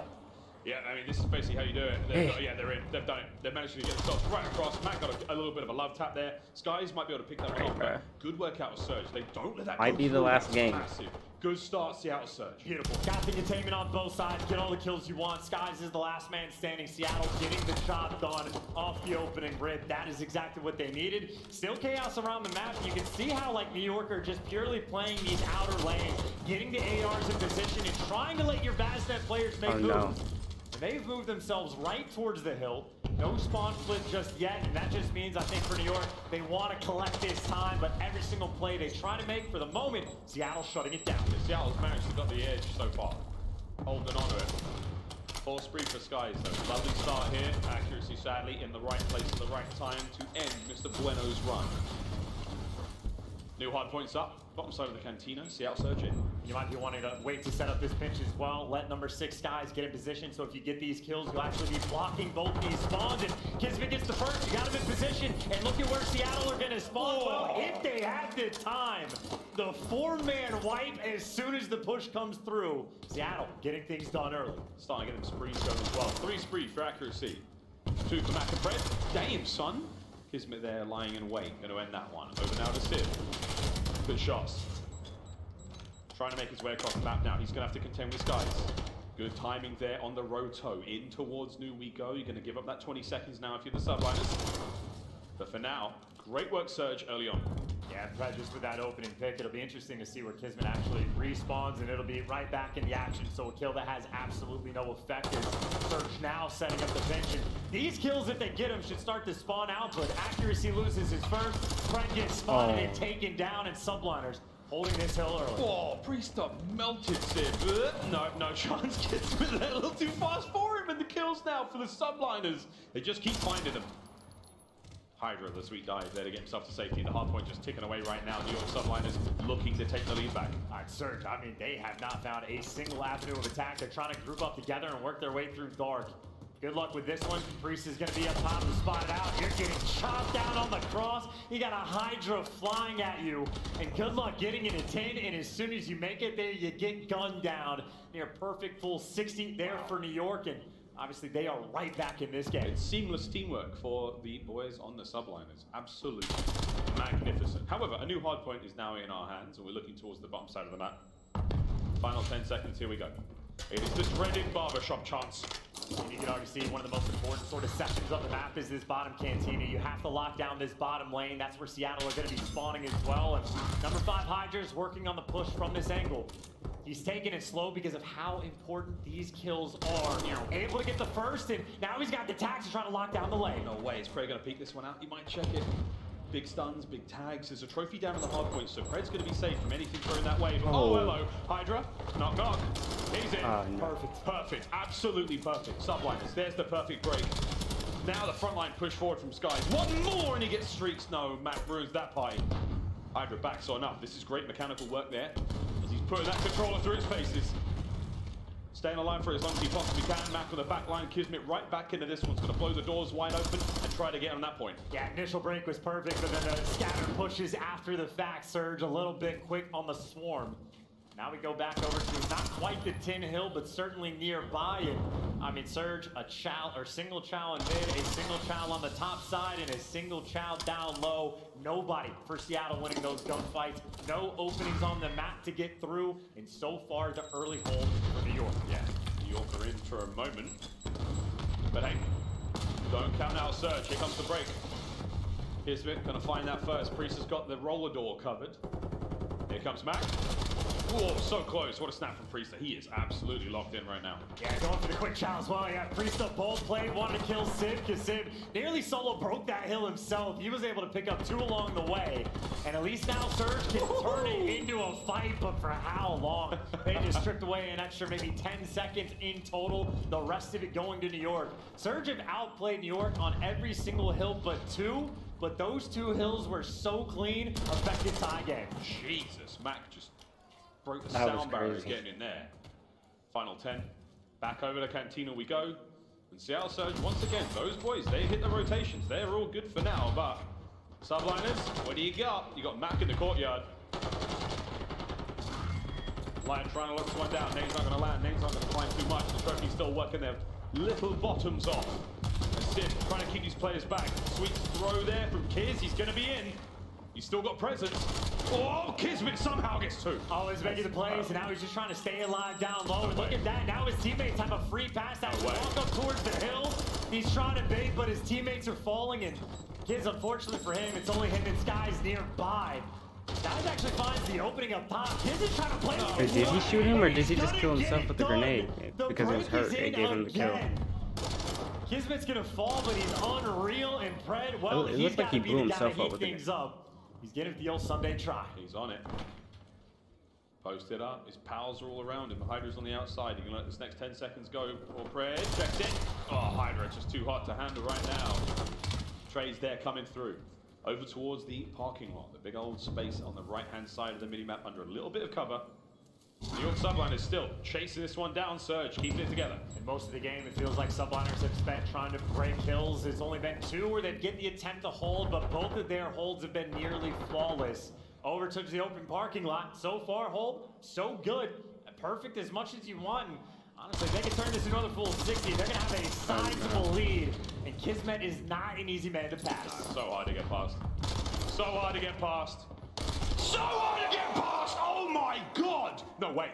Yeah, I mean, this is basically how you do it. Yeah, they're in. They've done it. They've managed to get themselves right across. Matt got a little bit of a love tap there. Skies might be able to pick that one up, but good work out of Surge. They don't let that Might be the last game. Massive. Good start, Seattle Surge. Beautiful. Got the containment on both sides. Get all the kills you want. Skies is the last man standing. Seattle getting the job done off the opening rip. That is exactly what they needed. Still chaos around the map. You can see how, like, New York are just purely playing these outer lanes, getting the ARs in position and trying to let your Vaznet players make moves. No. They've moved themselves right towards the hill. No spawn flip just yet, and that just means, I think, for New York, they want to collect this time, but every single play they try to make for the moment, Seattle's shutting it down. Seattle's managed to got the edge so far. Holding on to it. Full spree for Skies, though. Lovely start here. Accuracy, sadly, in the right place at the right time to end Mr. Bueno's run. New hard points up. Bottom side of the Cantina, Seattle Surge in. You might be wanting to wait to set up this pinch as well. Let number 6 Skies get in position, so if you get these kills, you'll actually be blocking both these spawns. And Kismet gets the first, you got him in position. And look at where Seattle are gonna spawn. Well, if they have the time, the 4-man wipe as soon as the push comes through. Seattle getting things done early. Starting to get them sprees going as well. 3 sprees for accuracy. 2 for Mac and Fred. Damn, son. Kismet there lying in wait. Going to end that one. Over now to Sid. Good shots. Trying to make his way across the map now. He's going to have to contend with Skies. Good timing there on the roto. In towards New we go. You're going to give up that 20 seconds now if you're the Subliners. But for now, great work, Surge, early on. Yeah, just with that opening pick, it'll be interesting to see where Kismet actually respawns, and it'll be right back in the action. So a kill that has absolutely no effect is Surge now setting up the bench. And these kills, if they get them, should start to spawn out, but accuracy loses his first. Fred gets spotted and taken down, and Subliners holding this hill early. Oh, Priest up melted Sid. No chance. Gets a little too fast for him, and the kills now for the Subliners. They just keep finding them. Hydra, the sweet dive there to get himself to safety. The hard point just ticking away right now. New York Subliners looking to take the lead back. All right, Surge, I mean, they have not found a single avenue of attack. They're trying to group up together and work their way through dark. Good luck with this one. Priest is going to be up top to spot it out. You're getting chopped down on the cross. You got a Hydra flying at you. And good luck getting it a 10. And as soon as you make it there, you get gunned down. Near perfect full 60 there for New York. And obviously, they are right back in this game. It's seamless teamwork for the boys on the Subliners. Absolutely magnificent. However, a new hardpoint is now in our hands, and we're looking towards the bottom side of the map. Final 10 seconds, here we go. It is the dreaded barbershop chance. And you can already see one of the most important sort of sections of the map is this bottom cantina. You have to lock down this bottom lane. That's where Seattle are going to be spawning as well. And number 5 Hydra is working on the push from this angle. He's taking it slow because of how important these kills are. Able to get the first, and now he's got the tags to try to lock down the lane. No way, is Prey going to peek this one out? He might check it. Big stuns, big tags. There's a trophy down in the hard point, so Pred's going to be safe from anything thrown that way. Oh, hello, Hydra. Knock, knock. He's in. No. Perfect, perfect. Absolutely perfect. Subliners, there's the perfect break. Now the front line push forward from Skies. One more and he gets streaks. No, Mac ruins that pie. Hydra backs on up. This is great mechanical work there, as he's putting that controller through its faces. Staying alive for as long as he possibly can. Mac on the back line. Kismet right back into this one's going to blow the doors wide open and try to get on that point. Yeah, initial break was perfect, but then the scatter pushes after the fact. Surge a little bit quick on the swarm. Now we go back over to not quite the Tin Hill, but certainly nearby. And I mean, Surge, a chow or single chow in mid, a single chow on the top side, and a single chow down low. Nobody for Seattle winning those gunfights. No openings on the map to get through, and so far the early hold for New York. Yeah, New York are in for a moment, but hey, don't count out Surge. Here comes the break. Kismet gonna find that first. Priest has got the roller door covered. Here comes Mac. Oh, so close. What a snap from Priest. He is absolutely locked in right now. Yeah, going for the quick chow as well. Yeah, Priest up bold played, wanted to kill Sib, because Sib nearly solo broke that hill himself. He was able to pick up 2 along the way. And at least now Surge can turn it into a fight, but for how long? They just stripped away an extra maybe 10 seconds in total. The rest of it going to New York. Surge have outplayed New York on every single hill but 2. But those 2 hills were so clean, affected tie game. Jesus, Mac just broke the That was sound barrier crazy. getting in there. Final 10. Back over to Cantina we go. And Seattle Surge, once again, those boys, they hit the rotations. They're all good for now, but Subliners, what do you got? You got Mac in the courtyard. Lion trying to look this one down. Name's not going to land. Name's not going to climb too much. The trophy's still working their little bottoms off. And Sid trying to keep these players back. Sweet throw there from Kiz. He's going to be in. He's still got presence. Oh, Kismet somehow gets 2. Always making the plays, and now he's just trying to stay alive down low. And look at that, now his teammates have a free pass that walk up towards the hill. He's trying to bait, but his teammates are falling, and Kiz, unfortunately for him, it's only him and Skies nearby. Skies actually finds the opening up top. Kiz is trying to play with Wait, did he shoot him, or did he just kill himself with the grenade? Because it was hurt, it gave him the kill. Kismet's gonna fall, but he's unreal, and Pred, well, It he's looked like got he to be blew the guy to himself up heat with the things up. He's getting the old Sunday try. He's on it. Posted up. His pals are all around him. Hydra's on the outside. You can let this next 10 seconds go. Or Pred checks in. Oh, Hydra just too hot to handle right now. Trey's there coming through. Over towards the parking lot. The big old space on the right-hand side of the minimap under a little bit of cover. New York Subliners still chasing this one down. Surge, keeping it together. In most of the game, it feels like Subliners have spent trying to break kills. It's only been 2 where they'd get the attempt to hold, but both of their holds have been nearly flawless. Over to the open parking lot. So far, hold, so good. Perfect as much as you want. And honestly, if they can turn this into another full 60, they're going to have a sizable lead. And Kismet is not an easy man to pass. So hard to get past. So hard to get past. So hard to get past! Oh my god! No, wait.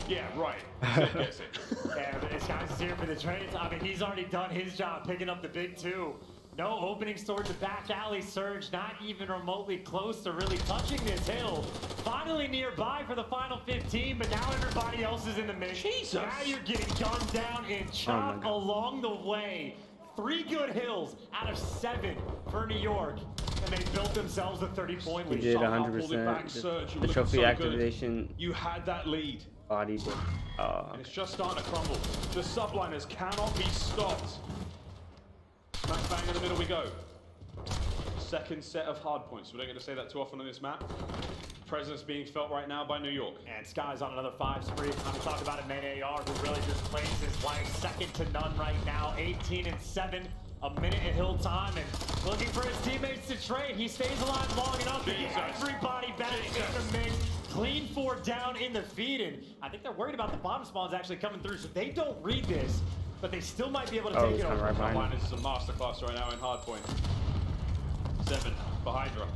Yeah, right. Sid gets it. Yeah, but this guy's here for the trades. I mean, he's already done his job picking up the big 2. No openings towards the back alley. Surge not even remotely close to really touching this hill. Finally nearby for the final 15, but now everybody else is in the mix. Jesus! Now you're getting gunned down and chopped along the way. 3 good hills out of 7 for New York. And they built themselves a 30-point lead. He did 100%. The trophy activation. You had that lead. Body did. And it's just starting to crumble. The Subliners cannot be stopped. Smack bang in the middle we go. Second set of hard points. We don't get to say that too often on this map. Presence being felt right now by New York. And Sky's on another 5 spree. I'm talking about a main AR who really just plays his life second to none right now. 18 and 7. A minute at hill time, and looking for his teammates to trade. He stays alive long enough to get everybody back in the mix. Clean 4 down in the feed, and I think they're worried about the bottom spawns actually coming through, so they don't read this, but they still might be able to take it over. Right, this is a masterclass right now in Hardpoint. 7 for Hydra.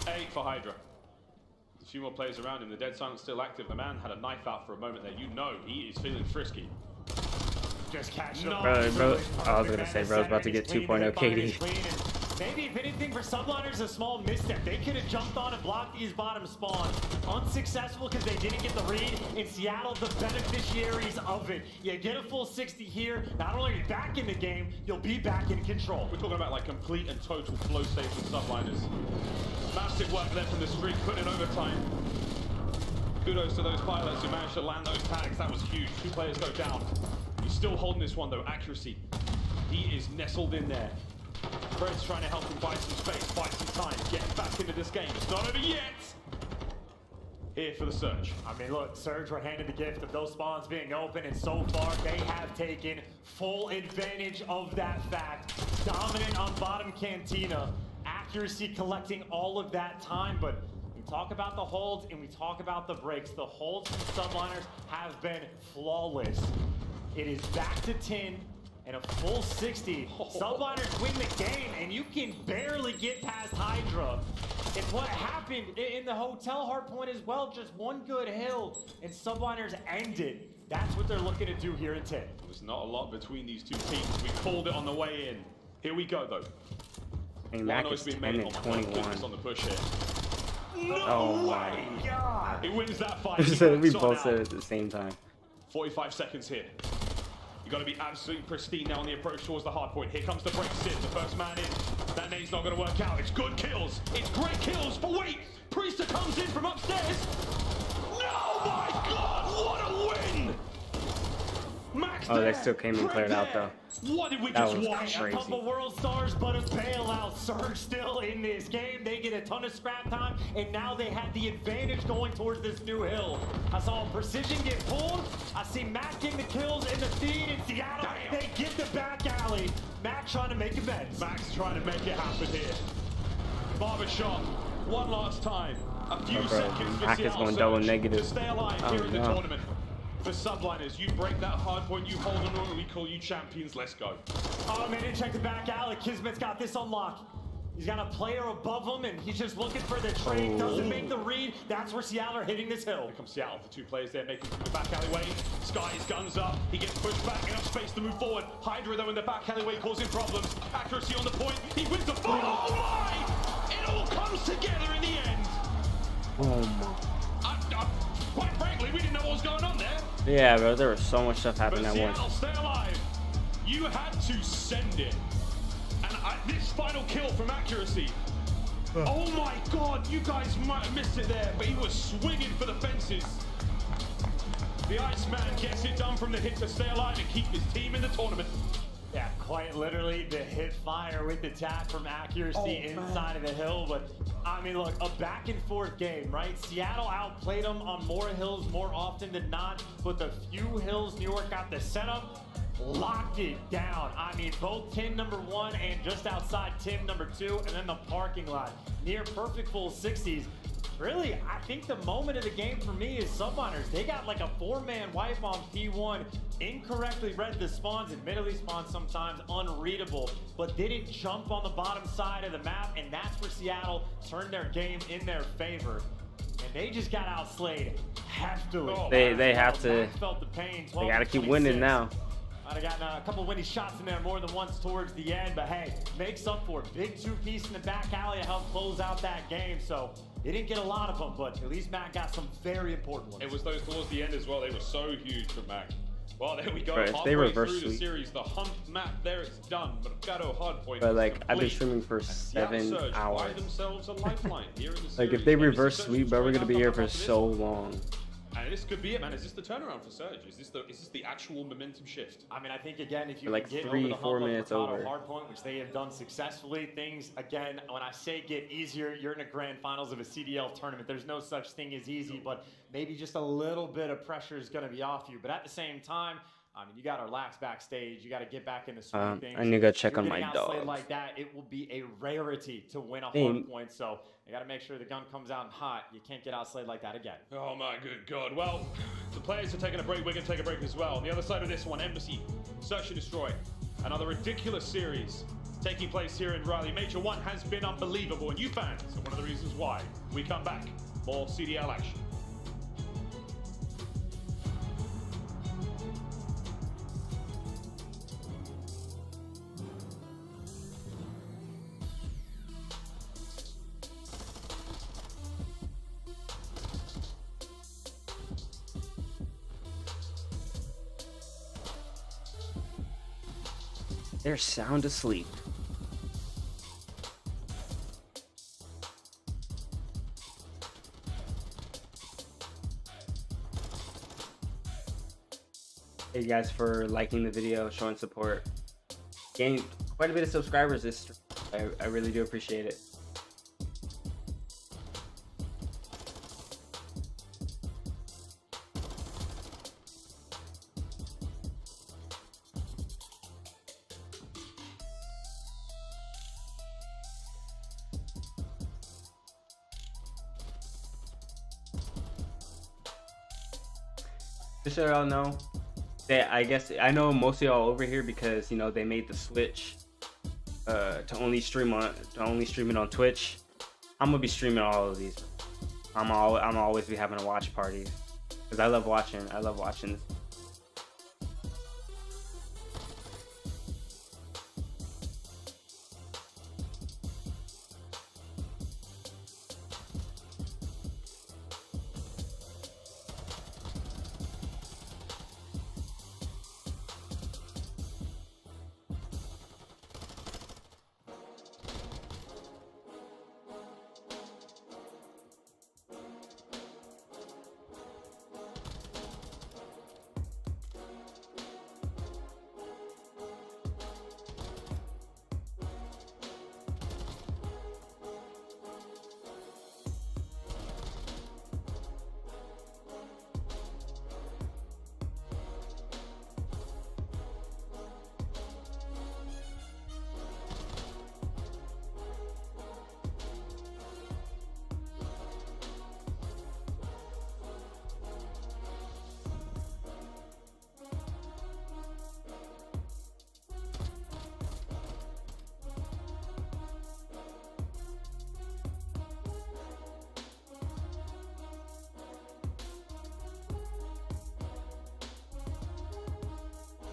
8 for Hydra. A few more players around him. The dead silence still active. The man had a knife out for a moment there. You know he is feeling frisky. Just catching up. Bro, I was gonna say, bro's about to get 2.0 KD. Maybe if anything for Subliners, a small misstep. They could have jumped on and blocked these bottom spawn. Unsuccessful because they didn't get the read. In Seattle, the beneficiaries of it. You get a full 60 here. Not only are you back in the game, you'll be back in control. We're talking about like complete and total flow state from Subliners. Massive work there from the streak, put in overtime. Kudos to those pilots who managed to land those tags. That was huge. 2 players go down. He's still holding this one though. Accuracy. He is nestled in there. Fred's trying to help him buy some space, buy some time, get back into this game. It's not over yet. Here for the Surge. I mean, look, Surge were handed the gift of those spawns being open, and so far they have taken full advantage of that fact. Dominant on bottom Cantina. Accuracy collecting all of that time, but we talk about the holds and we talk about the breaks. The holds from Subliners have been flawless. It is back to 10. And a full 60. Subliners win the game, and you can barely get past Hydra. It's what happened in the hotel Hardpoint as well. Just one good hill, and Subliners ended. That's what they're looking to do here in 10. There's not a lot between these two teams. We called it on the way in. Here we go, though. And Mac is 10 and 21. On the push here. Oh my God. It wins that fight. We both said it at the same time. 45 seconds here. You got to be absolutely pristine now on the approach towards the hard point. Here comes the break. Sid, the first man in. That nade's not going to work out. It's good kills. It's great kills. But wait, Priester comes in from upstairs. No, my God, what a win! Max they still came and cleared out though. What did we That just was watch? crazy. A couple world stars, but a bailout. Surge still in this game. They get a ton of scrap time, and now they have the advantage going towards this new hill. I saw Precision get pulled. I see Mac getting the kills in the feed in Seattle. Damn. They get the back alley. Mac trying to make amends. Max trying to make it happen here. Barbershop, one last time. A few seconds for Mac is going double negative. to stay alive here in the tournament. For Subliners, you break that hard point, you hold on, we call you champions. Let's go. Oh man, didn't check the back alley. Kismet's got this on lock. He's got a player above him, and he's just looking for the trade. Doesn't make the read. That's where Seattle are hitting this hill. Here comes Seattle. The 2 players there making the back alleyway. Sky's guns up. He gets pushed back. Enough space to move forward. Hydra, though, in the back alleyway causing problems. Accuracy on the point. He wins the fight. Oh my! It all comes together in the end. Oh my. Quite frankly, we didn't know what was going on there. Yeah, bro, there was so much stuff happening at once. Seattle, stay alive. You had to send it. And this final kill from Accuracy. Oh my God, you guys might have missed it there, but he was swinging for the fences. The Iceman gets it done from the hit to stay alive and keep his team in the tournament. Yeah, quite literally the hit fire with the tap from Accuracy inside of the hill. But I mean, look, a back and forth game, right? Seattle outplayed them on more hills more often than not, but the few hills New York got the setup, locked it down. I mean, both tin number 1 and just outside tin number 2, and then the parking lot. Near perfect full 60s. Really, I think the moment of the game for me is Subliners. They got like a 4-man wipe on P1, incorrectly read the spawns, admittedly spawns sometimes unreadable, but didn't jump on the bottom side of the map, and that's where Seattle turned their game in their favor. And they just got outslayed heftily. They have to. Felt the pain. They got to keep winning now. I'd have gotten a couple winning shots in there more than once towards the end, but hey, makes up for it. Big 2-piece in the back alley to help close out that game. So they didn't get a lot of them, but at least Mac got some very important ones. It was those towards the end as well. They were so huge for Mac. Well, there we go. Right, if halfway they reverse through the sweep. series, the hump map there, it's done. But Gato Hardpoint. But is like, I've been complete. streaming for And Seattle 7 Surge buy hours. themselves a lifeline here in the series. Like, if they Every reverse Surge sweep, bro, we're going gonna be up, here up, for up to this. so long. And this could be it, man. Is this the turnaround for Surge? Is this the actual momentum shift? I mean, I think again, if you Like can get 3-4 over the hump minutes of Mercado over. Hardpoint, which they have done successfully, things again, when I say get easier, you're in a grand finals of a CDL tournament. There's no such thing as easy, but maybe just a little bit of pressure is going to be off you. But at the same time, I mean, you got to relax backstage. You got to get back in the swing of things. I need to go check You're on my getting outplayed dogs. like that, it will be a rarity to win a Damn. hard point. So you got to make sure the gun comes out hot. You can't get outplayed like that again. Oh my good God. Well, the players are taking a break. We're going to take a break as well. On the other side of this one, Embassy, Search and Destroy. Another ridiculous series taking place here in Raleigh. Major 1 has been unbelievable, and you fans are one of the reasons why. We come back more CDL action. They're sound asleep. Thank you guys for liking the video, showing support. Gained quite a bit of subscribers this stream. I really do appreciate it. Just so y'all know, I guess I know most of y'all over here because you know they made the switch to only stream it on Twitch. I'm gonna be streaming all of these. I'm always be having a watch party because I love watching. I love watching.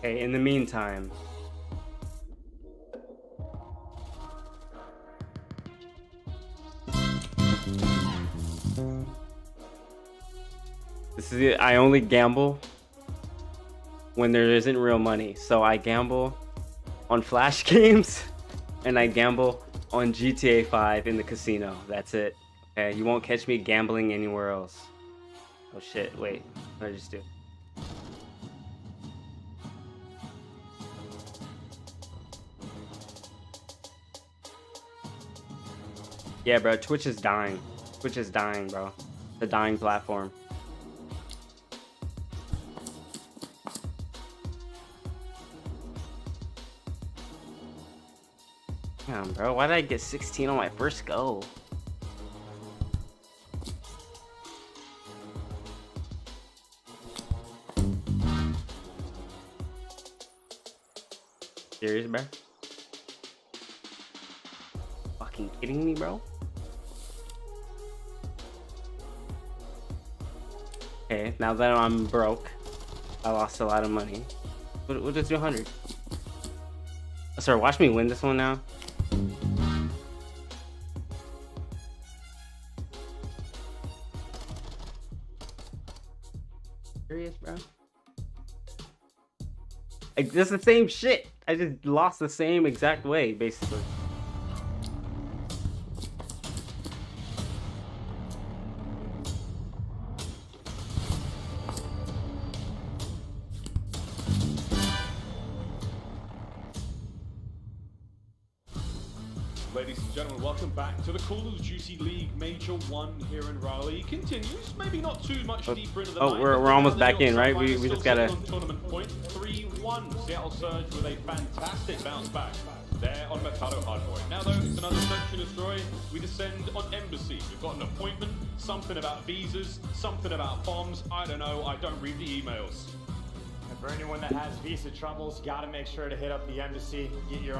Okay, in the meantime, this is it. I only gamble when there isn't real money. So I gamble on Flash games and I gamble on GTA 5 in the casino. That's it. Okay, you won't catch me gambling anywhere else. Oh shit, wait, what did I just do? Yeah, bro, Twitch is dying. Twitch is dying, bro. The dying platform. Damn, bro, why did I get 16 on my first go? Serious, bro? Fucking kidding me, bro? Okay, now that I'm broke, I lost a lot of money. We'll just do 100. Sir, watch me win this one now. Serious, bro? Like, this is the same shit. I just lost the same exact way, basically. Ladies and gentlemen, welcome back to the Call of Duty League Major 1 here in Raleigh. Continues, maybe not too much deeper into the night. We're almost back in, right? We just gotta... Tournament point 3-1. Seattle Surge with a fantastic bounce back there on Mercado Hardpoint. Now though, it's another search and destroy. We descend on Embassy. We've got an appointment, something about visas, something about bombs. I don't know, I don't read the emails. And for anyone that has visa troubles, gotta make sure to hit up the embassy, get your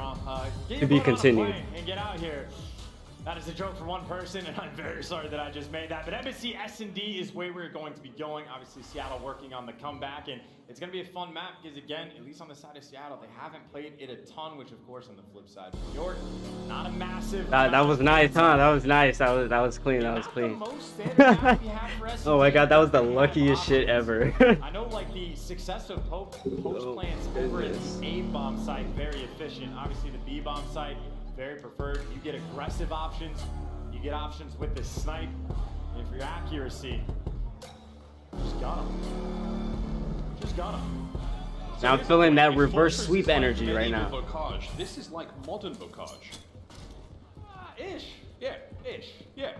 to be continued. and get out here. That is a joke for one person, and I'm very sorry that I just made that. But Embassy S&D is where we're going to be going. Obviously, Seattle working on the comeback, and it's going to be a fun map because, again, at least on the side of Seattle, they haven't played it a ton, which, of course, on the flip side, New York, not a massive. That was nice, huh? That was nice. That was clean. That was clean. Oh my god, that was the luckiest shit ever. I know, like, the success of post plans over at the A-bomb site, very efficient. Obviously, the B-bomb site, very preferred. You get aggressive options. You get options with the snipe. And for your accuracy, just got him. Just got him. Now I'm feeling that reverse sweep energy right now. Bocage. This is like modern Bocage. Ish. Yeah, ish. Yeah.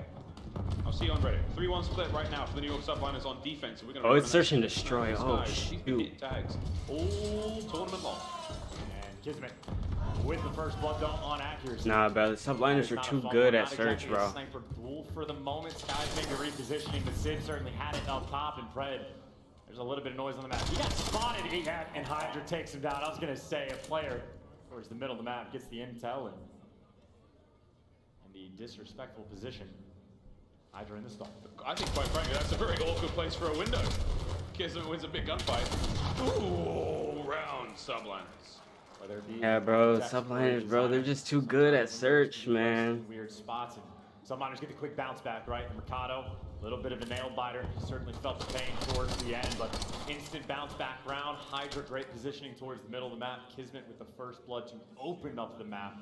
I'll see you on Reddit. 3-1 split right now for the New York Subliners on defense. We're gonna Oh, it's search and destroy. Oh, shoot. Tags all tournament long. And Kismet with the first blood dome on accuracy. Nah, bro, the Subliners are too good at search, bro. Sniper duel for the moment. Sky's maybe repositioning, but Sid certainly had it up top, and Pred, there's a little bit of noise on the map. He got spotted, and Hydra takes him down. I was gonna say a player towards the middle of the map gets the intel and the disrespectful position. Hydra in the stall. I think, quite frankly, that's a very awkward place for a window. Kismet wins a big gunfight. Ooh, round Subliners. Yeah, bro, Subliners, bro, they're just too good at search, man. Weird spots, and Subliners get the quick bounce back, right? And Mercado, a little bit of a nail biter. Certainly felt the pain towards the end, but instant bounce back round. Hydra, great positioning towards the middle of the map. Kismet with the first blood to open up the map.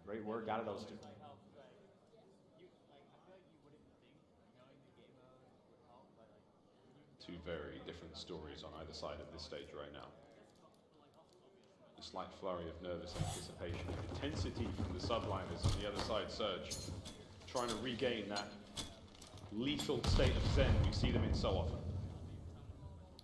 Great work out of those two. Two very different stories on either side of this stage right now. A slight flurry of nervous anticipation and intensity from the Subliners on the other side. Surge trying to regain that lethal state of zen we see them in so often.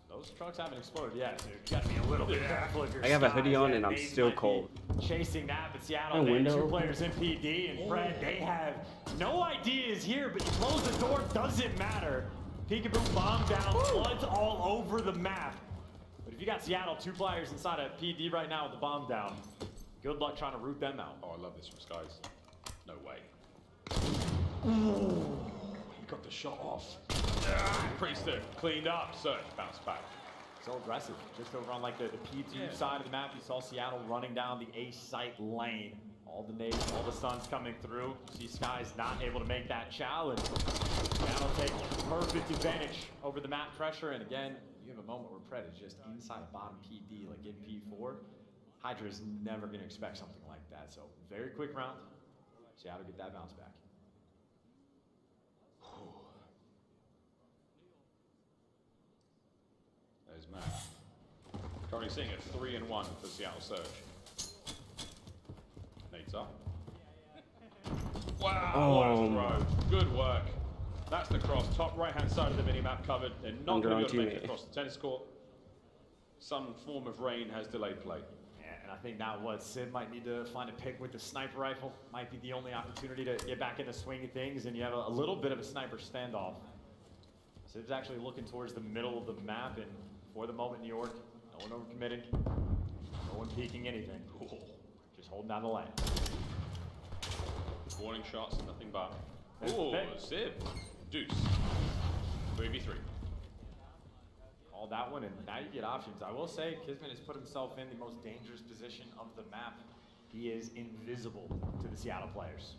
Those trucks haven't exploded yet, so you gotta be a little bit careful if you're I have a hoodie on and I'm still cold. Chasing that, but Seattle, they have two players in PD, and Fred, they have no ideas here, but you close the door, doesn't matter. Peekaboo bomb down, floods all over the map. But if you got Seattle, two players inside of PD right now with the bomb down, good luck trying to root them out. Oh, I love this from Skies. No way. Ooh, he got the shot off. Priester cleaned up. Surge bounced back. So aggressive. Just over on like the P2 side of the map, you saw Seattle running down the A site lane. All the nades, all the suns coming through. You see Skies not able to make that challenge. Seattle take perfect advantage over the map pressure. And again, you have a moment where Pred is just inside of bottom PD, like in P4. Hydra is never going to expect something like that. So very quick round. Seattle get that bounce back. There's Matt. Currently seeing a 3-1 for Seattle Surge. Nate's up. Wow, what a throw. Good work. That's the cross. Top right-hand side of the minimap covered. They're not going to be able to make it across the tennis court. Some form of rain has delayed play. Yeah, and I think now what Sid might need to find a pick with the sniper rifle. Might be the only opportunity to get back in the swing of things, and you have a little bit of a sniper standoff. Sid's actually looking towards the middle of the map, and for the moment, New York, no one overcommitting, no one peeking anything. Cool. Just holding down the lane. Warning shots, nothing but. Ooh, Sib. Deuce. 3v3. Call that one, and now you get options. I will say, Kismet has put himself in the most dangerous position of the map. He is invisible to the Seattle players.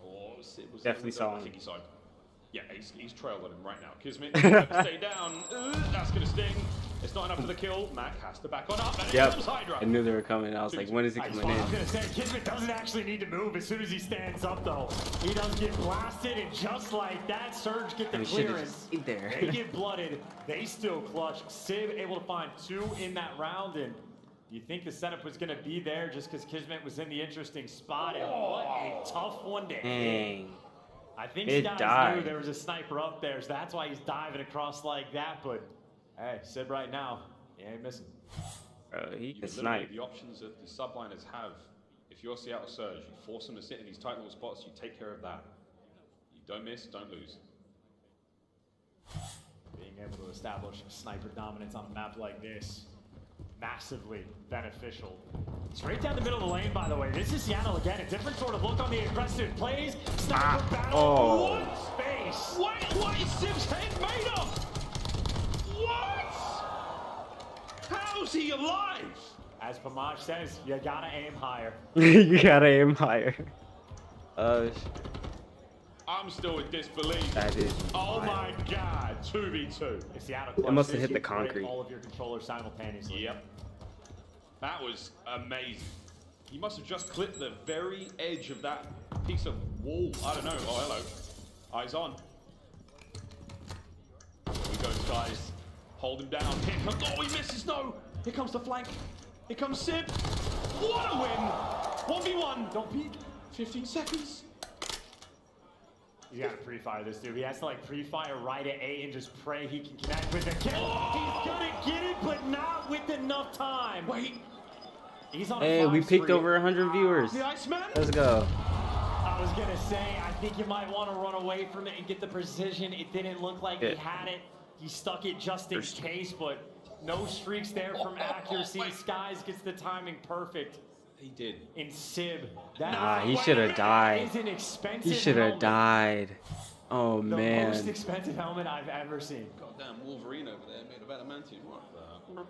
Oh, Sib was definitely saw him. I think he saw him. Yeah, he's trailed at him right now. Kismet, stay down. That's gonna sting. It's not enough for the kill. Mac has to back on up, and here comes Hydra. I knew they were coming. I was like, when is he coming in? I was gonna say, Kismet doesn't actually need to move as soon as he stands up, though. He does get blasted, and just like that, Surge get the clearance. There. They get blooded. They still clutch. Sib able to find 2 in that round, and you think the setup was gonna be there just because Kismet was in the interesting spot, and what a tough one to hit. I think Skies knew there was a sniper up there, so that's why he's diving across like that. But hey, Sid right now, he ain't missing. Bro, he can You snipe. eliminate the options that the Subliners have. If you're Seattle Surge, you force them to sit in these tight little spots, you take care of that. You don't miss, don't lose. Being able to establish sniper dominance on a map like this, massively beneficial. Straight down the middle of the lane, by the way. This is Seattle again. A different sort of look on the aggressive plays. Sniper battle. Oh. What space? What is Sib's head made of? What? How's he alive? As Pamaj says, you gotta aim higher. You gotta aim higher. I'm still in disbelief. That is. Oh my god, 2v2. If Seattle It must have clutches, hit the you break concrete. all of your controllers simultaneously. Yep. That was amazing. He must have just clipped the very edge of that piece of wall. I don't know. Oh, hello. Eyes on. Here we go, guys. Hold him down. Here comes. Oh, he misses. No. Here comes the flank. Here comes Sib. What a win. 1v1. Don't peek. 15 seconds. He's got to pre-fire this dude. He has to like pre-fire right at A and just pray he can connect with the kill. Oh! He's gonna get it, but not with enough time. Wait. He's on Hey, a we 5 picked streak. over 100 viewers. The Iceman? Let's go. I was gonna say, I think you might want to run away from it and get the precision. It didn't look like he had it. He stuck it just in case, but no streaks there from accuracy. Skies gets the timing perfect. He did. In Sib. That Nah, he should have died. is an expensive He should have helmet. died. Oh The most man. expensive helmet I've ever seen. Goddamn Wolverine over there made of adamantium. What the?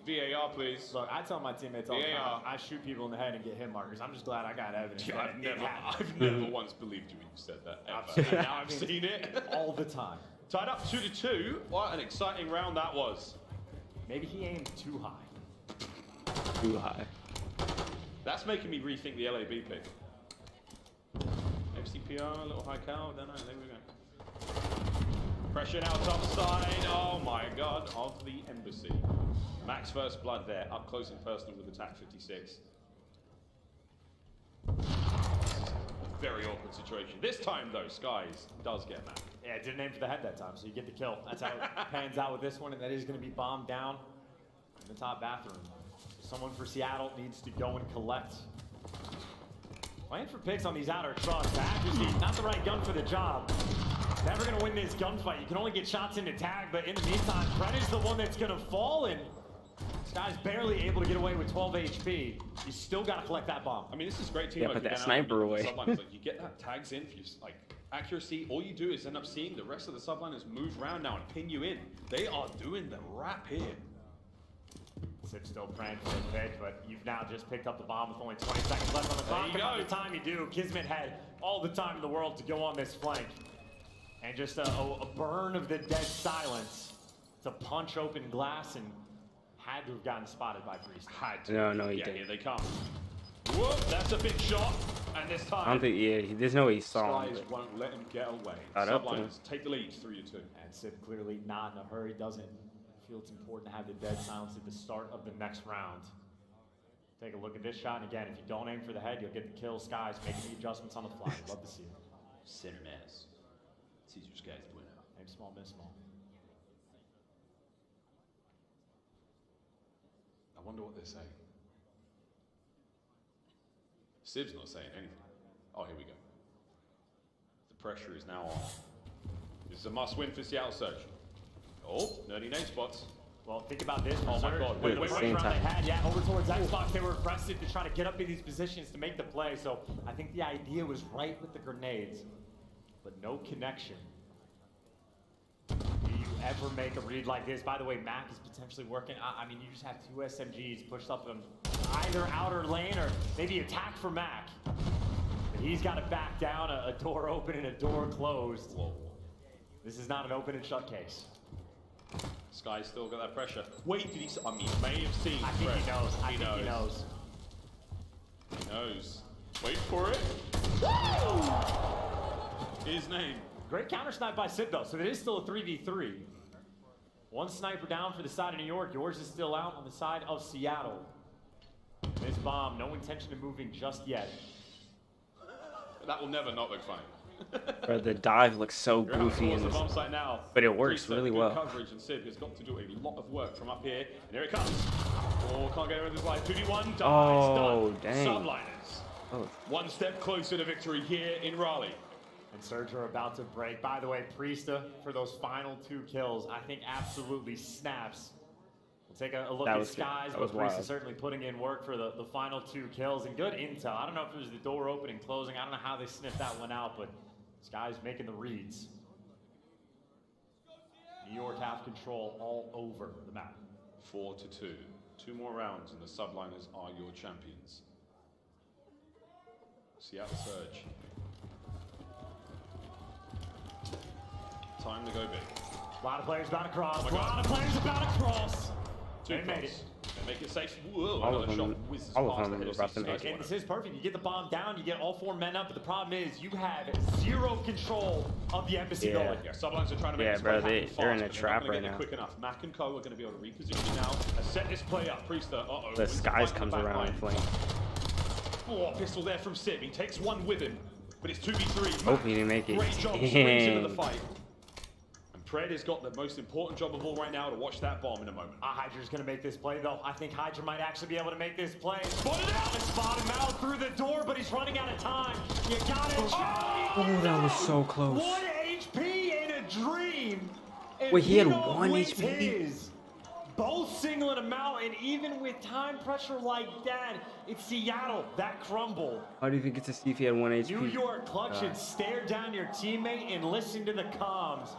VAR, please. Look, I tell my teammates all the time, VAR. I shoot people in the head and get hit markers. I'm just glad I got evidence. Yeah, that I've never once believed you when you said that. Ever. And now I've seen it all the time. Tied up 2-2. What an exciting round that was. Maybe he aimed too high. Too high. That's making me rethink the LAB pick. FCPR, a little high cal, don't know, there we go. Pressure now top side, oh my god, of the embassy. Max first blood there, up close and personal with attack 56. Very awkward situation. This time though, Skies does get Mac. Yeah, didn't aim for the head that time, so you get the kill. That's how it pans out with this one, and that is going to be bombed down in the top bathroom. Someone for Seattle needs to go and collect. Playing for picks on these outer trucks. Accuracy, not the right gun for the job. Never going to win this gunfight. You can only get shots into tag, but in the meantime, Fred is the one that's going to fall, and this guy's barely able to get away with 12 HP. You still got to collect that bomb. I mean, this is great teamwork. Yeah, put that again, sniper away. Subliners, like, you get that tags in for your, like, accuracy. All you do is end up seeing the rest of the subliners move around now and pin you in. They are doing the rap here. Sib still praying for the pick, but you've now just picked up the bomb with only 20 seconds left on the clock. And by the time you do, Kismet had all the time in the world to go on this flank. And just a burn of the dead silence to punch open glass, and had to have gotten spotted by Priest. Had to. No, he yeah, didn't. Here they come. Whoop, that's a big shot. And this time, I don't think, yeah, there's no way he saw him. Skies won't let him get away. Got up to him. Subliners take the lead 3-2. And Sib clearly not in a hurry, doesn't feel it's important to have the dead silence at the start of the next round. Take a look at this shot, and again, if you don't aim for the head, you'll get the kill. Skies making the adjustments on the fly. Love to see it. Center mass. Caesar Skies the winner. Aim small, miss small. I wonder what they're saying. Sib's not saying anything. Oh, here we go. The pressure is now on. This is a must-win for Seattle Surge. Oh, nerdy name spots. Well, think about this. Oh my god, wait, Wait, wait. they had, yeah, over towards Xbox, they were aggressive to try to get up in these positions to make the play. So I think the idea was right with the grenades, but no connection. Do you ever make a read like this? By the way, Mac is potentially working. I mean, you just have two SMGs pushed up in either outer lane or maybe attack for Mac. But he's got to back down, a door open and a door closed. Whoa. This is not an open and shut case. Sky's still got that pressure. Wait, did he? I mean, he may have seen. I think he knows. I think he knows. He knows. Wait for it. His name. Great counter snipe by Sib though, so it is still a 3v3. One sniper down for the side of New York. Yours is still out on the side of Seattle. This bomb, no intention of moving just yet. That will never not look funny. Bro, the dive looks so goofy in the this, bomb site now. but it works Good really well. Coverage, and Sib has got to do a lot of work from up here. And here it comes. Oh, can't get over this line. 2v1. Oh, done. dang. Subliners. Oh. One step closer to victory here in Raleigh. And Surge are about to break. By the way, Priesta, for those final 2 kills, I think absolutely snaps Take a look That at was good. Skies, That but was wild. Priest is certainly putting in work for the final 2 kills and good intel. I don't know if it was the door opening, closing. I don't know how they sniffed that one out, but Skies making the reads. New York have control all over the map. 4-2. 2 more rounds and the Subliners are your champions. Seattle Surge. Time to go big. A lot of players about to cross. Oh my A lot God. of players about to cross. Two They made it. cross. They make it safe. Whoa, All another of shot them whizzes were past the head of about to Skies. make it. And this is perfect. You get the bomb down, you get all 4 men up, but the problem is you have 0 control of the embassy Yeah. building. Yeah, Sublines are trying to make Yeah, this bro, play happen they're in fast, a but trap they're not right gonna get now. there quick enough. Mac and Co are going to be able to reposition now and set this play up. Priester, uh-oh. The wins Skies fight in comes the back around line. and flame. Oh, pistol there from Sib. He takes one with him, but it's 2v3. Hope he didn't make it. Great job, springs into the fight. And Pred has got the most important job of all right now to watch that bomb in a moment. Hydra's gonna make this play though. I think Hydra might actually be able to make this play. Spotted out! Spot him out through the door, but he's running out of time. You got it. Oh, that was so close. 1 HP in a dream. And Wait, he had Pino 1 wins HP? his. Both singling him out, and even with time pressure like that, it's Seattle that crumble. How do you get to see if he had 1 HP? New York clutch should stare down your teammate and listen to the comms.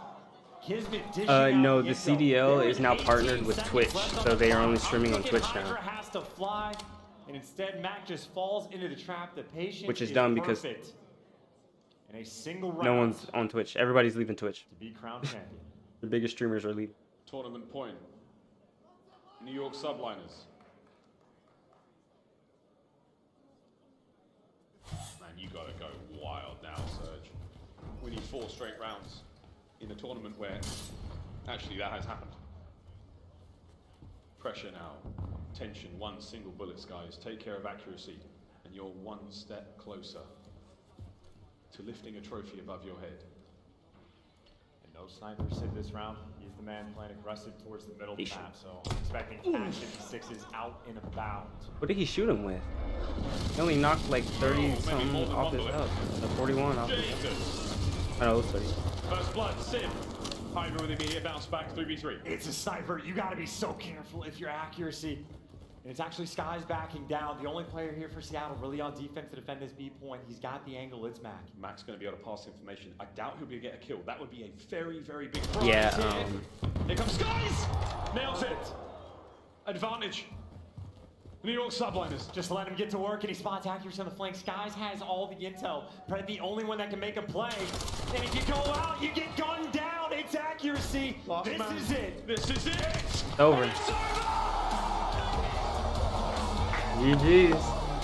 Kismet dishing out No, the the intel. CDL There is now 18 partnered with seconds Twitch, left on so the they are clock. only I'm streaming on thinking Twitch now. Hydra has to fly, and instead Mac just falls into the trap. The patience Which is dumb because perfect. In a single round no one's on Twitch. Everybody's leaving Twitch. to be crowned champion. The biggest streamers are leaving. Tournament point. New York Subliners. Man, you gotta go wild now, Surge. We need 4 straight rounds in a tournament where actually that has happened. Pressure now. Tension, 1 single bullet, Skies. Take care of accuracy, and you're 1 step closer to lifting a trophy above your head. And no sniper Sid this round. He's the man playing aggressive towards the middle of the map, so I'm expecting Cash 56s out and about. What did he shoot him with? He only knocked like 30 something off his up. The 41 off his up. I know, it was 30. First blood, Sim. Hydra with immediate bounce back, 3v3. It's a sniper. You gotta be so careful if your accuracy. And it's actually Skies backing down. The only player here for Seattle really on defense to defend this B point. He's got the angle. It's Mac. Mac's going to be able to pass information. I doubt he'll be able to get a kill. That would be a very, very big prize. Yeah, Here comes Skies! Nails it. Advantage. New York Subliners. Just let him get to work, and he spots accuracy on the flank. Skies has all the intel. Pred the only one that can make a play. And if you go out, you get gunned down. It's accuracy. This is it. This is it. It's over. GG's.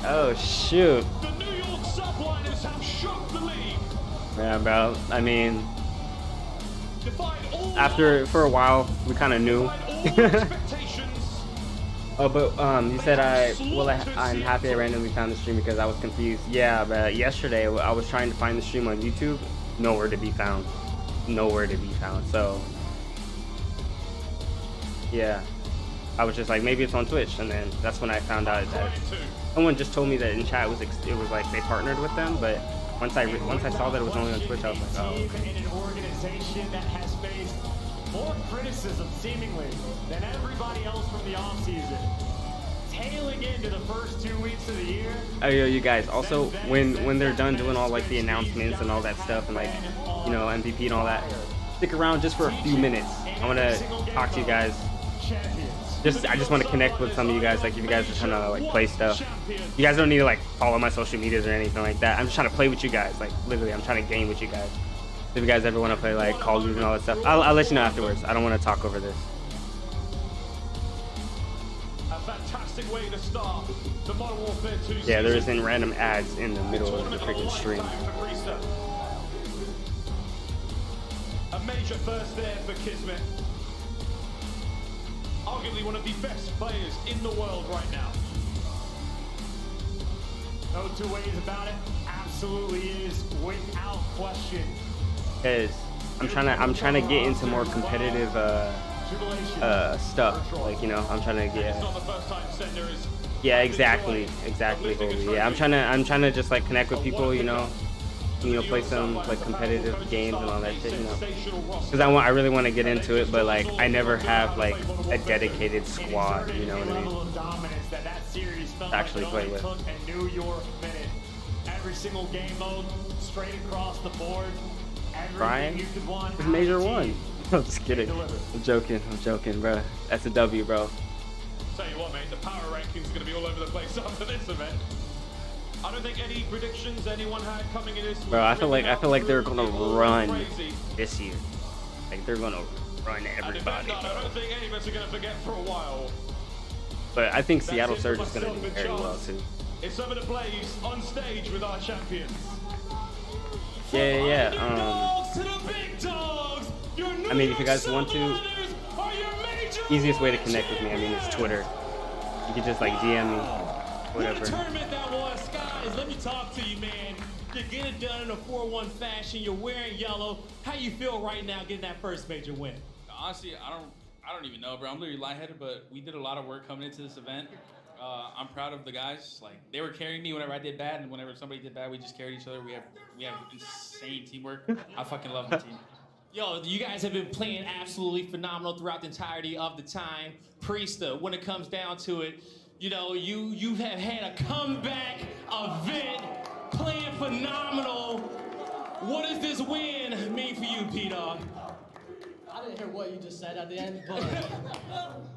Oh, shoot. The New York Subliners have shook the league. Yeah, bro. I mean, for a while, we kind of knew. Oh, but you said I'm happy I randomly found the stream because I was confused. Yeah, but yesterday I was trying to find the stream on YouTube, nowhere to be found. Nowhere to be found. So, yeah. I was just like, maybe it's on Twitch, and then that's when I found out that someone just told me that in chat it was like they partnered with them, but once I saw that it was only on Twitch, I was like, oh, okay. In an organization that has faced more criticism seemingly than everybody else from the offseason, tailing into the first 2 weeks of the year. Oh, yo, you guys, also when they're done doing all like the announcements and all that stuff and like, you know, MVP and all that, stick around just for a few minutes. I want to talk to you guys. I just want to connect with some of you guys, like if you guys are trying to like play stuff. You guys don't need to like follow my social medias or anything like that. I'm just trying to play with you guys, like literally I'm trying to game with you guys. If you guys ever want to play like Call of Duty and all that stuff, I'll let you know afterwards. I don't want to talk over this. A fantastic way to start the Modern Warfare 2 season. Yeah, there isn't random ads in the middle of the freaking stream. A major first there for Kismet. Arguably one of the best players in the world right now. No 2 ways about it. Absolutely is, without question. Because I'm trying to get into more competitive stuff. Like, you know, I'm trying to get. Yeah, exactly, Holy. Yeah, I'm trying to just like connect with people, you know, you know, play some like competitive games and all that shit, you know. Because I really want to get into it, but like I never have like a dedicated squad, you know what I mean? To actually play with. Every single game mode, straight across the board. Brian, it's Major 1. I'm just kidding. I'm joking, bro. That's a W, bro. Tell you what, mate, the power rankings are going to be all over the place after this event. I don't think any predictions anyone had coming in this. Bro, I feel like they're gonna run this year. Like they're gonna run everybody. I don't think any of us are going to forget for a while. But I think Seattle Surge is gonna do very well too. It's Summer to Blaze on stage with our champions. Yeah. I mean, if you guys want to, easiest way to connect with me, I mean, it's Twitter. You can just like DM me, whatever. What a tournament that was, guys. Let me talk to you, man. You're getting it done in a 4-1 fashion. You're wearing yellow. How you feel right now getting that first major win? Honestly, I don't even know, bro. I'm literally lightheaded, but we did a lot of work coming into this event. I'm proud of the guys. Like they were carrying me whenever I did bad, and whenever somebody did bad, we just carried each other. We have insane teamwork. I fucking love the team. Yo, you guys have been playing absolutely phenomenal throughout the entirety of the time. Priesta, when it comes down to it, you know, you have had a comeback event, playing phenomenal. What does this win mean for you, P-Dog? I didn't hear what you just said at the end, but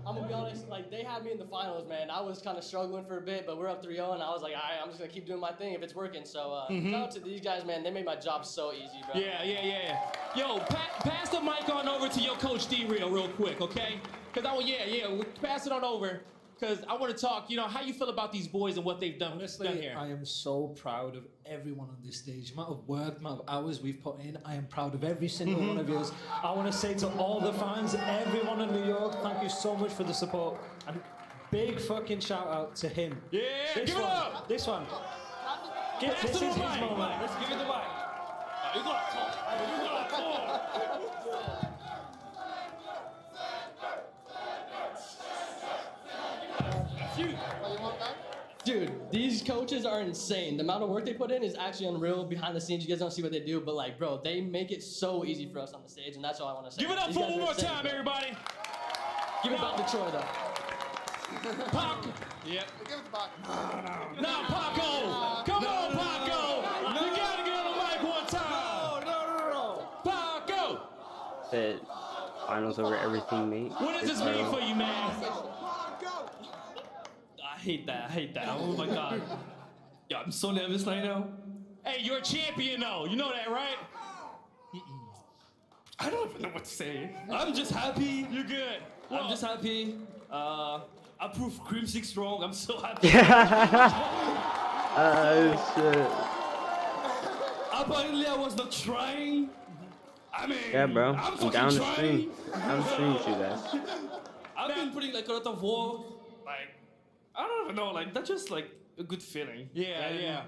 I'm gonna be honest, like they had me in the finals, man. I was kind of struggling for a bit, but we're up 3-0, and I was like, all right, I'm just gonna keep doing my thing if it's working. So shout out to these guys, man. They made my job so easy, bro. Yeah. Yo, pass the mic on over to your coach D-Real quick, okay? Cause pass it on over. Because I want to talk, you know, how you feel about these boys and what they've done here. I am so proud of everyone on this stage. The amount of work, the amount of hours we've put in, I am proud of every single one of yours. I want to say to all the fans, everyone in New York, thank you so much for the support. And big fucking shout out to him. Yeah, this give one, it up. This one. This is his moment. Let's give it the mic. You got to talk. Dude, these coaches are insane. The amount of work they put in is actually unreal. Behind the scenes, you guys don't see what they do, but like, bro, they make it so easy for us on the stage, and that's all I want to say. Give it up These for guys one are more insane, time, bro. everybody. Give it back to Troy, though. Pac. Yep. Give it to Pac. No, Paco. Come on, Paco. You got to get on the mic one time. No. Paco. Said finals over everything, mate. What does this mean for you, man? I hate that. Oh my god. Yeah, I'm so nervous right now. Hey, you're a champion, though. You know that, right? I don't even know what to say. I'm just happy. You're good. I'm just happy. I prove Crimsix wrong. I'm so happy. Shit. Apparently, I was not trying. I mean, Yeah, bro. I'm I'm down fucking the stream. trying. Down the stream with you guys. I've been putting like a lot of work. Like, I don't even know. Like, that's just like a good feeling. Yeah.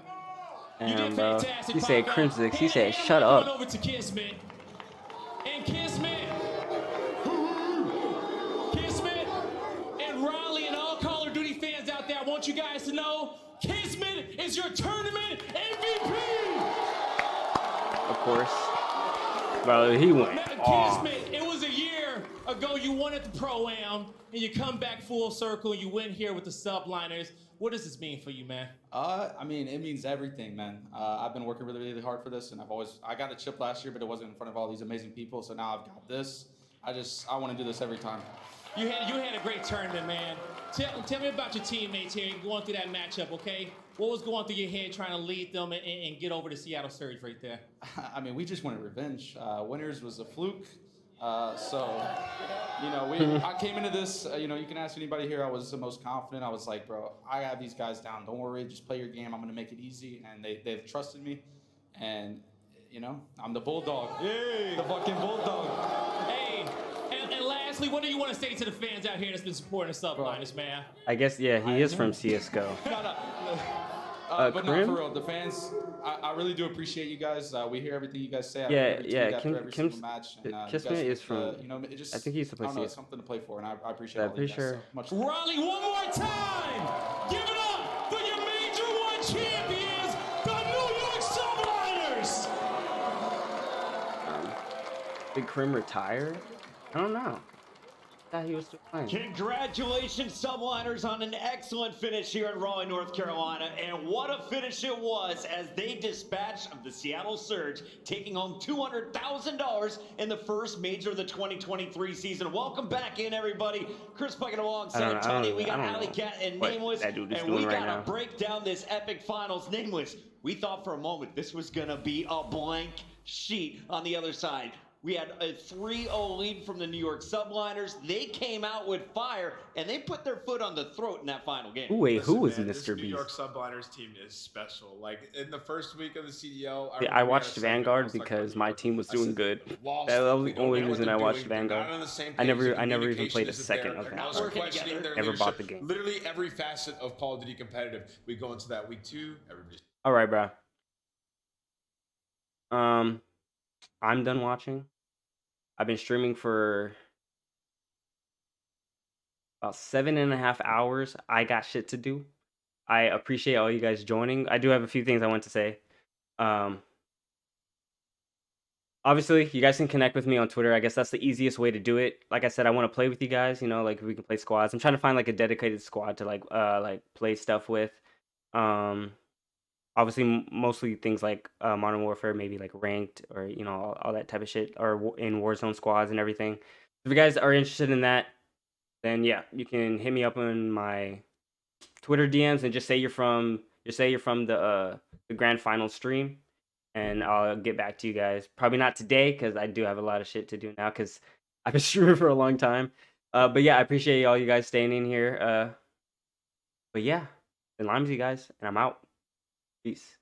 Damn, bro. He said Crimsix. He said, shut up. Over to Kismet. And Kismet and Raleigh and all Call of Duty fans out there, I want you guys to know, Kismet is your tournament MVP. Of course. Bro, he went off. Kismet, it was a year ago you won at the Pro-Am, and you come back full circle, you win here with the Subliners. What does this mean for you, man? I mean, it means everything, man. I've been working really, really hard for this, and I got a chip last year, but it wasn't in front of all these amazing people, so now I've got this. I want to do this every time. You had a great tournament, man. Tell me about your teammates here going through that matchup, okay? What was going through your head trying to lead them and get over the Seattle Surge right there? I mean, we just wanted revenge. Winners was a fluke. So, you know, I came into this, you know, you can ask anybody here, I was the most confident. I was like, bro, I have these guys down. Don't worry, just play your game. I'm going to make it easy. And they've trusted me. And, you know, I'm the bulldog. Yay. The fucking bulldog. Hey, and lastly, what do you want to say to the fans out here that's been supporting the Subliners, man? I guess, yeah, he is from CSGO. But no, for real, the fans, I really do appreciate you guys. We hear everything you guys say. Every single match. Kismet is from, you know, it just, I think he used to play I don't know, CS. it's something to play for, and I appreciate I'm all pretty you guys sure. so much. Raleigh, one more time! Give it up for your Major 1 champions, the New York Subliners! Did Krim retire? I don't know. I thought he was still playing. Congratulations, Subliners, on an excellent finish here in Raleigh, North Carolina. And what a finish it was as they dispatched of the Seattle Surge, taking home $200,000 in the first major of the 2023 season. Welcome back in, everybody. Chris Bucket alongside Tony. We got Alley Cat and Nameless. And we got to break down this epic finals. Nameless, we thought for a moment this was going to be a blank sheet on the other side. We had a 3-0 lead from the New York Subliners. They came out with fire, and they put their foot on the throat in that final game. Ooh, wait, who was Mr. This Beast? New York Subliners team is special. Like, in the first week of the CDL, I watched Vanguard because my team was doing good. That was the only reason I watched Vanguard. I never even played a second of Vanguard. Never bought the game. Literally every facet of Call of Duty competitive. We go into that week 2. Everybody's all right, bro. I'm done watching. I've been streaming for about 7.5 hours. I got shit to do. I appreciate all you guys joining. I do have a few things I want to say. Obviously, you guys can connect with me on Twitter. I guess that's the easiest way to do it. Like I said, I want to play with you guys. You know, like we can play squads. I'm trying to find like a dedicated squad to like play stuff with. Obviously, mostly things like Modern Warfare, maybe like ranked or, you know, all that type of shit, or in Warzone squads and everything. If you guys are interested in that, then yeah, you can hit me up on my Twitter DMs and just say you're from the grand final stream, and I'll get back to you guys. Probably not today because I do have a lot of shit to do now because I've been streaming for a long time. But yeah, I appreciate all you guys staying in here. But yeah, then limes you guys, and I'm out. Peace.